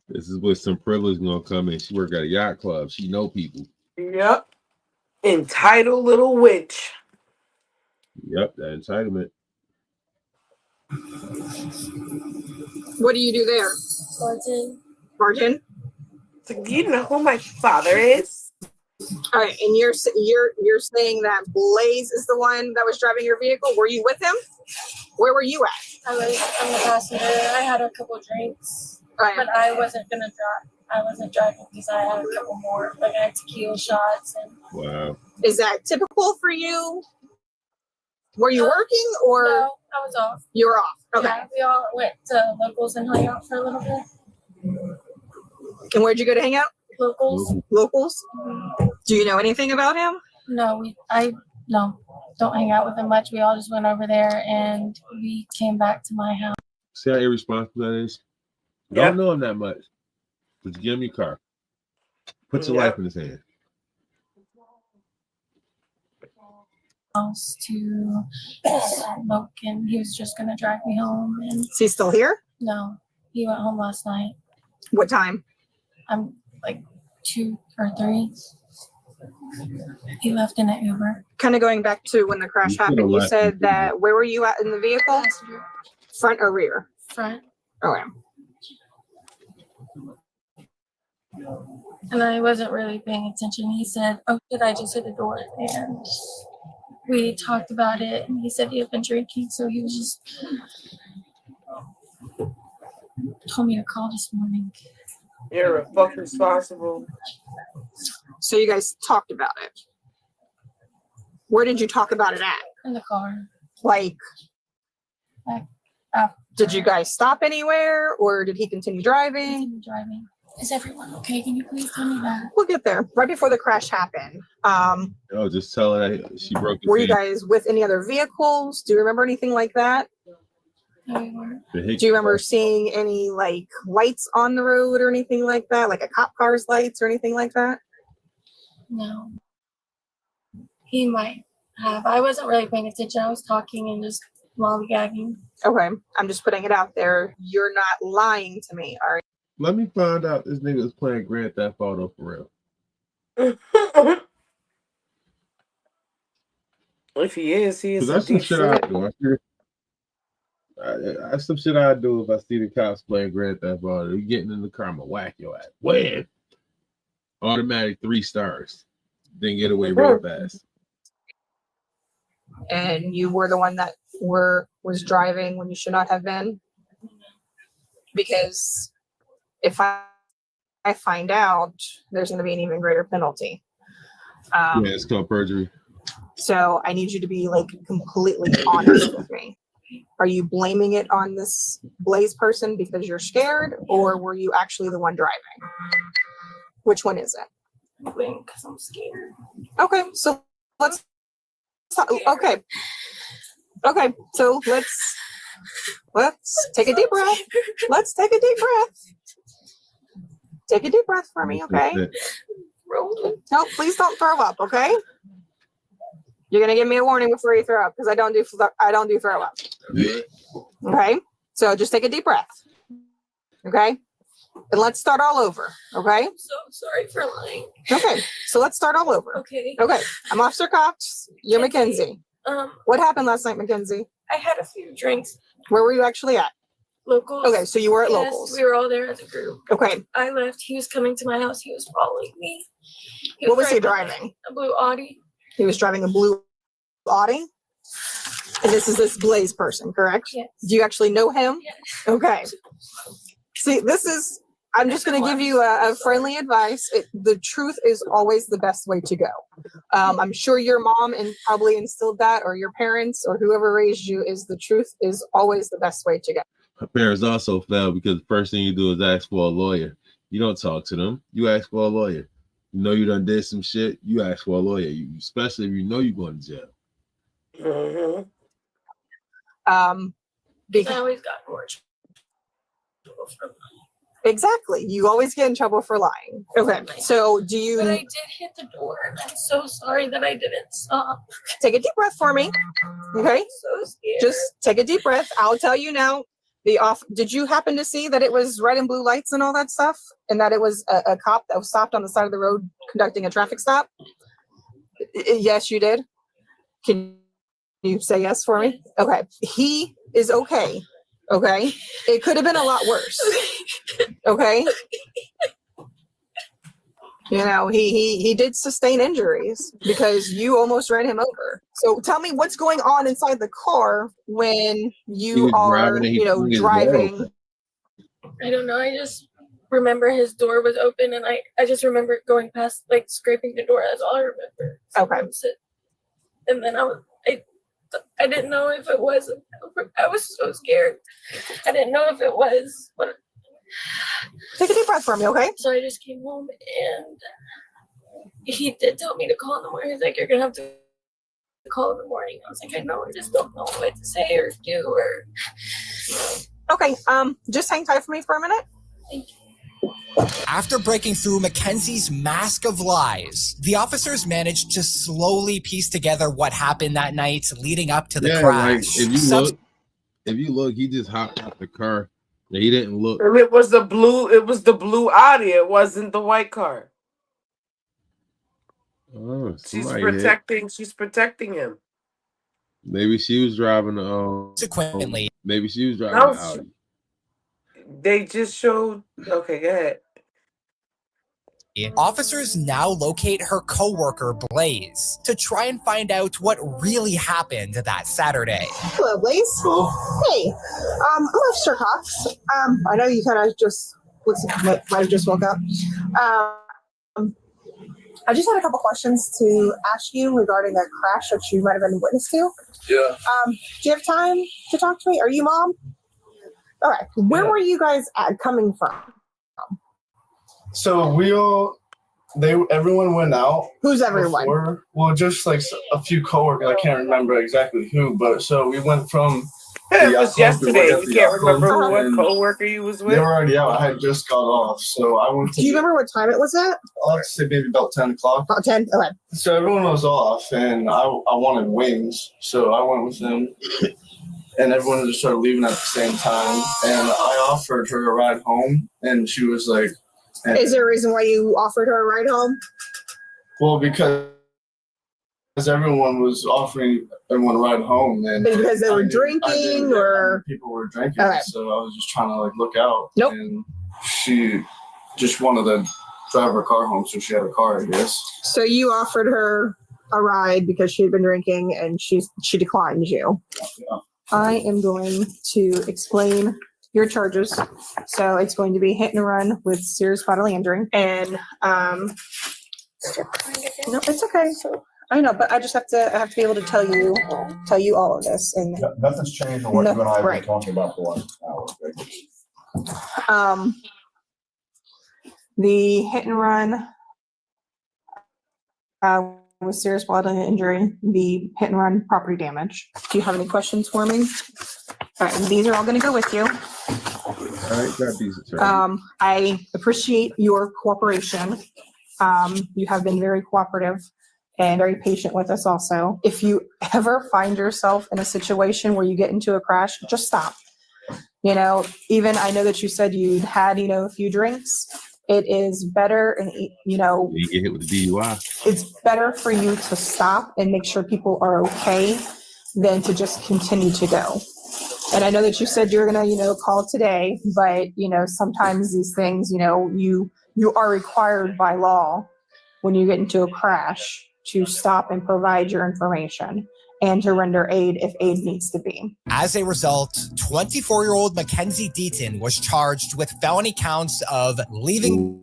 This is where some privilege gonna come in. She work at a yacht club. She know people. Yep. Entitled little witch. Yep, that entitlement. What do you do there? Barton. Barton? So do you know who my father is? All right, and you're saying that Blaze is the one that was driving your vehicle. Were you with him? Where were you at? I'm the passenger. I had a couple drinks, right. But I wasn't gonna drive. I wasn't driving because I had a couple more. Like I had tequila shots and. Wow. Is that typical for you? Were you working or? No, I was off. You were off. Okay. Yeah, we all went to Locals and hung out for a little bit. And where'd you go to hang out? Locals. Locals? Do you know anything about him? No, don't hang out with him much. We all just went over there and we came back to my house. See how irresponsible that is? Don't know him that much. But you give him your car. Put your life in his hand. House to smoke, and he was just gonna drive me home. And is he still here? No, he went home last night. What time? I'm like 2 or 3. He left in an Uber. Kind of going back to when the crash happened, you said that where were you at in the vehicle? Front or rear? Front. Okay. And I wasn't really paying attention. He said, "Oh, did I just hit the door?" And we talked about it, and he said he had been drinking, so he was just told me to call this morning. You're a fucking responsible. So you guys talked about it. Where did you talk about it at? In the car. Like did you guys stop anywhere, or did he continue driving? Continue driving. Is everyone okay? Can you please tell me that? We'll get there. Right before the crash happened. Oh, just tell her that she broke his Were you hand. guys with any other vehicles? Do you remember anything like that? No, we weren't. Do you remember seeing any like lights on the road or anything like that? Like a cop car's lights or anything like that? No. He might have. I wasn't really paying attention. I was talking and just lollygagging. Okay. I'm just putting it out there. You're not lying to me, are you? Let me find out this nigga was playing Grand Theft Auto for real. If he is, he is. That's some shit I do. That's some shit I do if I see the cops playing Grand Theft Auto. You getting in the car, I'm gonna whack your ass. When? Automatic 3 stars. Then get away real fast. And you were the one that was driving when you should not have been? Because if I find out, there's going to be an even greater penalty. Yeah, it's called perjury. So I need you to be like completely honest with me. Are you blaming it on this Blaze person because you're scared, or were you actually the one driving? Which one is it? I'm blaming because I'm scared. Okay, so let's talk. Okay, so let's take a deep breath. Let's take a deep breath. Take a deep breath for me, okay? road. No, please don't throw up, okay? You're gonna give me a warning before you throw up because I don't do throw up. Okay, so just take a deep breath. Okay, and let's start all over. Okay. I'm so sorry for lying. Okay, so let's start all over. Okay. Okay, I'm Officer Cox. You're Mackenzie. What happened last night, Mackenzie? I had a few drinks. Where were you actually at? Locals. Okay, so you were at Yes, Locals. we were all there as a group. Okay. I left. He was coming to my house. He was following me. What was he driving? A blue Audi. He was driving a blue Audi? And this Blaze person, correct? Yes. Do you actually know him? Yes. Okay. See, I'm just going to give you a friendly advice. The truth is always the best way to go. I'm sure your mom probably instilled that, or your parents, or whoever raised you, is the truth is always the best way to go. Her parents also failed because the first thing you do is ask for a lawyer. You don't talk to them. You ask for a lawyer. You know you done did some shit. You ask for a lawyer. Especially if you know you're going to jail. Because I always got more trouble from exactly. You always get in trouble for lying. Okay. So do you... But I did hit the door, and I'm so sorry that I didn't stop. Take a deep breath for me. Okay. I'm so scared. Just take a deep breath. I'll tell you now. Did you happen to see that it was red and blue lights and all that stuff? And that it was a cop that was stopped on the side of the road conducting a traffic stop? Yes, you did. Can you say yes for me? Okay. He is okay. Okay. It could have been a lot worse. Okay. You know, he did sustain injuries because you almost ran him over. So tell me what's going on inside the car when you are, driving. I don't know. I just remember his door was open, and I just remember going past, like, scraping the door. That's all I remember. Okay. And then I didn't know if it was. I was so scared. I didn't know if it was. But take a deep breath for me, okay? So I just came home, and he did tell me to call in the morning. He's like, "You're gonna have to call in the morning." I was like, "I know. I just don't know what to say or do." Or okay, just hang tight for me for a minute. Thank you. After breaking through Mackenzie's mask of lies, the officers managed to slowly piece together what happened that night leading up to the crash. Like, if you look, he just hopped out the car. He didn't look. And it was the blue Audi. It wasn't the white car. Oh, she's protecting him. Maybe she was driving Consequently, maybe she was driving the Audi. They just showed. Okay, go ahead. Officers now locate her co-worker Blaze to try and find out what really happened that Saturday. Hello, Blaze. Hello. Hey, I'm Officer Cox. I know you kind of just might have just woke up. I just had a couple questions to ask you regarding a crash that you might have been witness to. Yeah. Do you have time to talk to me? Are you mom? All right. Where were you guys coming from? So everyone went out. Who's everyone? Well, just like a few coworkers. I can't remember exactly who, but so we went from. It was yesterday. You can't remember what coworker you was with? They were already out. I had just got off, so I went to. Do you remember what time it was at? I'll say maybe about 10 o'clock. About 10. Okay. So everyone was off, and I wanted wings, so I went with them. And everyone just started leaving at the same time. And I offered her a ride home, and she was like... Is there a reason why you offered her a ride home? Well, because everyone was offering everyone a ride home. And is it because they were drinking or... People were drinking, okay. So I was just trying to look out. Nope. And she just wanted to drive her car home, so she had a car, I guess. So you offered her a ride because she had been drinking, and she declined you. Yeah. I am going to explain your charges. So it's going to be hit and run with serious bodily injury. And no, it's okay. I know, but I have to be able to tell you all of this. And nothing's changed from what you and I have been talking about for the last hour. The hit and run with serious bodily injury, the hit and run property damage. Do you have any questions for me? All right, these are all going to go with you. All right, got these. I appreciate your cooperation. You have been very cooperative and very patient with us also. If you ever find yourself in a situation where you get into a crash, just stop. You know, even I know that you said you had, you know, a few drinks. It is better, and you know, You get hit with the DUI. it's better for you to stop and make sure people are okay than to just continue to go. And I know that you said you're gonna, you know, call today, but you know, sometimes these things, you know, you are required by law when you get into a crash to stop and provide your information and to render aid if aid needs to be. As a result, 24-year-old Mackenzie Deaton was charged with felony counts of leaving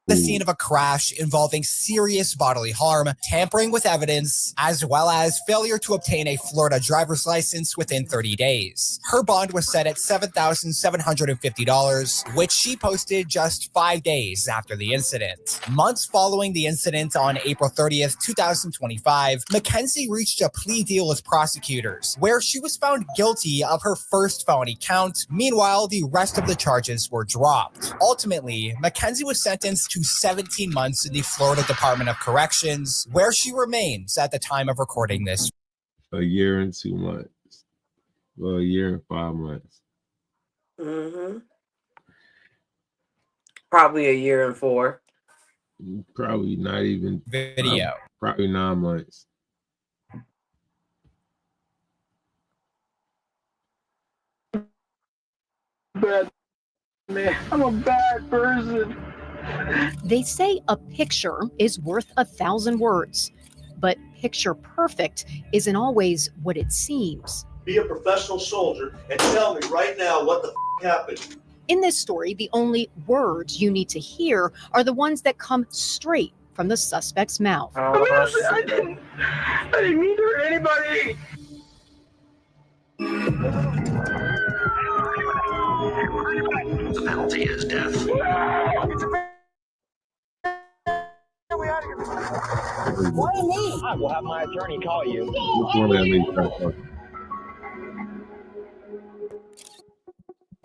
the scene of a crash involving serious bodily harm, tampering with evidence, as well as failure to obtain a Florida driver's license within 30 days. Her bond was set at $7,750, which she posted just 5 days after the incident. Months following the incident on April 30th, 2025, Mackenzie reached a plea deal with prosecutors, where she was found guilty of her first felony count. Meanwhile, the rest of the charges were dropped. Ultimately, Mackenzie was sentenced to 17 months in the Florida Department of Corrections, where she remains at the time of recording this. A year and 2 months. Well, a year and 5 months. Mm-hmm. Probably a year and 4. Probably not even. Video. Probably 9 months. Bad man. I'm a bad person. They say a picture is worth 1,000 words, but picture perfect isn't always what it seems. Be a professional soldier and tell me right now what the happened. In this story, the only words you need to hear are the ones that come straight from the suspect's mouth. I didn't mean to hurt anybody. The penalty is death. Why me? I will have my attorney call you. Which one of that lady started talking?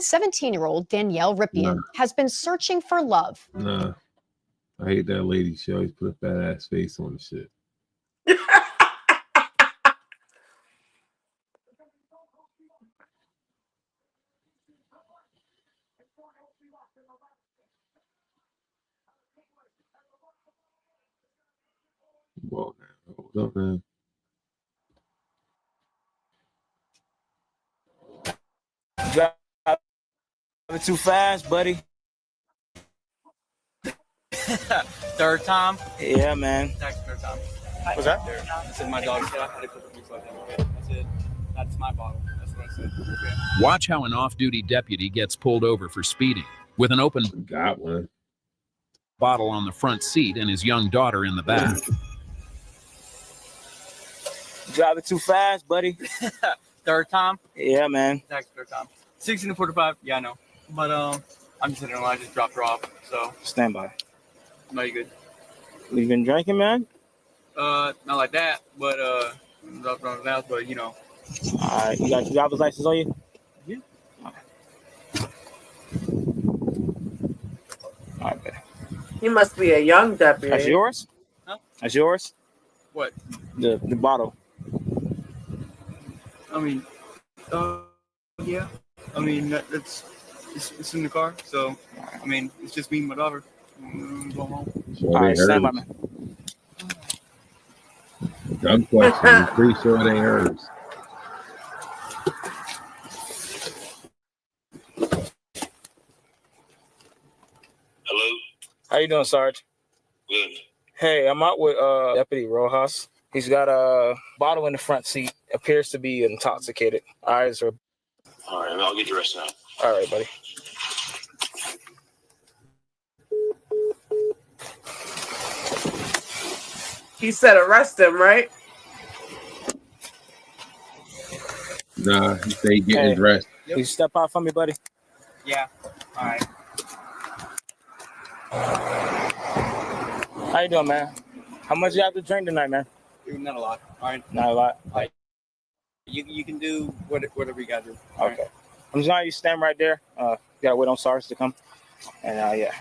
17-year-old Danielle Ripien has been searching for love. Nah. I hate that lady. She always put a fat ass face on the shit. Whoa, hold up, man. Driving too fast, buddy. Third time? Yeah, man. That's third time. What's that? This is my dog's cat. I had a couple weeks like that. Okay, that's it. That's my bottle. That's what I said. Okay. Watch how an off-duty deputy gets pulled over for speeding with an open bottle on the front seat and his young daughter in the back. Driving too fast, buddy. Third time? Yeah, man. That's third time. 16 to 45. Yeah, I know. But I'm just sitting there. I just dropped her off. So Stand by. no, you good. You been drinking, man? Not like that. But dropped her on the house. But you know. All right, you got your driver's license on you? Yeah. All right, man. You must be a young deputy. That's yours? Huh? That's yours? What? The bottle. I mean, yeah. I mean, it's in the car. So, I mean, it's just me and my daughter. Go home. Sure, All right, stand by, hers. man. Dumb question. I'm pretty sure they hers. Hello? How you doing, Sarge? Good. Hey, I'm out with Deputy Rojas. He's got a bottle in the front seat. Appears to be intoxicated. Eyes are... All right, I'll get your rest now. All right, buddy. He said arrest him, right? Nah, he said he getting his rest. Can you step out for me, buddy? Yeah. All right. How you doing, man? How much you have to drink tonight, man? Dude, not a lot. All right. Not a lot. Like, you can do whatever you got to do. All Okay. I'm just gonna you stand right there. You gotta wait on Sarge to come. And yeah.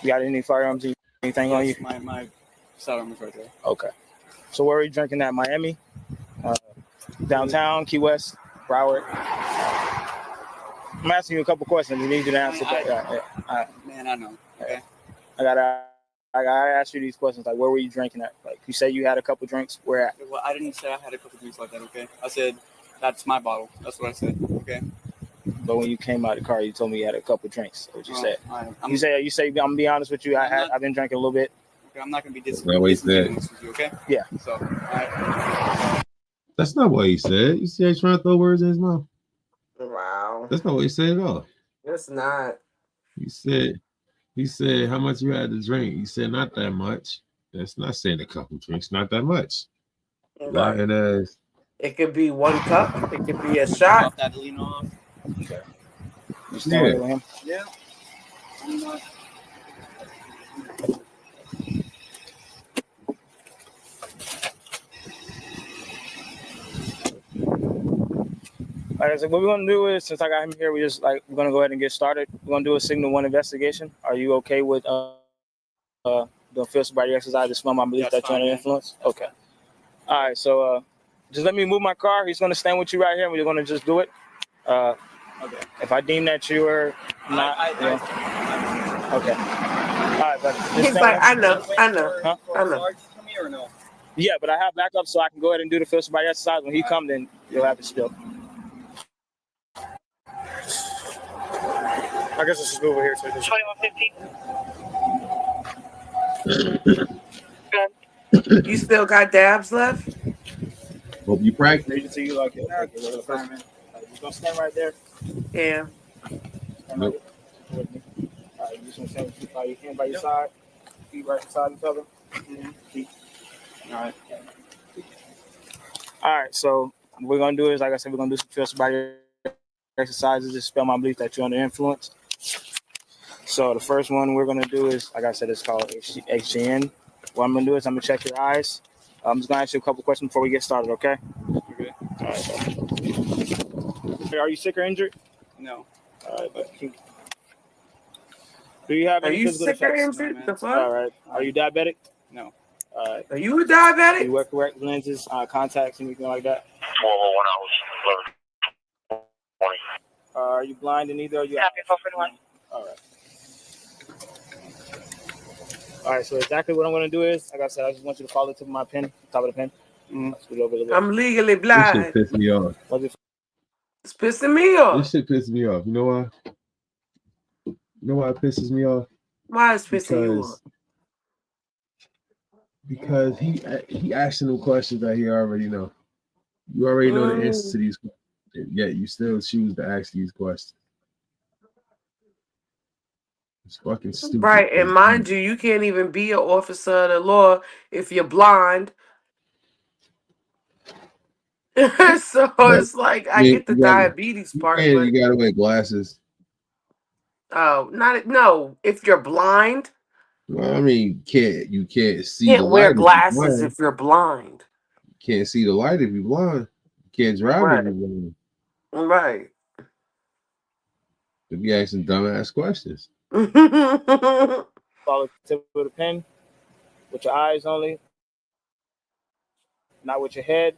You got any firearms? Anything on you? My sidearm is right there. Okay. So where are you drinking at? Miami? Downtown, Key West, Broward? I'm asking you a couple questions. You need you to answer that. Man, I know. Okay. I gotta ask you these questions. Like, where were you drinking at? Like, you say you had a couple drinks. Where at? Well, I didn't say I had a couple drinks like that. Okay. I said that's my bottle. That's what I said. Okay. But when you came out of the car, you told me you had a couple drinks. What you said? You say I'm gonna be honest with you. I've been drinking a little bit. Okay, I'm not gonna be disingenuous with you. Okay. Yeah. So. Right. That's not what he said. You see, he's trying to throw words in his mouth. Wow. That's not what he said at all. It's not. He said, how much you had to drink? He said, not that much. That's not saying a couple drinks, not that much. Right. Lying ass. It could be 1 cup. It could be a shot. That lean off. Okay. You stand with him? Yeah. Like I said, what we're gonna do is, since I got him here, we're gonna go ahead and get started. We're gonna do a signal 1 investigation. Are you okay with the field sobriety exercise to smell my belief that you're under influence? Okay. All right. So just let me move my car. He's gonna stand with you right here, and we're gonna just do it. Okay. If I deem that you are not, okay. All right, but he's like, I know. Huh? I know. Or no? Yeah, but I have backup, so I can go ahead and do the field sobriety exercise. When he come, then you'll have it still. I guess let's just move over here to this. 2115. You still got dabs left? Hope you practice. Read it to you like you're gonna stand right there. Yeah. Nope. All right, you just gonna stand with your hand by your side, feet right beside each other. All right. All right. So what we're gonna do is, like I said, we're gonna do some field sobriety exercises to spell my belief that you're under influence. So the first one we're gonna do is, like I said, it's called HGN. What I'm gonna do is I'm gonna check your eyes. I'm just gonna ask you a couple questions before we get started, okay? Okay. All right. Are you sick or injured? No. All right, but do you have Are any you physical sick or defects? injured? The fuck? All right. Are you diabetic? No. All right. Are you a diabetic? Do you wear correct lenses, contacts, anything like that? 1201 hours. 20. Are you blind in either? Are you? Happy 441. All right. All right. So exactly what I'm going to do is, like I said, I just want you to follow the tip of my pen, top of the pen. Scoot over a little bit. I'm legally This blind. shit pissed me off. It's pissing me off. This shit pissed me off. You know why? You know why it pisses me off? Why is pissing you off? Because he asking them questions that he already know. You already know the answers to these questions, yet you still choose to ask these questions. It's fucking stupid. Right, and mind you, you can't even be an officer of the law if you're blind. So it's like I get the diabetes part, but you gotta wear glasses. no. If you're blind, Well, I mean, you can't see. Can't the wear light glasses if you're blind. You can't see the light if you're blind. You can't drive if you're blind. Right. To be asking dumbass questions. Follow the tip of the pen with your eyes only, not with your head.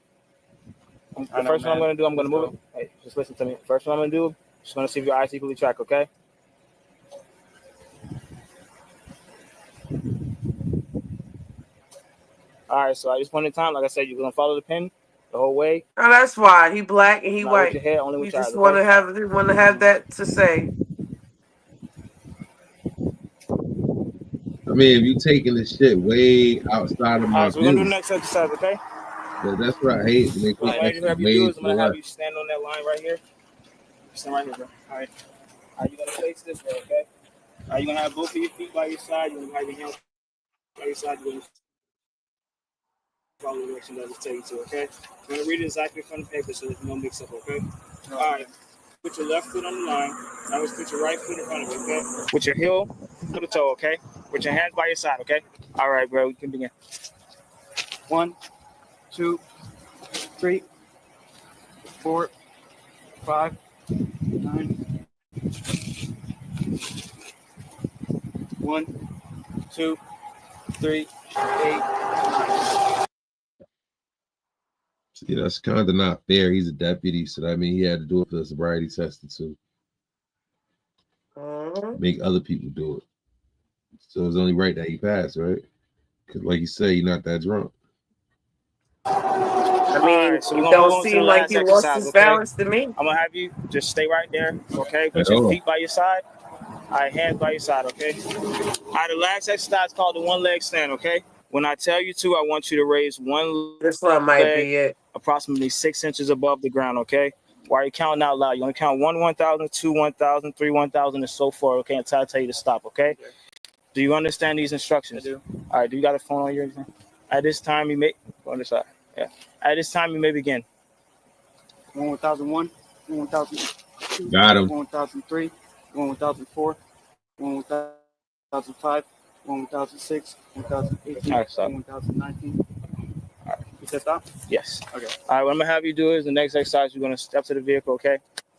The first one I'm going to do, I'm going to move it. Hey, just listen to me. First one I'm going to do, just going to see if your eyes equally track, okay? All right, so at this point in time, like I said, you're going to follow the pen the whole way. Oh, that's why he black and he Not white. with your head, only with You your just eyes, want okay? to have that to say. I mean, if you taking the shit way outside of my So we're going to do the view, next exercise, okay? that's what I hate. When they What I'm take going to have you do is I'm going to have you stand on that line right here. Stand right here, bro. All right. Are you going to face this way, okay? Are you going to have both of your feet by your side? You're going to have your hands by your side. You're going to follow the direction that it's taking to, okay? I'm going to read it exactly from the paper so there's no mix up, okay? All right. Put your left foot on the line. Now let's put your right foot in front of you, okay? With your heel to the toe, okay? With your hands by your side, okay? All right, bro. We can begin. 1, 2, 3, 4, 5, 9. 1, 2, 3, 8, 9. See, that's kind of not fair. He's a deputy, so that means he had to do it for the sobriety testing too. Make other people do it. So it's only right that he passed, right? Because, like you say, you're not that drunk. I mean, So it we're gonna don't move on to the seem like last he lost exercise, his okay? balance to me. I'm gonna have you just stay right there, okay? Put At your all. feet by your side. All right, hands by your side, okay? All right, the last exercise is called the one leg stand, okay? When I tell you to, I want you to raise one This one might leg be it. approximately 6 inches above the ground, okay? While you're counting out loud, you only count 1, 1,000, 2, 1,000, 3, 1,000, and so forth, okay? Until I tell you to stop, okay? Do you understand these instructions? I do. All right, do you got a phone on you? At this time, you may go on this side. Yeah. At this time, you may begin. 1,001, 1,002, Got him. 1,003, 1,004, 1,005, 1,006, 1,018, All right, stop. 1,019. All right. You said stop? Yes. Okay. All right, what I'm gonna have you do is the next exercise, you're gonna step to the vehicle, okay?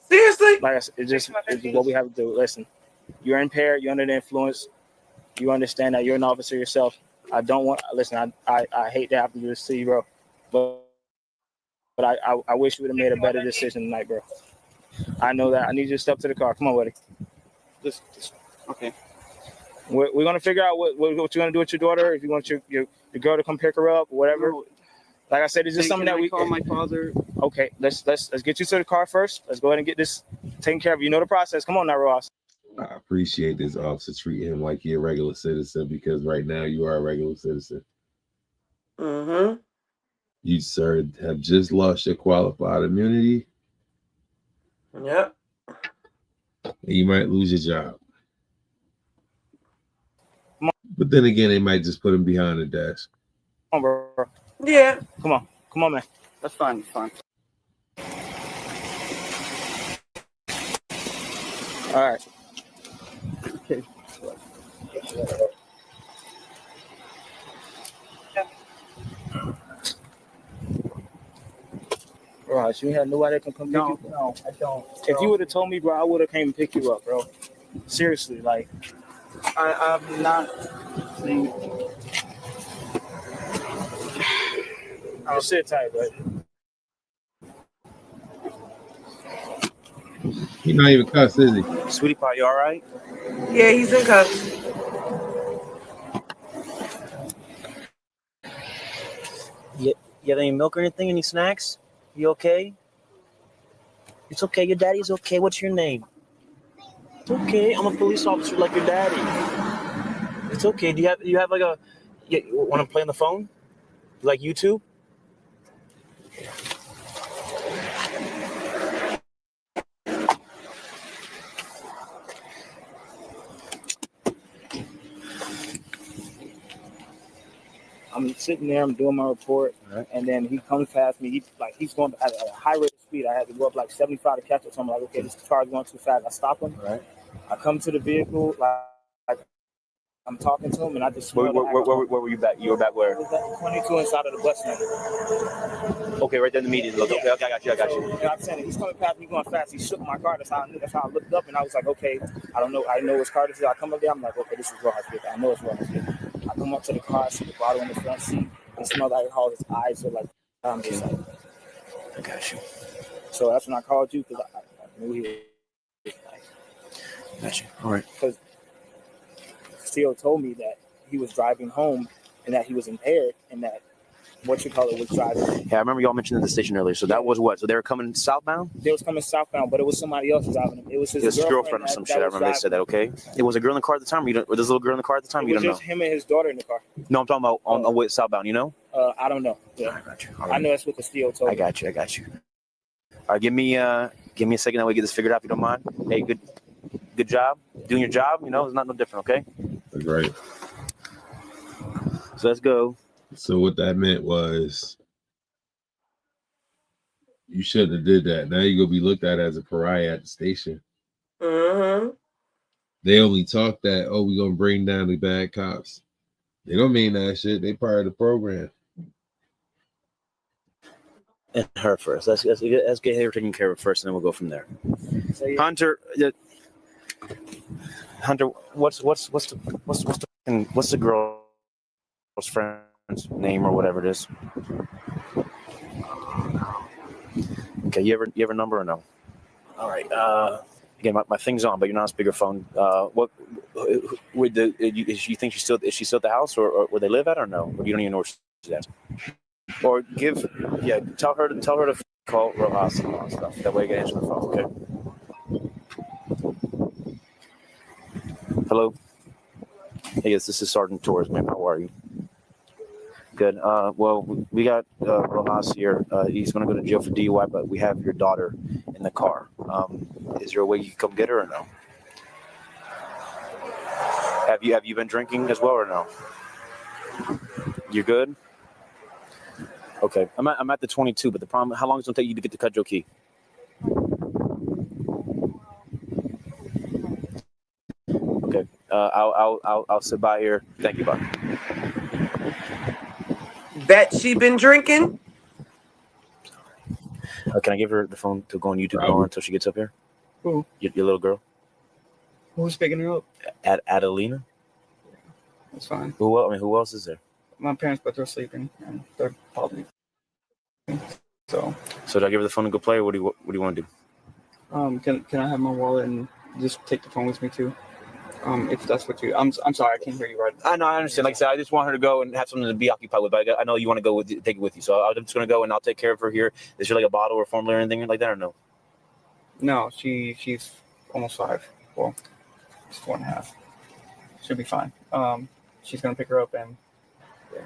Seriously? Like I said, it's what we have to do. Listen, you're impaired, you're under the influence, you understand that you're an officer yourself. I don't want, listen, I hate to have to do this to you, bro. But I wish you would have made a better decision tonight, bro. I know that. I need you to step to the car. Come on, buddy. Just okay. We're gonna figure out what you're gonna do with your daughter. If you want your girl to come pick her up or whatever. No. Like I said, it's just something that we call my father. Okay, let's get you to the car first. Let's go ahead and get this taken care of. You know the process. Come on now, Ross. I appreciate this officer treating him like you're a regular citizen, because right now you are a regular citizen. Mm-hmm. You, sir, have just lost your qualified immunity. Yep. And you might lose your job. But then again, they might just put him behind the desk. Come on, bro. Yeah. Come on, man. That's fine. It's fine. All right. Okay. Ross, you had nobody that can come pick you up? No, I don't. If you would have told me, bro, I would have came and picked you up, bro. Seriously, like. I'm not saying. Just sit tight, bud. He's not even cussed, is he? Sweetie pie, you all right? Yeah, he's in cuffs. You have any milk or anything? Any snacks? You okay? It's okay. Your daddy's okay. What's your name? It's okay. I'm a police officer like your daddy. It's okay. Do you have like a? You want to play on the phone? Like YouTube? I'm sitting there, I'm doing my report, and then he comes past me. He's going at a high rate of speed. I had to go up like 75 to catch up. So I'm like, okay, this car is going too fast. I stop him. Right. I come to the vehicle, like I'm talking to him, and I just Where were you back? You were back where? I was at 22 inside of the bus number. Okay, right there in the median. Okay, I got you. And I'm saying, he's coming past me going fast. He shook my car. That's how I looked up, and I was like, okay, I don't know. I know which car this is. I come up there. I'm like, okay, this is Ross. I know it's Ross. I come up to the car, I see the bottle in the front seat. It smells like how his eyes are like. I'm just like, I got you. So that's when I called you, because I knew he was like. Got you. All right. Because Steele told me that he was driving home and that he was impaired and that was driving. Yeah, I remember y'all mentioned the station earlier. So that was what? So they were coming southbound? They was coming southbound, but it was somebody else driving him. It was his girlfriend or some shit. I remember they said that. Okay. It was a girl in the car at the time. Or this little girl in the car at the time. It was just him and his daughter in the car. No, I'm talking about on the way southbound. You know? I don't know. Yeah. I got you. I know that's what Castillo told me. I got you. All right, give me a second. That way, get this figured out. If you don't mind. Hey, good job doing your job. You know, it's not no different. Okay. That's right. So let's go. So what that meant was, you shouldn't have did that. Now you're gonna be looked at as a pariah at the station. Mm-hmm. They only talk that, oh, we're gonna bring down the bad cops. They don't mean that shit. They part of the program. And her first. Let's get her taken care of first, and then we'll go from there. So, yeah. Hunter, what's the girl friend's name or whatever it is. Okay, you have a number or no? All right. Again, my thing's on, but you're not on speakerphone. What would is she think is she still at the house or where they live at or no? Or you don't even know where she's at? Or tell her to call Rojas and all that stuff. That way I can answer the phone. Okay. Hello. Hey, yes, this is Sergeant Torres, man. How are you? Good. Well, we got Rojas here. He's going to go to jail for DUI, but we have your daughter in the car. Is there a way you can come get her or no? Have you been drinking as well or no? You're good? Okay. I'm at the 22, but the problem, how long is it going to take you to get to Cudjoe Key? Okay. I'll sit by here. Thank you, bud. Bet she been drinking? Can I give her the phone to go on YouTube call until she gets up here? Who? Your little girl. Who's picking her up? Adelina? That's fine. Who else is there? My parents, but they're sleeping, and they're probably. So do I give her the phone and go play, or what do you want to do? Can I have my wallet and just take the phone with me too? If that's what you. I'm sorry, I can't hear you right. I know, I understand. Like I said, I just want her to go and have something to be occupied with. But I know you want to go take it with you, so I'm just going to go and I'll take care of her here. Is there like a bottle or formula or anything like that, or no? No, she's almost 5. Well, it's 4.5. She'll be fine. She's gonna pick her up and. Yeah.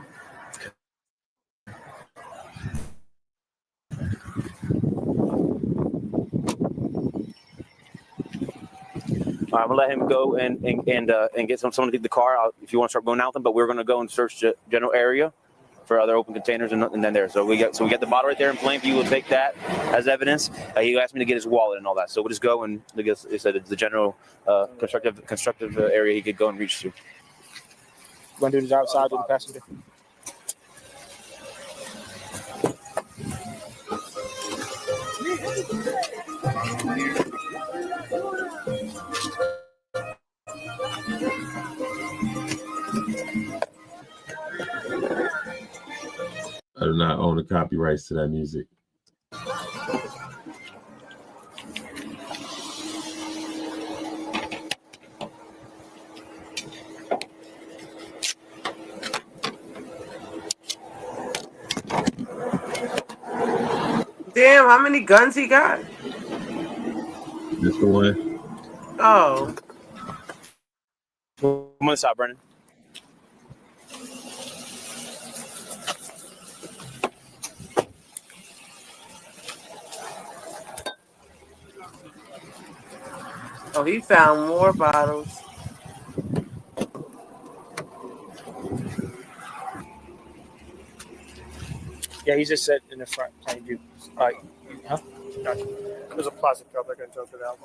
I'm gonna let him go and get someone to get the car. If you want to start going out with them, but we're gonna go and search the general area for other open containers and then there. So we got the bottle right there in plain view. We'll take that as evidence. He asked me to get his wallet and all that, so we'll just go and I guess he said it's the general constructive area he could go and reach to. You want to do this outside with the passenger? I do not own the copyrights to that music. Damn, how many guns he got? Just the one. Oh. I'm gonna stop, Brennan. Oh, he found more bottles. Yeah, he's just sitting in the front playing you. Huh? Gotcha. There's a plastic cup I can took it out.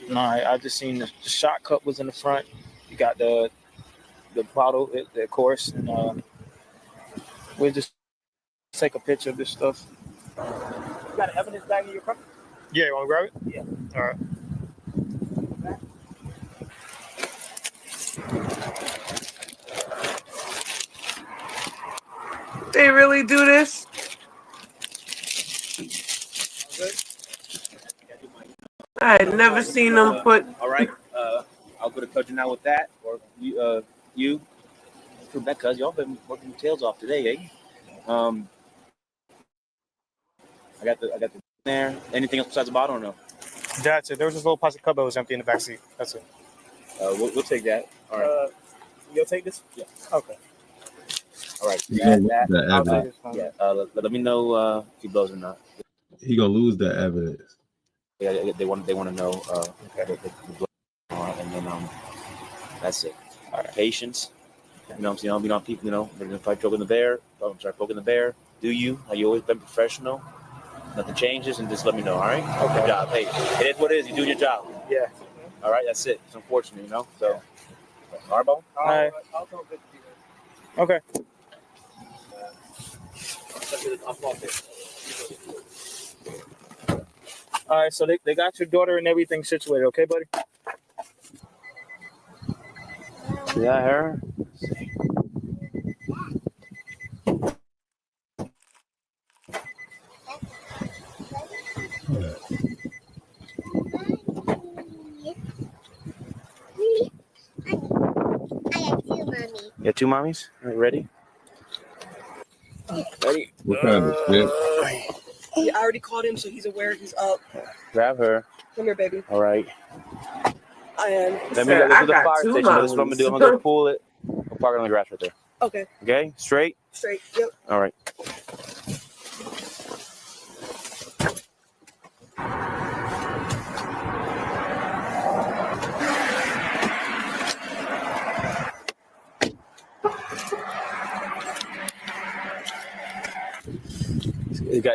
No, I just seen the shot cup was in the front. You got the bottle, of course, and we'll just take a picture of this stuff. You got an evidence bag in your car? Yeah, you want to grab it? Yeah. All right. They really do this? I had never seen them put. All right. I'll go to Cudjoe now with that, or you. For that, cuz y'all been working your tails off today, eh? I got the there. Anything else besides the bottle or no? That's it. There was this little plastic cup that was empty in the back seat. That's it. We'll take that. All right. You'll take this? Yeah. Okay. All right. That Let me know if he blows or not. He gonna lose that evidence. Yeah, they want to know. And then that's it. All right. Patience. You know what I'm saying? People. They're gonna fight poking the bear. I'm sorry, poking the bear. Do you? Have you always been professional? Nothing changes, and just let me know. All right. Okay. Good job. Hey, it is what it is. You're doing your job. Yeah. All right. That's it. It's unfortunate, So. All right, Bo? All right. I'll come visit you guys. Okay. All right, so they got your daughter and everything situated, okay, buddy? Yeah, her. You got two mommies? All right, ready? Ready? What kind of shit? I already called him, so he's aware he's up. Grab her. Come here, baby. All right. I am. Let me go I to the got fire two station. But this is what I'm gonna do. I'm gonna go pull it. I'll park it on the grass right there. Okay. Okay? Straight? Straight. Yep. All right.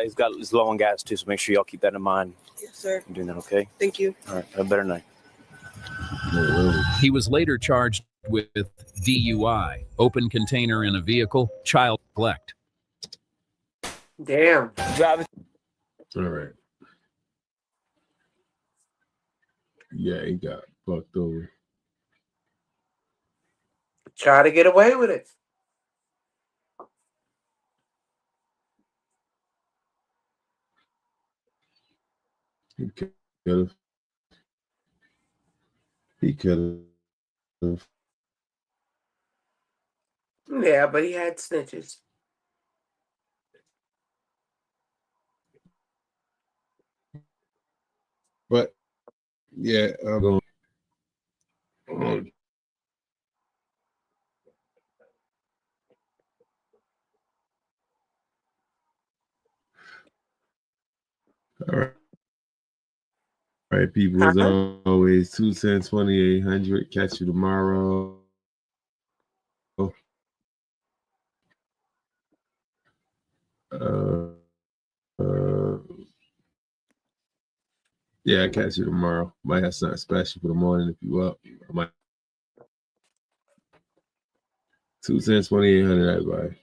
He's got he's low on gas too, so make sure y'all keep that in mind. Yes, sir. I'm doing that, okay? Thank you. All right. Have a better night. He was later charged with DUI, open container in a vehicle, child neglect. Damn. All right. Yeah, he got fucked over. Try to get away with it. He could have. He could have. Yeah, but he had snitches. But yeah, I'm going. All right. All right, people, as always, 210 2800. Catch you tomorrow. Yeah, I'll catch you tomorrow. Might have something special for the morning if you up. I might. 210 2800, everybody.